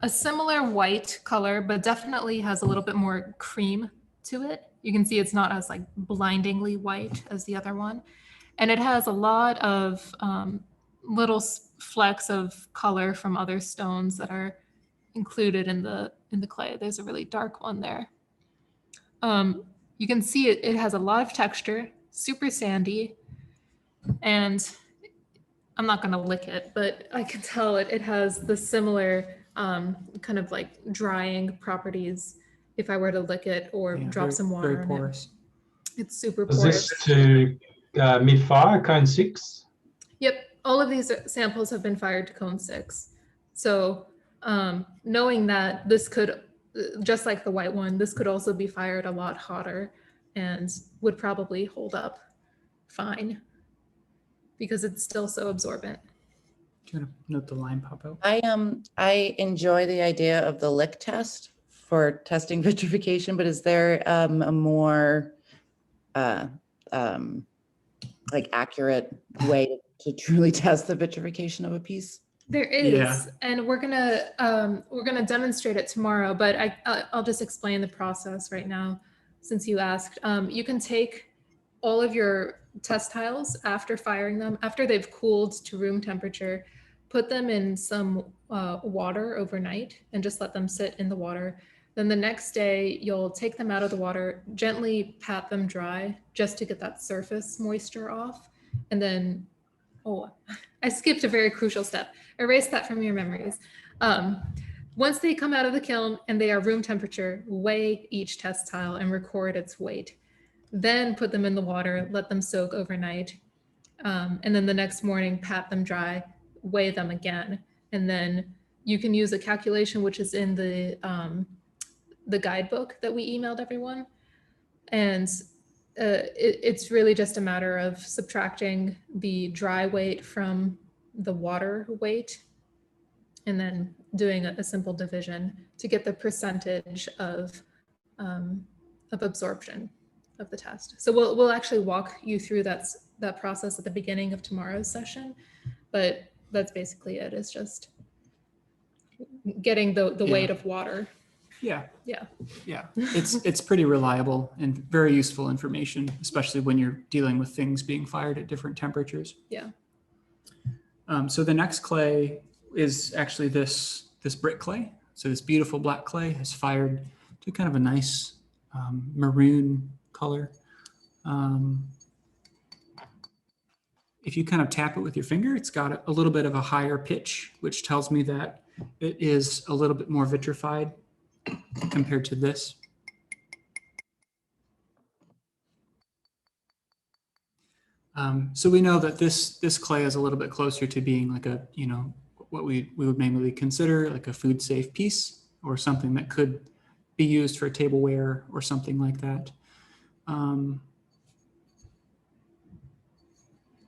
a similar white color, but definitely has a little bit more cream to it. You can see it's not as like blindingly white as the other one. And it has a lot of little flecks of color from other stones that are included in the clay. There's a really dark one there. You can see it has a lot of texture, super sandy, and I'm not going to lick it, but I can tell it has the similar kind of like drying properties if I were to lick it or drop some water very porous. on it. It's super Was porous. this to mid-fire, cone 6? Yep, all of these samples have been fired to cone 6. So knowing that this could, just like the white one, this could also be fired a lot hotter and would probably hold up fine because it's still so absorbent. Do you want to note the line pop out? I enjoy the idea of the lick test for testing vitrification, but is there a more like accurate way to truly test the vitrification of a piece? There is, and we're gonna demonstrate it tomorrow. But I'll just explain the process right now, since you asked. You can take all of your test tiles after firing them, after they've cooled to room temperature, put them in some water overnight, and just let them sit in the water. Then the next day, you'll take them out of the water, gently pat them dry, just to get that surface moisture off, and then. Oh, I skipped a very crucial step. Erase that from your memories. Once they come out of the kiln and they are room temperature, weigh each test tile and record its weight. Then put them in the water, let them soak overnight. And then the next morning, pat them dry, weigh them again. And then you can use a calculation, which is in the guidebook that we emailed everyone. And it's really just a matter of subtracting the dry weight from the water weight and then doing a simple division to get the percentage of absorption of the test. So we'll actually walk you through that process at the beginning of tomorrow's session, but that's basically it. It's just getting the weight of water. Yeah. Yeah. Yeah. It's pretty reliable and very useful information, especially when you're dealing with things being fired at different temperatures. Yeah. So the next clay is actually this brick clay. So this beautiful black clay is fired to kind of a nice maroon color. If you kind of tap it with your finger, it's got a little bit of a higher pitch, which tells me that it is a little bit more vitrified compared to this. So we know that this clay is a little bit closer to being like a, what we would mainly consider like a food safe piece, or something that could be used for tableware or something like that.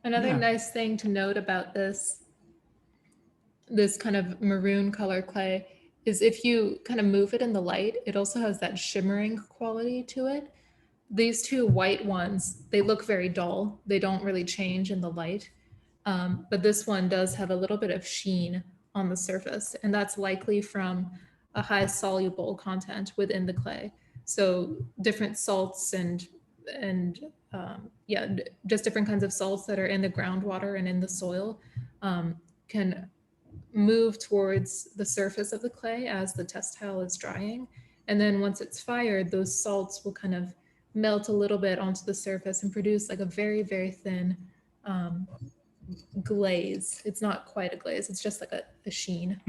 Another nice thing to note about this this kind of maroon color clay is if you kind of move it in the light, it also has that shimmering quality to it. These two white ones, they look very dull. They don't really change in the light. But this one does have a little bit of sheen on the surface, and that's likely from a high soluble content within the clay. So different salts and just different kinds of salts that are in the groundwater and in the soil can move towards the surface of the clay as the test tile is drying. And then once it's fired, those salts will kind of melt a little bit onto the surface and produce like a very, very thin glaze. It's not quite a glaze, it's just like a sheen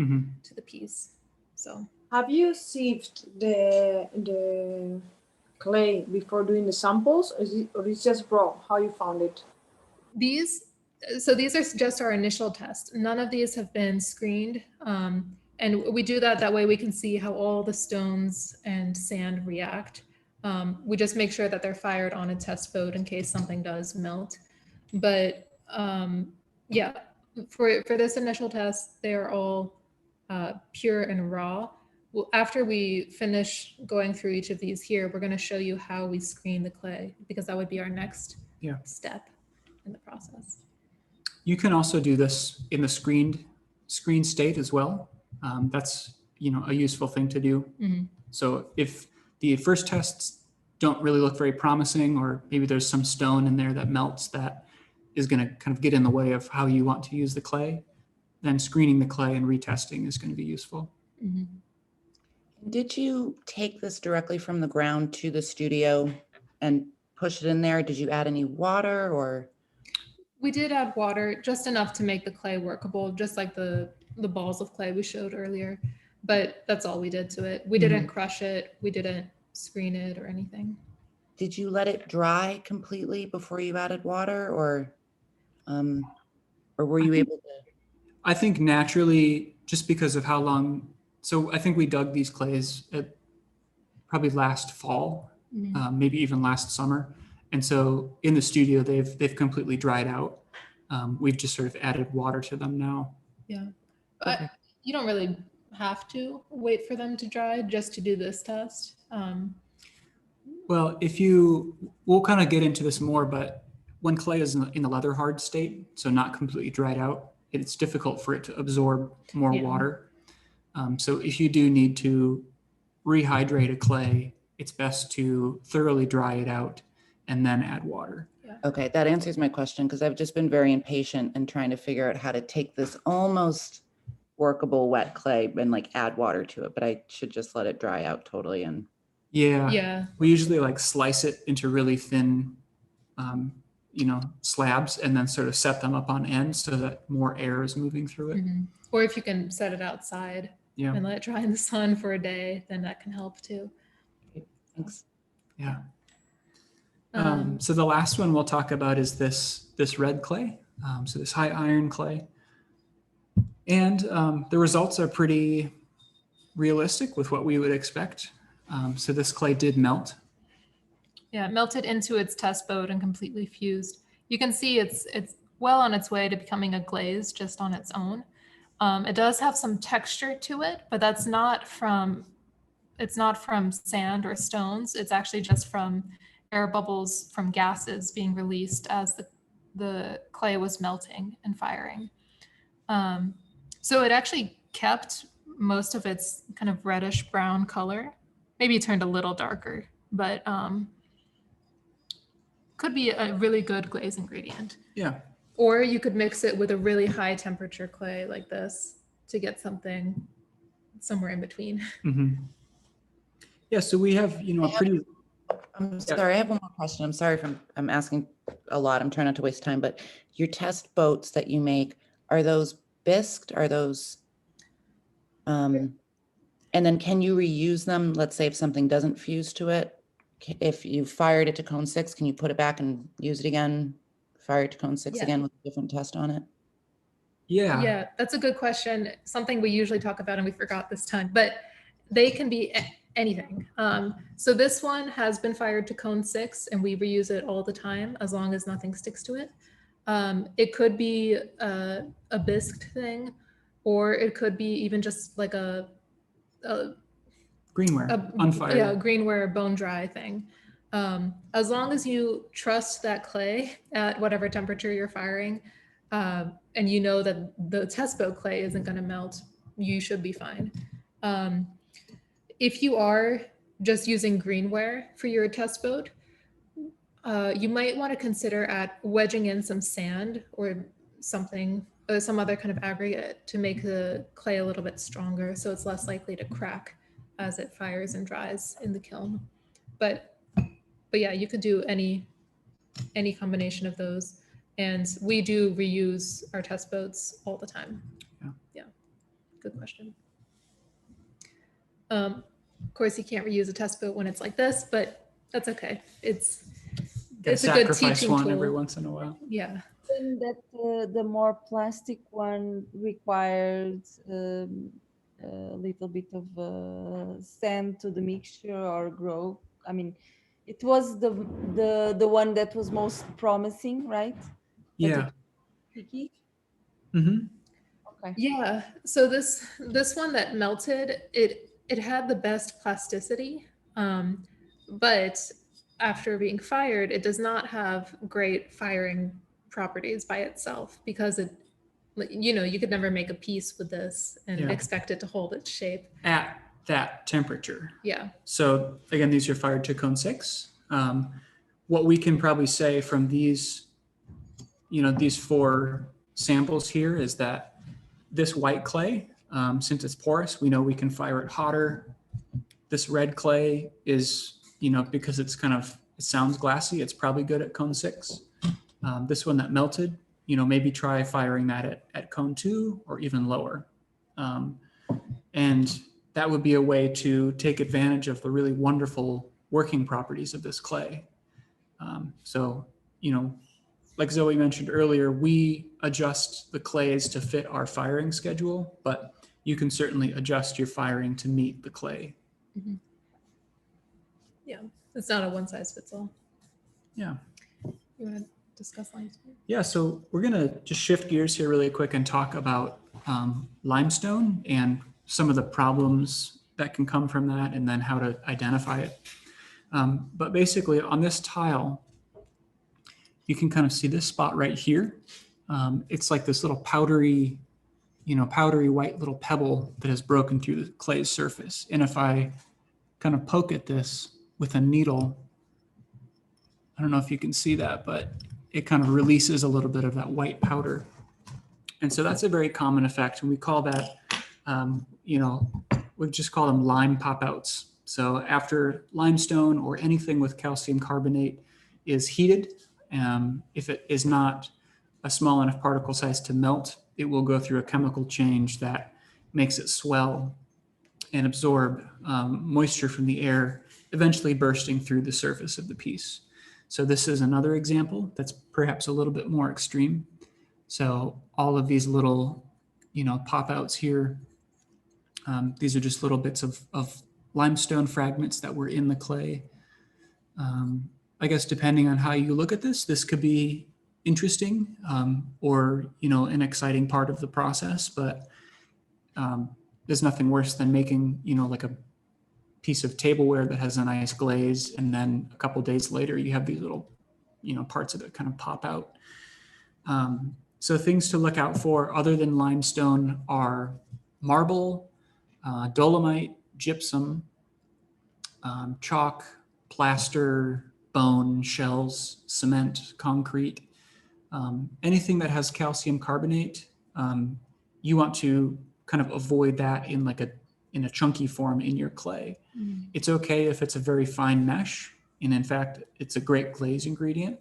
to the piece. So have you sieved the clay before doing the samples, or is just raw? How you found it? These are just our initial test. None of these have been screened. And we do that way we can see how all the stones and sand react. We just make sure that they're fired on a test boat in case something does melt. But yeah, for this initial test, they are all pure and raw. Well, after we finish going through each of these here, we're going to show you how we screen the clay, because that would be our next step in the process. You can also do this in the screen state as well. That's a useful thing to do. So if the first tests don't really look very promising, or maybe there's some stone in there that melts that is going to kind of get in the way of how you want to use the clay, then screening the clay and retesting is going to be useful. Did you take this directly from the ground to the studio and push it in there? Did you add any water, or? We did add water, just enough to make the clay workable, just like the balls of clay we showed earlier. But that's all we did to it. We didn't crush it. We didn't screen it or anything. Did you let it dry completely before you added water, or were you able to? I think naturally, just because of how long. So I think we dug these clays at probably last fall, maybe even last summer. And so in the studio, they've completely dried out. We've just sort of added water to them now. Yeah, but you don't really have to wait for them to dry just to do this test. Well, we'll kind of get into this more, but when clay is in the leather hard state, so not completely dried out, it's difficult for it to absorb more water. So if you do need to rehydrate a clay, it's best to thoroughly dry it out and then add water. Okay, that answers my question, because I've just been very impatient and trying to figure out how to take this almost workable wet clay and like add water to it, but I should just let it dry out totally. And yeah, we usually like slice it into really thin slabs and then sort of set them up on end so that more air is moving through it. Or if you can set it outside and let it dry in the sun for a day, then that can help too. Thanks. Yeah. So the last one we'll talk about is this red clay. So this high iron clay. And the results are pretty realistic with what we would expect. So this clay did melt. Yeah, it melted into its test boat and completely fused. You can see it's well on its way to becoming a glaze just on its own. It does have some texture to it, but it's not from sand or stones. It's actually just from air bubbles from gases being released as the clay was melting and firing. So it actually kept most of its kind of reddish brown color. Maybe it turned a little darker, but could be a really good glaze ingredient. Yeah. Or you could mix it with a really high temperature clay like this to get something somewhere in between. Yeah, so we have, a pretty... I'm sorry, I have one more question. I'm sorry if I'm asking a lot. I'm trying not to waste time, but your test boats that you make, are those bisqued? Are those, and then can you reuse them? Let's say if something doesn't fuse to it, if you fired it to cone 6, can you put it back and use it again? Fire it to cone 6 again with a different test on it? Yeah, that's a good question. Something we usually talk about and we forgot this time, but they can be anything. So this one has been fired to cone 6 and we reuse it all the time as long as nothing sticks to it. It could be a bisqued thing, or it could be even just like a Greenware, yeah, unfired. greenware bone dry thing. As long as you trust that clay at whatever temperature you're firing, and you know that the test boat clay isn't going to melt, you should be fine. If you are just using greenware for your test boat, you might want to consider at wedging in some sand or something, some other kind of aggregate to make the clay a little bit stronger, so it's less likely to crack as it fires and dries in the kiln. But yeah, you could do any combination of those, and we do reuse our test boats all the time. Yeah, good question. Of course, you can't reuse a test boat when it's like this, but that's okay. It's a good teaching one tool. every once in a while. Yeah. And that the more plastic one requires a little bit of sand to the mixture or grow. I mean, it was the one that was most promising, right? Yeah. Sticky. Mm-hmm. Okay. Yeah. So this one that melted, it had the best plasticity, but after being fired, it does not have great firing properties by itself, because it, you know, you could never make a piece with this and Yeah. expect it to hold its shape At that temperature. Yeah. So again, these are fired to cone 6. What we can probably say from these, these 4 samples here is that this white clay, since it's porous, we know we can fire it hotter. This red clay is, because it's it sounds glassy, it's probably good at cone 6. This one that melted, maybe try firing that at cone 2 or even lower. And that would be a way to take advantage of the really wonderful working properties of this clay. So, like Zoe mentioned earlier, we adjust the clays to fit our firing schedule, but you can certainly adjust your firing to meet the clay. Mm-hmm. Yeah, it's not a one size fits all. Yeah. You want to discuss limestone? Yeah, so we're going to just shift gears here really quick and talk about limestone and some of the problems that can come from that, and then how to identify it. But basically on this tile, you can kind of see this spot right here. It's like this little powdery white little pebble that has broken through the clay's surface. And if I kind of poke at this with a needle, I don't know if you can see that, but it kind of releases a little bit of that white powder. And so that's a very common effect. And we call that, we just call them lime pop-outs. So after limestone or anything with calcium carbonate is heated, if it is not a small enough particle size to melt, it will go through a chemical change that makes it swell and absorb moisture from the air, eventually bursting through the surface of the piece. So this is another example that's perhaps a little bit more extreme. So all of these little, pop-outs here, these are just little bits of limestone fragments that were in the clay. I guess depending on how you look at this, this could be interesting or, an exciting part of the process, but there's nothing worse than making, like a piece of tableware that has a nice glaze, and then a couple days later you have these little, parts of it kind of pop out. So things to look out for other than limestone are marble, dolomite, gypsum, chalk, plaster, bone, shells, cement, concrete, anything that has calcium carbonate. You want to kind of avoid that in a chunky form in your clay. Mm. It's okay if it's a very fine mesh, and in fact, it's a great glaze ingredient.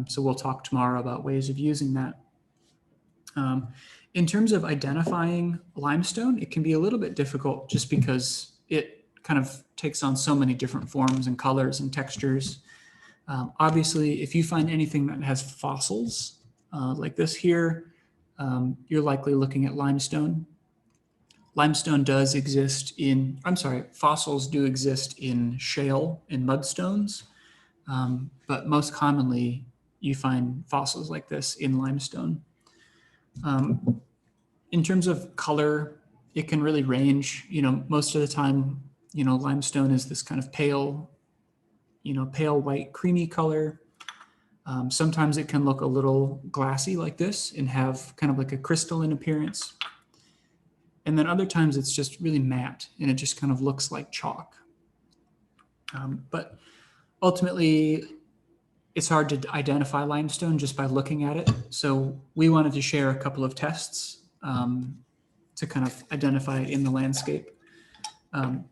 So we'll talk tomorrow about ways of using that. In terms of identifying limestone, it can be a little bit difficult just because it kind of takes on so many different forms and colors and textures. Obviously, if you find anything that has fossils like this here, you're likely looking at limestone. Limestone does exist fossils do exist in shale and mudstones, but most commonly you find fossils like this in limestone. In terms of color, it can really range. Most of the time, limestone is this kind of pale, pale white, creamy color. Sometimes it can look a little glassy like this and have kind of like a crystalline appearance. And then other times it's just really matte and it just kind of looks like chalk. But ultimately, it's hard to identify limestone just by looking at it. So we wanted to share a couple of tests to kind of identify it in the landscape.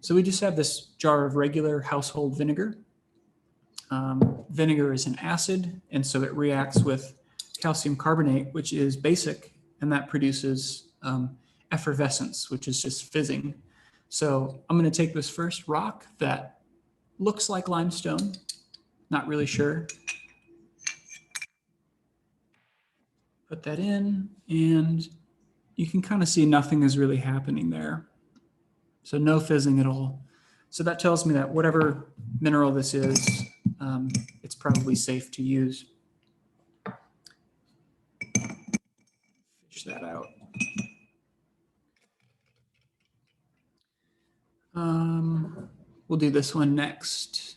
So we just have this jar of regular household vinegar. Vinegar is an acid, and so it reacts with calcium carbonate, which is basic, and that produces effervescence, which is just fizzing. So I'm going to take this first rock that looks like limestone, not really sure. Put that in, and you can kind of see nothing is really happening there. So no fizzing at all. So that tells me that whatever mineral this is, it's probably safe to use. Fish that out. We'll do this one next.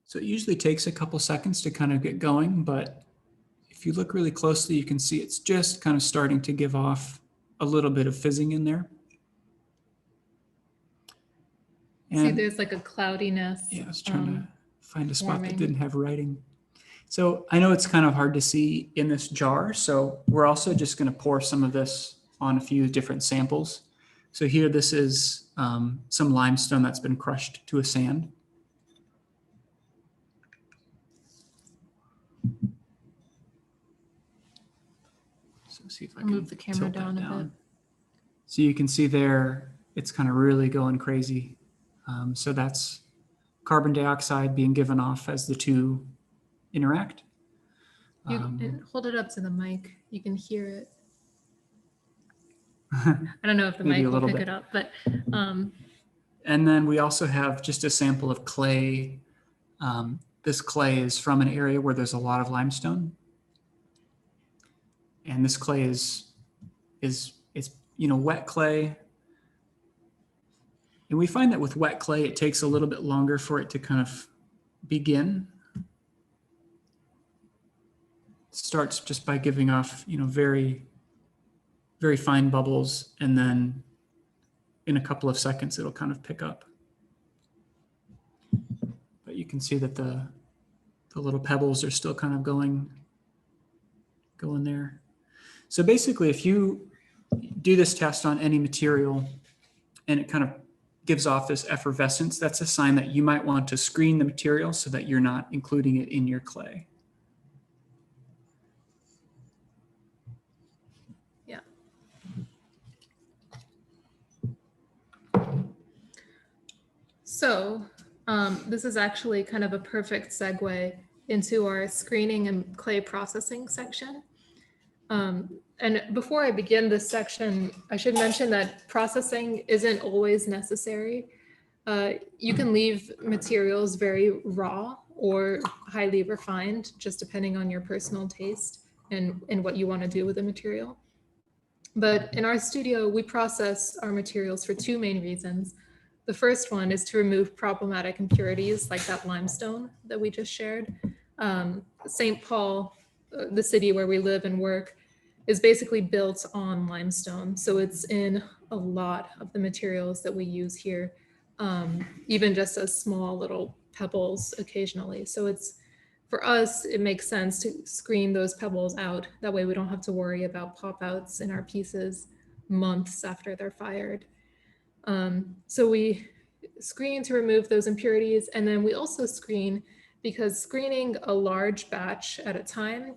So it usually takes a couple seconds to kind of get going, but if you look really closely, you can see it's just kind of starting to give off a little bit of fizzing in there. See, there's like a cloudiness. Yeah, I was trying to find a spot forming. that didn't have writing. So I know it's kind of hard to see in this jar, so we're also just going to pour some of this on a few different samples. So here, this is some limestone that's been crushed to a sand. So see if I can move the camera tilt that down a bit. So you can see there, it's kind of really going crazy. So that's carbon dioxide being given off as the two interact. And hold it up to the mic. You can hear it. I don't know if the Maybe mic a will little pick bit. it up, but And then we also have just a sample of clay. This clay is from an area where there's a lot of limestone. And this clay is wet clay. And we find that with wet clay, it takes a little bit longer for it to kind of begin. It starts just by giving off, very, very fine bubbles, and then in a couple of seconds, it'll kind of pick up. But you can see that the little pebbles are still kind of going there. So basically, if you do this test on any material and it kind of gives off this effervescence, that's a sign that you might want to screen the material so that you're not including it in your clay. yeah. So this is actually kind of a perfect segue into our screening and clay processing section. And before I begin this section, I should mention that processing isn't always necessary. You can leave materials very raw or highly refined, just depending on your personal taste and what you want to do with the material. But in our studio, we process our materials for two main reasons. The first one is to remove problematic impurities like that limestone that we just shared. St. Paul, the city where we live and work, is basically built on limestone. So it's in a lot of the materials that we use here, even just as small little pebbles occasionally. So it's, for us, it makes sense to screen those pebbles out. That way we don't have to worry about pop-outs in our pieces months after they're fired. So we screen to remove those impurities, and then we also screen because screening a large batch at a time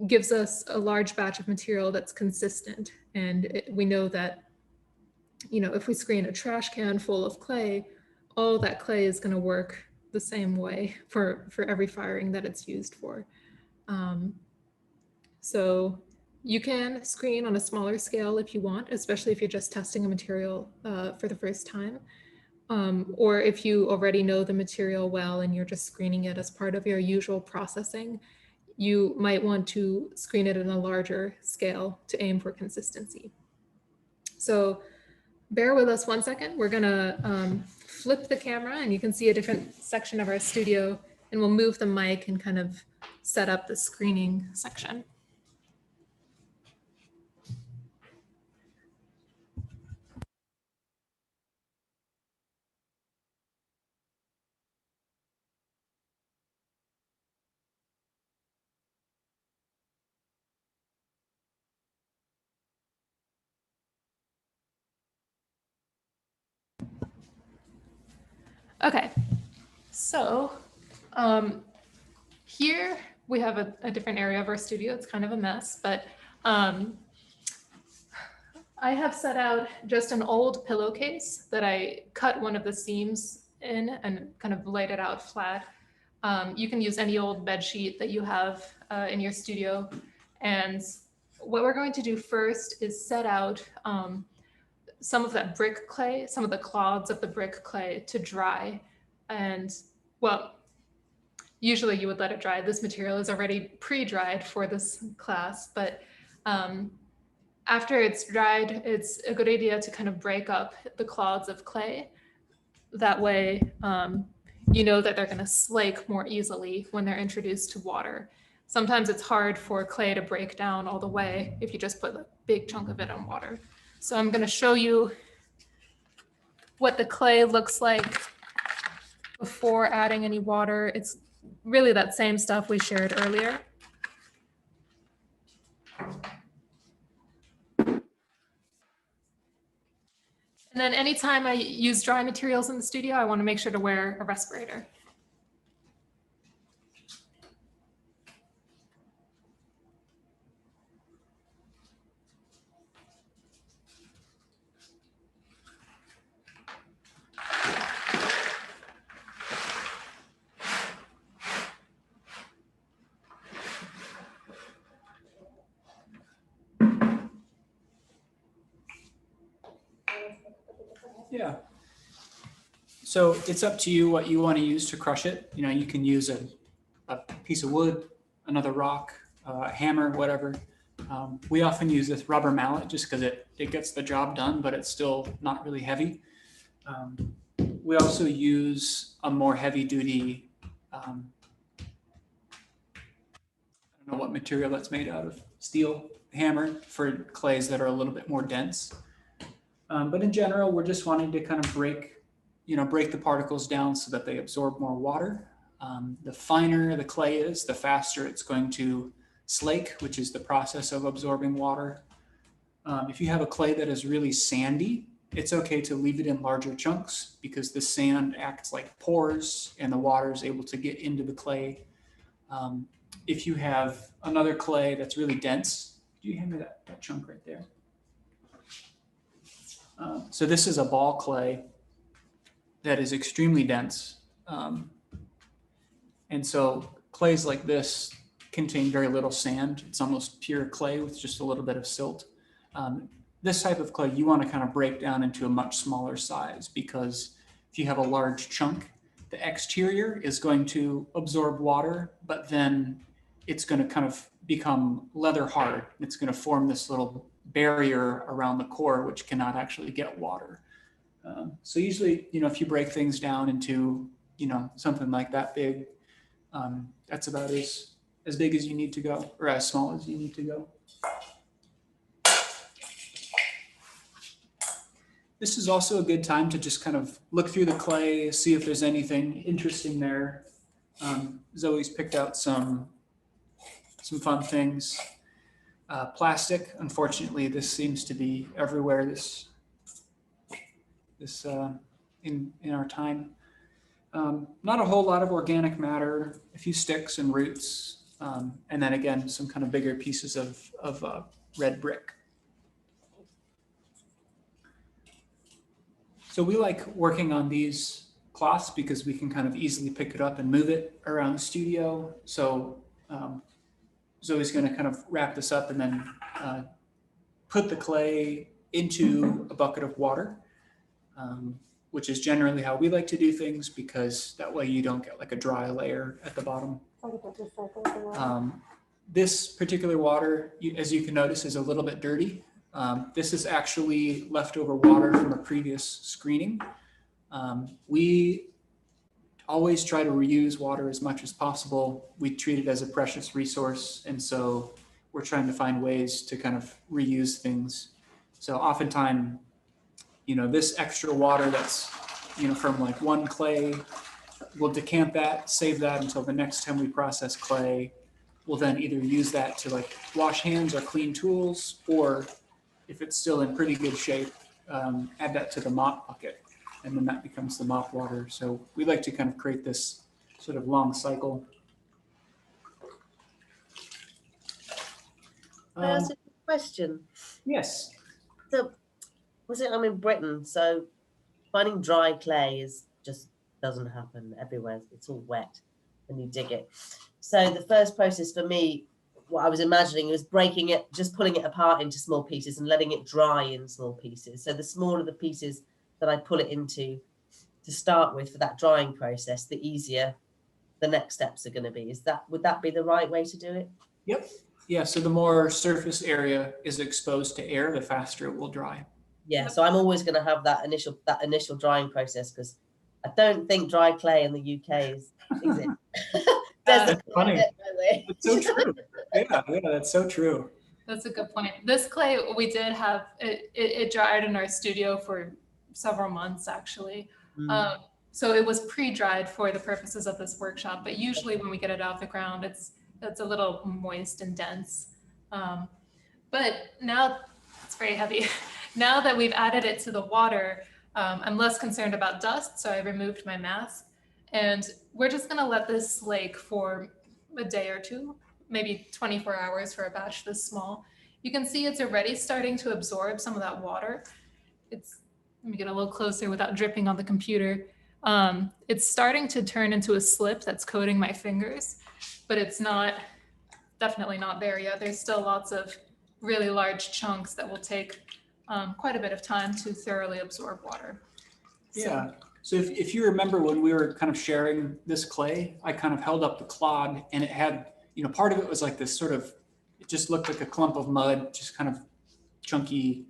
gives us a large batch of material that's consistent. And we know that, if we screen a trash can full of clay, all that clay is going to work the same way for every firing that it's used for. So you can screen on a smaller scale if you want, especially if you're just testing a material for the first time. Or if you already know the material well and you're just screening it as part of your usual processing, you might want to screen it in a larger scale to aim for consistency. So bear with us 1 second. We're gonna flip the camera and you can see a different section of our studio, and we'll move the mic and kind of set up the screening section. Okay, so here we have a different area of our studio. It's kind of a mess, but I have set out just an old pillowcase that I cut one of the seams in and kind of laid it out flat. You can use any old bed sheet that you have in your studio. And what we're going to do first is set out some of that brick clay, some of the clods of the brick clay to dry. And well, usually you would let it dry. This material is already pre-dried for this class, but after it's dried, it's a good idea to kind of break up the clods of clay. That way, you know that they're going to slake more easily when they're introduced to water. Sometimes it's hard for clay to break down all the way if you just put a big chunk of it on water. So I'm going to show you what the clay looks like before adding any water. It's really that same stuff we shared earlier. And then anytime I use dry materials in the studio, I want to make sure to wear a respirator. Yeah. So it's up to you what you want to use to crush it. You know, you can use a piece of wood, another rock, a hammer, whatever. We often use this rubber mallet just because it gets the job done, but it's still not really heavy. We also use a more heavy duty, I don't know what material that's made out of, steel hammer for clays that are a little bit more dense. But in general, we're just wanting to kind of break the particles down so that they absorb more water. The finer the clay is, the faster it's going to slake, which is the process of absorbing water. If you have a clay that is really sandy, it's okay to leave it in larger chunks because the sand acts like pores and the water is able to get into the clay. If you have another clay that's really dense, do you hand me that chunk right there? So this is a ball clay that is extremely dense. And so clays like this contain very little sand. It's almost pure clay with just a little bit of silt. This type of clay, you want to kind of break down into a much smaller size because if you have a large chunk, the exterior is going to absorb water, but then it's going to kind of become leather hard. It's going to form this little barrier around the core, which cannot actually get water. So usually, if you break things down into, something like that big, that's about as big as you need to go, or as small as you need to go. This is also a good time to just kind of look through the clay, see if there's anything interesting there. Zoe's picked out some fun things. Plastic, unfortunately, this seems to be everywhere in our time. Not a whole lot of organic matter, a few sticks and roots, and then again, some kind of bigger pieces of red brick. So we like working on these cloths because we can kind of easily pick it up and move it around the studio. So Zoe's going to kind of wrap this up and then put the clay into a bucket of water. which is generally how we like to do things because that way you don't get like a dry layer at the bottom. This particular water, as you can notice, is a little bit dirty. This is actually leftover water from a previous screening. We always try to reuse water as much as possible. We treat it as a precious resource, and so we're trying to find ways to kind of reuse things. So oftentimes, this extra water that's, from like one clay, we'll decant that, save that until the next time we process clay. We'll then either use that to like wash hands or clean tools, or if it's still in pretty good shape, add that to the mop bucket, and then that becomes the mop water. So we like to kind of create this sort of long cycle. Can I ask a question? Yes. So, I'm in Britain, so finding dry clay just doesn't happen everywhere. It's all wet when you dig it. So the first process for me, what I was imagining was breaking it, just pulling it apart into small pieces and letting it dry in small pieces. So the smaller the pieces that I pull it into to start with for that drying process, the easier the next steps are going to be. Would that be the right way to do it? Yep. Yeah, so the more surface area is exposed to air, the faster it will dry. Yeah, so I'm always going to have that initial drying process, because I don't think dry clay in the UK exists. That's funny. It's so true. Yeah, that's so true. That's a good point. This clay, we did have, it dried in our studio for several months, actually. So it was pre-dried for the purposes of this workshop, but usually when we get it out of the ground, it's a little moist and dense. But now it's very heavy. Now that we've added it to the water, I'm less concerned about dust, so I removed my mask. And we're just gonna let this slake for a day or two, maybe 24 hours for a batch this small. You can see it's already starting to absorb some of that water. Let me get a little closer without dripping on the computer. It's starting to turn into a slip that's coating my fingers, but it's definitely not there yet. There's still lots of really large chunks that will take quite a bit of time to thoroughly absorb water. Yeah. So if you remember when we were kind of sharing this clay, I kind of held up the clod, and it had, part of it was like this sort of, it just looked like a clump of mud, just kind of chunky,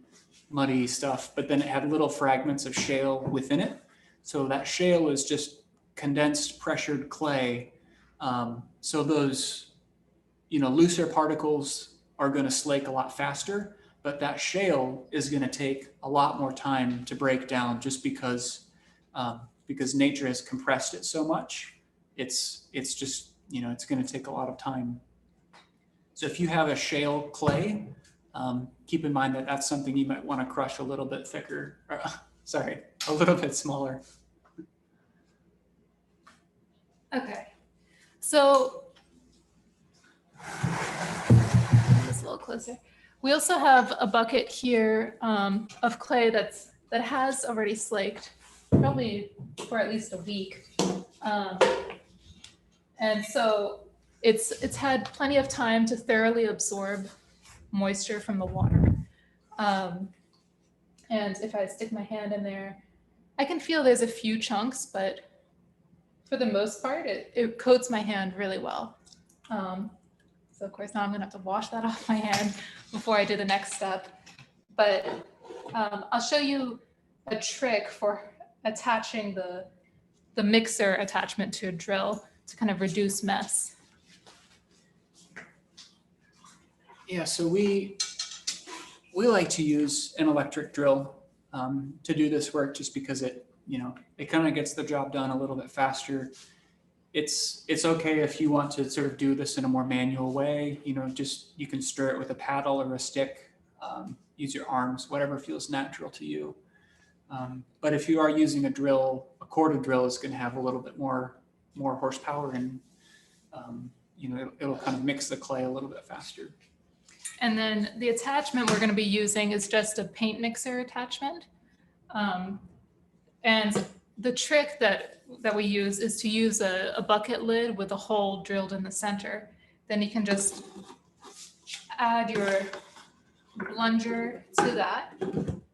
muddy stuff. But then it had little fragments of shale within it. So that shale is just condensed pressured clay. So those, looser particles are going to slake a lot faster, but that shale is going to take a lot more time to break down, just because nature has compressed it so much. It's just, it's going to take a lot of time. So if you have a shale clay, keep in mind that that's something you might want to crush a little bit thicker, a little bit smaller. Okay, so just a little closer. We also have a bucket here of clay that has already slaked, probably for at least a week. And so it's had plenty of time to thoroughly absorb moisture from the water. And if I stick my hand in there, I can feel there's a few chunks, but for the most part, it coats my hand really well. So of course now I'm gonna have to wash that off my hand before I do the next step. But I'll show you a trick for attaching the mixer attachment to a drill to kind of reduce mess. Yeah, so we like to use an electric drill to do this work, just because it kind of gets the job done a little bit faster. It's okay if you want to sort of do this in a more manual way, you can stir it with a paddle or a stick, use your arms, whatever feels natural to you. But if you are using a drill, a corded drill is going to have a little bit more horsepower, and it'll kind of mix the clay a little bit faster. And then the attachment we're going to be using is just a paint mixer attachment. And the trick that we use is to use a bucket lid with a hole drilled in the center. Then you can just add your plunger to that,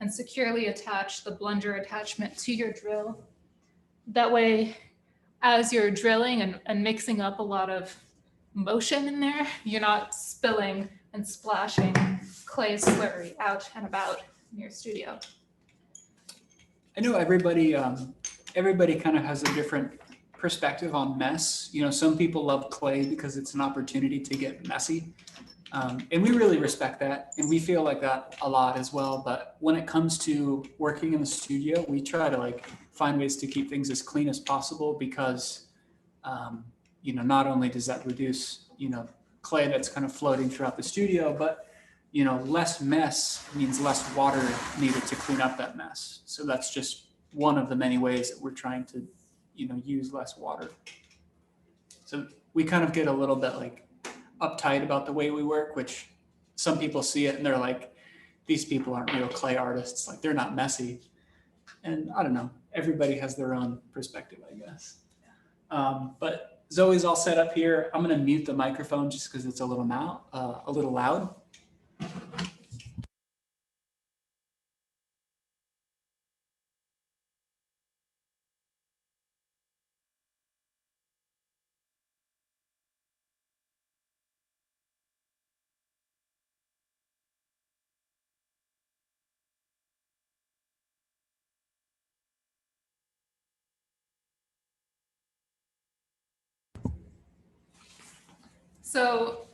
and securely attach the plunger attachment to your drill. That way, as you're drilling and mixing up a lot of motion in there, you're not spilling and splashing clay slurry out and about in your studio. I know everybody kind of has a different perspective on mess. You know, some people love clay because it's an opportunity to get messy. And we really respect that, and we feel like that a lot as well. But when it comes to working in the studio, we try to like find ways to keep things as clean as possible because, you know, not only does that reduce, you know, clay that's kind of floating throughout the studio, but, you know, less mess means less water needed to clean up that mess. So that's just one of the many ways that we're trying to, you know, use less water. So we kind of get a little bit like uptight about the way we work, which some people see it and they're like, these people aren't real clay artists, like they're not messy. And I don't know, everybody has their own perspective, I guess. But Zoe's all set up here. I'm gonna mute the microphone just because it's a little loud. So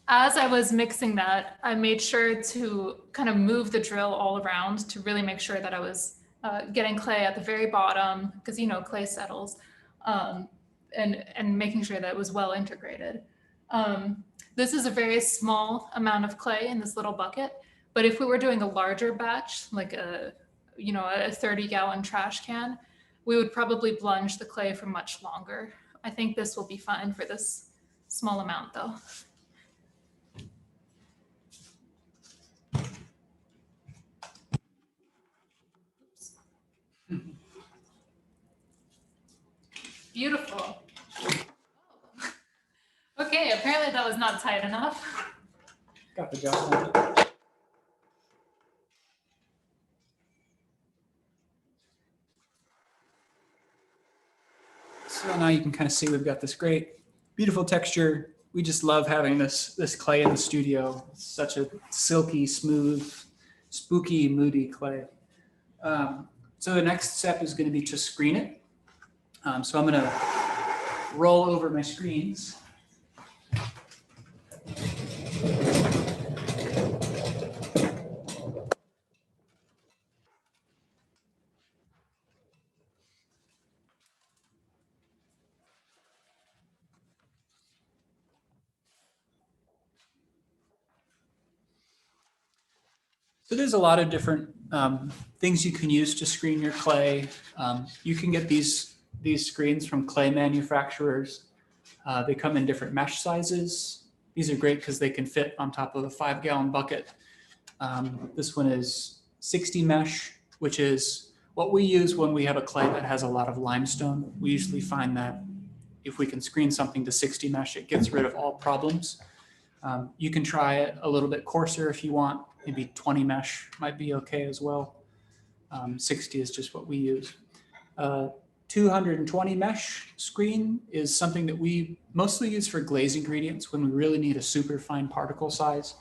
as I was mixing that, I made sure to kind of move the drill all around to really make sure that I was getting clay at the very bottom, because, you know, clay settles, and making sure that it was well integrated. This is a very small amount of clay in this little bucket, but if we were doing a larger batch, like a 30-gallon trash can, we would probably plunge the clay for much longer. I think this will be fine for this small amount though. Beautiful. Okay, apparently that was not tight enough. Got the job. So now you can kind of see we've got this great, beautiful texture. We just love having this clay in the studio. It's such a silky, smooth, spooky, moody clay. So the next step is going to be to screen it. So I'm going to roll over my screens. So there's a lot of different things you can use to screen your clay. You can get these screens from clay manufacturers. They come in different mesh sizes. These are great because they can fit on top of a 5-gallon bucket. This one is 60 mesh, which is what we use when we have a clay that has a lot of limestone. We usually find that if we can screen something to 60 mesh, it gets rid of all problems. You can try it a little bit coarser if you want. Maybe 20 mesh might be okay as well. 60 is just what we use. 220 mesh screen is something that we mostly use for glaze ingredients when we really need a super fine particle size.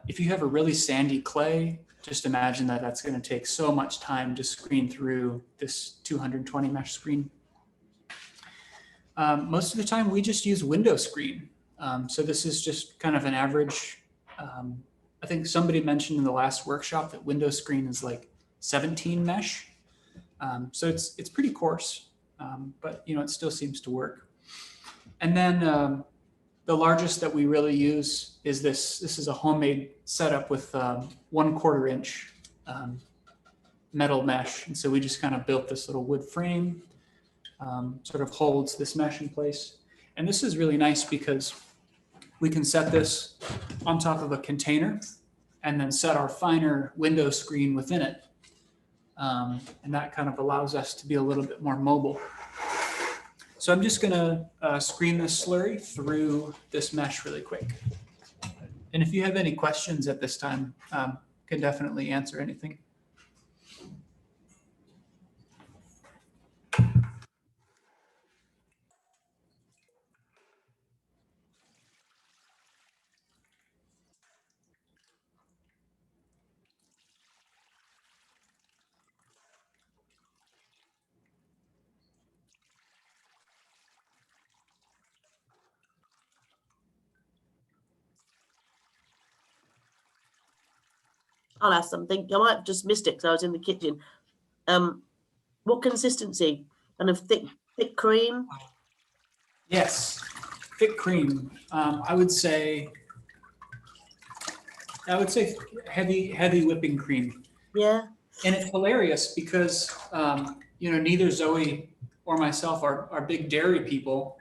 If you have a really sandy clay, just imagine that that's going to take so much time to screen through this 220 mesh screen. Most of the time we just use window screen. So this is just kind of an average. I think somebody mentioned in the last workshop that window screen is like 17 mesh. So it's pretty coarse, but you know, it still seems to work. And then the largest that we really use is this. This is a homemade setup with 1/4 inch metal mesh. And so we just kind of built this little wood frame, sort of holds this mesh in place. And this is really nice because we can set this on top of a container and then set our finer window screen within it. And that kind of allows us to be a little bit more mobile. So I'm just gonna screen this slurry through this mesh really quick. And if you have any questions at this time, can definitely answer anything. I'll ask something. I might have just missed it because I was in the kitchen. What consistency? Kind of thick cream? Yes, thick cream. I would say heavy whipping cream. Yeah. And it's hilarious because you know, neither Zoe or myself are big dairy people.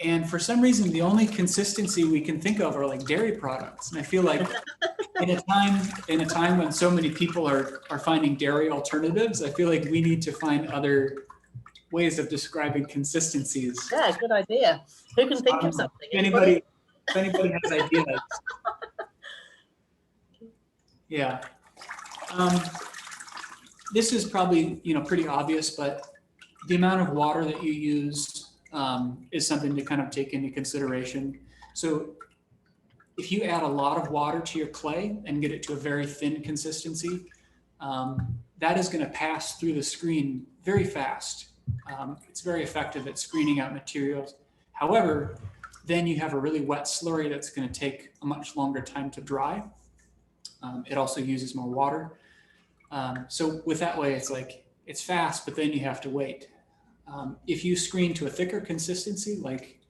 And for some reason, the only consistency we can think of are like dairy products. And I feel like in a time when so many people are finding dairy alternatives, I feel like we need to find other ways of describing consistencies. Yeah, good idea. Who can think of something? If anybody has ideas. Yeah. This is probably, you know, pretty obvious, but the amount of water that you use is something to kind of take into consideration. So if you add a lot of water to your clay and get it to a very thin consistency, that is going to pass through the screen very fast. It's very effective at screening out materials. However, then you have a really wet slurry that's going to take a much longer time to dry. It also uses more water. So with that way, it's like, it's fast, but then you have to wait. If you screen to a thicker consistency, like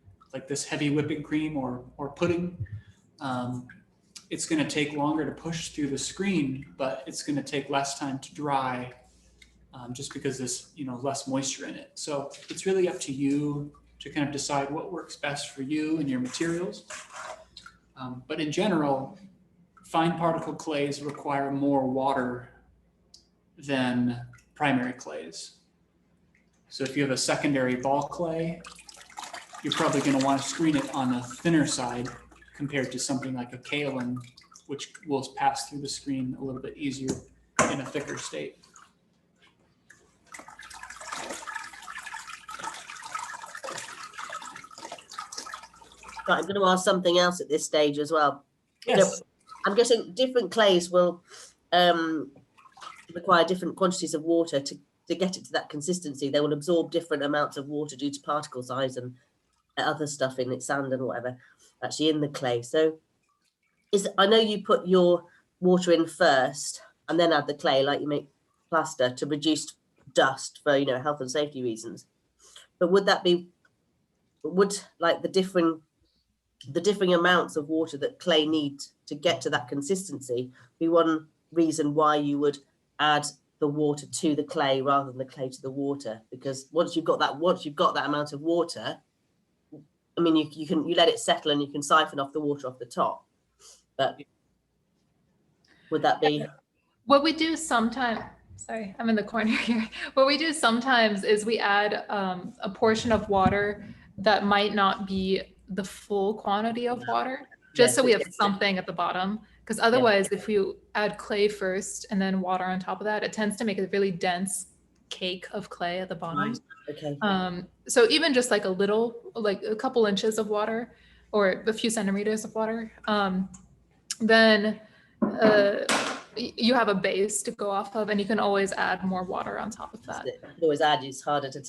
this heavy whipping cream or pudding, it's going to take longer to push through the screen, but it's going to take less time to dry, just because there's, you know, less moisture in it. So it's really up to you to kind of decide what works best for you and your materials. But in general, fine particle clays require more water than primary clays. So if you have a secondary ball clay, you're probably going to want to screen it on the thinner side compared to something like a kaolin, which will pass through the screen a little bit easier in a thicker state. Right, I'm going to ask something else at this stage as well. Yes. So I'm guessing different clays will require different quantities of water to get it to that consistency. They will absorb different amounts of water due to particle size and other stuff in its sand and whatever actually in the clay. So I know you put your water in first and then add the clay like you make plaster to reduce dust for, you know, health and safety reasons. But would like the differing amounts of water that clay needs to get to that consistency be one reason why you would add the water to the clay rather than the clay to the water? Because once you've got that amount of water, I mean, you let it settle and you can siphon off the water off the top. But would that be? What we do sometimes, sorry, I'm in the corner here. What we do sometimes is we add a portion of water that might not be the full quantity of water, just so we have something at the bottom. Because otherwise, if you add clay first and then water on top of that, it tends to make a really dense cake of clay at the bottom. Okay. So even just like a couple inches of water or a few centimeters of water, then you have a base to go off of, and you can always add more water on top of that. You can always add. It's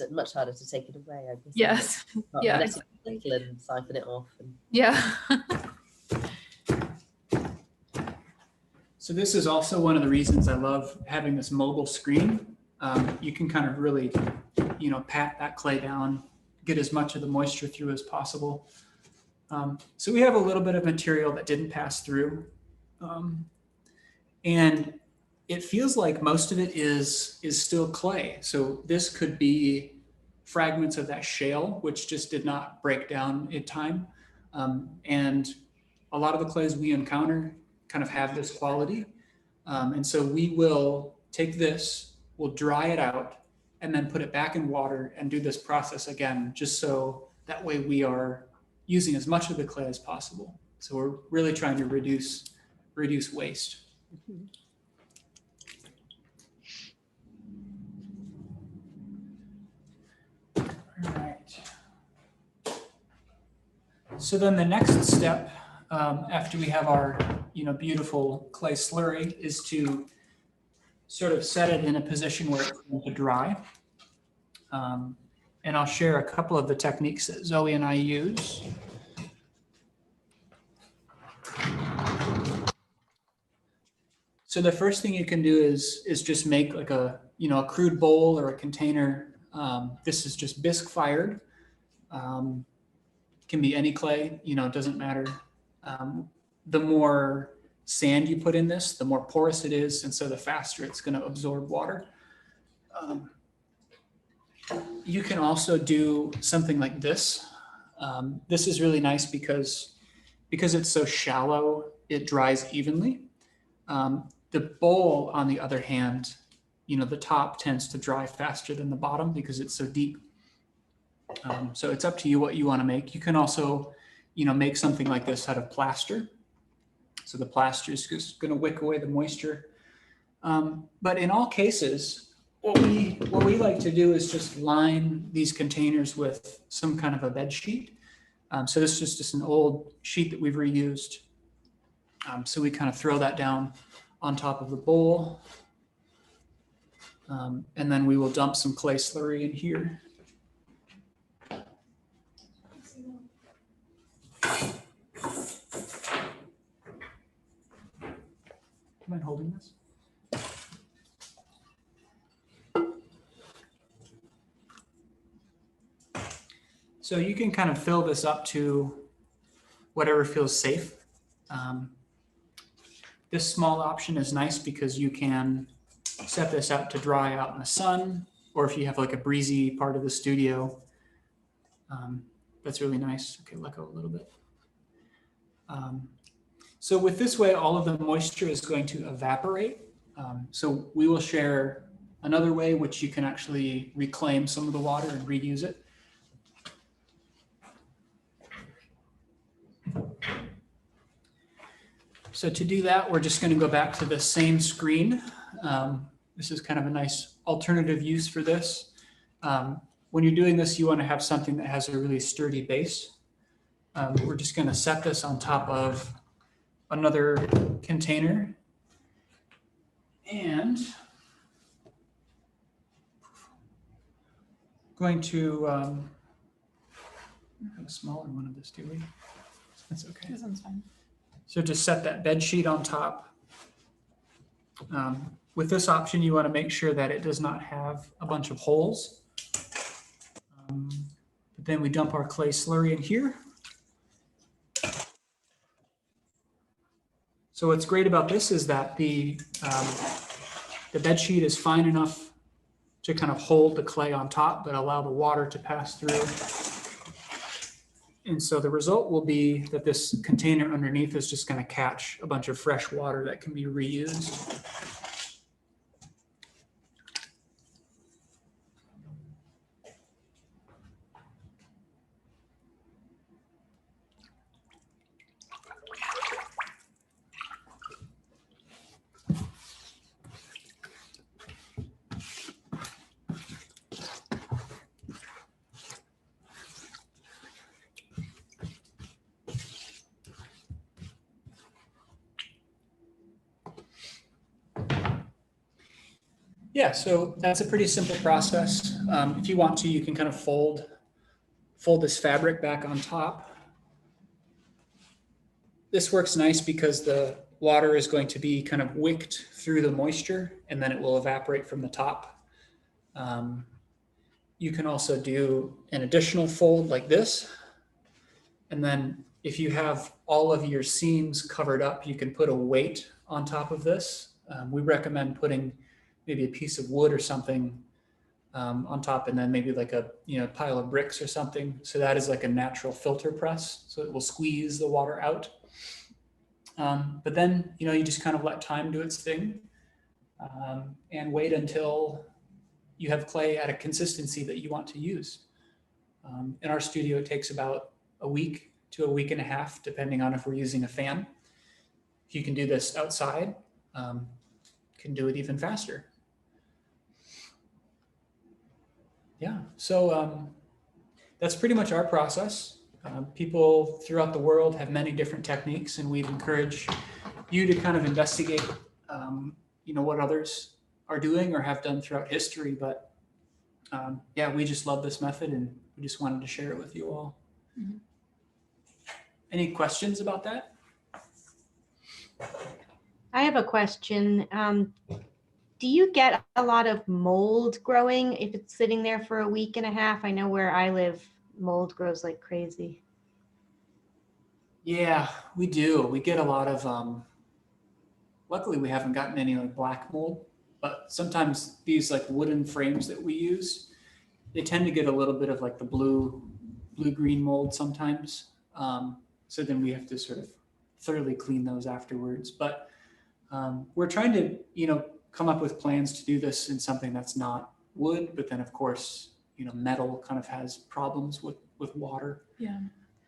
much harder to take it away, I guess. Yes. Yeah. Let it settle and siphon it off. Yeah. So this is also one of the reasons I love having this mobile screen. You can kind of really, you know, pat that clay down, get as much of the moisture through as possible. So we have a little bit of material that didn't pass through. And it feels like most of it is still clay. So this could be fragments of that shale, which just did not break down in time. And a lot of the clays we encounter kind of have this quality. And so we will take this, we'll dry it out, and then put it back in water and do this process again, just so that way we are using as much of the clay as possible. So we're really trying to reduce waste. All right. So then the next step, after we have our, you know, beautiful clay slurry, is to sort of set it in a position where it's going to dry. And I'll share a couple of the techniques that Zoe and I use. So the first thing you can do is just make like a, a crude bowl or a container. This is just bisque fired. Can be any clay, it doesn't matter. The more sand you put in this, the more porous it is, and so the faster it's going to absorb water. You can also do something like this. This is really nice because it's so shallow, it dries evenly. The bowl, on the other hand, the top tends to dry faster than the bottom because it's so deep. So it's up to you what you want to make. You can also, make something like this out of plaster. So the plaster is just going to wick away the moisture. But in all cases, what we like to do is just line these containers with some kind of a bed sheet. So this is just an old sheet that we've reused. So we kind of throw that down on top of the bowl. And then we will dump some clay slurry in here. Do you mind holding this? So you can kind of fill this up to whatever feels safe. This small option is nice because you can set this out to dry out in the sun, or if you have like a breezy part of the studio, that's really nice. Okay, let go a little bit. So with this way, all of the moisture is going to evaporate. So we will share another way which you can actually reclaim some of the water and reuse it. So to do that, we're just going to go back to the same screen. This is kind of a nice alternative use for this. When you're doing this, you want to have something that has a really sturdy base. We're just going to set this on top of another container. And going to have a smaller one of this, do we? That's okay. This one's fine. So just set that bed sheet on top. With this option, you want to make sure that it does not have a bunch of holes. But then we dump our clay slurry in here. So what's great about this is that the bed sheet is fine enough to kind of hold the clay on top, but allow the water to pass through. And so the result will be that this container underneath is just going to catch a bunch of fresh water that can be reused. Yeah, so that's a pretty simple process. If you want to, you can kind of fold this fabric back on top. This works nice because the water is going to be kind of wicked through the moisture and then it will evaporate from the top. You can also do an additional fold like this. And then if you have all of your seams covered up, you can put a weight on top of this. We recommend putting maybe a piece of wood or something on top, and then maybe like a pile of bricks or something. So that is like a natural filter press. So it will squeeze the water out. But then you just kind of let time do its thing and wait until you have clay at a consistency that you want to use. In our studio, it takes about a week to a week and a half, depending on if we're using a fan. If you can do this outside, can do it even faster. Yeah, so that's pretty much our process. People throughout the world have many different techniques, and we'd encourage you to kind of investigate, what others are doing or have done throughout history. But yeah, we just love this method, and we just wanted to share it with you all. Mm-hmm. Any questions about that? I have a question. Do you get a lot of mold growing if it's sitting there for a week and a half? I know where I live, mold grows like crazy. Yeah, we do. We get a lot of, luckily we haven't gotten any like black mold, but sometimes these like wooden frames that we use, they tend to get a little bit of like the blue-green mold sometimes. So then we have to sort of thoroughly clean those afterwards. But we're trying to, come up with plans to do this in something that's not wood, but then of course, metal kind of has problems with water. Yeah.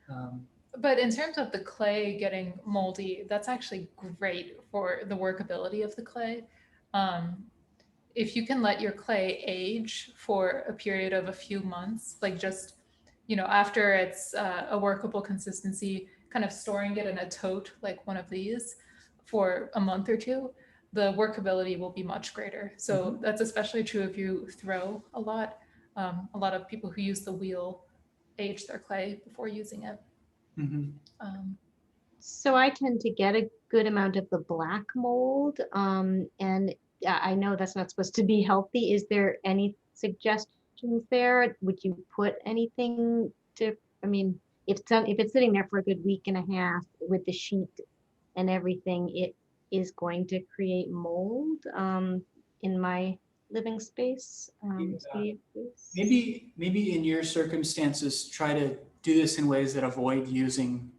Um, But in terms of the clay getting moldy, that's actually great for the workability of the clay. If you can let your clay age for a period of a few months, like just, after it's a workable consistency, kind of storing it in a tote like one of these for a month or two, the workability will be much greater. So that's especially true if you throw a lot. A lot of people who use the wheel age their clay before using it. So I tend to get a good amount of the black mold, and I know that's not supposed to be healthy. Is there any suggestions there? Would you put anything to, I mean, if it's sitting there for a good week and a half with the sheet and everything, it is going to create mold in my living space. Studio space. Maybe in your circumstances, try to do this in ways that avoid using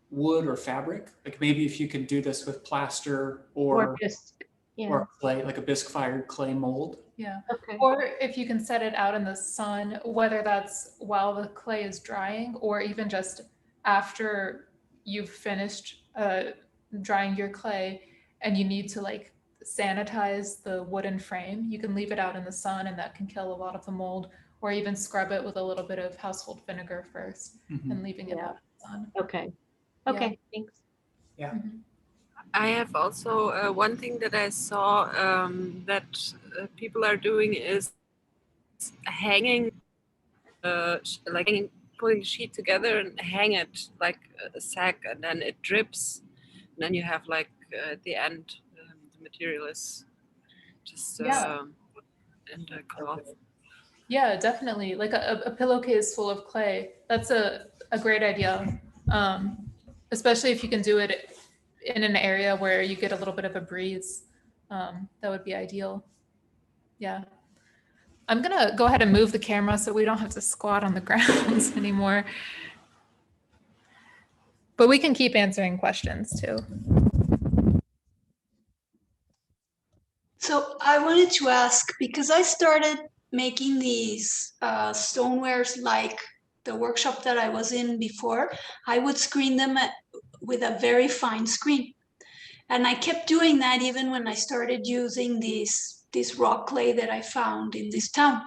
wood or fabric. Like maybe if you can do this with plaster or bisque, or clay, like a bisque fired clay mold. Yeah. Okay. Or if you can set it out in the sun, whether that's while the clay is drying or even just after you've finished drying your clay and you need to like sanitize the wooden frame, you can leave it out in the sun and that can kill a lot of the mold, or even scrub it with a little bit of household vinegar first and leaving it out in the sun. Okay. Okay, thanks. Yeah. I have also one thing that I saw that people are doing is hanging, putting the sheet together and hang it like a sack, and then it drips. And then you have like at the end, the material is just in the cloth. Yeah, definitely. Like a pillowcase full of clay. That's a great idea. Especially if you can do it in an area where you get a little bit of a breeze. That would be ideal. Yeah. I'm gonna go ahead and move the camera so we don't have to squat on the ground anymore. But we can keep answering questions too. So I wanted to ask, because I started making these stonewares like the workshop that I was in before, I would screen them with a very fine screen. And I kept doing that even when I started using this rock clay that I found in this town.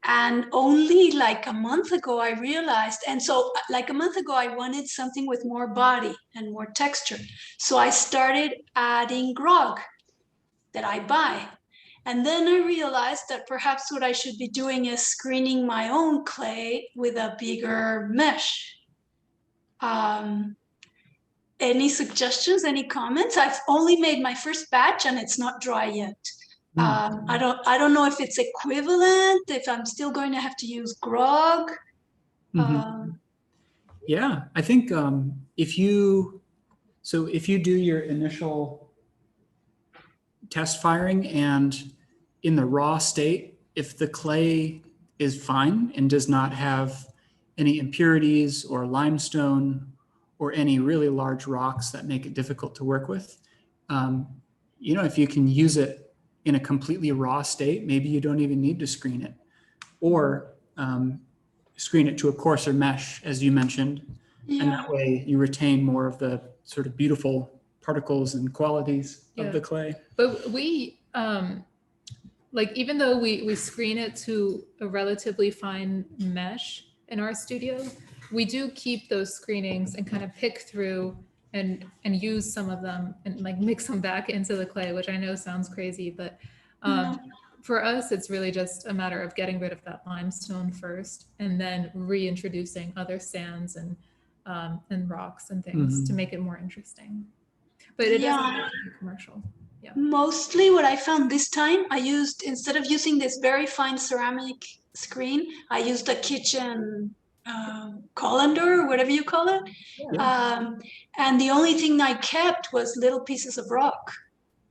And only like a month ago, I realized, and so like a month ago, I wanted something with more body and more texture. So I started adding grog that I buy. And then I realized that perhaps what I should be doing is screening my own clay with a bigger mesh. Any suggestions, any comments? I've only made my first batch and it's not dry yet. I don't know if it's equivalent, if I'm still going to have to use grog. Yeah, I think if you do your initial test firing and in the raw state, if the clay is fine and does not have any impurities or limestone or any really large rocks that make it difficult to work with, if you can use it in a completely raw state, maybe you don't even need to screen it, or screen it to a coarser mesh, as you mentioned, and that way you retain more of the sort of beautiful particles and qualities of the clay. But we, like, even though we screen it to a relatively fine mesh in our studio, we do keep those screenings and kind of pick through and use some of them and like mix them back into the clay, which I know sounds crazy, but for us, it's really just a matter of getting rid of that limestone first and then reintroducing other sands and rocks and things to make it more interesting. but it doesn't Yeah. have to be commercial. Yeah. Mostly what I found this time, I used, instead of using this very fine ceramic screen, I used a kitchen colander, or whatever you call it. And the only thing I kept was little pieces of rock.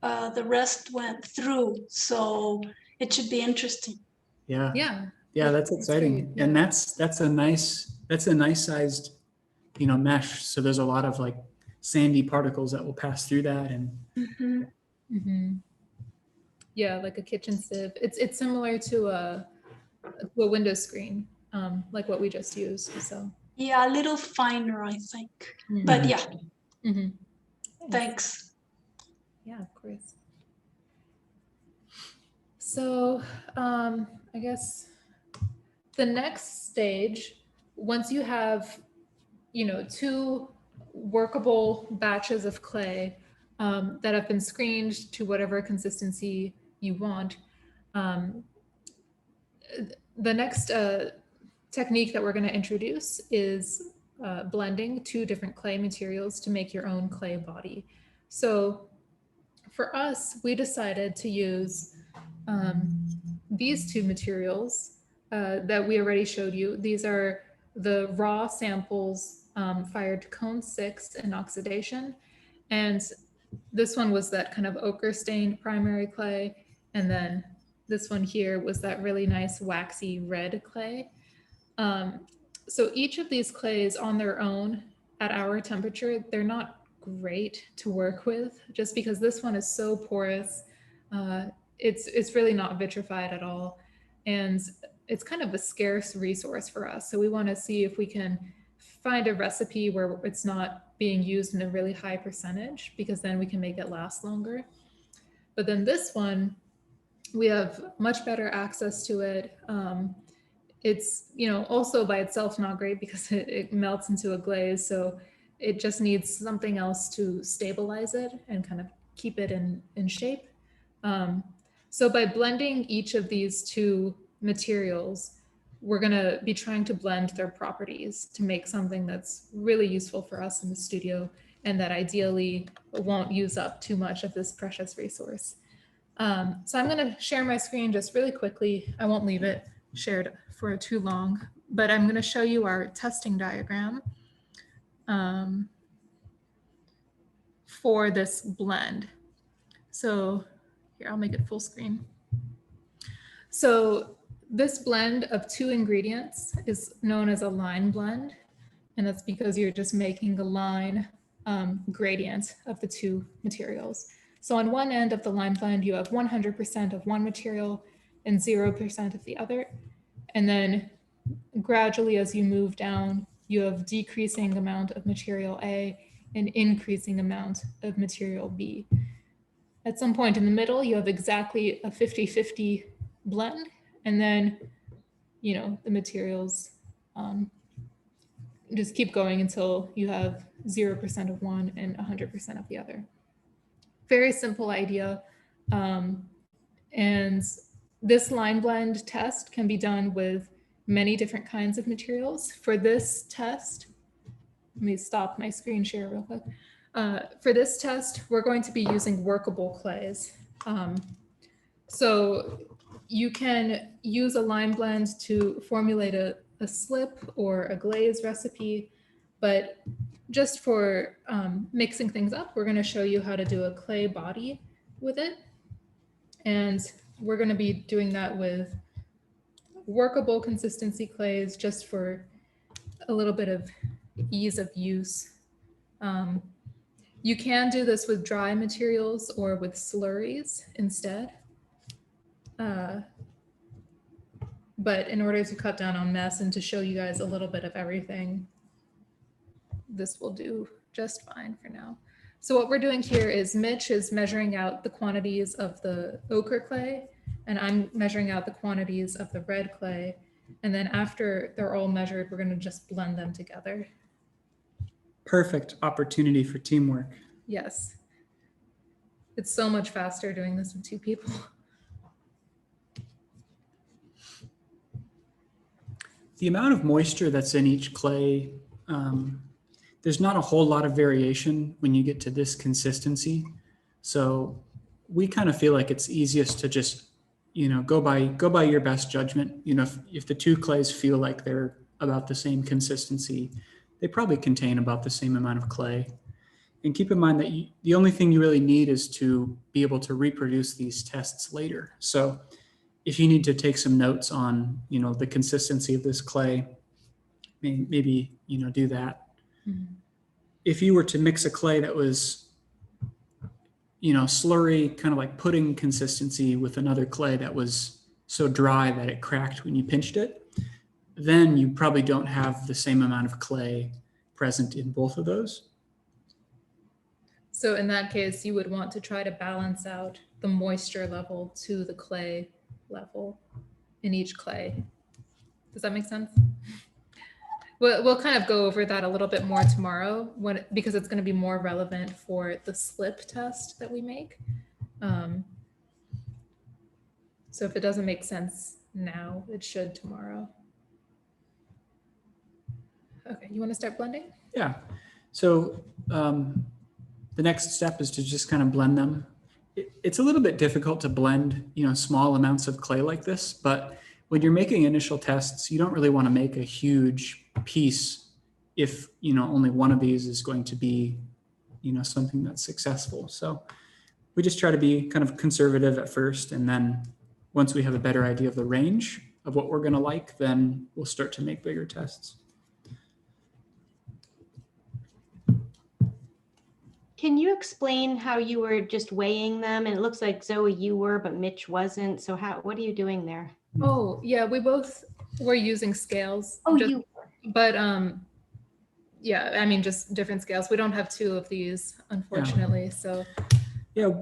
The rest went through, so it should be interesting. Yeah. Yeah. Yeah, that's exciting. great, And yeah. that's a nice sized, mesh. So there's a lot of like sandy particles that will pass through that. And Yeah, like a kitchen sieve. It's similar to a window screen, like what we just used. So Yeah, a little finer, I think. But yeah, thanks. Yeah, of course. So I guess the next stage, once you have, 2 workable batches of clay that have been screened to whatever consistency you want, the next technique that we're going to introduce is blending 2 different clay materials to make your own clay body. So for us, we decided to use these 2 materials that we already showed you. These are the raw samples fired to cone 6 in oxidation. And this one was that kind of ochre stained primary clay. And then this one here was that really nice waxy red clay. So each of these clays on their own at our temperature, they're not great to work with just because this one is so porous. It's really not vitrified at all. And it's kind of a scarce resource for us. So we want to see if we can find a recipe where it's not being used in a really high percentage, because then we can make it last longer. But then this one, we have much better access to it. It's, also by itself not great because it melts into a glaze. So it just needs something else to stabilize it and kind of keep it in shape. So by blending each of these 2 materials, we're going to be trying to blend their properties to make something that's really useful for us in the studio and that ideally won't use up too much of this precious resource. So I'm going to share my screen just really quickly. I won't leave it shared for too long, but I'm going to show you our testing diagram for this blend. So here, I'll make it full screen. So this blend of 2 ingredients is known as a line blend. And that's because you're just making a line gradient of the 2 materials. So on one end of the line blend, you have 100% of one material and 0% of the other. And then gradually, as you move down, you have decreasing amount of material A and increasing amount of material B. At some point in the middle, you have exactly a 50-50 blend. And then, the materials just keep going until you have 0% of one and 100% of the other. Very simple idea. And this line blend test can be done with many different kinds of materials. For this test, let me stop my screen share real quick. For this test, we're going to be using workable clays. So you can use a line blend to formulate a slip or a glaze recipe, but just for mixing things up, we're going to show you how to do a clay body with it. And we're going to be doing that with workable consistency clays just for a little bit of ease of use. You can do this with dry materials or with slurries instead. But in order to cut down on mess and to show you guys a little bit of everything, this will do just fine for now. So what we're doing here is Mitch is measuring out the quantities of the ochre clay, and I'm measuring out the quantities of the red clay. And then after they're all measured, we're going to just blend them together. Perfect opportunity for teamwork. Yes. It's so much faster doing this with 2 people. The amount of moisture that's in each clay, there's not a whole lot of variation when you get to this consistency. So we kind of feel like it's easiest to just, go by your best judgment. If the two clays feel like they're about the same consistency, they probably contain about the same amount of clay. And keep in mind that the only thing you really need is to be able to reproduce these tests later. So if you need to take some notes on, the consistency of this clay, maybe, do that. Mhm. If you were to mix a clay that was, slurry, kind of like pudding consistency with another clay that was so dry that it cracked when you pinched it, then you probably don't have the same amount of clay present in both of those. So in that case, you would want to try to balance out the moisture level to the clay level in each clay. Does that make sense? We'll kind of go over that a little bit more tomorrow because it's going to be more relevant for the slip test that we make. So if it doesn't make sense now, it should tomorrow. Okay, you want to start blending? Yeah. So the next step is to just kind of blend them. It's a little bit difficult to blend, small amounts of clay like this, but when you're making initial tests, you don't really want to make a huge piece if, only one of these is going to be, something that's successful. So we just try to be kind of conservative at first. And then once we have a better idea of the range of what we're going to like, then we'll start to make bigger tests. Can you explain how you were just weighing them? And it looks like Zoe, you were, but Mitch wasn't. So what are you doing there? Oh, yeah, we both were using scales. Oh, you were. But yeah, I mean, just different scales. We don't have two of these, unfortunately. So yeah,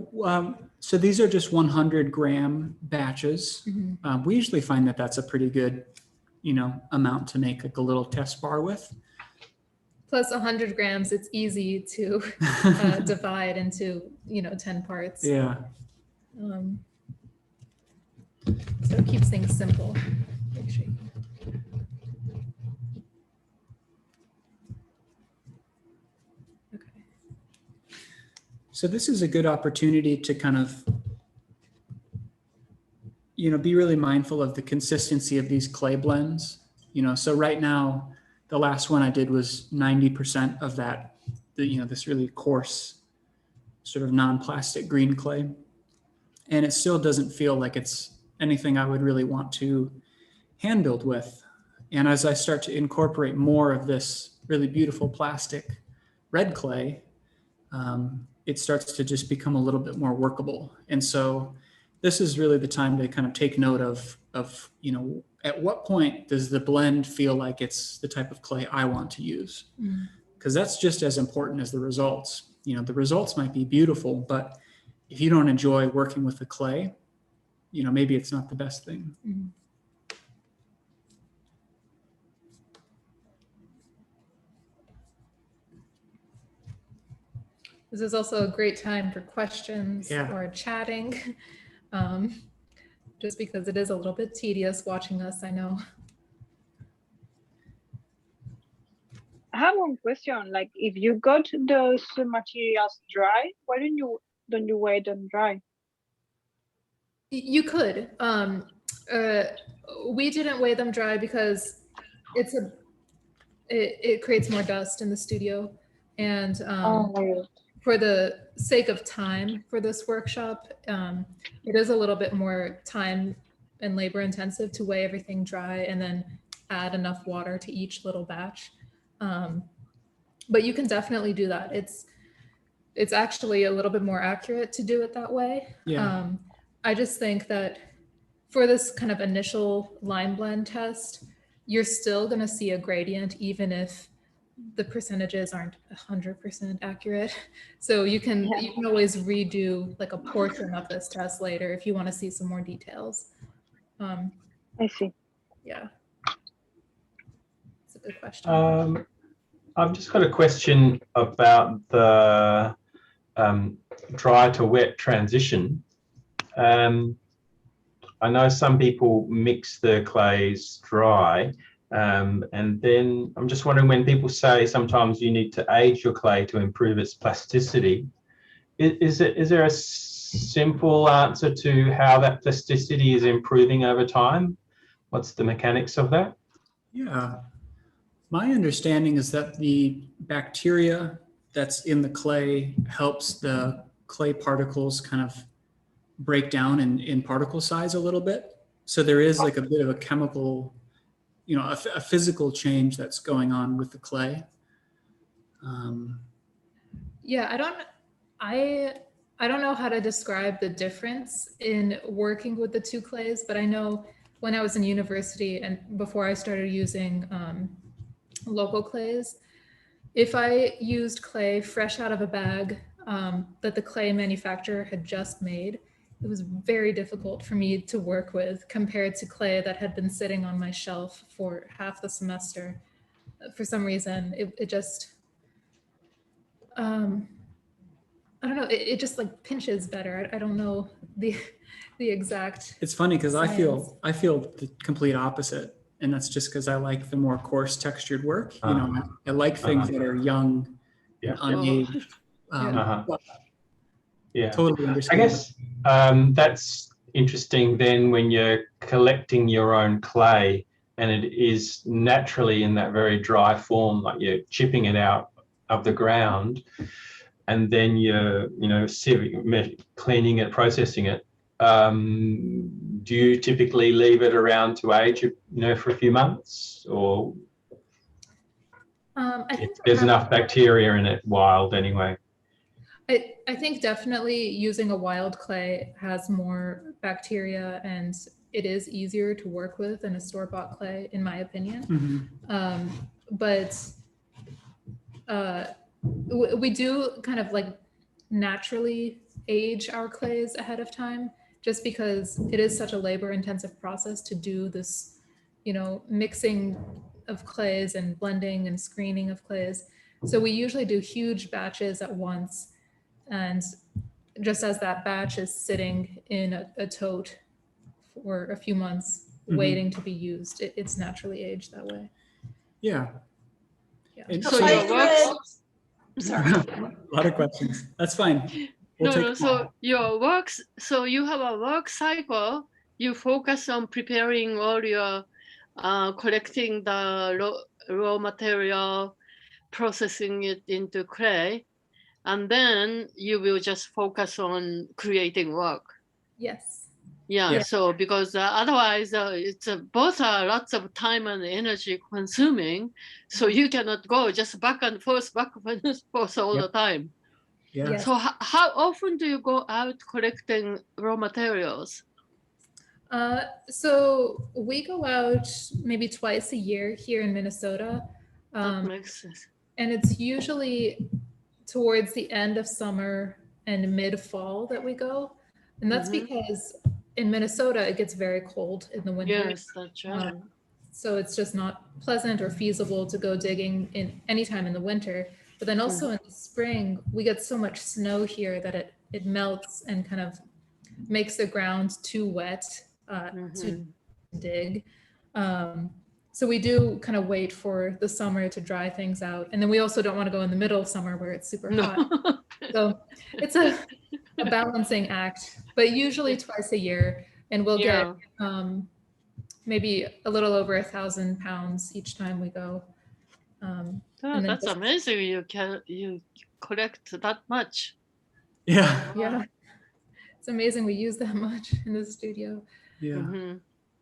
so these are just 100-gram batches. We usually find that that's a pretty good, amount to make like a little test bar with. Plus 100 grams, it's easy to divide into, 10 parts. Yeah. So it keeps things simple. Make sure you... Okay. So this is a good opportunity to kind of, be really mindful of the consistency of these clay blends. So right now, the last one I did was 90% of that, this really coarse sort of non-plastic green clay. And it still doesn't feel like it's anything I would really want to hand build with. And as I start to incorporate more of this really beautiful plastic red clay, it starts to just become a little bit more workable. And so this is really the time to kind of take note of at what point does the blend feel like it's the type of clay I want to use? Because that's just as important as the results. The results might be beautiful, but if you don't enjoy working with the clay, maybe it's not the best thing. This is also a great time for questions or chatting, just because it is a little bit tedious watching us, I know. I have one question. Like, if you got those materials dry, why don't you wait them dry? You could. We didn't weigh them dry because it creates more dust in the studio, and for the sake of time for this workshop, it is a little bit more time and labor intensive to weigh everything dry and then add enough water to each little batch. But you can definitely do that. It's actually a little bit more accurate to do it that way. Yeah. I just think that for this kind of initial line blend test, you're still going to see a gradient even if the percentages aren't 100% accurate. So you can always redo like a portion of this test later if you want to see some more details. I see. Yeah. It's a good question. I've just got a question about the dry to wet transition. I know some people mix the clays dry. And then I'm just wondering, when people say sometimes you need to age your clay to improve its plasticity, is there a simple answer to how that plasticity is improving over time? What's the mechanics of that? Yeah, my understanding is that the bacteria that's in the clay helps the clay particles kind of break down in particle size a little bit. So there is like a bit of a chemical, you know, a physical change that's going on with the clay. Yeah, I don't know how to describe the difference in working with the two clays, but I know when I was in university and before I started using local clays, if I used clay fresh out of a bag that the clay manufacturer had just made, it was very difficult for me to work with compared to clay that had been sitting on my shelf for half the semester. For some reason, it just, I don't know, it just like pinches better. I don't know the exact. It's funny because I science. feel the complete opposite. And that's just because I like the more coarse textured work. You know, I like things that are young and unaged. Yeah, Totally I understand. guess that's interesting then when you're collecting your own clay and it is naturally in that very dry form, like you're chipping it out of the ground and then you're, you know, cleaning it, processing it. Do you typically leave it around to age, you know, for a few months, or I think there's enough bacteria in it wild anyway? I think definitely using a wild clay has more bacteria and it is easier to work with than a store-bought clay, in my opinion. But we do kind of like naturally age our clays ahead of time, just because it is such a labor-intensive process to do this, you know, mixing of clays and blending and screening of clays. So we usually do huge batches at once. And just as that batch is sitting in a tote for a few months, waiting to be used, it's naturally aged that way. Yeah. Yeah. So your works, sorry. A lot of questions. That's fine. So your works, so you have a work cycle, you focus on preparing all your, collecting the raw material, processing it into clay, and then you will just focus on creating work. Yes. Yeah. So because otherwise it's both are lots of time and energy consuming, so you cannot go just back and forth all the time. Yeah. So how often do you go out collecting raw materials? So we go out maybe twice a year here in Minnesota. That makes sense. And it's usually towards the end of summer and mid-fall that we go. And that's because in Minnesota, it gets very cold in the winter. Yes, that's right. So it's just not pleasant or feasible to go digging in any time in the winter. But then also in the spring, we get so much snow here that it melts and kind of makes the ground too wet to dig. So we do kind of wait for the summer to dry things out. And then we also don't want to go in the middle of summer where it's super hot. So it's a balancing act, but usually twice a year. And we'll get maybe a little over 1,000 pounds each time we go. And that's amazing. You collect that much. Yeah. Yeah. It's amazing we use that much in the studio. Yeah.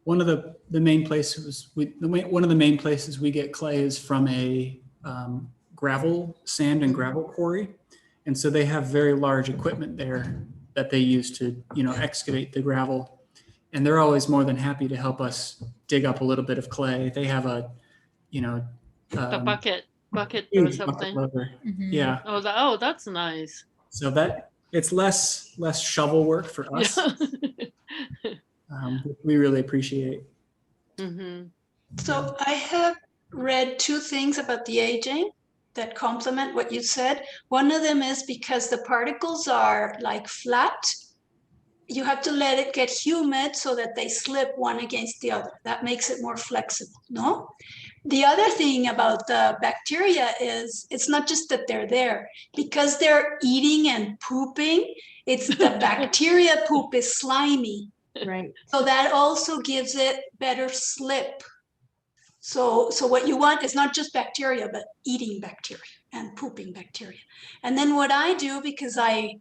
One of the main places one of the main places we get clay is from a sand and gravel quarry, and so they have very large equipment there that they use to, you know, excavate the gravel, and they're always more than happy to help us dig up a little bit of clay. They have a, you know, the bucket or something. Yeah. Oh, that's nice. So that it's less shovel work for us. We really appreciate. So I have read two things about the aging that complement what you said. One of them is because the particles are like flat, you have to let it get humid so that they slip one against the other. That makes it more flexible, no? The other thing about the bacteria is it's not just that they're there. Because they're eating and pooping, it's the bacteria poop is slimy. Right. So that also gives it better slip. So what you want is not just bacteria, but eating bacteria and pooping bacteria. And then what I do, because I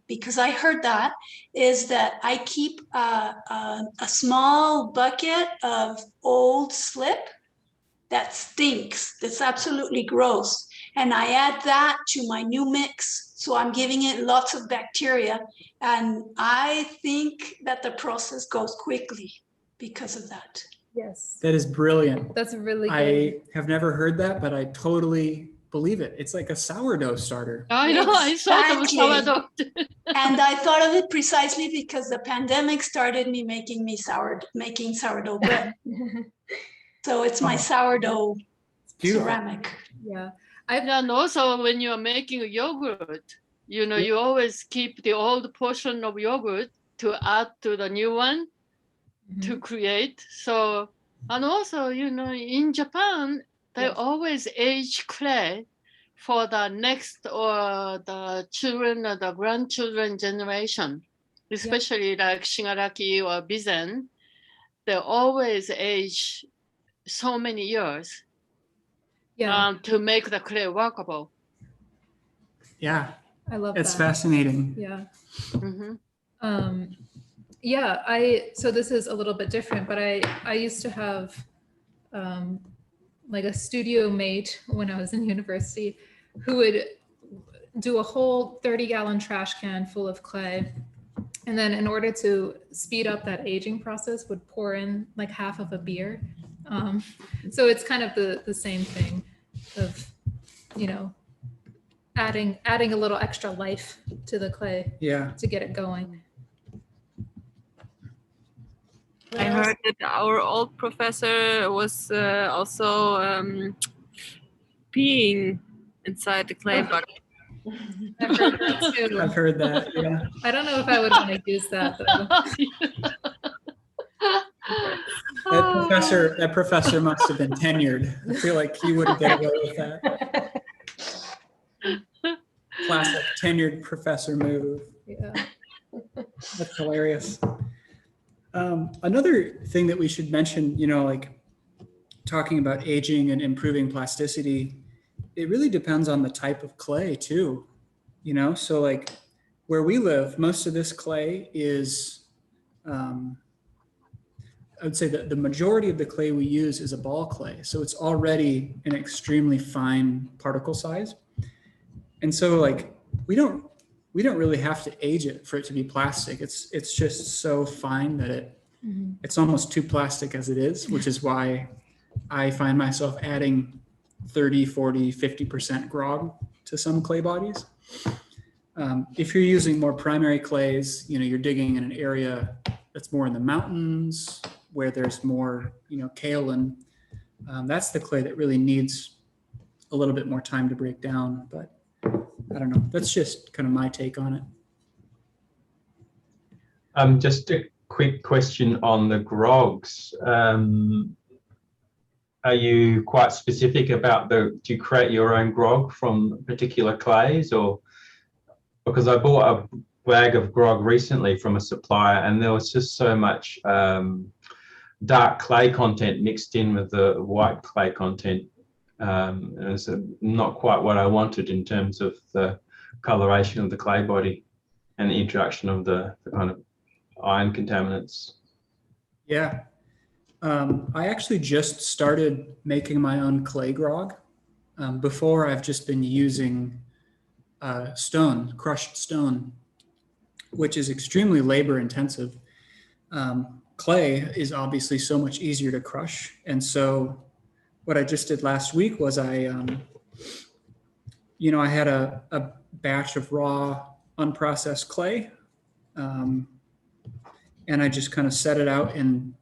heard that, is that I keep a small bucket of old slip that stinks, that's absolutely gross. And I add that to my new mix. So I'm giving it lots of bacteria. And I think that the process goes quickly because of that. Yes. That is brilliant. That's really good. I have never heard that, but I totally believe it. It's like a sourdough starter. I know, I thought of Exactly. sourdough. And I thought of it precisely because the pandemic started me making sourdough bread. So it's my sourdough ceramic. Yeah. And also when you're making yogurt, you know, you always keep the old portion of yogurt to add to the new one to create. So, and also, you know, in Japan, they always age clay for the next or the children or the grandchildren generation, especially like Shigaraki or Bizen. They always age so many years to make the clay workable. Yeah. I love It's that. fascinating. Yeah. Mm-hmm. Yeah, so this is a little bit different, but I used to have like a studio mate when I was in university who would do a whole 30-gallon trash can full of clay. And then in order to speed up that aging process would pour in like half of a beer. So it's kind of the same thing of, you know, adding a little extra life to the clay to get it going. I heard that our old professor was also peeing inside the clay bucket. I've heard that too. I've heard that, yeah. I don't know if I would want to use that though. That professor must have been tenured. I feel like he wouldn't get away with that. Classic tenured professor move. Yeah. That's hilarious. Another thing that we should mention, you know, like talking about aging and improving plasticity, it really depends on the type of clay too, you know? So like where we live, most of this clay is, I would say that the majority of the clay we use is a ball clay. So it's already an extremely fine particle size. And so like, we don't really have to age it for it to be plastic. It's just so fine that it's almost too plastic as it is, which is why I find myself adding 30, 40, 50% grog to some clay bodies. If you're using more primary clays, you know, you're digging in an area that's more in the mountains where there's more, you know, kaolin. That's the clay that really needs a little bit more time to break down, but I don't know. That's just kind of my take on it. Just a quick question on the grogs. Are you quite specific about do you create your own grog from particular clays, or because I bought a bag of grog recently from a supplier and there was just so much dark clay content mixed in with the white clay content. It was not quite what I wanted in terms of the coloration of the clay body and the introduction of the kind of iron contaminants. Yeah. I actually just started making my own clay grog. Before I've just been using stone, crushed stone, which is extremely labor intensive. Clay is obviously so much easier to crush. And so what I just did last week was I had a batch of raw unprocessed clay. And I just kind of set it out and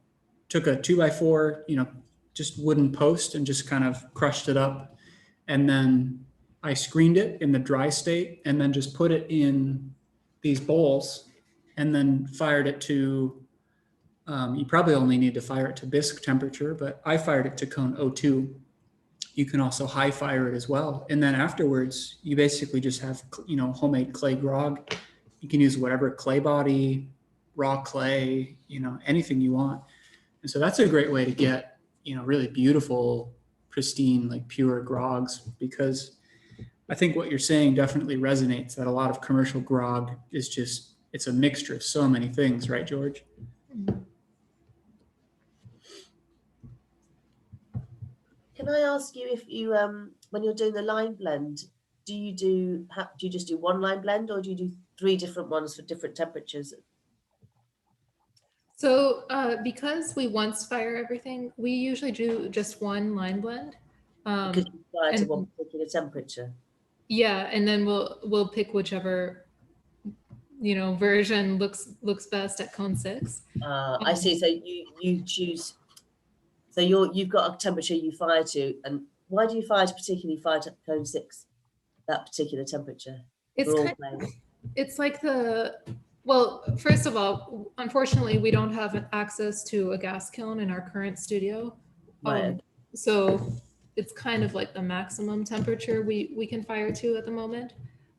took a 2x4, you know, just wooden post and just kind of crushed it up. And then I screened it in the dry state and then just put it in these bowls and then fired it to, you probably only need to fire it to bisque temperature, but I fired it to cone 02. You can also high fire it as well. And then afterwards, you basically just have, homemade clay grog. You can use whatever clay body, raw clay, anything you want. And so that's a great way to get, really beautiful, pristine, like pure grogs, because I think what you're saying definitely resonates, that a lot of commercial grog is just, it's a mixture of so many things, right, George? Can I ask you if you, when you're doing the line blend, do you just do one line blend, or do you do 3 different ones for different temperatures? So because we once fire everything, we usually do just one line blend. Because you fire to and- one particular temperature. Yeah, and then we'll pick whichever version looks best at cone 6. I see. So you choose. So you've got a temperature you fire to, and why do you particularly fire to cone 6? That particular temperature. It's like well, first of all, unfortunately, we don't have access to a gas kiln in our current studio. Right. So it's kind of like the maximum temperature we can fire to at the moment.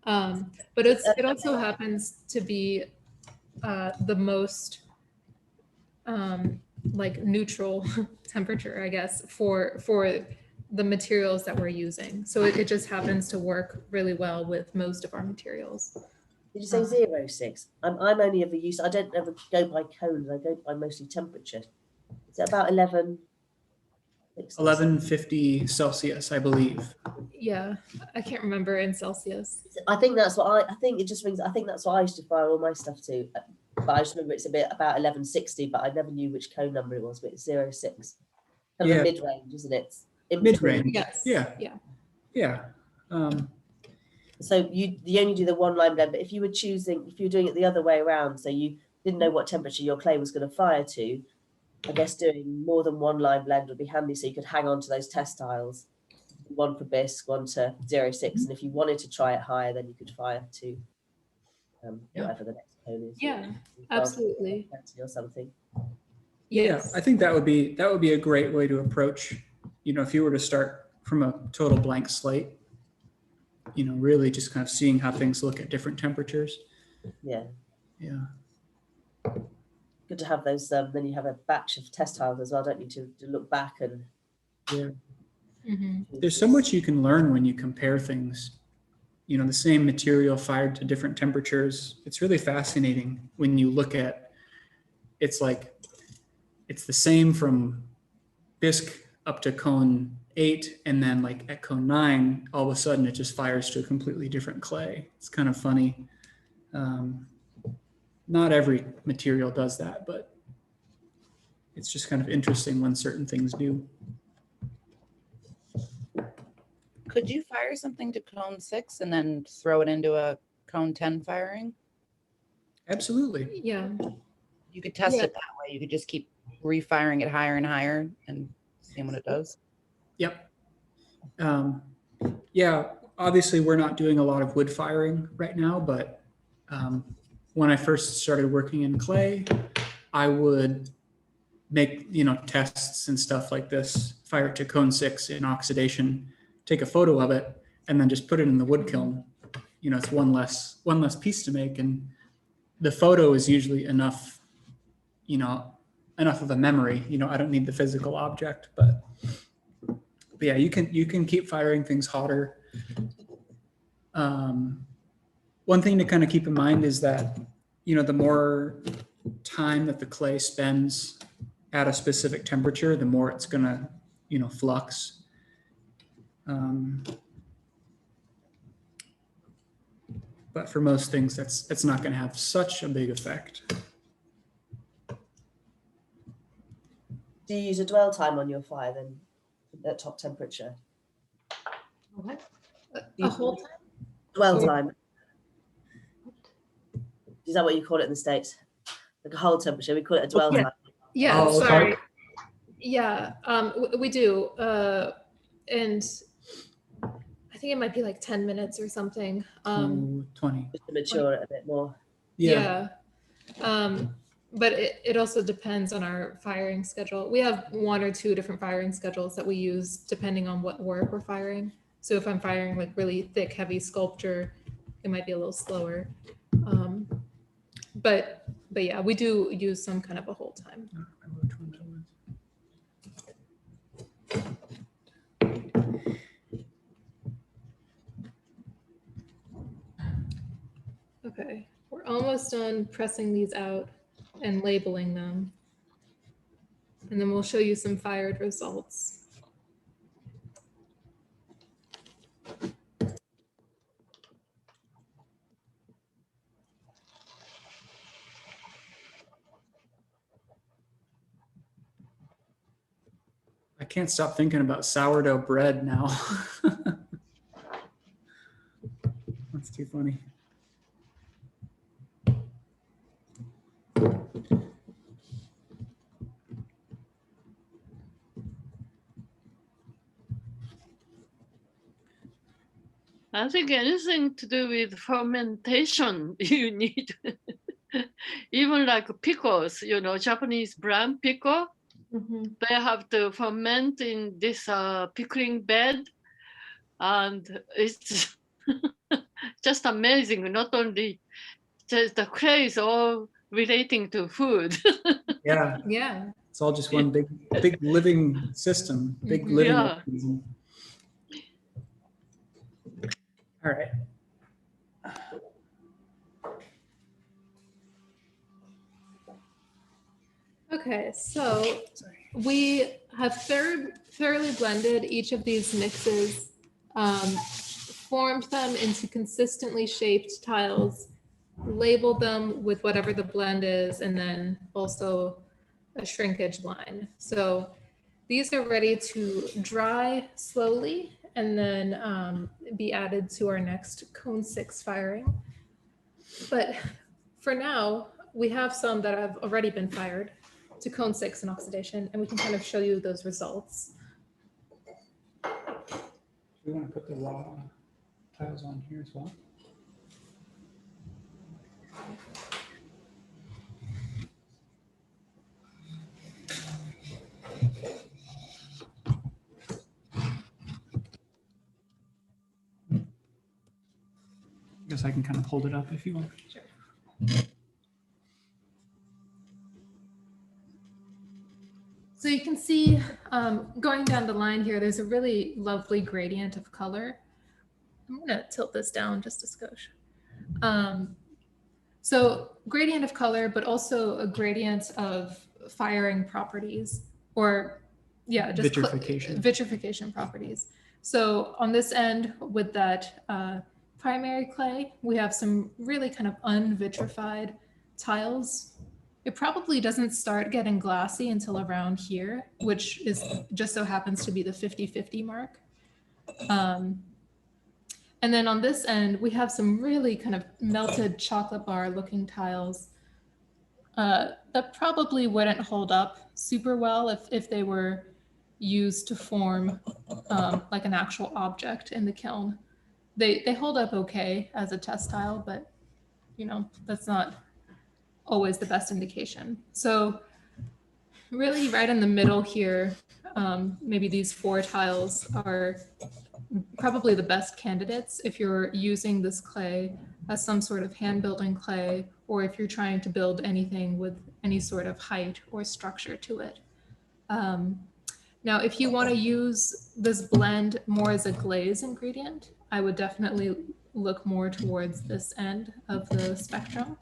But it also happens to be the most like neutral temperature, I guess, for the materials that we're using. So it just happens to work really well with most of our materials. Did you say 0.6? I'm only ever used. I don't ever go by cones. I go by mostly temperature. Is it about 1150 Celsius, I believe. Yeah, I can't remember in Celsius. I think that's what I think it just means. I think that's what I used to fire all my stuff to. But I just remember it's about 1160. But I never knew which cone number it was. But it's 0.6. Kind of a mid range, isn't it? Mid-range. Yes. Yeah. So you only do the one line blend, but if you were doing it the other way around, so you didn't know what temperature your clay was going to fire to, I guess doing more than one line blend would be handy, so you could hang on to those test tiles, one for bisque, one to 0.6, and if you wanted to try it higher, then you could fire to whatever the next cone is. Yeah, absolutely. Or something. Yeah, I think that would be a great way to approach, if you were to start from a total blank slate, really just kind of seeing how things look at different temperatures. Yeah. Yeah. Good to have those. Then you have a batch of test tiles as well, don't you, to look back and. Yeah. There's so much you can learn when you compare things. The same material fired to different temperatures. It's really fascinating when you look at. It's like it's the same from bisque up to cone 8, and then like at cone 9, all of a sudden it just fires to a completely different clay. It's kind of funny. Not every material does that, but it's just kind of interesting when certain things do. Could you fire something to cone 6 and then throw it into a cone 10 firing? Absolutely. Yeah. You could test it that way. You could just keep refiring it higher and higher and seeing what it does. Yep. Yeah, obviously we're not doing a lot of wood firing right now, but when I first started working in clay, I would make, tests and stuff like this, fire it to cone 6 in oxidation, take a photo of it, and then just put it in the wood kiln. It's one less piece to make, and the photo is usually enough, enough of a memory. I don't need the physical object, but yeah, you can keep firing things hotter. One thing to kind of keep in mind is that, the more time that the clay spends at a specific temperature, the more it's gonna, flux. But for most things, that's not going to have such a big effect. Do you use a dwell time on your fire then, at top temperature? What? A whole time? Dwell time. Is that what you call it in the States? Like a whole temperature? We call it a dwell time. Yeah, sorry. Yeah, we do. And I think it might be like 10 minutes or something. 20. Just to mature it a bit more. Yeah. But it also depends on our firing schedule. We have 1 or 2 different firing schedules that we use depending on what work we're firing. So if I'm firing like really thick, heavy sculpture, it might be a little slower. But yeah, we do use some kind of a hold time. Okay, we're almost done pressing these out and labeling them. And then we'll show you some fired results. I can't stop thinking about sourdough bread now. That's too funny. I think anything to do with fermentation, you need even like pickles, you know, Japanese brand pickle, they have to ferment in this pickling bed, and it's just amazing. Not only just the craze all relating to food. Yeah. Yeah. It's all just one big living system, big living Yeah. organism. All right. Okay, so we have thoroughly blended each of these mixes, formed them into consistently shaped tiles, labeled them with whatever the blend is, and then also a shrinkage line. So these are ready to dry slowly and then be added to our next cone 6 firing. But for now, we have some that have already been fired to cone 6 in oxidation, and we can kind of show you those results. We want to put the raw tiles on here as well. I guess I can kind of hold it up if you want. Sure. So you can see going down the line here, there's a really lovely gradient of color. I'm gonna tilt this down just a skosh. So gradient of color, but also a gradient of firing properties, or yeah, just vitrification properties. So on this end with that primary clay, we have some really kind of unvitrified tiles. It probably doesn't start getting glassy until around here, which is just so happens to be the 50-50 mark. And then on this end, we have some really kind of melted chocolate bar looking tiles that probably wouldn't hold up super well if they were used to form like an actual object in the kiln. They hold up okay as a test tile, but you know, that's not always the best indication. So really right in the middle here, maybe these 4 tiles are probably the best candidates if you're using this clay as some sort of hand building clay, or if you're trying to build anything with any sort of height or structure to it. Now, if you want to use this blend more as a glaze ingredient, I would definitely look more towards this end of the spectrum.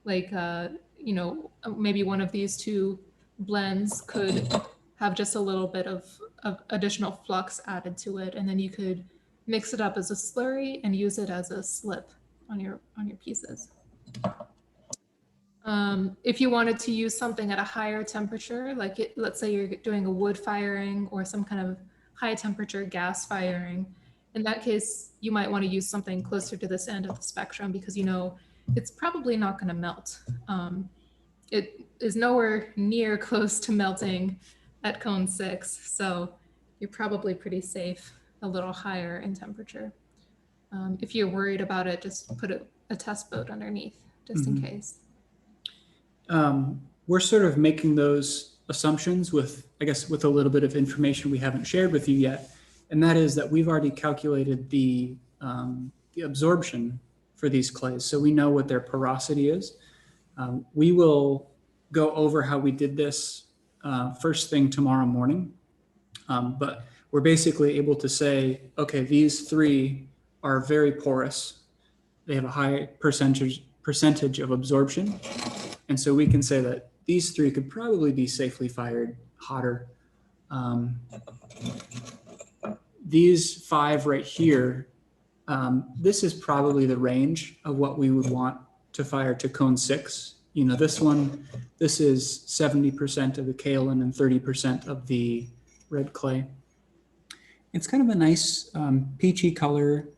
Like, you know, maybe one of these 2 blends could have just a little bit of additional flux added to it, and then you could mix it up as a slurry and use it as a slip on your pieces. If you wanted to use something at a higher temperature, like let's say you're doing a wood firing or some kind of high temperature gas firing, in that case, you might want to use something closer to this end of the spectrum because you know it's probably not going to melt. It is nowhere near close to melting at cone 6, so you're probably pretty safe a little higher in temperature. If you're worried about it, just put a test boat underneath just in case. We're sort of making those assumptions with, I guess, with a little bit of information we haven't shared with you yet. And that is that we've already calculated the absorption for these clays. So we know what their porosity is. We will go over how we did this first thing tomorrow morning. But we're basically able to say, okay, these three are very porous. They have a high percentage of absorption. And so we can say that these three could probably be safely fired hotter. These five right here, this is probably the range of what we would want to fire to cone 6. You know, this one, this is 70% of the kaolin and 30% of the red clay. It's kind of a nice peachy color.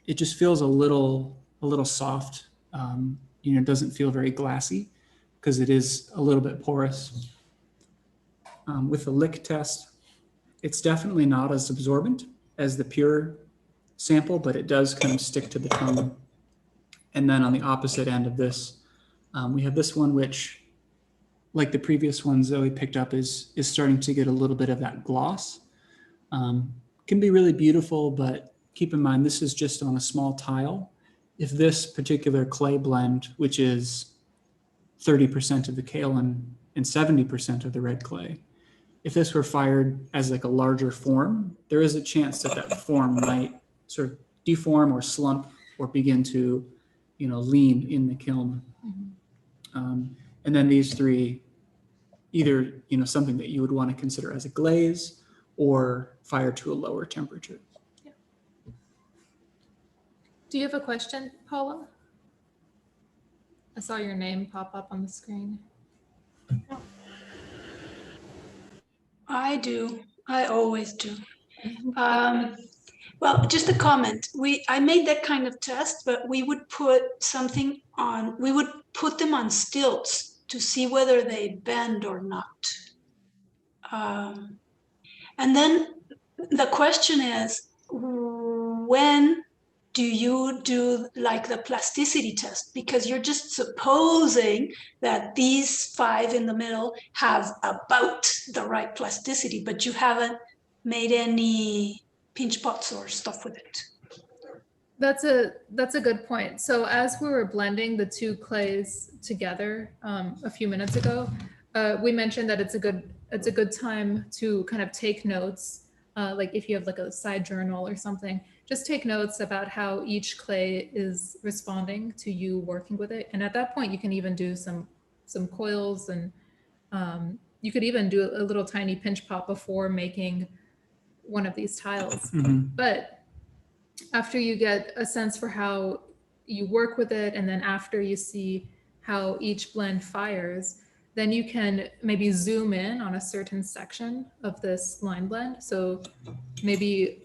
It just feels a little soft. You know, it doesn't feel very glassy because it is a little bit porous. With the lick test, it's definitely not as absorbent as the pure sample, but it does kind of stick to the tongue. And then on the opposite end of this, we have this one, which, like the previous one Zoe picked up, is starting to get a little bit of that gloss. Can be really beautiful, but keep in mind, this is just on a small tile. If this particular clay blend, which is 30% of the kaolin and 70% of the red clay, if this were fired as like a larger form, there is a chance that that form might sort of deform or slump or begin to, you know, lean in the kiln. And then these three, either, you know, something that you would want to consider as a glaze or fire to a lower temperature. Yeah. Do you have a question, Paula? I saw your name pop up on the screen. I do. I always do. Well, just a comment. I made that kind of test, but we would put something on, we would put them on stilts to see whether they bend or not. And then the question is, when do you do like the plasticity test? Because you're just supposing that these 5 in the middle have about the right plasticity, but you haven't made any pinch pots or stuff with it. That's a good point. So as we were blending the two clays together a few minutes ago, we mentioned that it's a good time to kind of take notes. Like if you have like a side journal or something, just take notes about how each clay is responding to you working with it. And at that point, you can even do some coils, and you could even do a little tiny pinch pot before making one of these tiles. But after you get a sense for how you work with it, and then after you see how each blend fires, then you can maybe zoom in on a certain section of this line blend. So maybe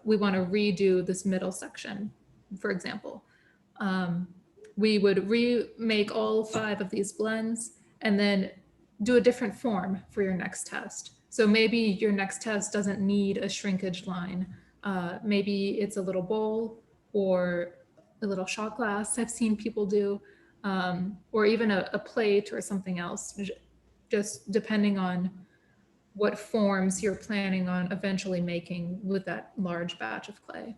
we want to redo this middle section, for example. We would remake all 5 of these blends and then do a different form for your next test. So maybe your next test doesn't need a shrinkage line. Maybe it's a little bowl or a little shot glass I've seen people do, or even a plate or something else, just depending on what forms you're planning on eventually making with that large batch of clay.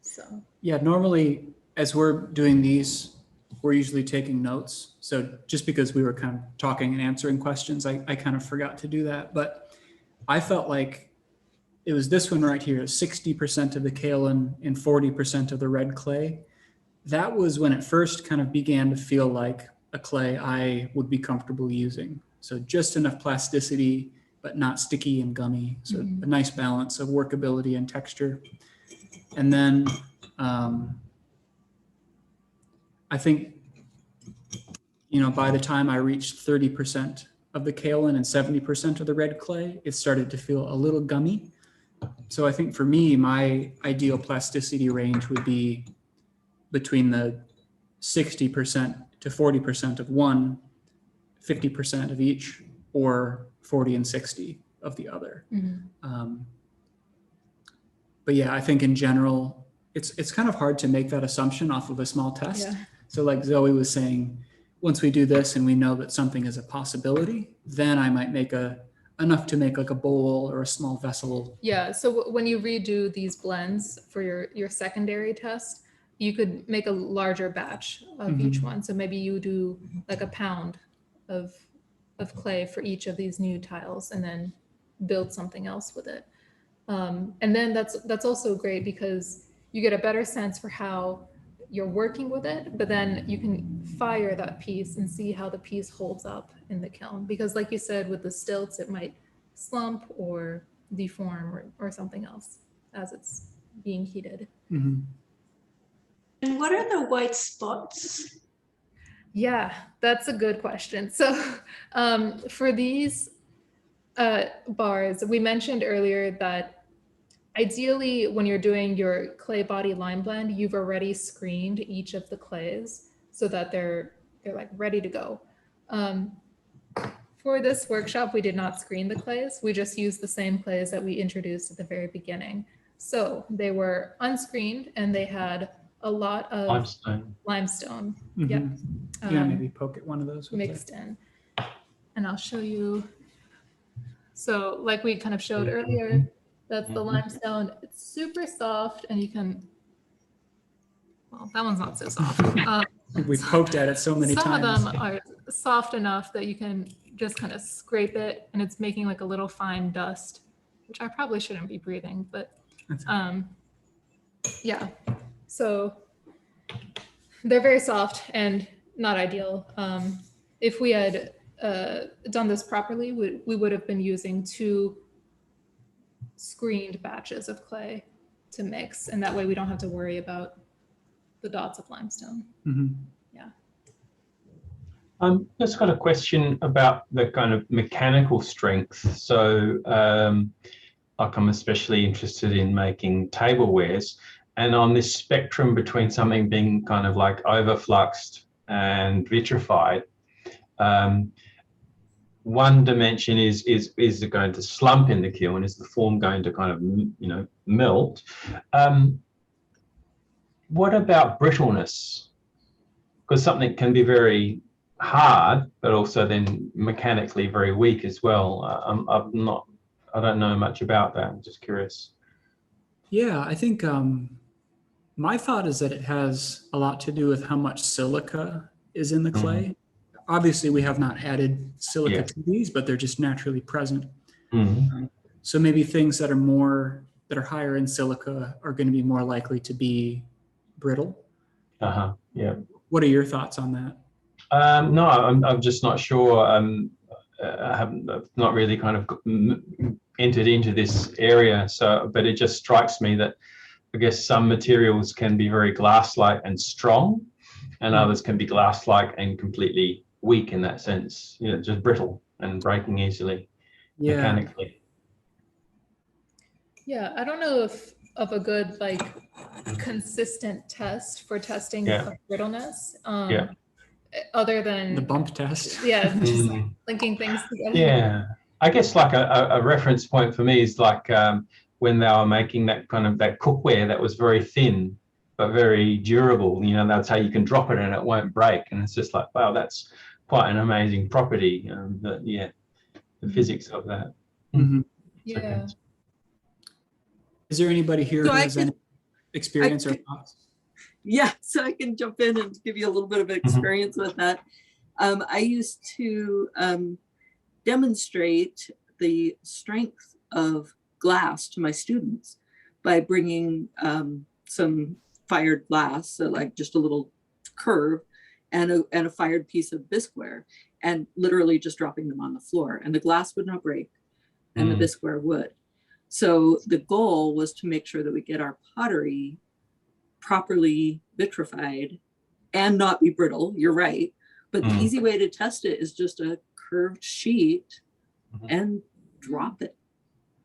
So yeah, normally as we're doing these, we're usually taking notes. So just because we were kind of talking and answering questions, I kind of forgot to do that. But I felt like it was this one right here, 60% of the kaolin and 40% of the red clay. That was when it first kind of began to feel like a clay I would be comfortable using. So just enough plasticity, but not sticky and gummy. So a nice balance of workability and texture. And then I think, you know, by the time I reached 30% of the kaolin and 70% of the red clay, it started to feel a little gummy. So I think for me, my ideal plasticity range would be between the 60% to 40% of one, 50% of each, or 40 and 60 of the other. But yeah, I think in general, it's kind of hard to make that assumption off of a small test. Yeah. So like Zoe was saying, once we do this and we know that something is a possibility, then I might make enough to make like a bowl or a small vessel. Yeah, so when you redo these blends for your secondary test, you could make a larger batch of each one. So maybe you do like a pound of clay for each of these new tiles and then build something else with it. And then that's also great because you get a better sense for how you're working with it, but then you can fire that piece and see how the piece holds up in the kiln. Because like you said, with the stilts, it might slump or deform or something else as it's being heated. And what are the white spots? Yeah, that's a good question. So for these bars, we mentioned earlier that ideally, when you're doing your clay body lime blend, you've already screened each of the clays so that they're like ready to go. For this workshop, we did not screen the clays. We just used the same clays that we introduced at the very beginning. So they were unscreened and they had a lot of limestone. Yeah. You know, maybe poke at one of those. Mixed in. And I'll show you. So like we kind of showed earlier, that's the limestone. It's super soft and you can, well, that one's not so soft. We poked at it so many times. Some of them are soft enough that you can just kind of scrape it and it's making like a little fine dust, which I probably shouldn't be breathing, but yeah. So they're very soft and not ideal. If we had done this properly, we would have been using 2 screened batches of clay to mix, and that way we don't have to worry about the dots of limestone. Yeah. Just got a question about the kind of mechanical strength. So like I'm especially interested in making tablewares, and on this spectrum between something being kind of like overfluxed and vitrified, one dimension is it going to slump in the kiln? Is the form going to kind of, you know, melt? What about brittleness? Because something can be very hard, but also then mechanically very weak as well. I don't know much about that. I'm just curious. Yeah, I think my thought is that it has a lot to do with how much silica is in the clay. Obviously, we have not added silica to these, but they're just naturally present. So maybe things that are higher in silica are going to be more likely to be brittle. Yeah. What are your thoughts on that? No, I'm just not sure. I've not really kind of entered into this area. So, but it just strikes me that I guess some materials can be very glass-like and strong, and others can be glass-like and completely weak in that sense. You know, just brittle and breaking easily mechanically. Yeah, I don't know if of a good like consistent test for testing of brittleness. Other than the bump test. Yeah, just linking things together. Yeah, I guess like a reference point for me is like when they were making that kind of that cookware that was very thin but very durable. You know, that's how you can drop it and it won't break. And it's just like, wow, that's quite an amazing property. The physics of that. Yeah. Okay. Is there anybody here who has any experience or thoughts? Yeah, so I can jump in and give you a little bit of experience with that. I used to demonstrate the strength of glass to my students by bringing some fired glass, so like just a little curve and a fired piece of bisqueware, and literally just dropping them on the floor, and the glass would not break and the bisqueware would. So the goal was to make sure that we get our pottery properly vitrified and not be brittle. You're right. But the easy way to test it is just a curved sheet and drop it.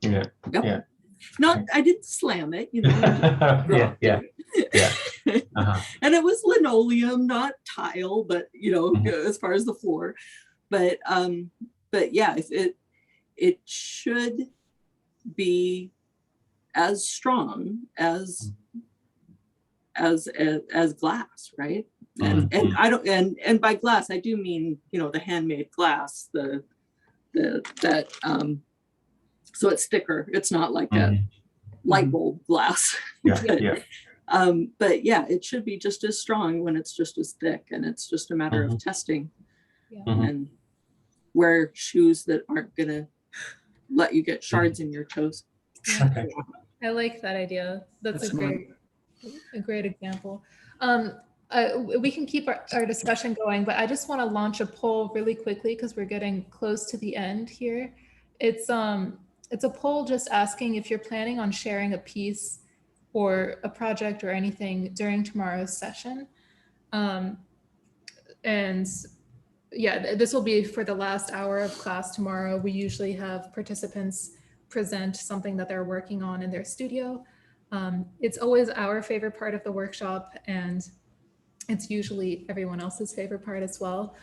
Yeah. Yep. Yeah. Not, I didn't slam it, you know. Yeah. And it was linoleum, not tile, but you know, as far as the floor. But yeah, it should be as strong as glass, right? And I don't, and by glass, I do mean, you know, the handmade glass, so it's thicker. It's not like a light bulb glass. But yeah, it should be just as strong when it's just as thick, and it's just a matter of testing and wear shoes that aren't gonna let you get shards in your toes. Yeah. I like that idea. That's a great example. We can keep our discussion going, but I just want to launch a poll really quickly because we're getting close to the end here. It's a poll just asking if you're planning on sharing a piece or a project or anything during tomorrow's session. And yeah, this will be for the last hour of class tomorrow. We usually have participants present something that they're working on in their studio. It's always our favorite part of the workshop, and it's usually everyone else's favorite part as well.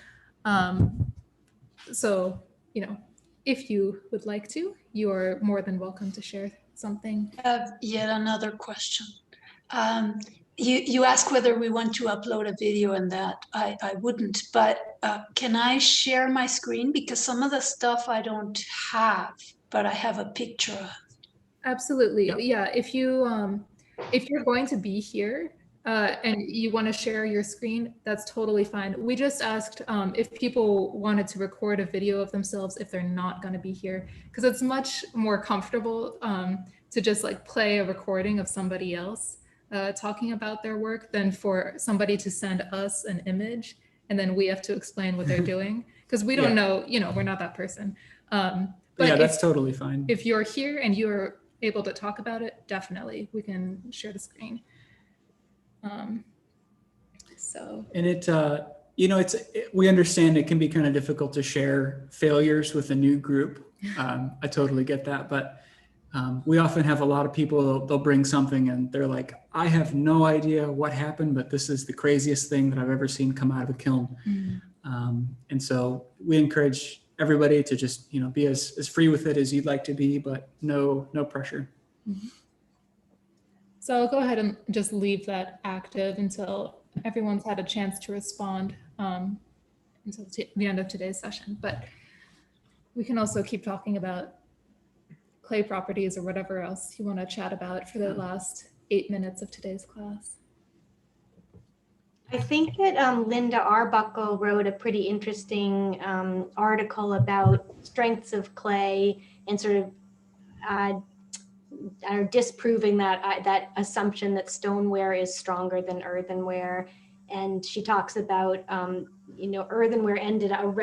So, you know, if you would like to, you're more than welcome to share something. I have yet another question. You asked whether we want to upload a video, and that I wouldn't, but can I share my screen? Because some of the stuff I don't have, but I have a picture of. Absolutely. Yeah. If you're going to be here and you want to share your screen, that's totally fine. We just asked if people wanted to record a video of themselves if they're not going to be here, because it's much more comfortable to just like play a recording of somebody else talking about their work than for somebody to send us an image and then we have to explain what they're doing, because we don't know, you know, we're not that person. But yeah, that's totally fine. If you're here and you're able to talk about it, definitely we can share the screen. So. And it, you know, we understand it can be kind of difficult to share failures with a new group. I totally get that, but we often have a lot of people, they'll bring something and they're like, I have no idea what happened, but this is the craziest thing that I've ever seen come out of a kiln. And so we encourage everybody to just, you know, be as free with it as you'd like to be, but no pressure. So I'll go ahead and just leave that active until everyone's had a chance to respond until the end of today's session. But we can also keep talking about clay properties or whatever else you want to chat about for the last 8 minutes of today's class. I think that Linda Arbuckle wrote a pretty interesting article about strengths of clay and sort of disproving that assumption that stoneware is stronger than earthenware. And she talks about, you know, earthenware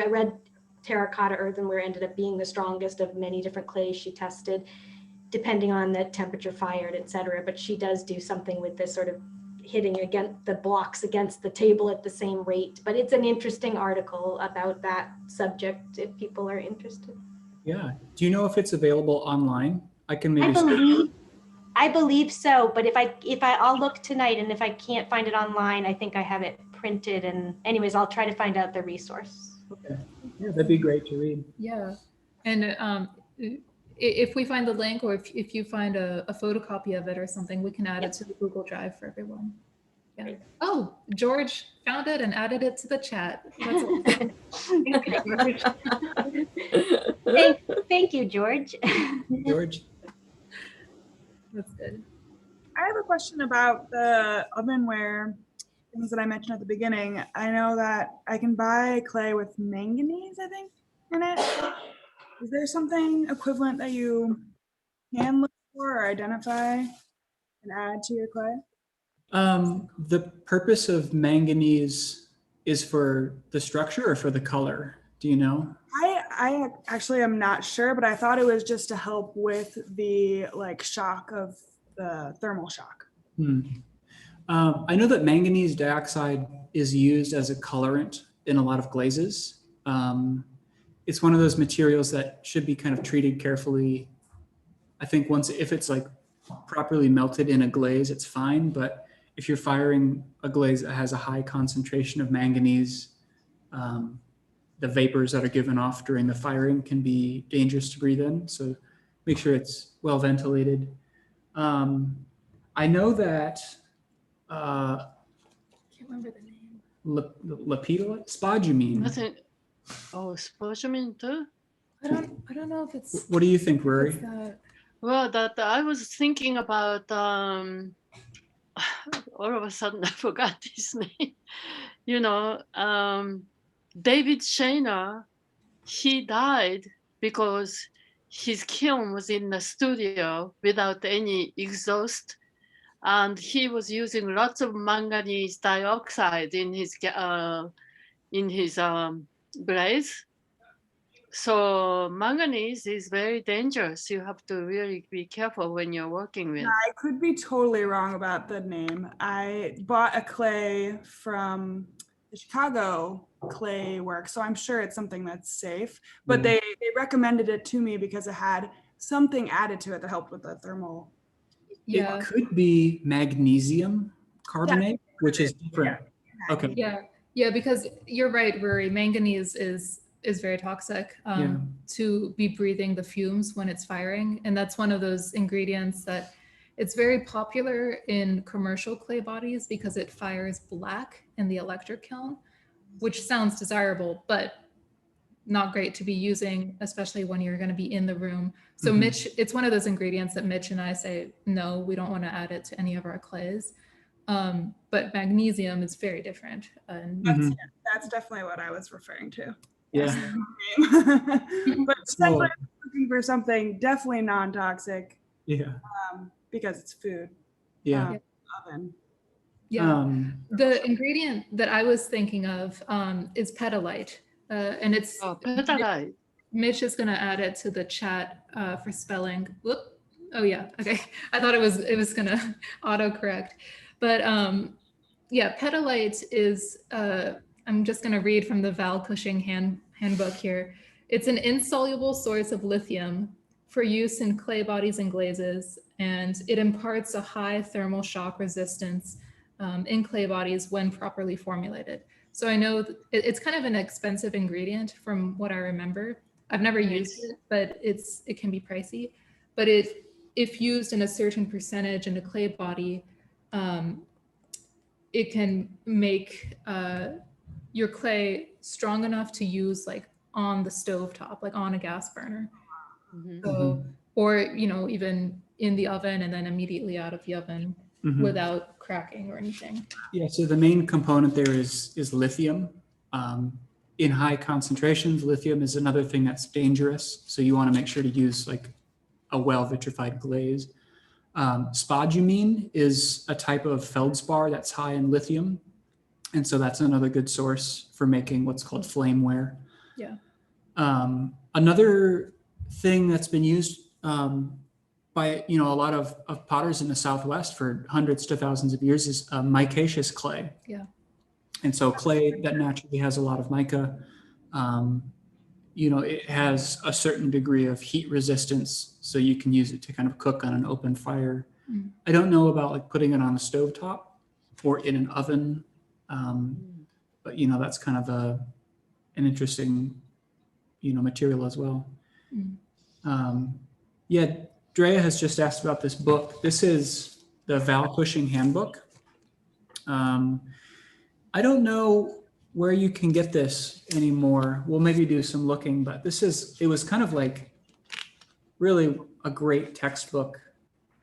red terracotta earthenware ended up being the strongest of many different clays she tested, depending on the temperature fired, et cetera. But she does do something with this sort of hitting against the blocks against the table at the same rate. But it's an interesting article about that subject if people are interested. Yeah. Do you know if it's available online? I can maybe. I believe so, but I'll look tonight, and if I can't find it online, I think I have it printed. And anyways, I'll try to find out the resource. Okay. Yeah, that'd be great to read. Yeah. And if we find the link, or if you find a photocopy of it or something, we can add it to the Google Drive for everyone. Yeah. Oh, George found it and added it to the chat. That's Thank you, George. George. That's good. I have a question about the ovenware things that I mentioned at the beginning. I know that I can buy clay with manganese, I think, in it. Is there something equivalent that you can look for or identify and add to your clay? The purpose of manganese is for the structure or for the color? Do you know? I actually am not sure, but I thought it was just to help with the shock of the thermal shock. I know that manganese dioxide is used as a colorant in a lot of glazes. It's one of those materials that should be kind of treated carefully. I think if it's like properly melted in a glaze, it's fine. But if you're firing a glaze that has a high concentration of manganese, the vapors that are given off during the firing can be dangerous to breathe in. So make sure it's well ventilated. I know that, Can't remember the name. Lapidolite? Spodumene. Nothing. Oh, spodumene too? I don't know if it's. What do you think, if Rory? it's that. Well, that I was thinking about, all of a sudden I forgot his name. You know, David Shaner, he died because his kiln was in the studio without any exhaust. And he was using lots of manganese dioxide in his blaze. So manganese is very dangerous. You have to really be careful when you're working with. I could be totally wrong about the name. I bought a clay from the Chicago clay work, so I'm sure it's something that's safe. But Yeah. they recommended it to me because it had something added to it that helped with the thermal. Yeah. It could be magnesium carbonate, which is different. Yeah. Okay. Yeah, because you're right, Rory. Manganese is very toxic to be breathing the fumes when it's firing, and that's one of those ingredients that it's very popular in commercial clay bodies because it fires black in the electric kiln, which sounds desirable, but not great to be using, especially when you're going to be in the room. So Mitch, it's one of those ingredients that Mitch and I say, no, we don't want to add it to any of our clays. But magnesium is very different. And That's definitely what I was referring to. Yeah. But essentially, I'm looking for something definitely non-toxic. Yeah. Because it's food. Yeah. Oven. Yeah. The ingredient that I was thinking of is petalite. And it's petalite. Mitch is going to add it to the chat for spelling. Whoop. Oh yeah. Okay. I thought it was going to autocorrect. But yeah, petalite is, I'm just going to read from the Val Cushing handbook here. It's an insoluble source of lithium for use in clay bodies and glazes, and it imparts a high thermal shock resistance in clay bodies when properly formulated. So I know it's kind of an expensive ingredient from what I remember. I've never used it, but it can be pricey. But if used in a certain percentage in a clay body, it can make your clay strong enough to use like on the stove top, like on a gas burner. So, or, you know, even in the oven and then immediately out of the oven without cracking or anything. Yeah, so the main component there is lithium. In high concentrations, lithium is another thing that's dangerous. So you want to make sure to use like a well vitrified glaze. Spodumene is a type of feldspar that's high in lithium. And so that's another good source for making what's called flameware. Yeah. Another thing that's been used by a lot of potters in the Southwest for hundreds to thousands of years is micaceous clay. Yeah. And so clay that naturally has a lot of mica, it has a certain degree of heat resistance, so you can use it to kind of cook on an open fire. I don't know about like putting it on a stovetop or in an oven, but that's kind of an interesting material as well. Yeah, Drea has just asked about this book. This is the Val Cushing handbook. I don't know where you can get this anymore. We'll maybe do some looking, but it was kind of like really a great textbook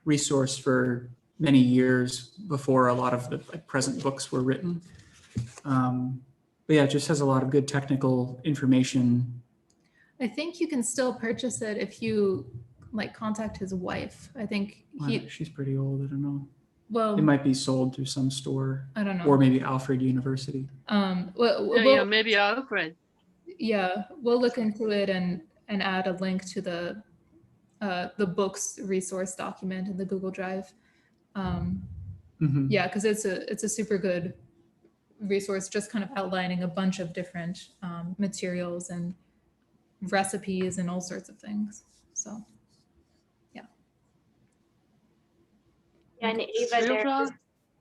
resource for many years before a lot of the present books were written. But yeah, it just has a lot of good technical information. I think you can still purchase it if you like contact his wife. I think She's pretty old. I don't know. Well, it might be sold through some store. I don't know. Or maybe Alfred University. Yeah, maybe Alfred. Yeah, we'll look into it and add a link to the book's resource document in the Google Drive. Yeah, because it's a super good resource, just kind of outlining a bunch of different materials and recipes and all sorts of things. So, yeah. Yeah, and Ava,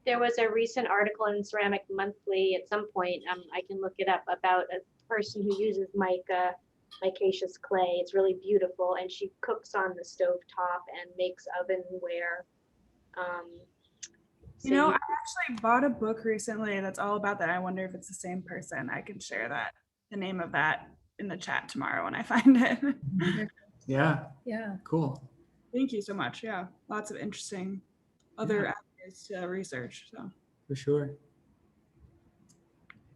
there was a recent article in Ceramic Monthly at some point, I can look it up, about a person who uses micaceous clay. It's really beautiful, and she cooks on the stove top and makes ovenware. You know, I actually bought a book recently that's all about that. I wonder if it's the same person. I can share the name of that in the chat tomorrow when I find it. Yeah. Yeah. Cool. Thank you so much. Yeah, lots of interesting other avenues to research. So For sure.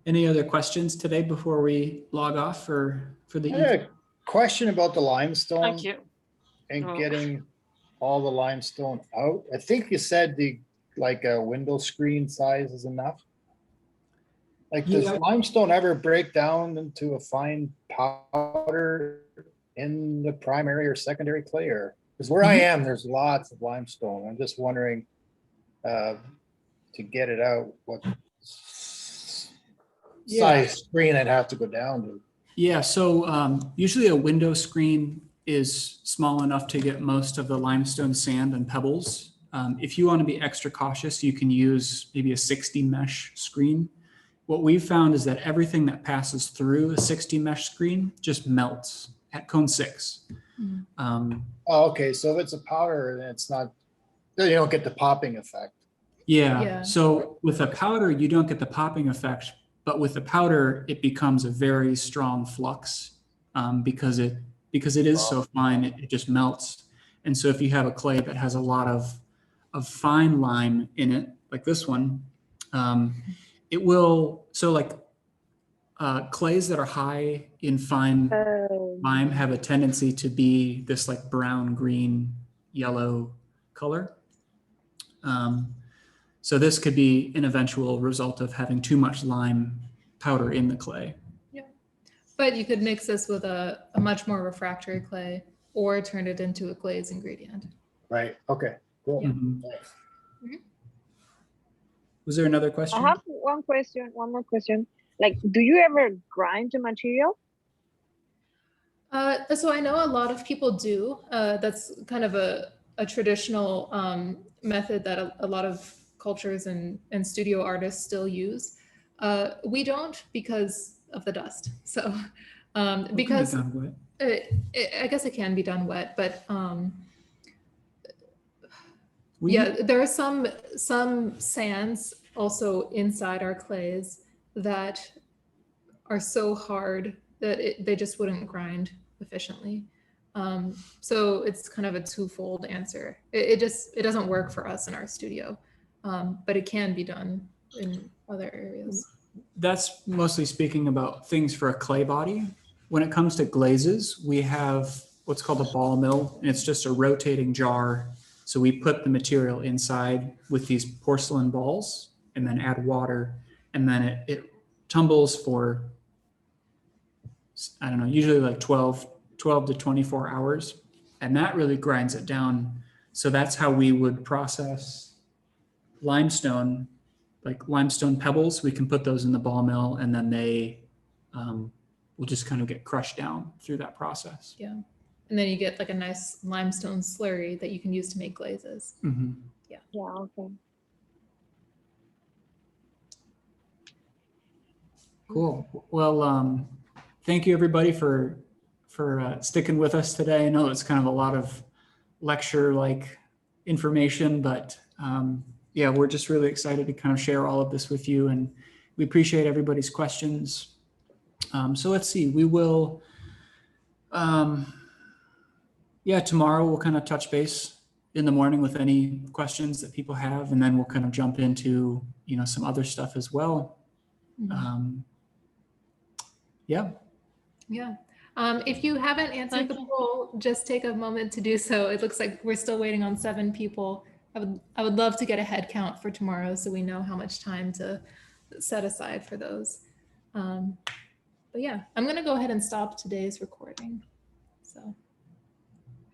Any other questions today before we log off for the I had evening? a question about the limestone Thank you. and Oh. getting all the limestone out. I think you said like a window screen size is enough. Like, does limestone ever break down into a fine powder in the primary or secondary clay? Or because where I am, there's lots of limestone. I'm just wondering to get it out, what size screen I'd have to go down to. Yeah, so usually a window screen is small enough to get most of the limestone sand and pebbles. If you want to be extra cautious, you can use maybe a 60 mesh screen. What we've found is that everything that passes through a 60 mesh screen just melts at cone 6. Oh, okay, so if it's a powder, then it's not, you don't get the popping effect. Yeah, so with a powder, you don't get the popping effect, but with the powder, it becomes a very strong flux because it is so fine, it just melts. And so if you have a clay that has a lot of fine lime in it, like this one, it will, so like clays that are high in fine lime have a tendency to be this like brown, green, yellow color. So this could be an eventual result of having too much lime powder in the clay. Yeah. But you could mix this with a much more refractory clay or turn it into a glaze ingredient. Right, okay, cool. Yeah. Thanks. Was there another I question? have one more question. Like, do you ever grind the material? So I know a lot of people do. That's kind of a traditional method that a lot of cultures and studio artists still use. We don't because of the dust. So because I guess it can be done wet, but yeah, there are some sands also inside our clays that are so hard that they just wouldn't grind efficiently. So it's kind of a twofold answer. It doesn't work for us in our studio, but it can be done in other areas. That's mostly speaking about things for a clay body. When it comes to glazes, we have what's called a ball mill, and it's just a rotating jar. So we put the material inside with these porcelain balls and then add water, and then it tumbles for, I don't know, usually like 12 to 24 hours. And that really grinds it down. So that's how we would process limestone, like limestone pebbles. We can put those in the ball mill and then they will just kind of get crushed down through that process. Yeah. And then you get like a nice limestone slurry that you can use to make glazes. Mm-hmm. Yeah. Yeah, okay. Cool. Well, thank you everybody for sticking with us today. I know it's kind of a lot of lecture-like information, but yeah, we're just really excited to kind of share all of this with you, and we appreciate everybody's questions. So let's see, we will, yeah, tomorrow we'll kind of touch base in the morning with any questions that people have, and then we'll kind of jump into, you know, some other stuff as well. Yeah. Yeah. If you haven't answered the poll, just take a moment to do so. It looks like we're still waiting on 7 people. I would love to get a head count for tomorrow so we know how much time to set aside for those. But yeah, I'm going to go ahead and stop today's recording. So.